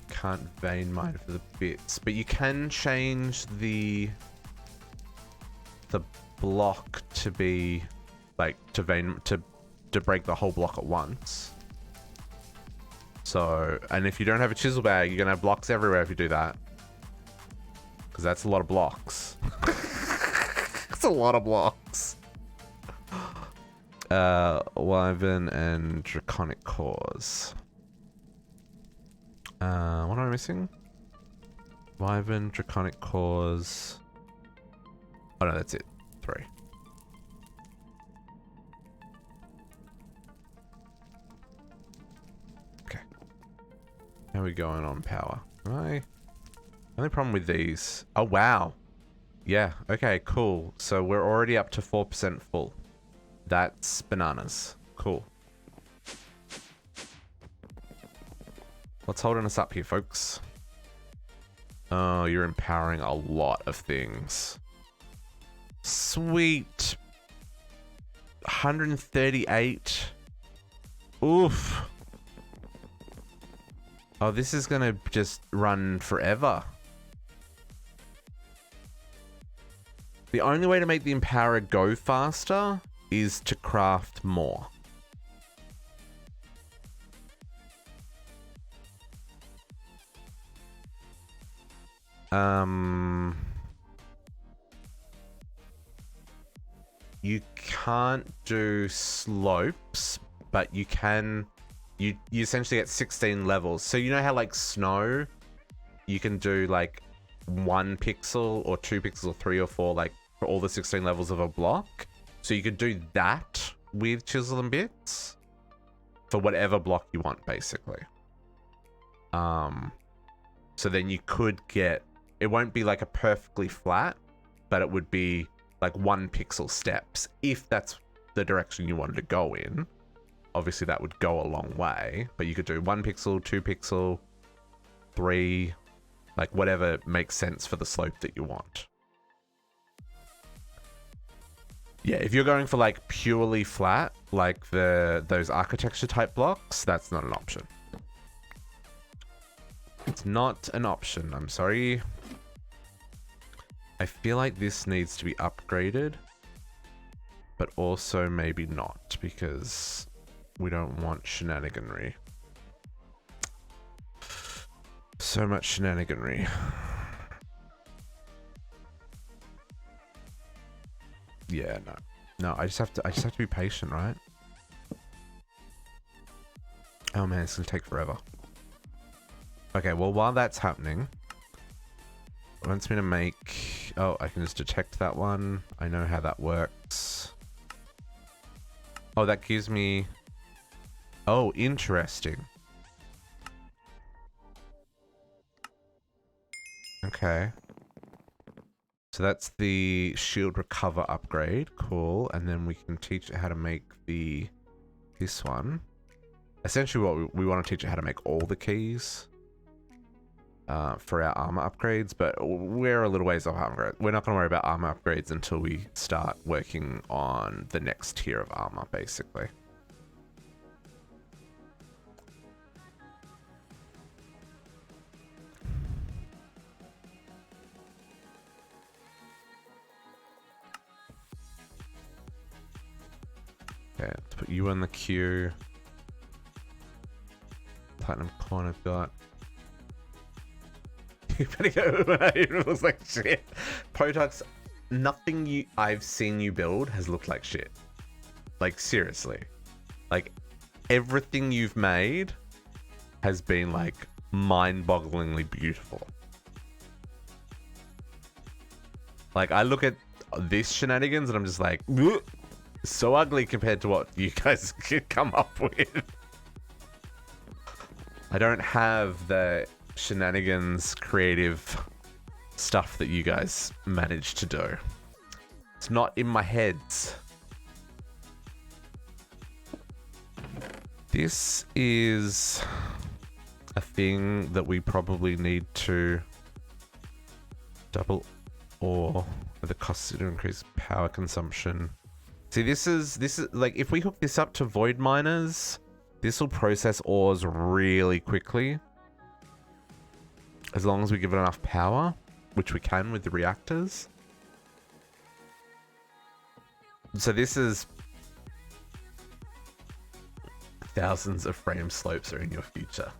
Speaker 1: Can't vein mine for the bits, but you can change the block to be like to break the whole block at once. So, and if you don't have a chisel bag, you're gonna have blocks everywhere if you do that, because that's a lot of blocks. It's a lot of blocks. Wyvern and Draconic cores. What am I missing? Wyvern, Draconic cores. Oh no, that's it. 3. Okay. How are we going on power? Only problem with these. Oh wow. Yeah, okay, cool. So we're already up to 4% full. That's bananas. Cool. What's holding us up here, folks? Oh, you're empowering a lot of things. Sweet. 138. Oof. Oh, this is gonna just run forever. The only way to make the empower go faster is to craft more. You can't do slopes, but you can. You essentially get 16 levels. So you know how like snow, you can do like 1 pixel or 2 pixels or 3 or 4, like for all the 16 levels of a block. So you could do that with chisel and bits for whatever block you want, basically. So then you could get, it won't be like a perfectly flat, but it would be like 1 pixel steps if that's the direction you wanted to go in. Obviously that would go a long way, but you could do 1 pixel, 2 pixel, 3, like whatever makes sense for the slope that you want. Yeah, if you're going for like purely flat, like those architecture type blocks, that's not an option. It's not an option, I'm sorry. I feel like this needs to be upgraded, but also maybe not, because we don't want shenaniganry. So much shenaniganry. Yeah, no, I just have to be patient, right? Oh man, it's gonna take forever. Okay, well while that's happening, it wants me to make, oh, I can just detect that one. I know how that works. Oh, that gives me, oh, interesting. Okay. So that's the shield recover upgrade. Cool. And then we can teach it how to make this one. Essentially what we want to teach it how to make all the keys for our armor upgrades, but we're a little ways off armor. We're not going to worry about armor upgrades until we start working on the next tier of armor, basically. Okay, let's put you in the queue. Platinum coin I've got. You better go when it looks like shit. Potux, nothing I've seen you build has looked like shit. Like, seriously. Like, everything you've made has been, like, mind-bogglingly beautiful. Like, I look at this shenanigans and I'm just like, so ugly compared to what you guys could come up with. I don't have the shenanigans creative stuff that you guys managed to do. It's not in my head. This is a thing that we probably need to double or with the cost to increase power consumption. See, this is like, if we hook this up to void miners, this will process ores really quickly. As long as we give it enough power, which we can with the reactors. So this is thousands of frame slopes are in your future.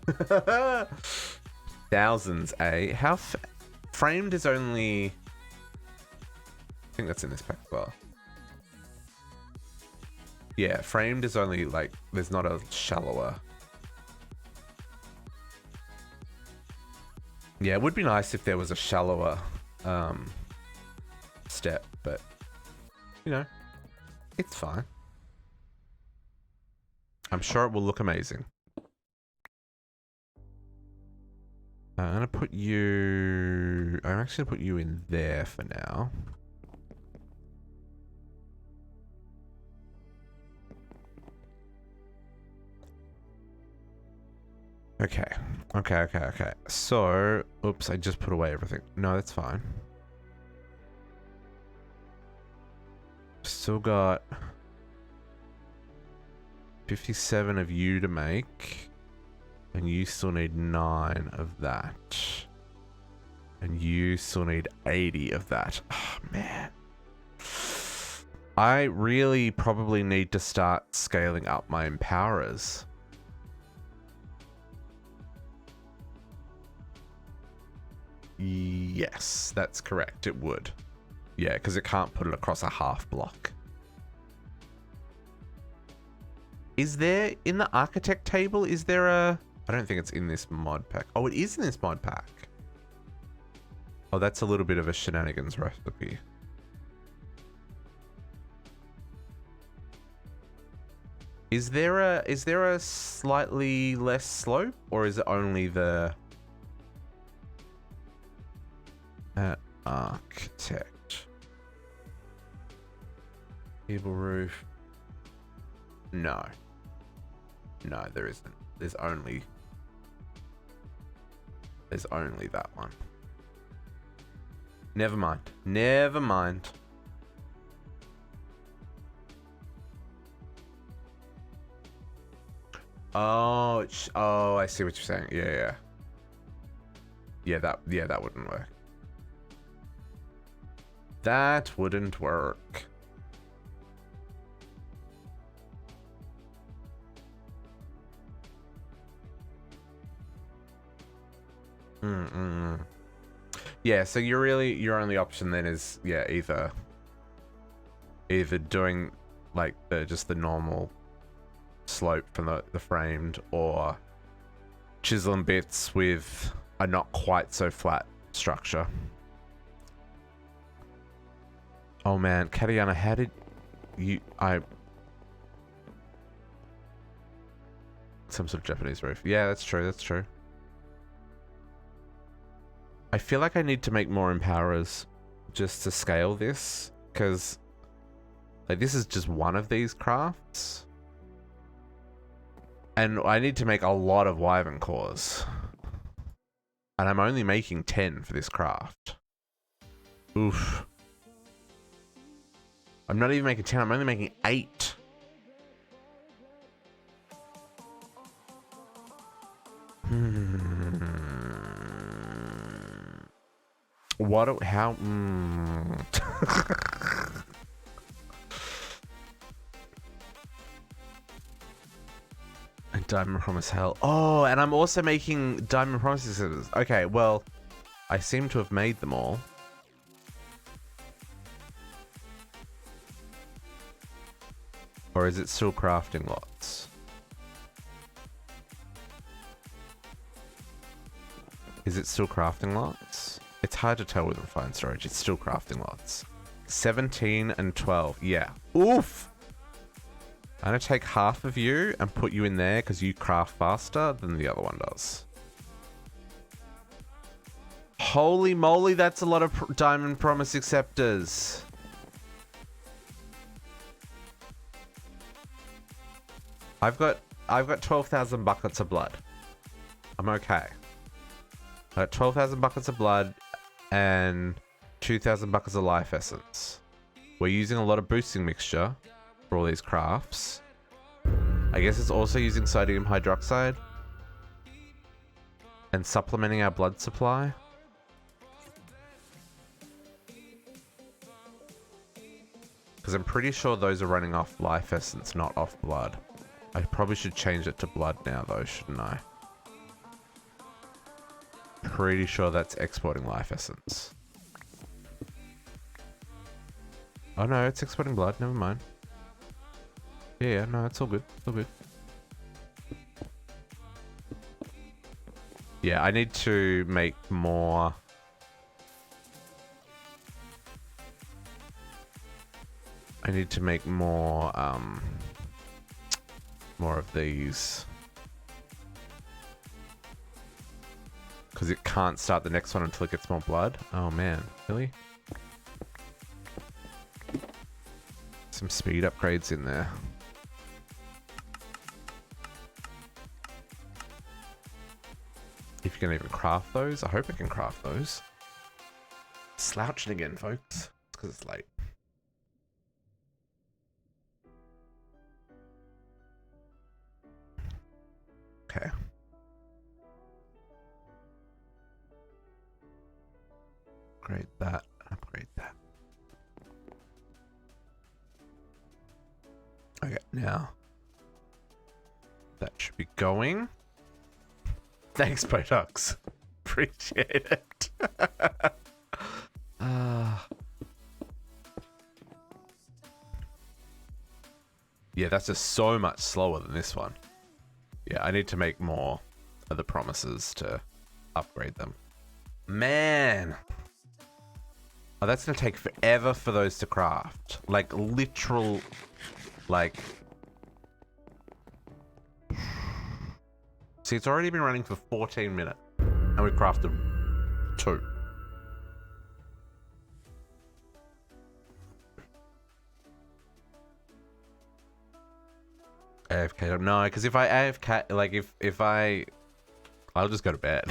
Speaker 1: Thousands, eh? How framed is only, I think that's in this pack as well. Yeah, framed is only like, there's not a shallower. Yeah, it would be nice if there was a shallower step, but you know, it's fine. I'm sure it will look amazing. I'm gonna put you... I'm actually gonna put you in there for now. Okay. Okay. So, oops, I just put away everything. No, that's fine. Still got 57 of you to make. And you still need 9 of that. And you still need 80 of that. Oh, man. I really probably need to start scaling up my empowerers. Yes, that's correct. It would. Yeah, because it can't put it across a half block. Is there, in the architect table, is there a... I don't think it's in this mod pack. Oh, it is in this mod pack. Oh, that's a little bit of a shenanigans recipe. Is there a slightly less slope, or is it only the architect? Gable roof. No. No, there isn't. There's only that one. Never mind. Never mind. Oh, oh, I see what you're saying. Yeah. Yeah, that wouldn't work. That wouldn't work. Yeah, so your only option then is, yeah, either doing like just the normal slope from the framed, or chiseling bits with a not quite so flat structure. Oh man, Katiana, how did you... Some sort of Japanese roof. Yeah, that's true, that's true. I feel like I need to make more empowerers just to scale this, because like this is just one of these crafts. And I need to make a lot of Wyvern cores. And I'm only making 10 for this craft. Oof. I'm not even making 10, I'm only making 8. How? Diamond Promise Hell. Oh, and I'm also making Diamond Promises. Okay, well, I seem to have made them all. Or is it still crafting lots? Is it still crafting lots? It's hard to tell with refined storage. It's still crafting lots. 17 and 12. Yeah. Oof! I'm going to take half of you and put you in there because you craft faster than the other one does. Holy moly, that's a lot of Diamond Promise Acceptors. I've got 12,000 buckets of blood. I'm okay. I got 12,000 buckets of blood and 2,000 buckets of life essence. We're using a lot of boosting mixture for all these crafts. I guess it's also using sodium hydroxide and supplementing our blood supply. Because I'm pretty sure those are running off life essence, not off blood. I probably should change it to blood now though, shouldn't I? Pretty sure that's exporting life essence. Oh no, it's exporting blood, never mind. Yeah, no, it's all good. It's all good. Yeah, I need to make more. I need to make more of these. Because it can't start the next one until it gets more blood. Oh man, really? Some speed upgrades in there. If you can even craft those. I hope I can craft those. Slouching again, folks. It's because it's late. Okay. Upgrade that. Upgrade that. Okay, now. That should be going. Thanks, Botox. Appreciate it. Yeah, that's just so much slower than this one. Yeah, I need to make more of the promises to upgrade them. Man. Oh, that's going to take forever for those to craft. Like, literal... Like... See, it's already been running for 14 minutes. And we've crafted 2. AFK, no, because if I AFK, like, I'll just go to bed.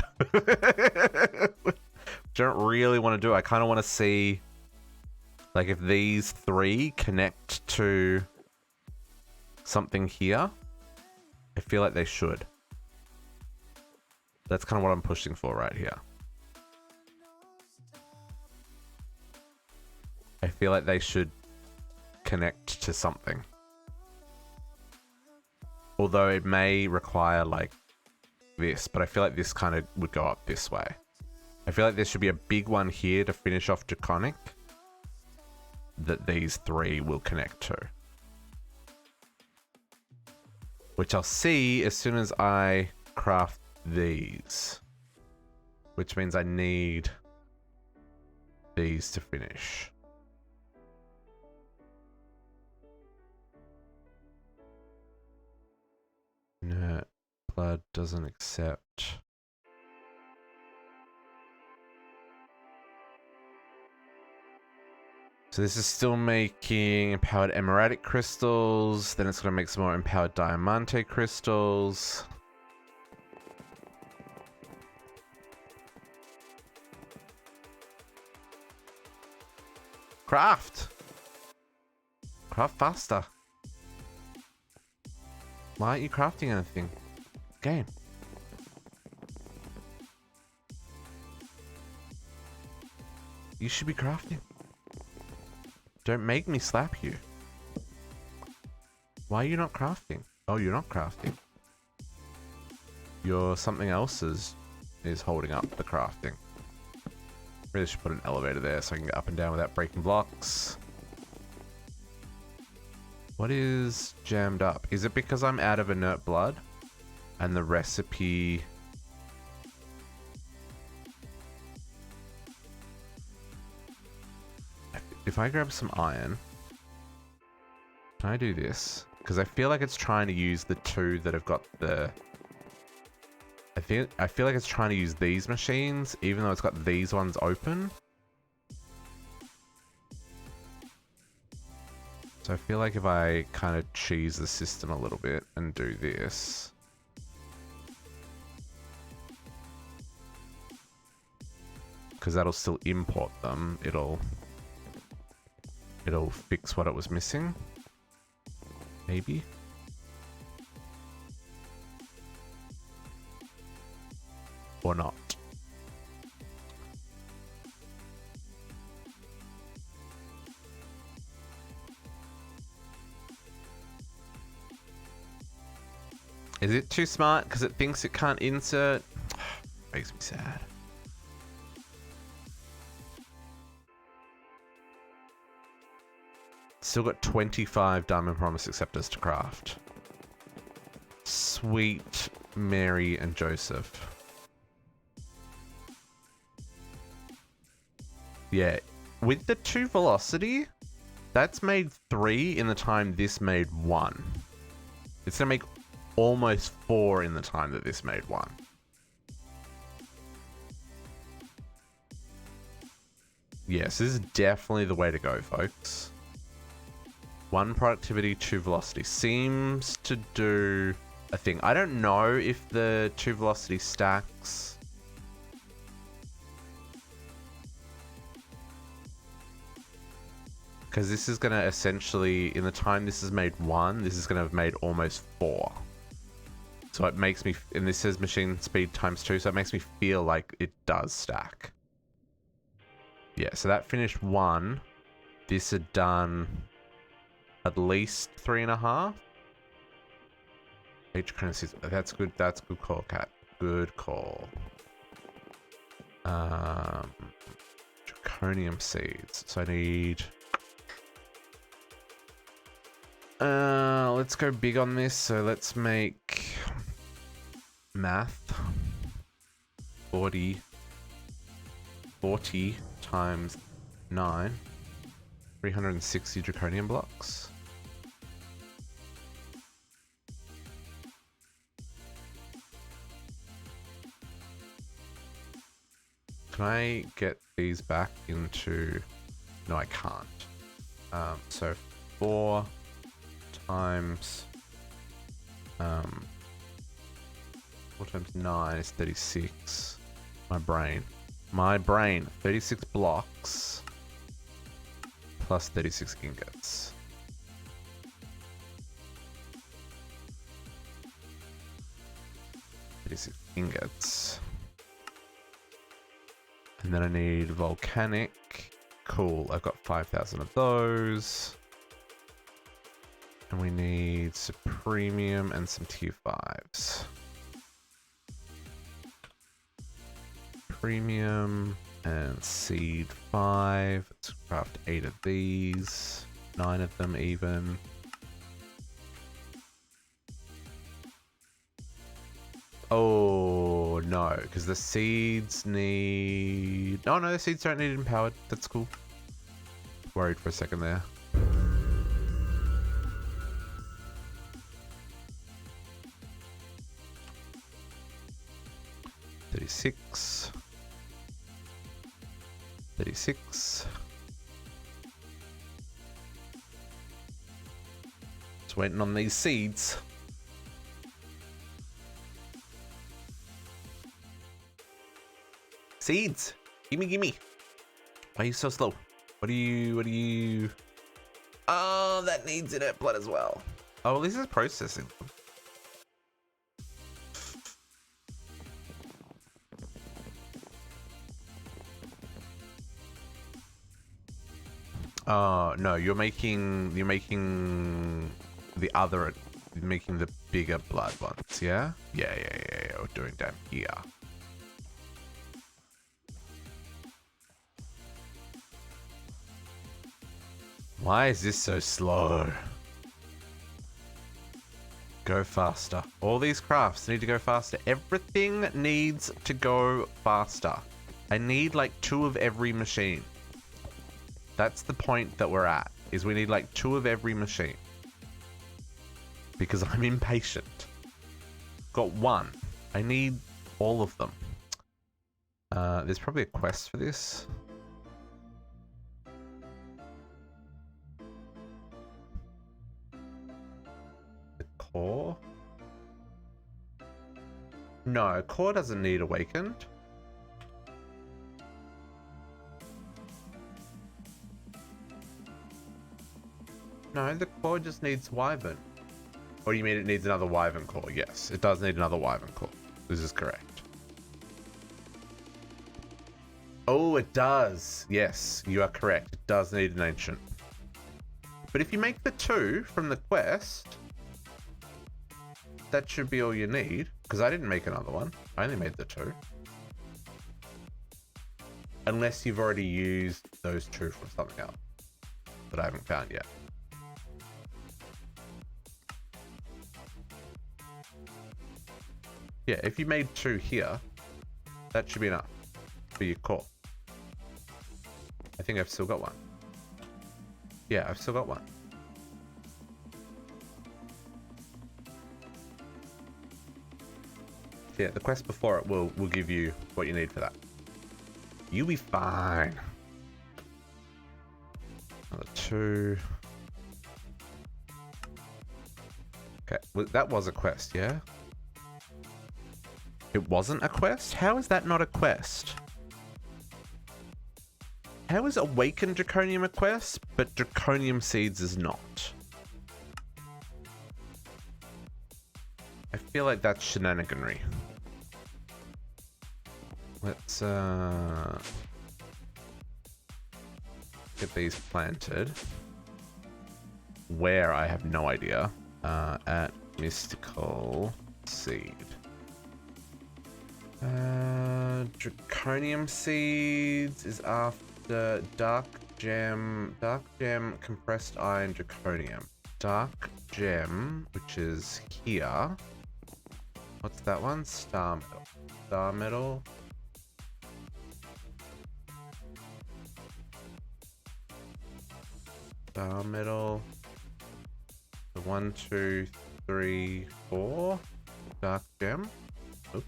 Speaker 1: Which I don't really want to do. I kind of want to see, like, if these 3 connect to something here. I feel like they should. That's kind of what I'm pushing for right here. I feel like they should connect to something. Although it may require, like, this, but I feel like this kind of would go up this way. I feel like there should be a big one here to finish off Draconic that these 3 will connect to. Which I'll see as soon as I craft these. Which means I need these to finish. No, blood doesn't accept. So this is still making empowered emeraldic crystals. Then it's going to make some more empowered diamante crystals. Craft! Craft faster. Why aren't you crafting anything? Game. You should be crafting. Don't make me slap you. Why are you not crafting? Oh, you're not crafting. You're something else is holding up the crafting. Really should put an elevator there so I can get up and down without breaking blocks. What is jammed up? Is it because I'm out of inert blood? And the recipe... If I grab some iron... Can I do this? Because I feel like it's trying to use the 2 that have got the... I feel like it's trying to use these machines, even though it's got these ones open. So I feel like if I kind of cheese the system a little bit and do this. Because that'll still import them. It'll fix what it was missing. Maybe. Or not. Is it too smart because it thinks it can't insert? Makes me sad. Still got 25 Diamond Promise Acceptors to craft. Sweet Mary and Joseph. Yeah, with the 2 velocity, that's made 3 in the time this made 1. It's gonna make almost 4 in the time that this made 1. Yes, this is definitely the way to go, folks. 1 productivity, 2 velocity. Seems to do a thing. I don't know if the 2 velocity stacks. Because this is going to essentially, in the time this has made 1, this is going to have made almost 4. So it makes me, and this says machine speed times 2, so it makes me feel like it does stack. Yeah, so that finished 1. This had done at least 3.5. Each kind of season. That's good. That's good call, Cat. Good call. Draconium seeds. So I need. Let's go big on this. So let's make math 40 times 9. 360 draconium blocks. Can I get these back into... No, I can't. So 4 times 4 times 9 is 36. My brain. 36 blocks plus 36 ingots. Ingots. And then I need volcanic. Cool, I've got 5,000 of those. And we need supremium and some tier 5s. Premium and seed 5. Let's craft 8 of these. 9 of them even. Oh no, because the seeds need... Oh no, the seeds don't need empowered. That's cool. Worried for a second there. $36. Just waiting on these seeds. Seeds! Gimme! Why are you so slow? What do you... Oh, that needs inert blood as well. Oh, well, this is processing them. Oh, no, you're making the other, you're making the bigger blood ones, yeah? Yeah, we're doing down here. Why is this so slow? Go faster. All these crafts need to go faster. Everything needs to go faster. I need like 2 of every machine. That's the point that we're at, is we need like 2 of every machine. Because I'm impatient. Got 1. I need all of them. There's probably a quest for this. Core? No, core doesn't need awakened. No, the core just needs wyvern. Or you mean it needs another wyvern core? Yes, it does need another wyvern core. This is correct. Oh, it does. Yes, you are correct. It does need an ancient. But if you make the 2 from the quest, that should be all you need. Because I didn't make another one. I only made the 2. Unless you've already used those 2 from something else that I haven't found yet. Yeah, if you made 2 here, that should be enough for your core. I think I've still got 1. Yeah, I've still got 1. Yeah, the quest before it will give you what you need for that. You'll be fine. Another 2. Okay, well, that was a quest, yeah? It wasn't a quest? How is that not a quest? How is Awakened Draconium a quest, but Draconium Seeds is not? I feel like that's shenaniganry. Let's get these planted. Where, I have no idea. At Mystical Seed. Draconium Seeds is after Dark Gem, Compressed Iron, Draconium. Dark Gem, which is here. What's that one? Star Metal. Star Metal. Star Metal. The 1, 2, 3, 4. Dark Gem. Oops.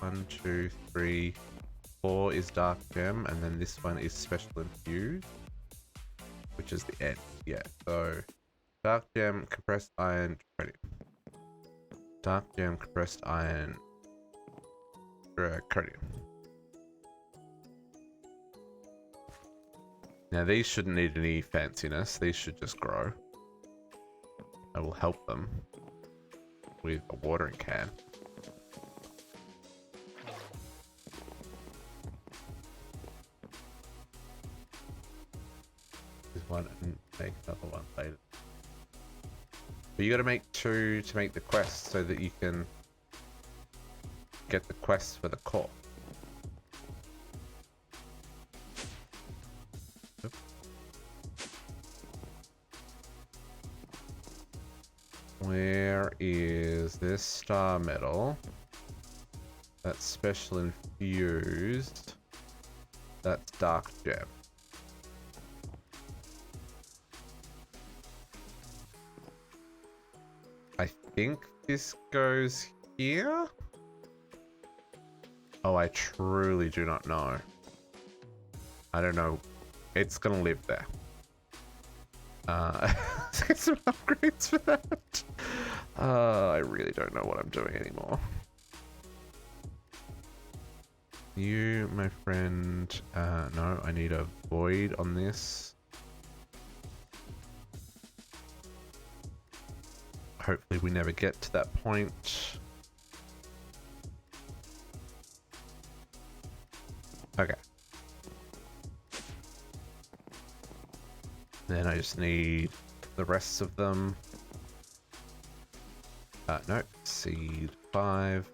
Speaker 1: 1, 2, 3, 4 is Dark Gem, and then this one is Special Infused, which is the end. Yeah, so Dark Gem, Compressed Iron, Draconium. Dark Gem, Compressed Iron, Draconium. Now these shouldn't need any fanciness, these should just grow. I will help them with a watering can. This one and make another one later. But you gotta make 2 to make the quest so that you can get the quest for the core. Where is this Star Metal? That's Special Infused. That's Dark Gem. I think this goes here? Oh, I truly do not know. I don't know. It's gonna live there. Let's get some upgrades for that. I really don't know what I'm doing anymore. You, my friend. No, I need a void on this. Hopefully we never get to that point. Okay. Then I just need the rest of them. No, seed 5. How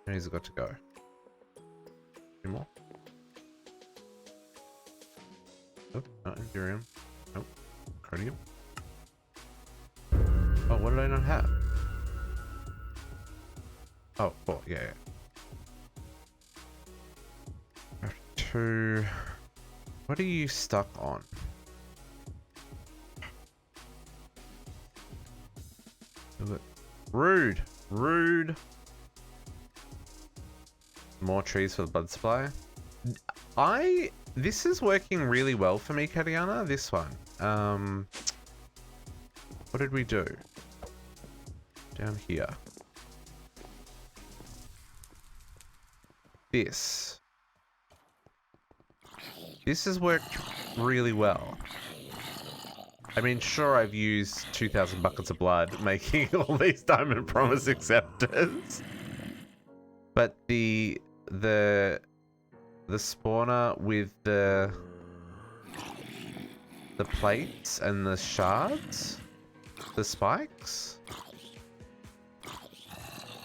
Speaker 1: many's it got to go? 2 more. Oh, not Imperium. Nope. Chromium. Oh, what did I not have? Oh, 4. Yeah, yeah. 2. What are you stuck on? Rude. Rude. More trees for the blood supply. This is working really well for me, Katiana. This one. What did we do? Down here. This has worked really well. I mean, sure, I've used 2,000 buckets of blood making all these diamond promise acceptors, but the spawner with the plates and the shards, the spikes,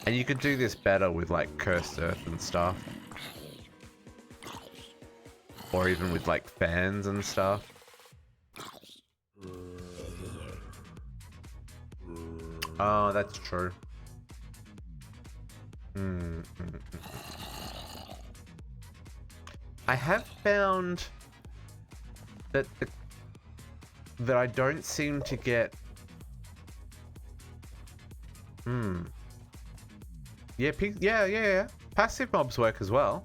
Speaker 1: and you could do this better with like cursed earth and stuff, or even with like fans and stuff. Oh, that's true. I have found that that I don't seem to get. Yeah. Passive mobs work as well.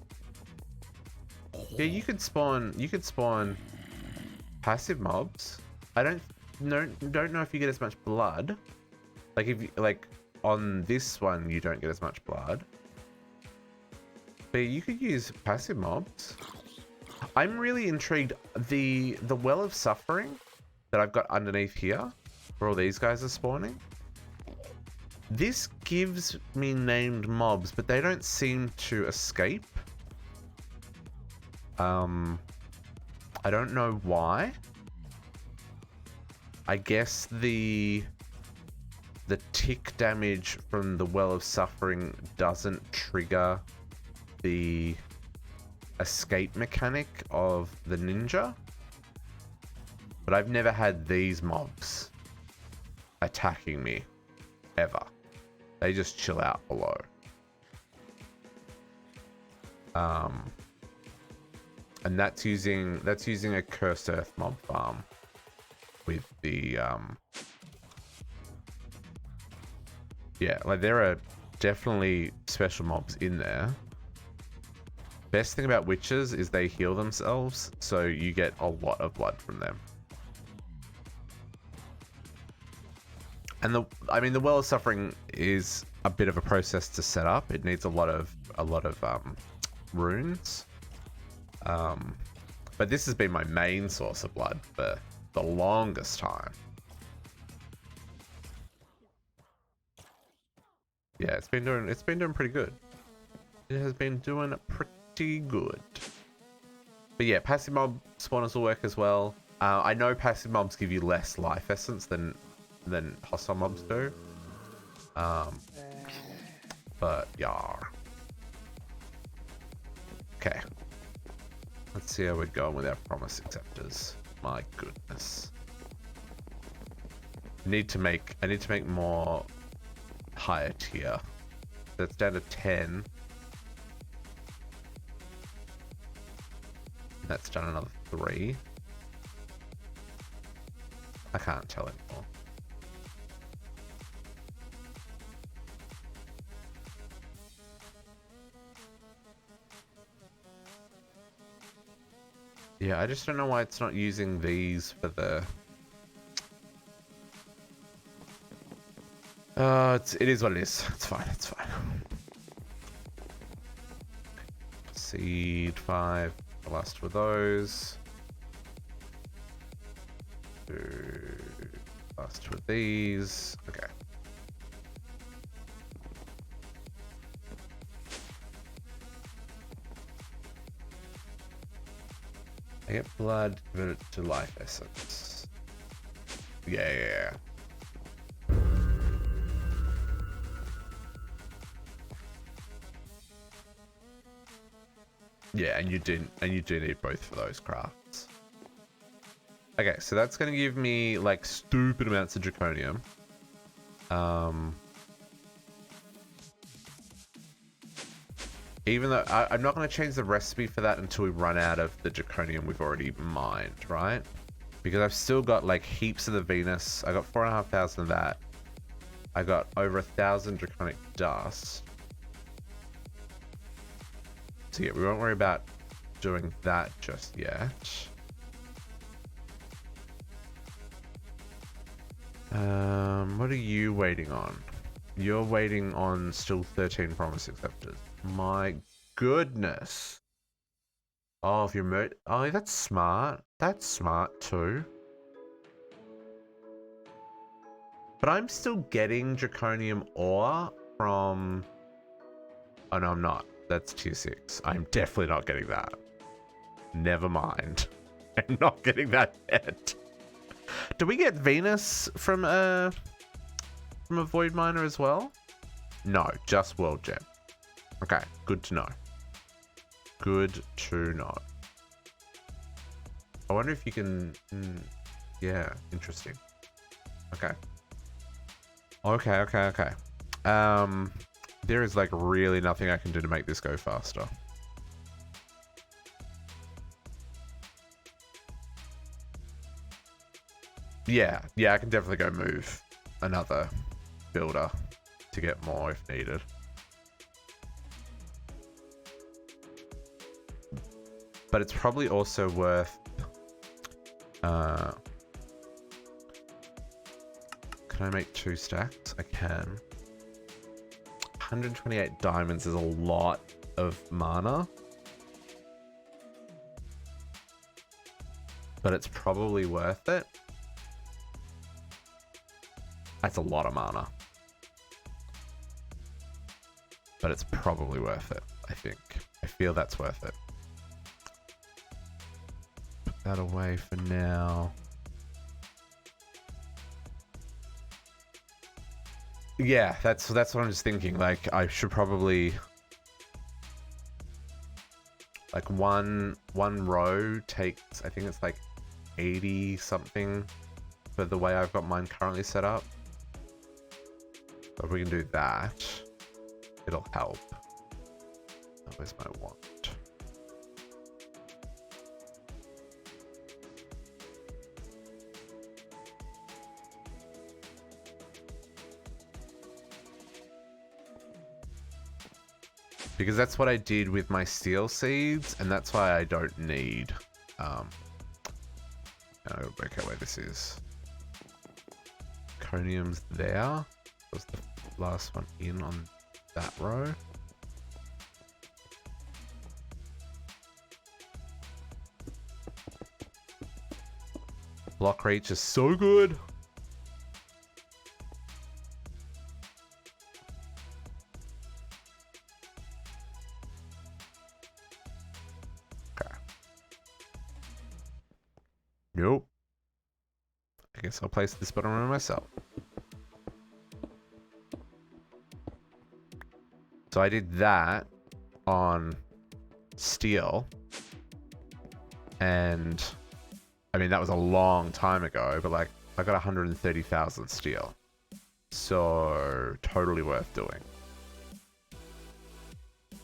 Speaker 1: Yeah, you could spawn passive mobs, I don't know if you get as much blood. Like if you, like on this one you don't get as much blood. But you could use passive mobs. I'm really intrigued. The Well of Suffering that I've got underneath here, where all these guys are spawning. This gives me named mobs, but they don't seem to escape. I don't know why. I guess the tick damage from the Well of Suffering doesn't trigger the escape mechanic of the ninja. But I've never had these mobs attacking me ever. They just chill out below. And that's using a Cursed Earth mob farm with the yeah, like there are definitely special mobs in there. Best thing about witches is they heal themselves, so you get a lot of blood from them. And the Well of Suffering is a bit of a process to set up. It needs a lot of runes. But this has been my main source of blood for the longest time. Yeah, it's been doing pretty good. It has been doing pretty good. But yeah, passive mob spawners will work as well. I know passive mobs give you less life essence than hostile mobs do. But yeah. Okay. Let's see how we're going with our promise acceptors. My goodness. I need to make more higher tier. That's down to 10. That's done another 3. I can't tell anymore. Yeah, I just don't know why it's not using these for the... it is what it is. It's fine, it's fine. Seed 5, the last two of those. Last two of these. Okay. I get blood, convert it to life essence. Yeah. Yeah, and you do need both for those crafts. Okay, so that's gonna give me like stupid amounts of draconium. Even though I'm not going to change the recipe for that until we run out of the draconium we've already mined, right? Because I've still got like heaps of the Venus. I got 4,500 of that. I got over 1,000 draconic dust. So yeah, we won't worry about doing that just yet. What are you waiting on? You're waiting on still 13 promise acceptors. My goodness. Oh, if you're oh, that's smart. That's smart too. But I'm still getting draconium ore from... Oh no, I'm not. That's tier 6. I'm definitely not getting that. Never mind. I'm not getting that yet. Do we get Venus from a void miner as well? No, just world gem. Okay, good to know. Good to know. I wonder if you can... yeah, interesting. Okay. Okay. There is like really nothing I can do to make this go faster. Yeah, I can definitely go move another builder to get more if needed. But it's probably also worth Can I make 2 stacks? I can. 128 diamonds is a lot of mana. But it's probably worth it. That's a lot of mana. But it's probably worth it, I think. I feel that's worth it. Put that away for now. Yeah, that's what I'm just thinking. Like, I should probably... Like, one row takes, I think it's like 80 something for the way I've got mine currently set up. So if we can do that, it'll help. Oh, where's my wand? Because that's what I did with my steel seeds, and that's why I don't need, I'll work out where this is. Draconium's there. That was the last one in on that row. Block reach is so good. Nope. I guess I'll place this button on myself. So I did that on steel. And I mean, that was a long time ago, but like I got 130,000 steel. So totally worth doing.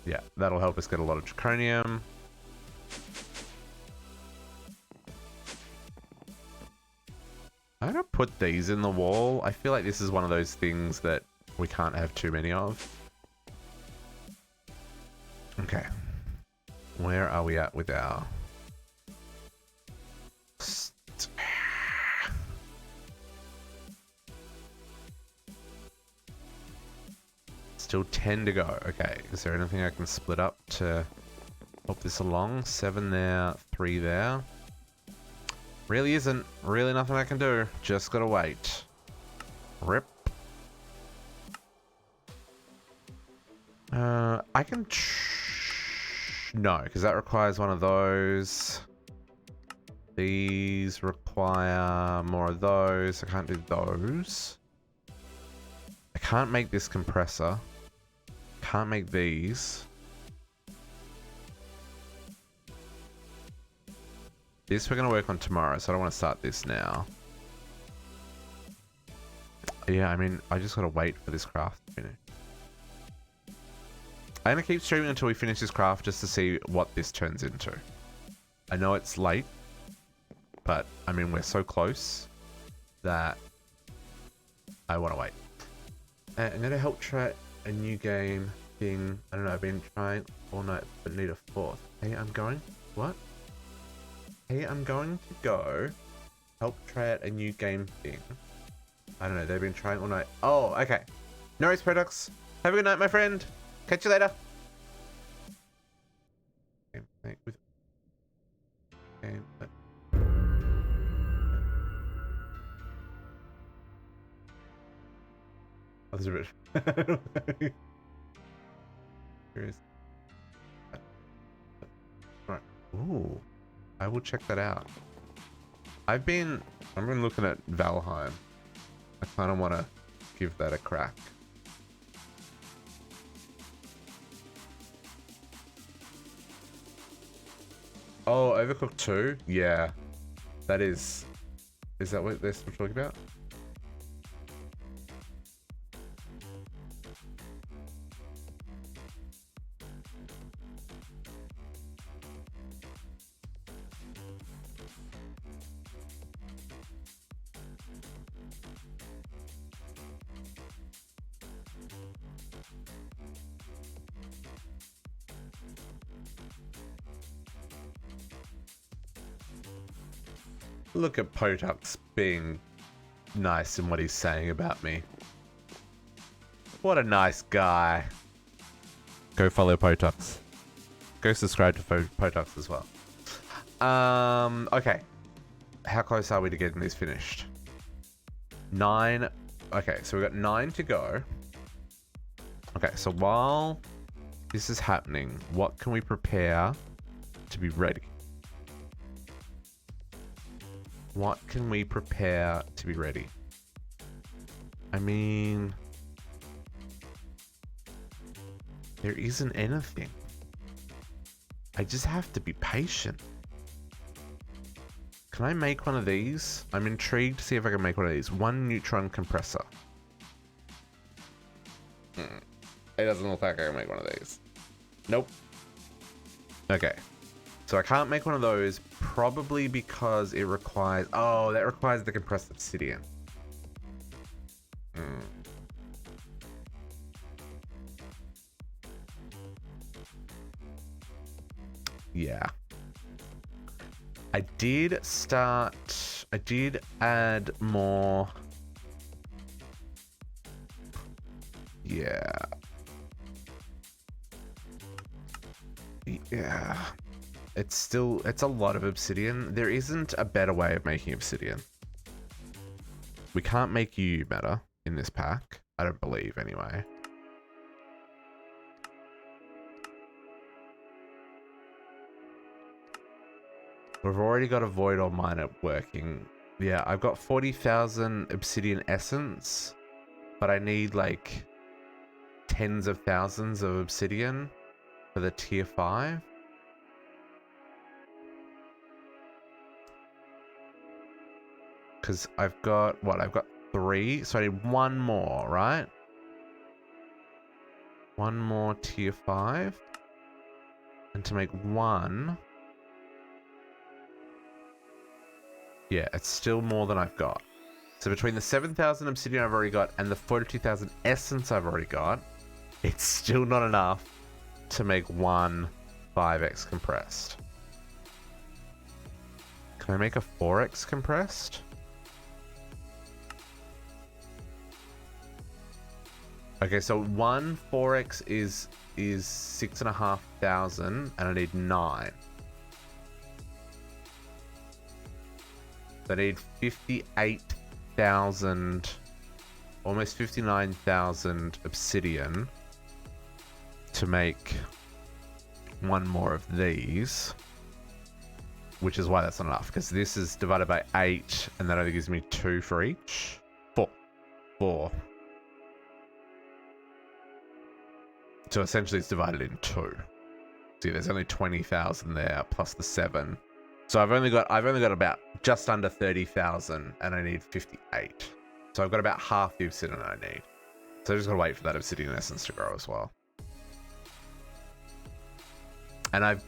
Speaker 1: Yeah, that'll help us get a lot of draconium. I'm gonna put these in the wall. I feel like this is one of those things that we can't have too many of. Okay. Where are we at with our... Still 10 to go. Okay, is there anything I can split up to help this along? 7 there, 3 there. Really isn't. Really nothing I can do. Just gotta wait. Rip. I can... No, because that requires one of those. These require more of those. I can't do those. I can't make this compressor. Can't make these. This we're going to work on tomorrow, so I don't want to start this now. Yeah, I mean, I just got to wait for this craft to finish. I'm going to keep streaming until we finish this craft just to see what this turns into. I know it's late, but I mean, we're so close that I want to wait. I'm going to help try a new game thing. I don't know, I've been trying all night, but need a 4th. Hey, I'm going... What? Hey, I'm going to go help try out a new game thing. I don't know, they've been trying all night. Oh, okay. No worries, products. Have a good night, my friend. Catch you later. Game with game. Oh, there's a bit. Curious. Right. Ooh. I will check that out. I've been looking at Valheim. I kind of want to give that a crack. Oh, Overcooked 2? Yeah. That is... Is that what they're still talking about? Look at Potux being nice in what he's saying about me. What a nice guy. Go follow Potux. Go subscribe to Potux as well. Okay. How close are we to getting this finished? 9. Okay, so we've got 9 to go. Okay, so while this is happening, what can we prepare to be ready? What can we prepare to be ready? I mean, there isn't anything. I just have to be patient. Can I make one of these? I'm intrigued to see if I can make one of these. 1 neutron compressor. It doesn't look like I can make one of these. Nope. Okay. So I can't make one of those, probably because it requires... Oh, that requires the compressed obsidian. Yeah. I did add more... Yeah. Yeah. It's a lot of obsidian. There isn't a better way of making obsidian. We can't make UU better in this pack. I don't believe, anyway. We've already got a void or miner working. Yeah, I've got 40,000 obsidian essence, but I need like tens of thousands of obsidian for the tier 5. Because I've got, what, I've got 3, so I need 1 more, right? 1 more tier 5. And to make 1... Yeah, it's still more than I've got. So between the 7,000 obsidian I've already got and the 42,000 essence I've already got, it's still not enough to make 1 5x compressed. Can I make a 4x compressed? Okay, so 1 4x is 6,500 and I need 9. So I need 58,000, almost 59,000 obsidian to make 1 more of these, which is why that's not enough, because this is divided by 8 and that only gives me 2 for each. 4. So essentially it's divided in 2. See, there's only 20,000 there plus the 7. So I've only got about just under 30,000 and I need 58. So I've got about half the obsidian I need. So I just gotta wait for that obsidian essence to grow as well. And I'm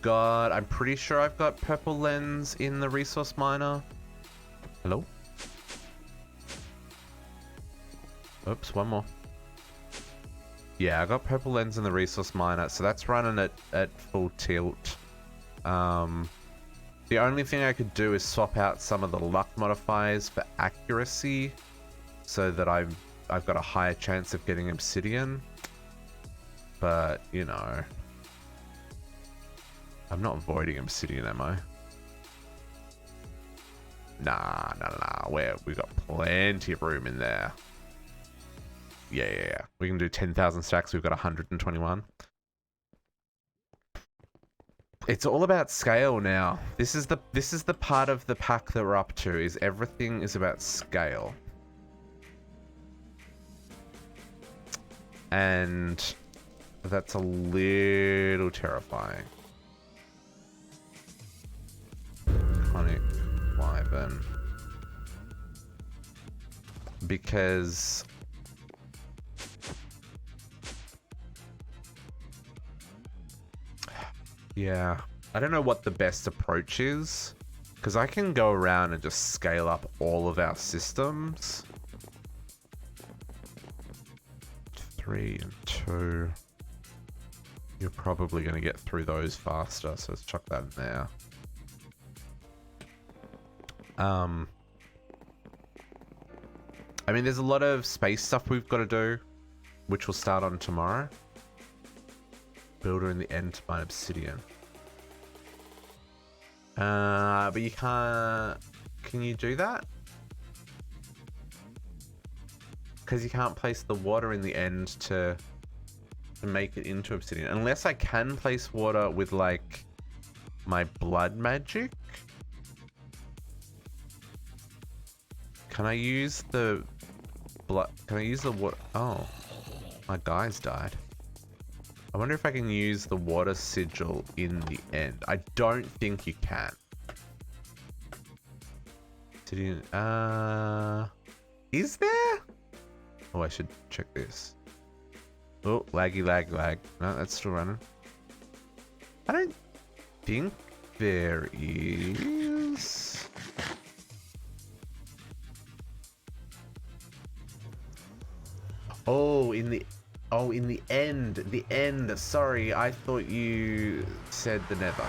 Speaker 1: pretty sure I've got purple lens in the resource miner. Hello? Oops, 1 more. Yeah, I got purple lens in the resource miner, so that's running at full tilt. The only thing I could do is swap out some of the luck modifiers for accuracy, so that I've got a higher chance of getting obsidian. But you know, I'm not avoiding obsidian, am I? Nah. We've got plenty of room in there. Yeah. We can do 10,000 stacks. We've got 121. It's all about scale now. This is the part of the pack that we're up to, is everything is about scale. And that's a little terrifying. Draconic Wyvern. Because yeah, I don't know what the best approach is, because I can go around and just scale up all of our systems. 3 and 2. You're probably going to get through those faster, so let's chuck that in there. I mean, there's a lot of space stuff we've got to do, which will start on tomorrow. Builder in the end to mine obsidian. But you can't... Can you do that? Because you can't place the water in the end to make it into obsidian. Unless I can place water with, like, my blood magic. Can I use the blood? Can I use the water? Oh, my guys died. I wonder if I can use the water sigil in the end. I don't think you can. Is there? Oh, I should check this. Oh, laggy, lag. No, that's still running. I don't think there is. Oh, in the end. The end. Sorry, I thought you said the nether.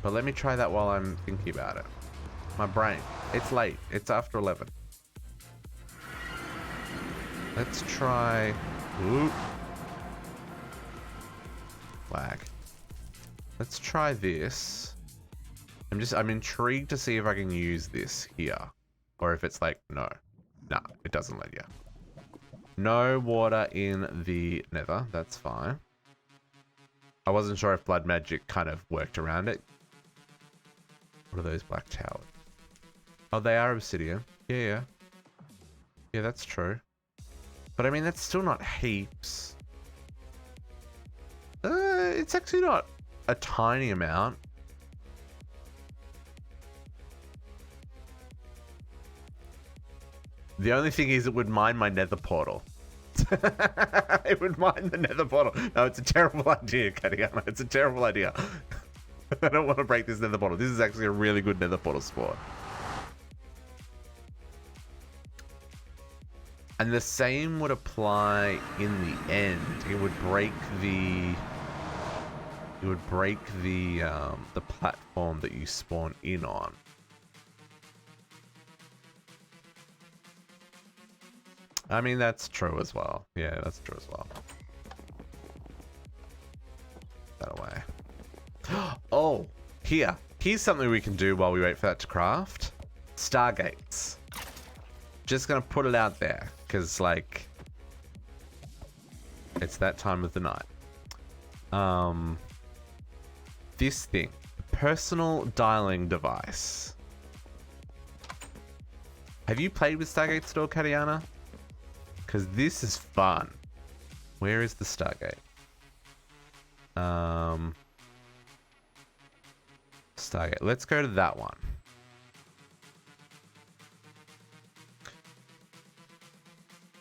Speaker 1: But let me try that while I'm thinking about it. My brain. It's late. It's after 11. Let's try... Ooh. Lag. Let's try this. I'm intrigued to see if I can use this here. Or if it's like, no. Nah, it doesn't let you. No water in the nether. That's fine. I wasn't sure if blood magic kind of worked around it. What are those black towers? Oh, they are obsidian. Yeah. Yeah, that's true. But I mean, that's still not heaps. It's actually not a tiny amount. The only thing is it would mine my nether portal. It would mine the nether portal. No, it's a terrible idea, Katiana. It's a terrible idea. I don't want to break this nether portal. This is actually a really good nether portal spawn. And the same would apply in the end. It would break the... It would break the platform that you spawn in on. I mean, that's true as well. Yeah, that's true as well. That away. Oh, here's something we can do while we wait for that to craft. Stargates. Just gonna put it out there, because, like, it's that time of the night. This thing. Personal dialing device. Have you played with Stargates at all, Katiana? Because this is fun. Where is the Stargate? Stargate. Let's go to that one.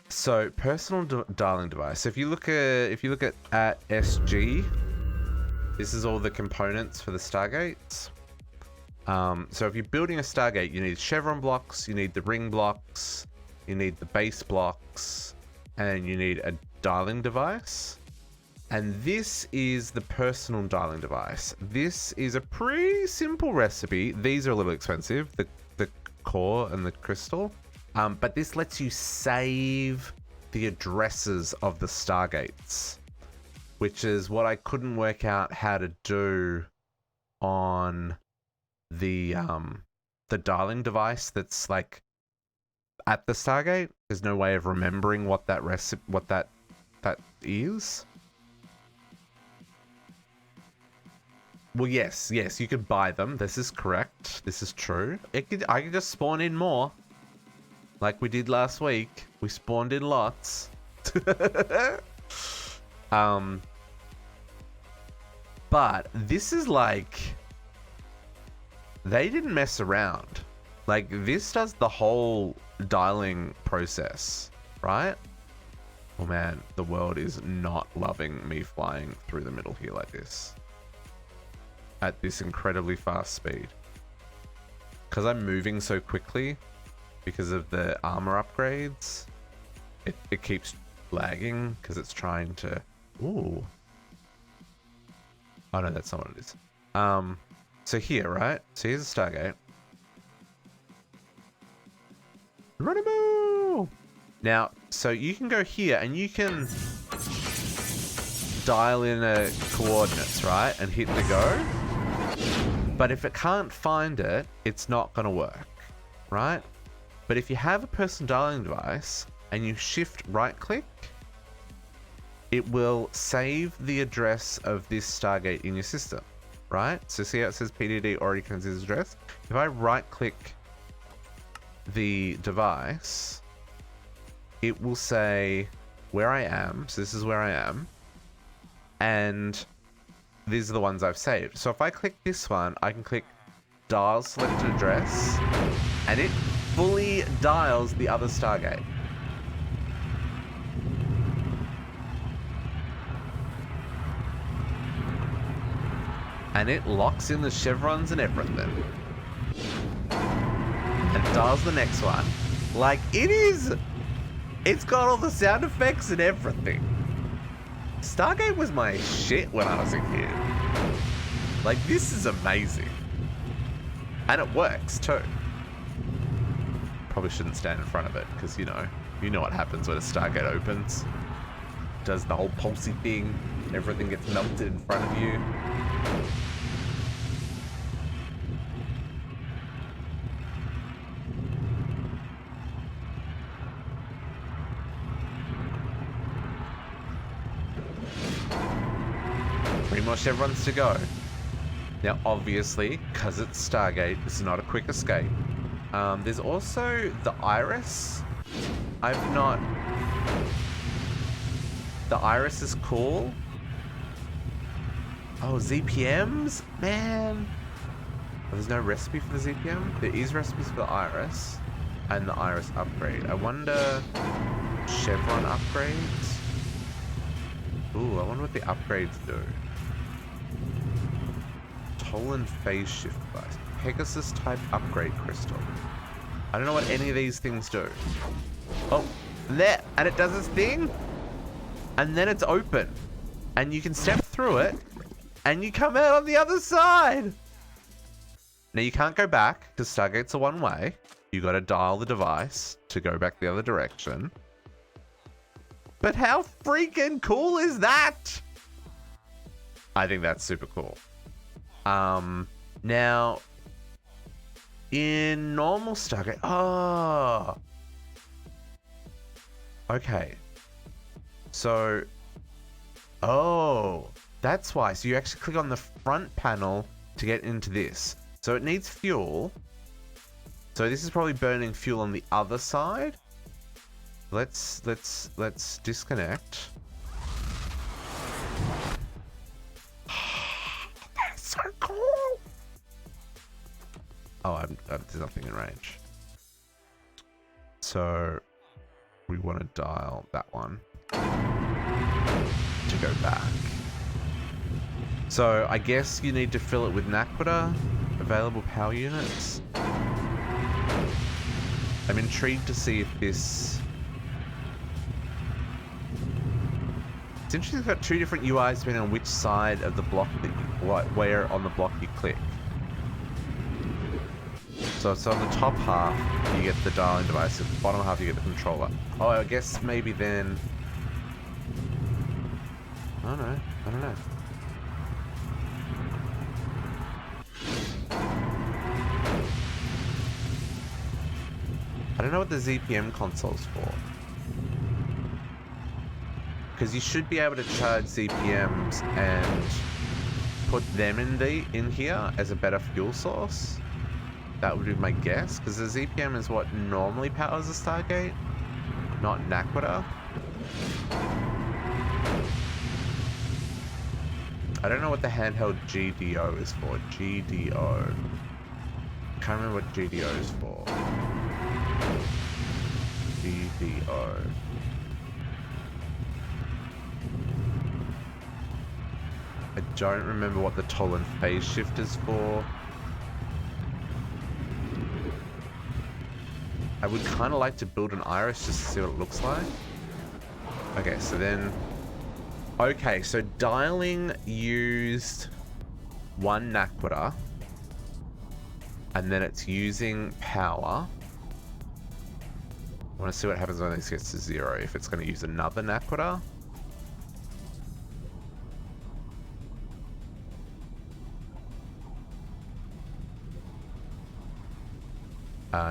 Speaker 1: So, personal dialing device. So if you look at SG, this is all the components for the Stargates. So if you're building a Stargate, you need chevron blocks, you need the ring blocks, you need the base blocks, and you need a dialing device. And this is the personal dialing device. This is a pretty simple recipe. These are a little expensive, the core and the crystal. But this lets you save the addresses of the Stargates, which is what I couldn't work out how to do on the dialing device that's like at the Stargate. There's no way of remembering what that that is. Well, yes, you could buy them. This is correct. This is true. I could just spawn in more. Like we did last week. We spawned in lots. But this is like... They didn't mess around. Like, this does the whole dialing process, right? Oh man, the world is not loving me flying through the middle here like this. At this incredibly fast speed. Because I'm moving so quickly, because of the armor upgrades, it keeps lagging, because it's trying to... Ooh. Oh no, that's not what it is. So here, right? So here's a Stargate. Geronimo! Now, so you can go here and you can dial in a coordinates, right? And hit the go. But if it can't find it, it's not going to work, right? But if you have a person dialing device and you shift right click, it will save the address of this Stargate in your system, right? So see how it says PDD already connects this address? If I right click the device, it will say where I am. So this is where I am. And these are the ones I've saved. So if I click this one, I can click dial selected address and it fully dials the other Stargate. And it locks in the chevrons and everything. And dials the next one. Like, it's got all the sound effects and everything. Stargate was my shit when I was a kid. Like, this is amazing. And it works, too. Probably shouldn't stand in front of it, because, you know what happens when a Stargate opens. Does the whole pulsy thing. Everything gets melted in front of you. Three more chevrons to go. Now, obviously, because it's Stargate, this is not a quick escape. There's also the iris. The iris is cool. Oh, ZPMs? Man. Oh, there's no recipe for the ZPM? There is recipes for the iris. And the iris upgrade. I wonder... Chevron upgrades? Ooh, I wonder what the upgrades do. Tolan phase shift device. Pegasus type upgrade crystal. I don't know what any of these things do. Oh, there! And it does its thing! And then it's open. And you can step through it. And you come out on the other side! Now you can't go back, because Stargate's a one-way. You gotta dial the device to go back the other direction. But how freaking cool is that? I think that's super cool. Now, in normal Stargate... Oh! Okay. So... Oh! That's why. So you actually click on the front panel to get into this. So it needs fuel. So this is probably burning fuel on the other side. Let's disconnect. That's so cool. Oh, there's nothing in range. So we want to dial that one to go back. So I guess you need to fill it with Naquita. Available power units. I'm intrigued to see if this... It's interesting, it's got two different UIs depending on which side of the block that you, where on the block you click. So it's on the top half, you get the dialing device. At the bottom half, you get the controller. Oh, I guess maybe then... I don't know. I don't know what the ZPM console's for. Because you should be able to charge ZPMs and put them in here as a better fuel source. That would be my guess. Because the ZPM is what normally powers the Stargate, not Naquita. I don't know what the handheld GDO is for. GDO. Can't remember what GDO is for. GDO. I don't remember what the Tolan phase shift is for. I would kind of like to build an iris just to see what it looks like. Okay, so then... Okay, so dialing used one Naquita. And then it's using power. I want to see what happens when this gets to 0. If it's going to use another Naquita.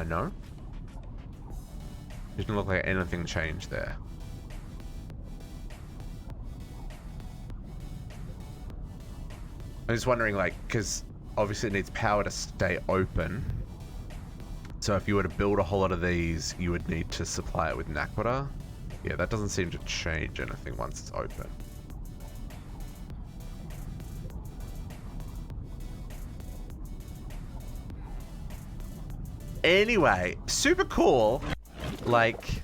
Speaker 1: No. Didn't look like anything changed there. I'm just wondering, like, because obviously it needs power to stay open. So if you were to build a whole lot of these, you would need to supply it with Naquita. Yeah, that doesn't seem to change anything once it's open. Anyway, super cool. Like,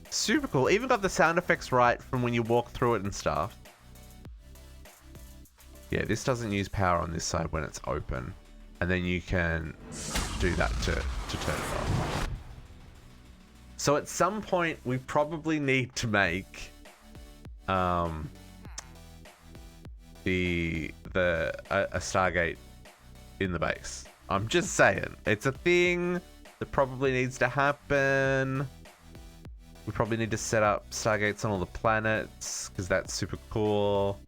Speaker 1: super cool. Even got the sound effects right from when you walk through it and stuff. Yeah, this doesn't use power on this side when it's open. And then you can do that to turn it off. So at some point, we probably need to make a Stargate in the base. I'm just saying. It's a thing that probably needs to happen. We probably need to set up Stargates on all the planets, because that's super cool.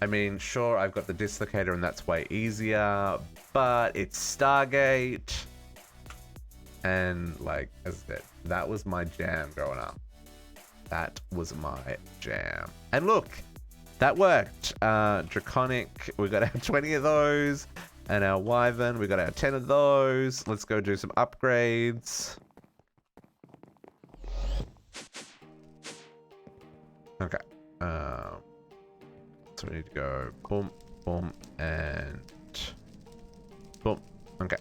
Speaker 1: I mean, sure, I've got the dislocator and that's way easier, but it's Stargate. And, like, as I said, that was my jam growing up. That was my jam. And look, that worked. Draconic, we got our 20 of those. And our Wyvern, we got our 10 of those. Let's go do some upgrades. Okay. So we need to go boom, boom, and boom. Okay.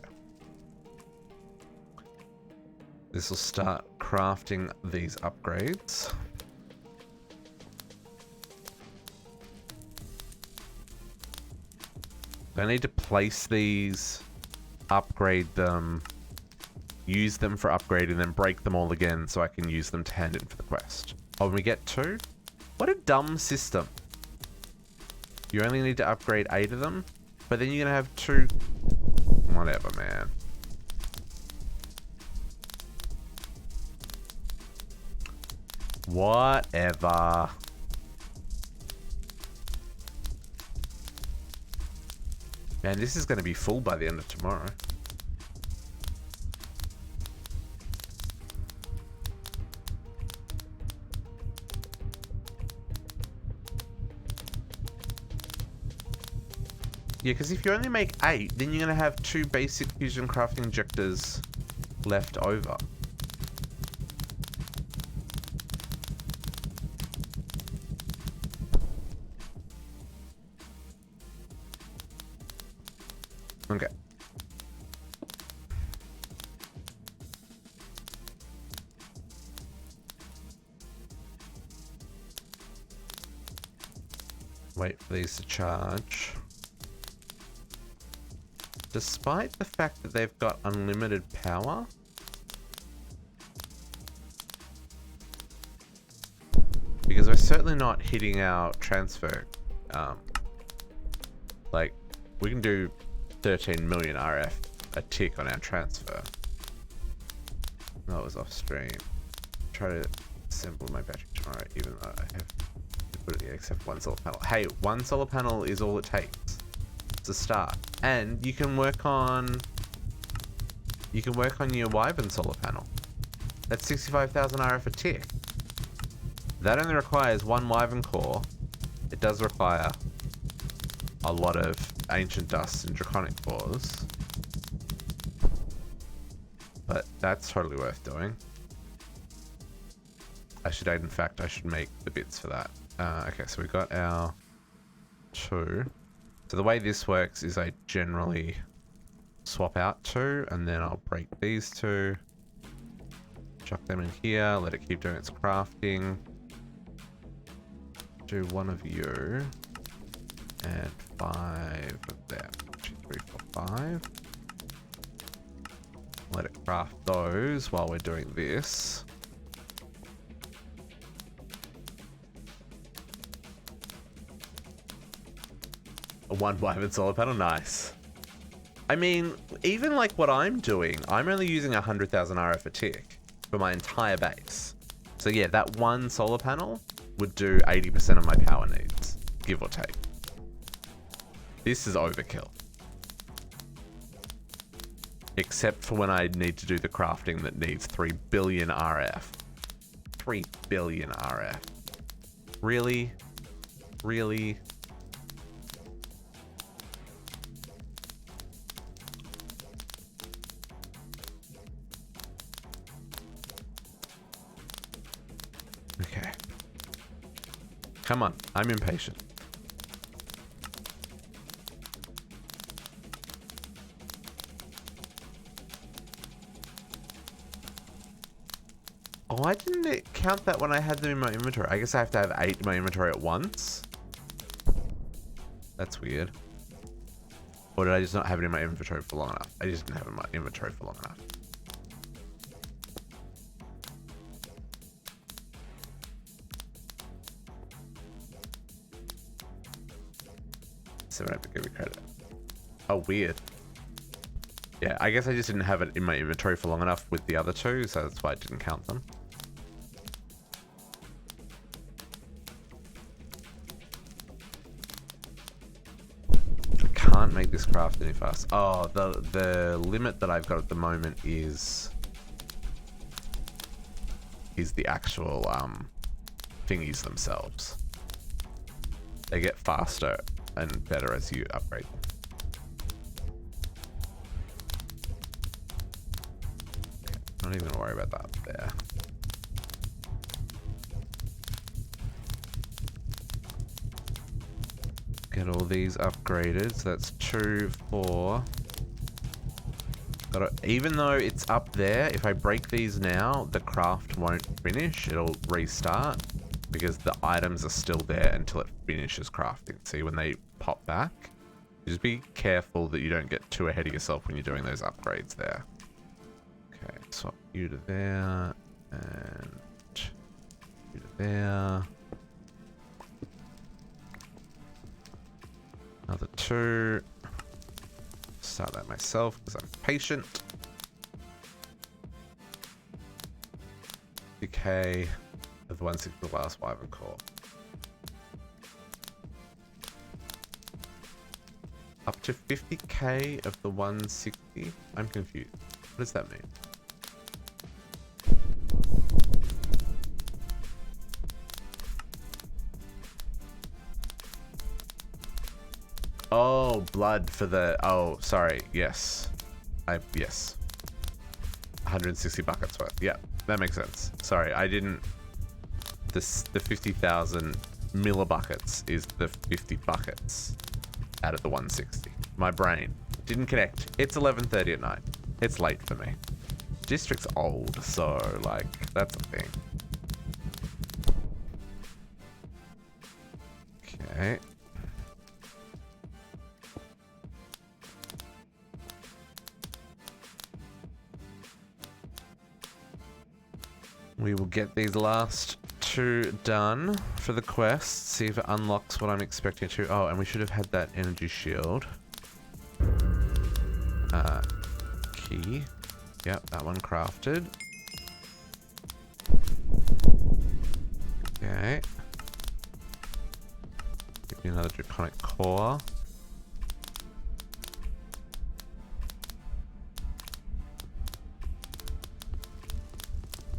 Speaker 1: This will start crafting these upgrades. I need to place these, upgrade them, use them for upgrading, then break them all again so I can use them to hand in for the quest. Oh, when we get 2? What a dumb system. You only need to upgrade 8 of them, but then you're going to have 2... Whatever, man. Whatever. Man, this is going to be full by the end of tomorrow. Yeah, because if you only make 8, then you're going to have 2 basic fusion crafting injectors left over. Okay. Wait for these to charge. Despite the fact that they've got unlimited power, because we're certainly not hitting our transfer, like, we can do 13 million RF a tick on our transfer. That was off stream. Try to assemble my battery tomorrow, even though I have to put it except one solar panel. Hey, one solar panel is all it takes. It's a start. And you can work on your Wyvern solar panel. That's 65,000 RF a tick. That only requires 1 Wyvern core. It does require a lot of ancient dust and draconic cores, but that's totally worth doing. In fact, I should make the bits for that. Okay, so we got our 2. So the way this works is I generally swap out 2, and then I'll break these 2, chuck them in here, let it keep doing its crafting, do 1 of you, and 5 of them. 2, 3, 4, 5. Let it craft those while we're doing this. A 1 Wyvern solar panel, nice. I mean, even like what I'm doing, I'm only using 100,000 RF a tick. for my entire base. So yeah, that one solar panel would do 80% of my power needs, give or take. This is overkill. Except for when I need to do the crafting that needs 3 billion RF. 3 billion RF. Really? Really? Okay. Come on, I'm impatient. Oh, why didn't it count that when I had them in my inventory? I guess I have to have 8 in my inventory at once. That's weird. Or did I just not have it in my inventory for long enough? I just didn't have it in my inventory for long enough. So I have to give it credit. Oh, weird. Yeah, I guess I just didn't have it in my inventory for long enough with the other two, so that's why I didn't count them. I can't make this craft any faster. Oh, the limit that I've got at the moment is the actual thingies themselves. They get faster and better as you upgrade them. Not even gonna worry about that there. Get all these upgraded. So that's 2, 4. Even though it's up there, if I break these now, the craft won't finish. It'll restart because the items are still there until it finishes crafting. See, when they pop back, just be careful that you don't get too ahead of yourself when you're doing those upgrades there. Okay, swap you to there, and you to there. Another 2. Start that myself because I'm patient. Okay, of the 160 the last Wyvern core. Up to 50k of the 160. I'm confused. What does that mean? Oh, blood for the... Oh, sorry. Yes. Yes. 160 buckets worth. Yeah, that makes sense. Sorry, I didn't... The 50,000 millibuckets is the 50 buckets out of the 160. My brain didn't connect. It's 11:30 at night. It's late for me. District's old, so, like, that's a thing. Okay. We will get these last 2 done for the quest. See if it unlocks what I'm expecting it to. Oh, and we should have had that energy shield. Key. Yep, that one crafted. Okay. Give me another Draconic core.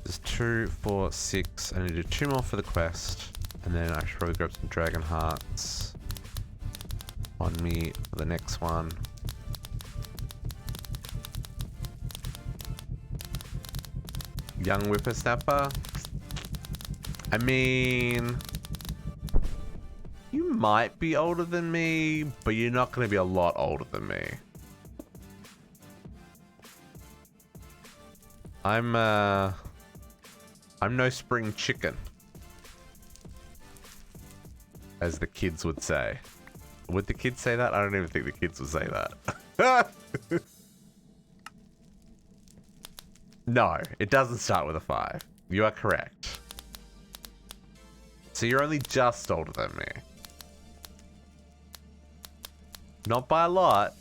Speaker 1: There's 2, 4, 6. I need to do 2 more for the quest. And then I should probably grab some dragon hearts on me for the next one. Young whippersnapper? I mean... You might be older than me, but you're not going to be a lot older than me. I'm no spring chicken, as the kids would say. Would the kids say that? I don't even think the kids would say that. No, it doesn't start with a 5. You are correct. So you're only just older than me. Not by a lot.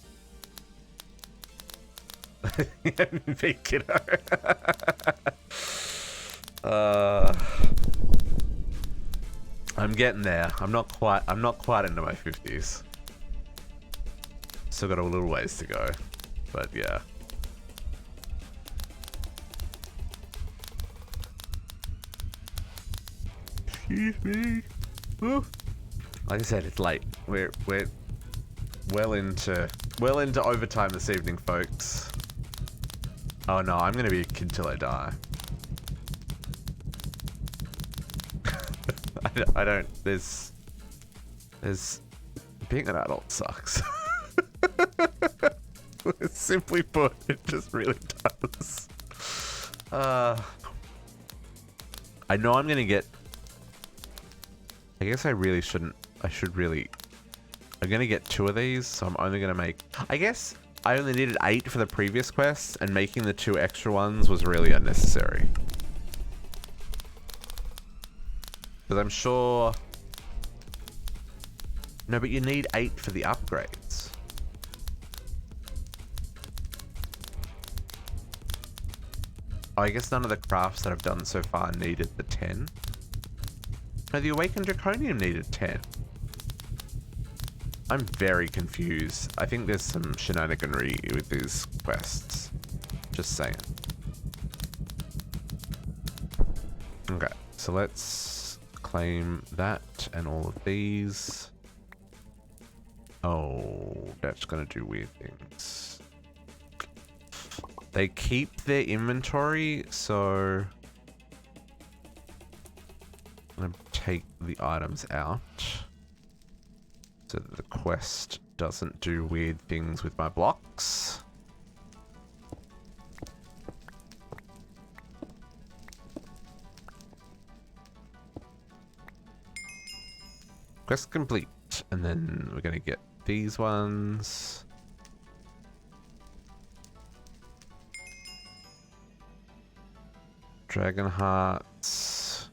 Speaker 1: Big kiddo. I'm getting there. I'm not quite into my 50s. Still got a little ways to go. But yeah. Excuse me. Ooh. Like I said, it's late. We're well into overtime this evening, folks. Oh no, I'm gonna be a kid till I die. I don't. There's being an adult sucks. Simply put, it just really does. I know I'm gonna get. I guess I really shouldn't. I should really. I'm gonna get 2 of these, so I'm only gonna make. I guess I only needed 8 for the previous quest, and making the 2 extra ones was really unnecessary. Because I'm sure. No, but you need 8 for the upgrades. Oh, I guess none of the crafts that I've done so far needed the 10. No, the Awakened Draconian needed 10. I'm very confused. I think there's some shenaniganry with these quests. Just saying. Okay, so let's claim that and all of these. Oh, that's gonna do weird things. They keep their inventory, so I'm gonna take the items out so that the quest doesn't do weird things with my blocks. Quest complete. And then we're gonna get these ones. Dragon Hearts.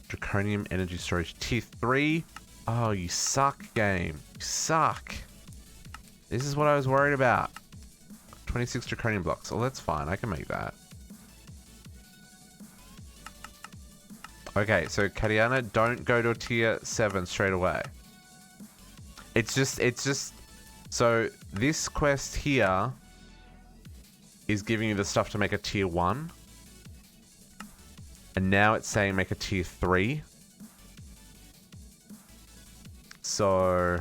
Speaker 1: Draconian Energy Storage Tier 3. Oh, you suck, game. You suck. This is what I was worried about. 26 Draconian blocks. Oh, that's fine. I can make that. Okay, so Katiana, don't go to a tier 7 straight away. It's just... So, this quest here is giving you the stuff to make a tier 1. And now it's saying make a tier 3. So...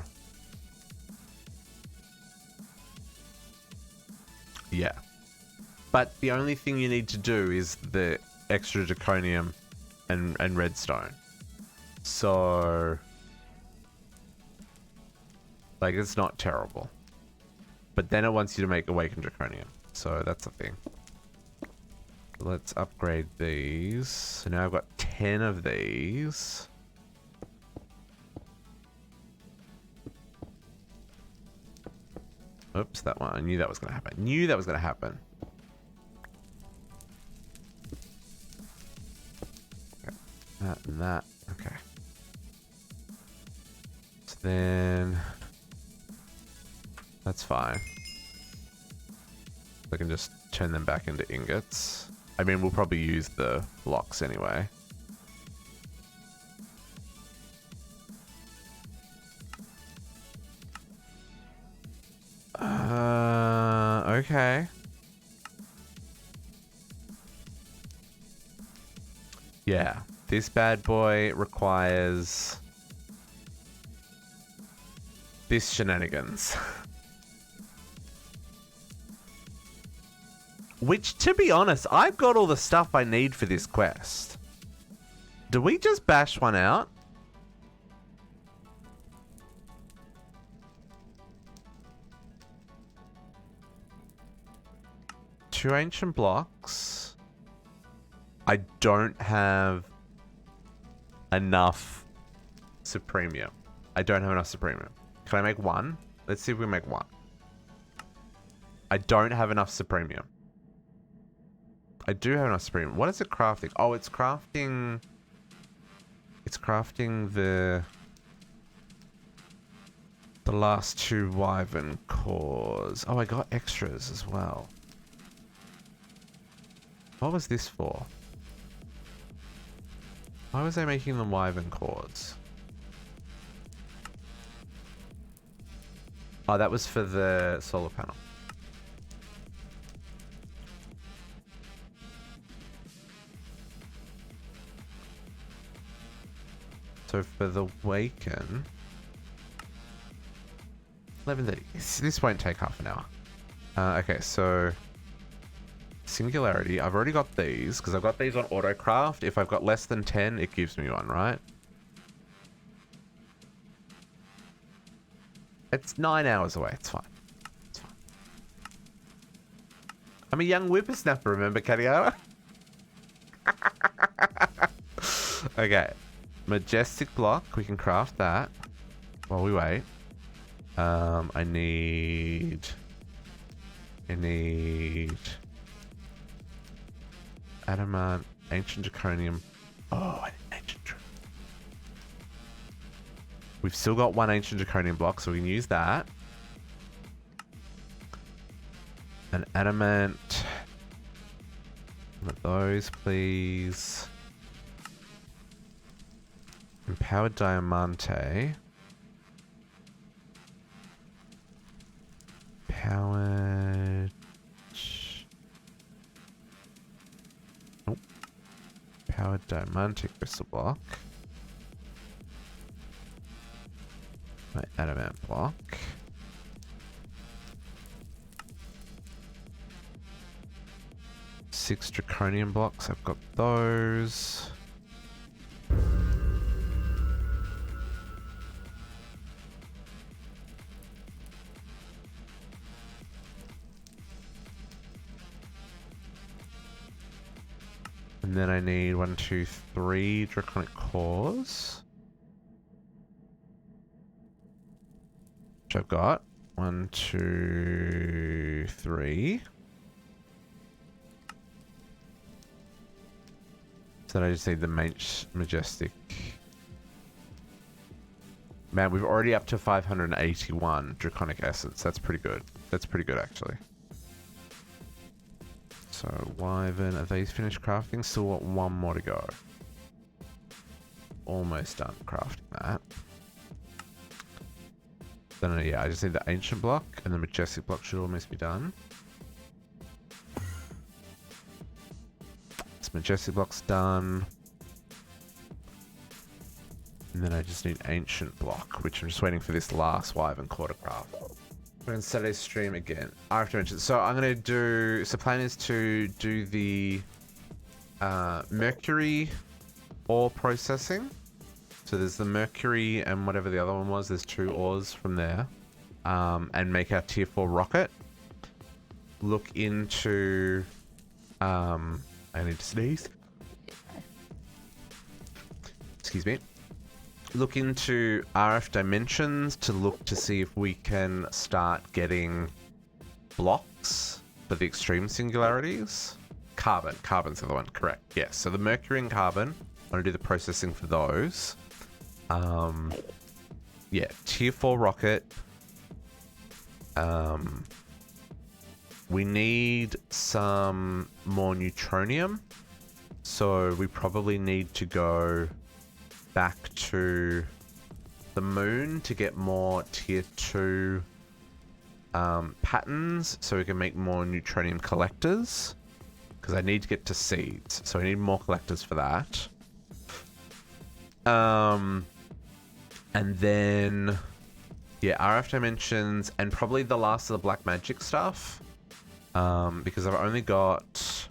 Speaker 1: yeah. But the only thing you need to do is the extra Draconium and redstone. So... like, it's not terrible. But then it wants you to make Awakened Draconian. So that's the thing. Let's upgrade these. So now I've got 10 of these. Oops, that one. I knew that was going to happen. Knew that was going to happen. Okay. That and that. Okay. So then... that's fine. I can just turn them back into ingots. I mean, we'll probably use the blocks anyway. Okay. Yeah, this bad boy requires this shenanigans. Which, to be honest, I've got all the stuff I need for this quest. Do we just bash one out? Two ancient blocks. I don't have enough supremium. I don't have enough supremium. Can I make one? Let's see if we can make one. I don't have enough supremium. I do have enough supremium. What is it crafting? Oh, it's crafting... it's crafting the last 2 Wyvern cores. Oh, I got extras as well. What was this for? Why was I making them Wyvern cores? Oh, that was for the solar panel. So for the Waken... 11:30. This won't take half an hour. Okay, so... Singularity. I've already got these, because I've got these on autocraft. If I've got less than 10, it gives me one, right? It's 9 hours away. It's fine. It's fine. I'm a young whippersnapper, remember, Kadiara? Okay. Majestic block. We can craft that while we wait. I need adamant, ancient draconium. Oh, I need ancient draconium. We've still got one ancient draconium block, so we can use that. An adamant. One of those, please. Empowered diamante. Powered. Oh. Powered diamante crystal block. My adamant block. Six draconian blocks. I've got those. And then I need 1, 2, 3 draconic cores. Which I've got. 1, 2, 3. So then I just need the majestic. Man, we're already up to 581 draconic essence. That's pretty good. That's pretty good, actually. So, Wyvern, are these finished crafting? Still got one more to go. Almost done crafting that. Then, yeah, I just need the ancient block, and the majestic block should almost be done. This majestic block's done. And then I just need ancient block, which I'm just waiting for this last Wyvern core to craft. We're on Saturday stream again. I have to mention. So I'm going to do... So plan is to do the mercury ore processing. So there's the mercury and whatever the other one was. There's 2 ores from there. And make our tier 4 rocket. Look into... I need to sneeze. Excuse me. Look into RF dimensions to look to see if we can start getting blocks for the extreme singularities. Carbon's the other one, correct. Yes, so the mercury and carbon, I want to do the processing for those. Yeah, tier 4 rocket. We need some more neutronium. So we probably need to go back to the moon to get more tier 2 patterns so we can make more neutronium collectors, because I need to get to seeds, so I need more collectors for that. And then yeah, RF dimensions and probably the last of the black magic stuff, because I've only got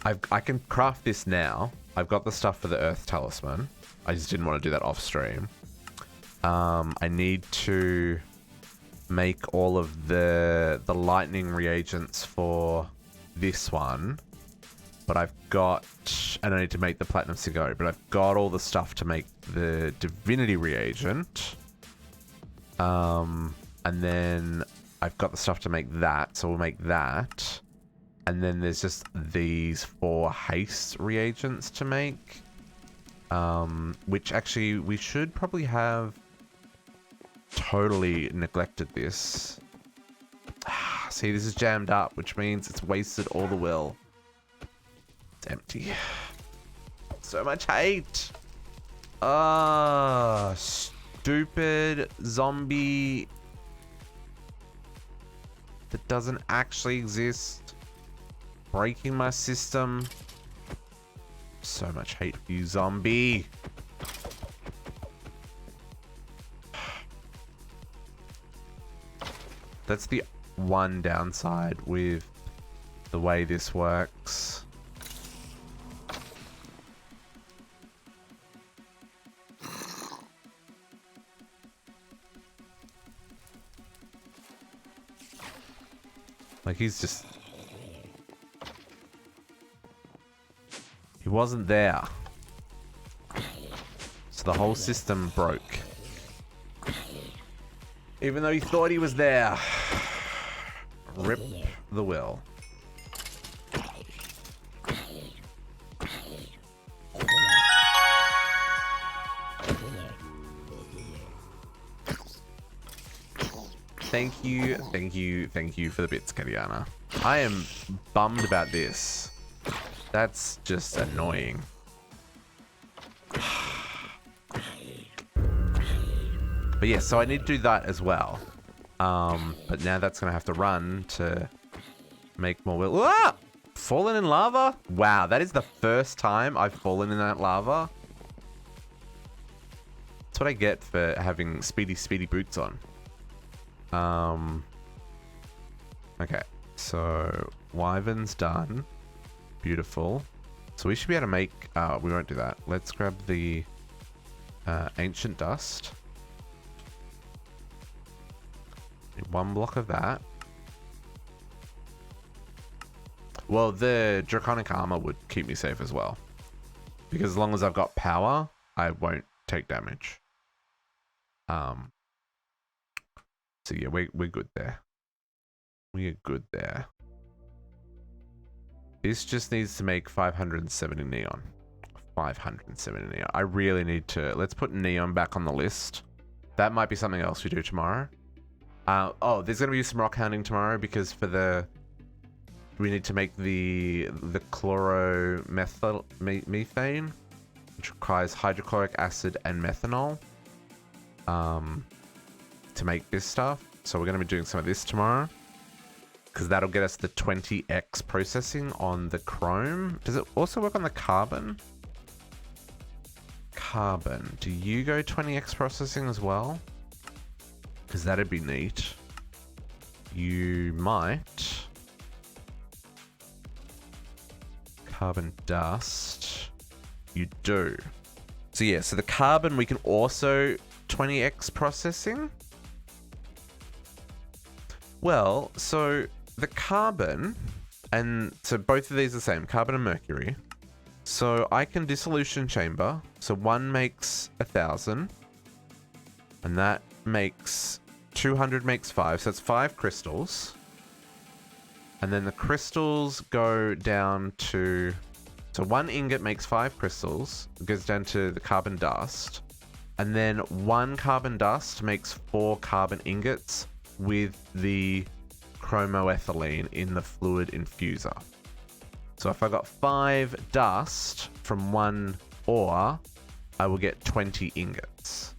Speaker 1: I can craft this now. I've got the stuff for the Earth Talisman. I just didn't want to do that off stream. I need to make all of the lightning reagents for this one. But I've got... And I need to make the Platinum Singularity. But I've got all the stuff to make the Divinity reagent. And then I've got the stuff to make that. So we'll make that. And then there's just these 4 haste reagents to make. Which actually we should probably have totally neglected this. See, this is jammed up, which means it's wasted all the will. It's empty. So much hate. Ah, stupid zombie that doesn't actually exist. Breaking my system. So much hate for you, zombie. That's the one downside with the way this works. Like, he's just... He wasn't there. So the whole system broke. Even though he thought he was there. Rip the will. Thank you, thank you, thank you for the bits, Kadiana. I am bummed about this. That's just annoying. But yeah, so I need to do that as well. But now that's gonna have to run to make more will. Ah! Fallen in lava? Wow, that is the first time I've fallen in that lava. That's what I get for having speedy boots on. Okay, so Wyvern's done. Beautiful. So we should be able to make, we won't do that. Let's grab the ancient dust. One block of that. Well, the Draconic Armor would keep me safe as well. Because as long as I've got power, I won't take damage. So yeah, we're good there. We are good there. This just needs to make 570 neon. 570 neon. I really need to... Let's put neon back on the list. That might be something else we do tomorrow. Oh, there's going to be some rock hounding tomorrow because for the... We need to make the chloromethane, which requires hydrochloric acid and methanol to make this stuff. So we're going to be doing some of this tomorrow because that'll get us the 20x processing on the chrome. Does it also work on the carbon? Carbon. Do you go 20x processing as well? Because that'd be neat. You might. Carbon dust. You do. So yeah, so the carbon we can also 20x processing. Well, so the carbon, and so both of these are the same, carbon and mercury. So I can dissolution chamber. So one makes 1,000. And that makes 200 makes 5. So it's 5 crystals. And then the crystals go down to... So one ingot makes 5 crystals. It goes down to the carbon dust. And then one carbon dust makes 4 carbon ingots with the chromoethylene in the fluid infuser. So if I got 5 dust from one ore, I will get 20 ingots.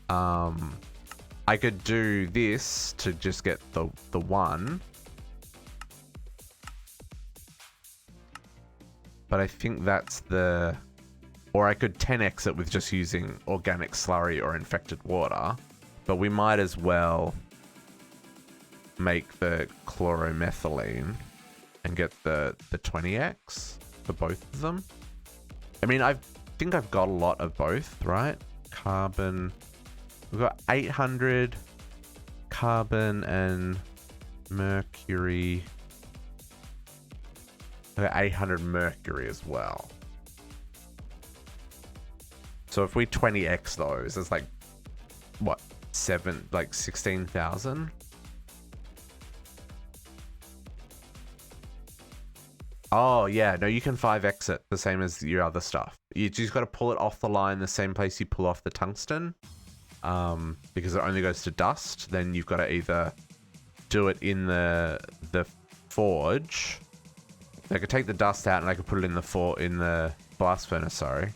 Speaker 1: I could do this to just get the one. But I think that's the... Or I could 10x it with just using organic slurry or infected water. But we might as well make the chloromethylene and get the 20x for both of them. I mean, I think I've got a lot of both, right? Carbon... We've got 800 carbon and mercury. We've got 800 mercury as well. So if we 20x those, it's like, what, 16,000? Oh, yeah. No, you can 5x it the same as your other stuff. You just got to pull it off the line the same place you pull off the tungsten. Because it only goes to dust, then you've got to either do it in the forge I could take the dust out and I could put it in the blast furnace, sorry.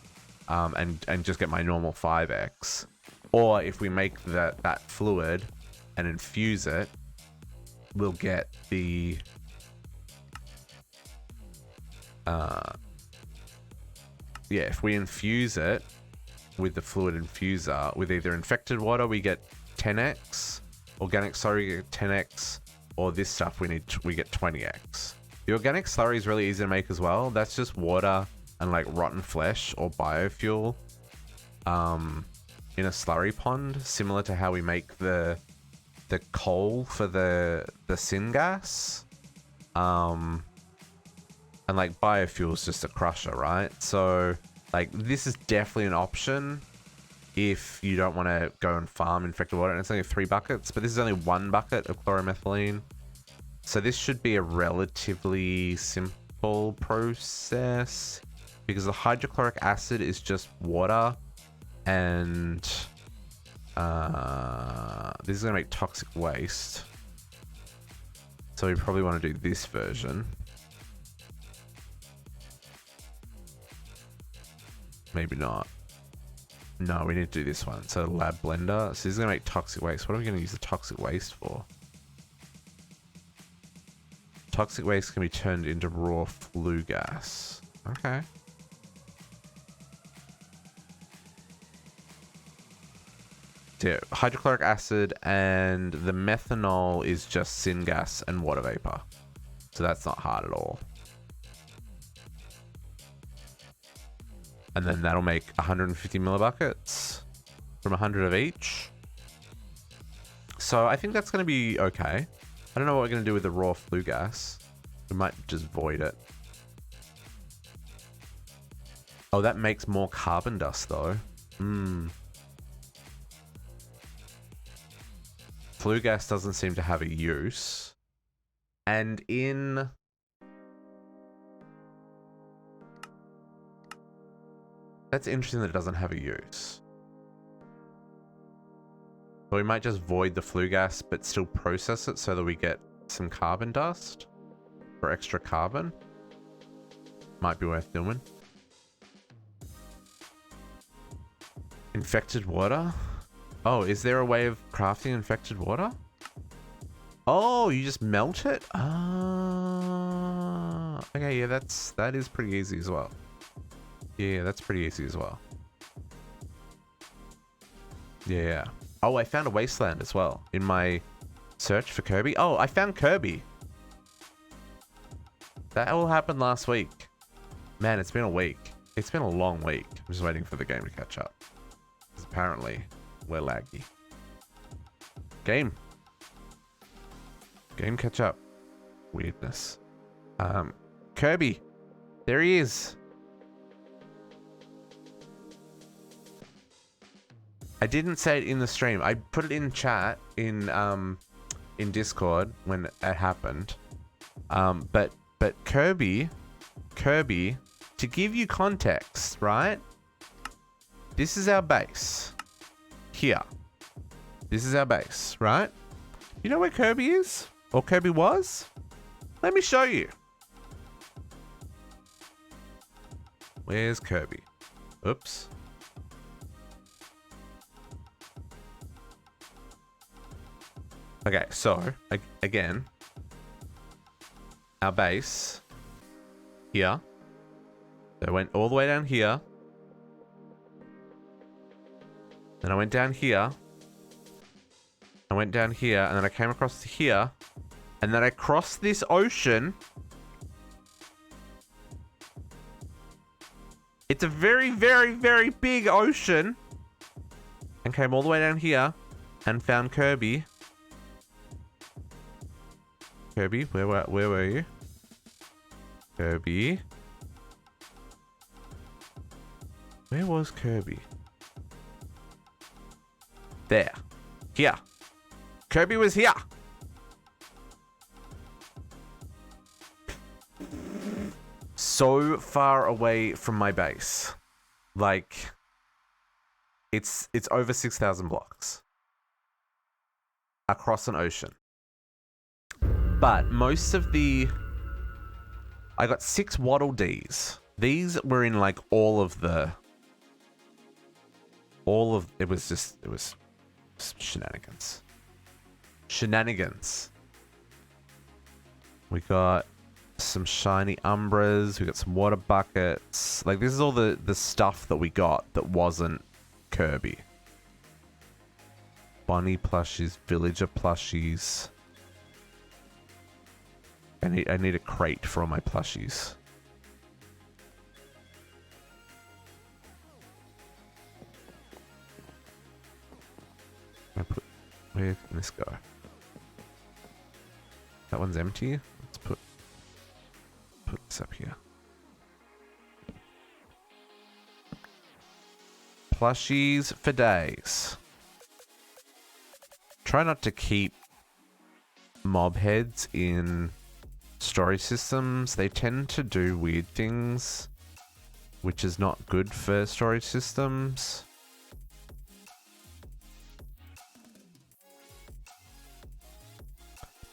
Speaker 1: And just get my normal 5x. Or if we make that fluid and infuse it, we'll get the if we infuse it with the fluid infuser with either infected water, we get 10x, organic slurry, we get 10x, or this stuff we get 20x. The organic slurry is really easy to make as well. That's just water and like rotten flesh or biofuel in a slurry pond, similar to how we make the coal for the syngas. And like biofuel is just a crusher, right? So like this is definitely an option if you don't want to go and farm infected water. And it's only 3 buckets, but this is only 1 bucket of chloromethylene. So this should be a relatively simple process because the hydrochloric acid is just water, and this is going to make toxic waste. So we probably want to do this version. Maybe not. No, we need to do this one. So lab blender. So this is going to make toxic waste. What are we going to use the toxic waste for? Toxic waste can be turned into raw flue gas. Okay. So yeah, hydrochloric acid and the methanol is just syngas and water vapor. So that's not hard at all. And then that'll make 150 millibuckets from 100 of each. So I think that's going to be okay. I don't know what we're going to do with the raw flue gas. We might just void it. Oh, that makes more carbon dust though. Flue gas doesn't seem to have a use. And in... That's interesting that it doesn't have a use. So we might just void the flue gas, but still process it so that we get some carbon dust for extra carbon. Might be worth doing. Infected water? Oh, is there a way of crafting infected water? Oh, you just melt it? Ah, okay, yeah, that is pretty easy as well. Yeah, that's pretty easy as well. Yeah. Oh, I found a wasteland as well in my search for Kirby. Oh, I found Kirby. That all happened last week. Man, it's been a week. It's been a long week. I'm just waiting for the game to catch up. Because apparently, we're laggy. Game catch up. Weirdness. Kirby. There he is. I didn't say it in the stream. I put it in chat in Discord when it happened. But Kirby, to give you context, right? This is our base. Here. This is our base, right? You know where Kirby is? Or Kirby was? Let me show you. Where's Kirby? Oops. Okay, so, again, our base, here, so I went all the way down here, then I went down here, I went down here, and then I came across to here, and then I crossed this ocean. It's a very, very, very big ocean, and came all the way down here, and found Kirby. Kirby, where were you? Kirby. Where was Kirby? There. Here. Kirby was here. So far away from my base. Like, it's over 6,000 blocks. Across an ocean. But most of the I got 6 Waddle Dees. These were in like all of it was shenanigans. Shenanigans. We got some shiny Umbras. We got some water buckets. Like, this is all the stuff that we got that wasn't Kirby. Bunny plushies, villager plushies. I need a crate for all my plushies. Where can this go? That one's empty. Let's put this up here. Plushies for days. Try not to keep mob heads in story systems. They tend to do weird things, which is not good for story systems.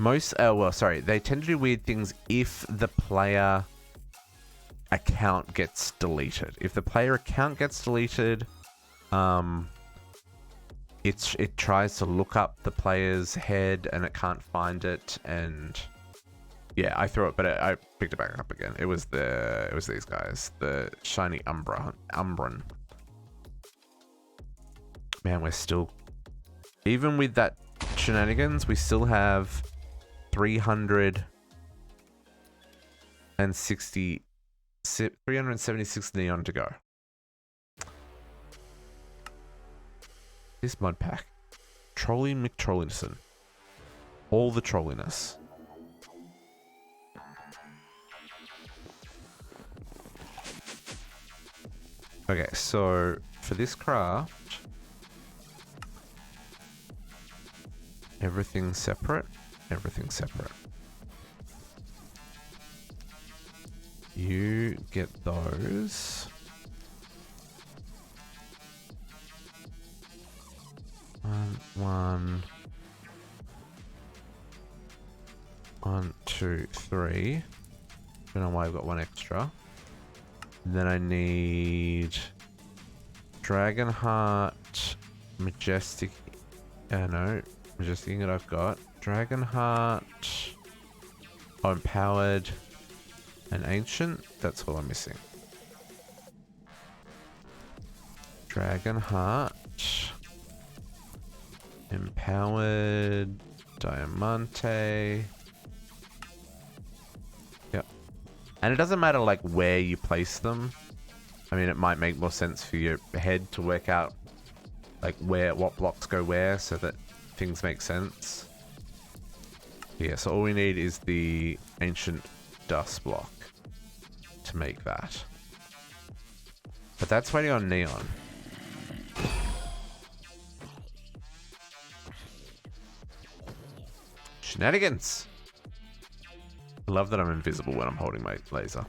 Speaker 1: They tend to do weird things if the player account gets deleted. If the player account gets deleted, it tries to look up the player's head and it can't find it, and yeah, I threw it, but I picked it back up again. It was these guys, the shiny Umbran. Man, we're still, even with that shenanigans, we still have 376 neon to go. This mod pack, Trolling McTrollison, all the trolliness. Okay, so for this craft, everything's separate. Everything's separate. You get those. One, 2, 3. Don't know why I've got one extra. And then I need Dragon Heart, Majestic. No, Majestic Ingot I've got. Dragon Heart, Empowered, and Ancient. That's all I'm missing. Dragon Heart, Empowered, Diamante. Yep. And it doesn't matter like where you place them. I mean, it might make more sense for your head to work out like what blocks go where so that things make sense. Yeah, so all we need is the Ancient Dust block to make that. But that's waiting on Neon. Shenanigans! I love that I'm invisible when I'm holding my laser.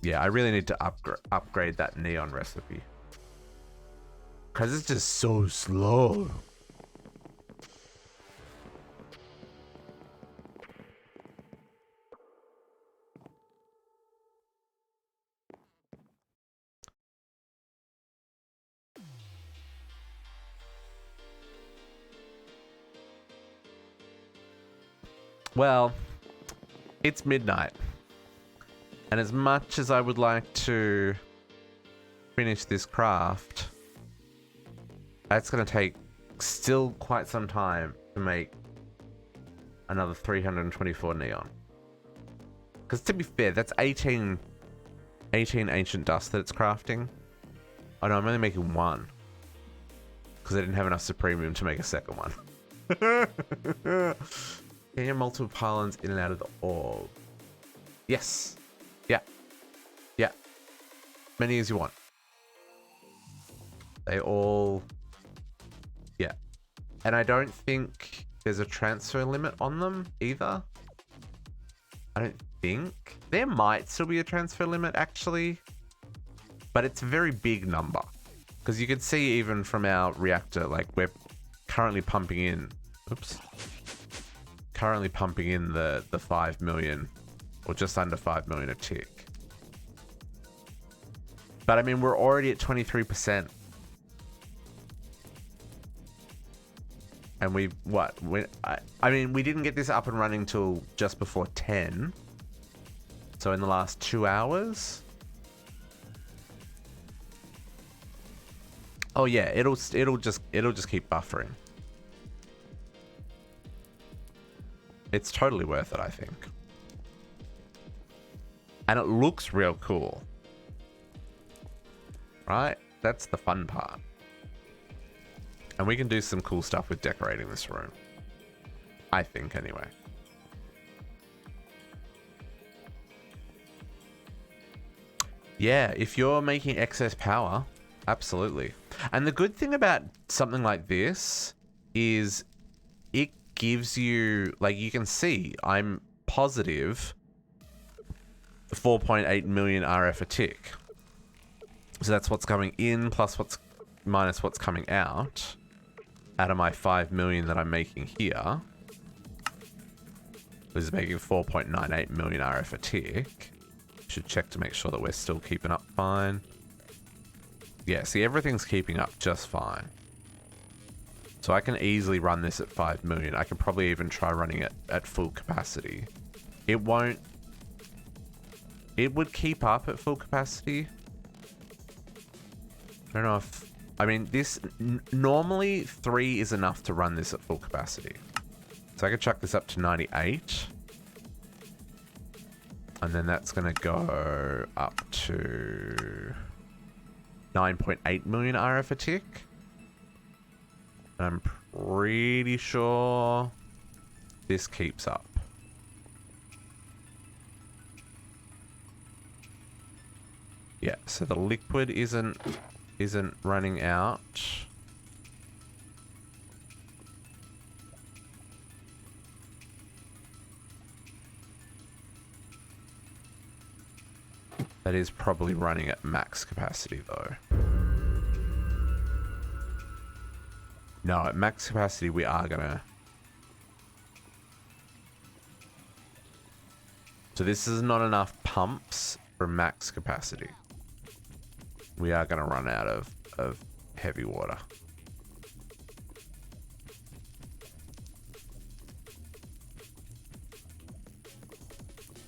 Speaker 1: Yeah, I really need to upgrade that Neon recipe. Because it's just so slow. Well, it's midnight. And as much as I would like to finish this craft, that's going to take still quite some time to make another 324 neon. Because to be fair, that's 18 ancient dust that it's crafting. Oh no, I'm only making one. Because I didn't have enough supremium to make a second one. Can you multiple pylons in and out of the orb? Yes. Yeah. Yeah. Many as you want. They all... Yeah. And I don't think there's a transfer limit on them either. I don't think. There might still be a transfer limit actually. But it's a very big number. Because you can see even from our reactor, like we're currently pumping in... Oops. currently pumping in the 5 million, or just under 5 million a tick. But I mean, we're already at 23%. And we've, what? I mean, we didn't get this up and running till just before 10. So in the last 2 hours. Oh yeah, it'll just keep buffering. It's totally worth it, I think. And it looks real cool. Right? That's the fun part. And we can do some cool stuff with decorating this room. I think, anyway. Yeah, if you're making excess power, absolutely. And the good thing about something like this is it gives you, like, you can see I'm positive 4.8 million RF a tick. So that's what's coming in plus minus what's coming out of my 5 million that I'm making here. This is making 4.98 million RF a tick. Should check to make sure that we're still keeping up fine. Yeah, see, everything's keeping up just fine. So I can easily run this at 5 million. I can probably even try running it at full capacity. It won't... It would keep up at full capacity. I don't know if... I mean, this... Normally, 3 is enough to run this at full capacity. So I could chuck this up to 98. And then that's going to go up to 9.8 million RF a tick. And I'm pretty sure this keeps up. Yeah, so the liquid isn't running out. That is probably running at max capacity though. No, at max capacity we are gonna... So this is not enough pumps for max capacity. We are gonna run out of heavy water.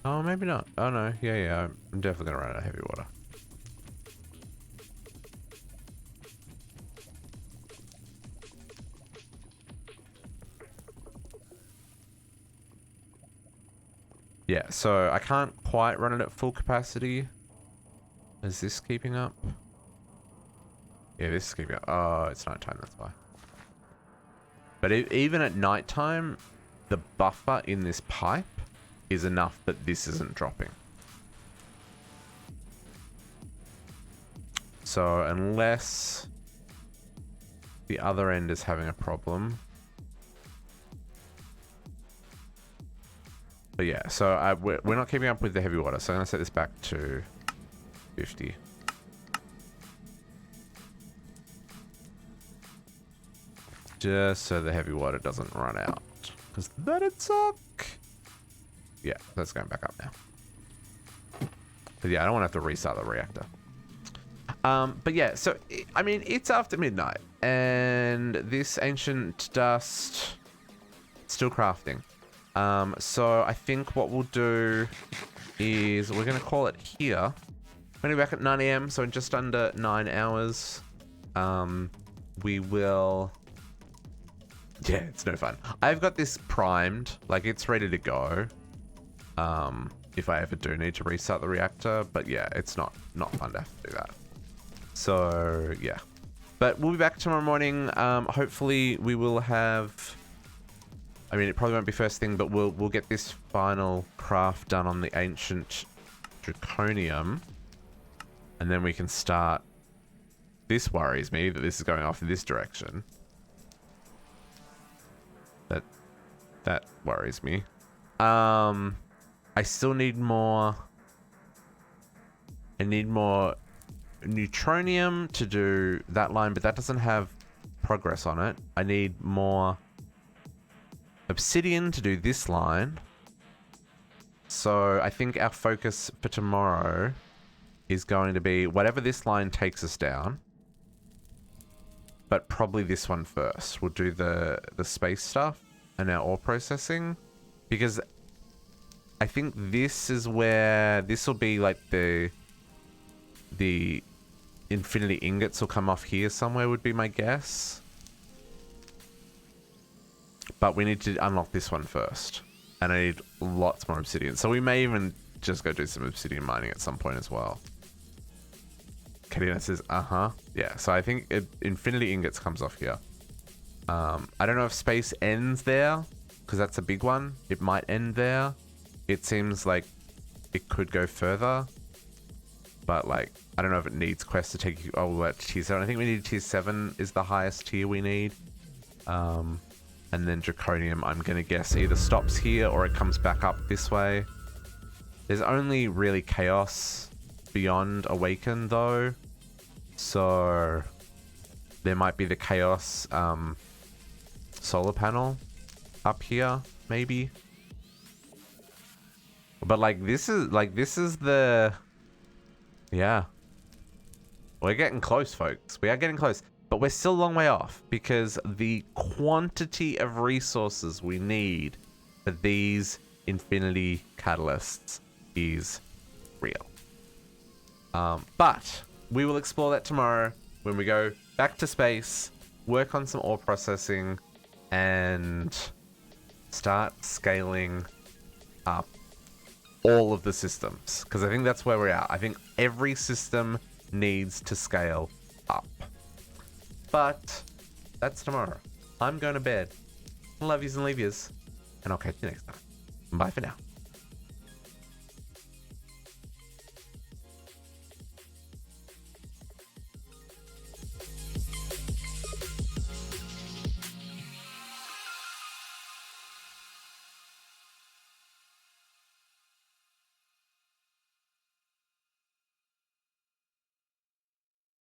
Speaker 1: Oh, maybe not. Oh no, yeah, I'm definitely gonna run out of heavy water. Yeah, so I can't quite run it at full capacity. Is this keeping up? Yeah, this is keeping up. Oh, it's nighttime, that's why. But even at nighttime, the buffer in this pipe is enough that this isn't dropping. So unless the other end is having a problem. But yeah, so we're not keeping up with the heavy water. So I'm going to set this back to 50. Just so the heavy water doesn't run out. Because that'd suck. Yeah, that's going back up now. But yeah, I don't want to have to restart the reactor. But yeah, so, I mean, it's after midnight. And this ancient dust... still crafting. So I think what we'll do is we're going to call it here. We're going to be back at 9 AM, so in just under 9 hours. We will... Yeah, it's no fun. I've got this primed, like it's ready to go. If I ever do need to restart the reactor, but yeah, it's not fun to have to do that. So yeah, but we'll be back tomorrow morning. Hopefully we will have, I mean, it probably won't be first thing, but we'll get this final craft done on the ancient Draconium, and then we can start. This worries me that this is going off in this direction. That worries me. I still need more. I need more neutronium to do that line, but that doesn't have progress on it. I need more obsidian to do this line. So I think our focus for tomorrow is going to be whatever this line takes us down. But probably this one first. We'll do the space stuff and our ore processing. Because I think this is where... This will be like the infinity ingots will come off here somewhere would be my guess. But we need to unlock this one first. And I need lots more obsidian. So we may even just go do some obsidian mining at some point as well. Katina says, yeah, so I think infinity ingots comes off here. I don't know if space ends there, because that's a big one. It might end there. It seems like it could go further. But, like, I don't know if it needs quests to take you all the way to tier 7. I think we need tier 7 is the highest tier we need. And then Draconium, I'm going to guess, either stops here or it comes back up this way. There's only really Chaos beyond Awaken, though. So there might be the Chaos solar panel up here, maybe. But like this is the... Yeah. We're getting close, folks. We are getting close. But we're still a long way off because the quantity of resources we need for these infinity catalysts is real. But we will explore that tomorrow when we go back to space, work on some ore processing, and start scaling up all of the systems. Because I think that's where we're at. I think every system needs to scale up. But that's tomorrow. I'm going to bed. Love yous and leave yous. And I'll catch you next time. Bye for now.